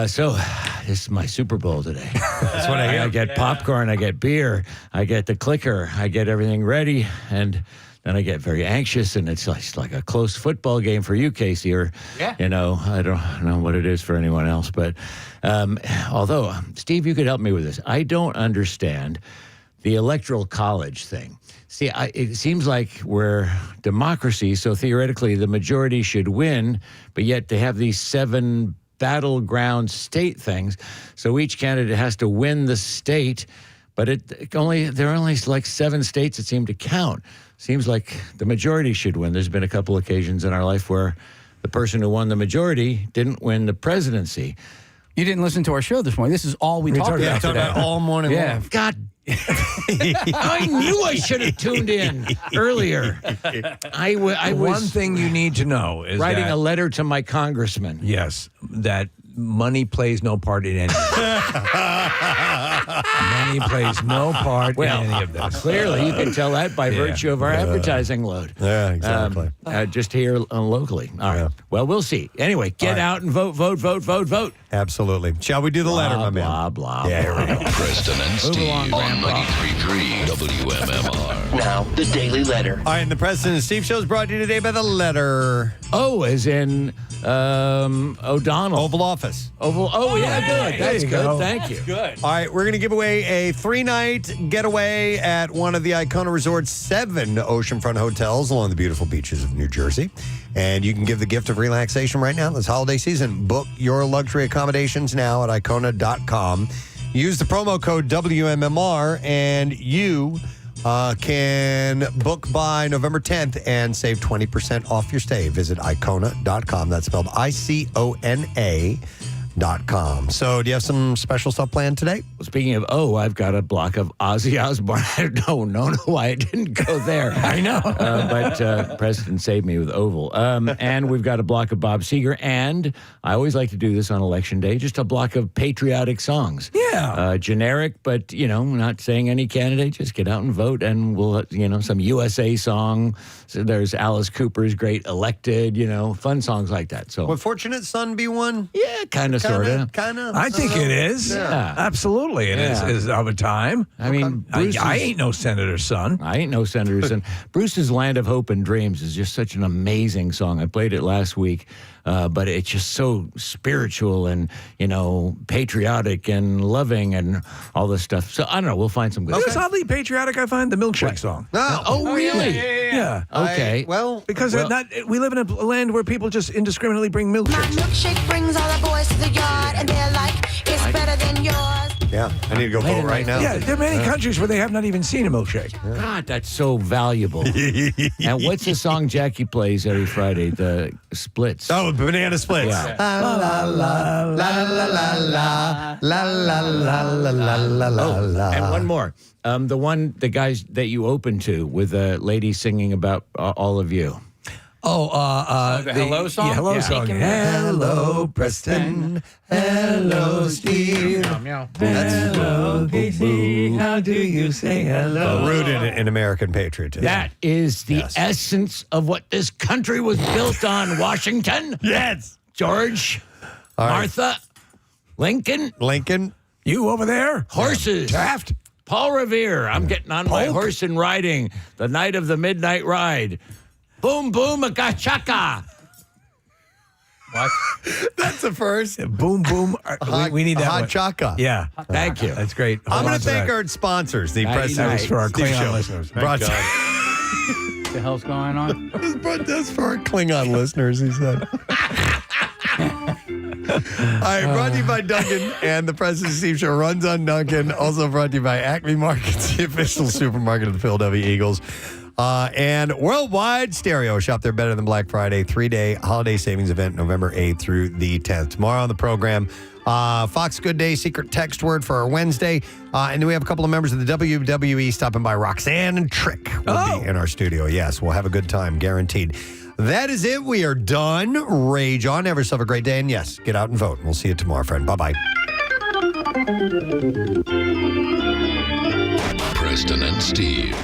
So this is my Super Bowl today. That's what I hear. I get popcorn, I get beer, I get the clicker, I get everything ready, and then I get very anxious, and it's like a close football game for you, Casey, or, I don't know what it is for anyone else. But although, Steve, you could help me with this. I don't understand the electoral college thing. See, it seems like we're democracy, so theoretically the majority should win, but yet they have these 7 battleground state things. So each candidate has to win the state, but there are only like 7 states that seem to count. Seems like the majority should win. There's been a couple occasions in our life where the person who won the majority didn't win the presidency. You didn't listen to our show this morning. This is all we talked about today. All morning long. God, I knew I should have tuned in earlier. I was one thing you need to know is writing a letter to my congressman. Yes, that money plays no part in any of this. Money plays no part in any of this. Clearly, you can tell that by virtue of our advertising load. Yeah, exactly. Just here locally. All right. Well, we'll see. Anyway, get out and vote, vote, vote, vote, vote. Absolutely. Shall we do the letter, my man? Blah, blah, Yeah, here we go. Preston and Steve on 93.3 WMMR. Now, the Daily Letter. All right, and the Preston and Steve show is brought to you today by the letter. O as in O'Donnell. Oval Office. Oval. Oh, yeah, good. That's good. go. Thank you. Good. All right, we're going to give away a 3-night getaway at one of the Icona Resort's 7 oceanfront hotels along the beautiful beaches of New Jersey. And you can give the gift of relaxation right now this holiday season. Book your luxury accommodations now at Icona.com. Use the promo code WMMR, and you can book by November 10th and save 20% off your stay. Visit Icona.com. That's spelled ICONA.com. So do you have some special stuff planned today? Speaking of I've got a block of Ozzy Osbourne. I don't know why I didn't go there. I know. But Preston saved me with Oval. And we've got a block of Bob Seger. And I always like to do this on Election Day, just a block of patriotic songs. Yeah. Generic, but, not saying any candidate. Just get out and vote. And we'll, some USA song. So there's Alice Cooper's great Elected, fun songs like that. So Would Fortunate Son be one? Yeah, kind of, sort of. Kind of. I think it is. Yeah. Absolutely. It is of a time. I mean, I ain't no senator's son. I ain't no senator's son. Bruce's Land of Hope and Dreams is just such an amazing song. I played it last week, but it's just so spiritual and, patriotic and loving and all this stuff. So, I don't know. We'll find some good It's oddly patriotic, I find, the Milkshake song. Oh, really? Yeah. Okay. Because we live in a land where people just indiscriminately bring milkshakes. My milkshake brings all the boys to the yard, and they're like, it's better than yours. Yeah, I need to go vote right now. Yeah, there are many countries where they have not even seen a milkshake. God, that's so valuable. And what's the song Jackie plays every Friday? The Splits. Oh, Banana Splits. Yeah. La la la la la la la la la la la la. And one more. The guys that you opened to with a lady singing about all of you. The Hello song? Yeah, Hello song. Hello, Preston. Hello, Steve. Hello, Casey. How do you say hello? Rooted in American patriotism. That is the essence of what this country was built on, Washington. Yes. George, All right. Martha, Lincoln, you over there, horses, Taft, Paul Revere. I'm getting on my horse and riding the night of the midnight ride. Boom, boom, a gachaka. What? That's the first. Boom, boom. We need that Hot one. chaka. Yeah. Thank you. That's great. I'm going to thank our sponsors, the Preston That's for our Steve Klingon Show. listeners. Brought to What the hell's going on? That's for our Klingon listeners, he said. All right, brought to you by Duncan and the Preston Steve Show runs on Duncan. Also brought to you by Acme Markets, the official supermarket of the Philadelphia Eagles. And Worldwide Stereo. Shop there better than Black Friday. 3-day holiday savings event, November 8th through the 10th. Tomorrow on the program, Fox Good Day secret text word for our Wednesday. And then we have a couple of members of the WWE stopping by. Roxanne and Trick will be in our studio. Yes, we'll have a good time, guaranteed. That is it. We are done. Rage on. Have yourself a great day. And yes, get out and vote. We'll see you tomorrow, friend. Bye-bye. Preston and Steve.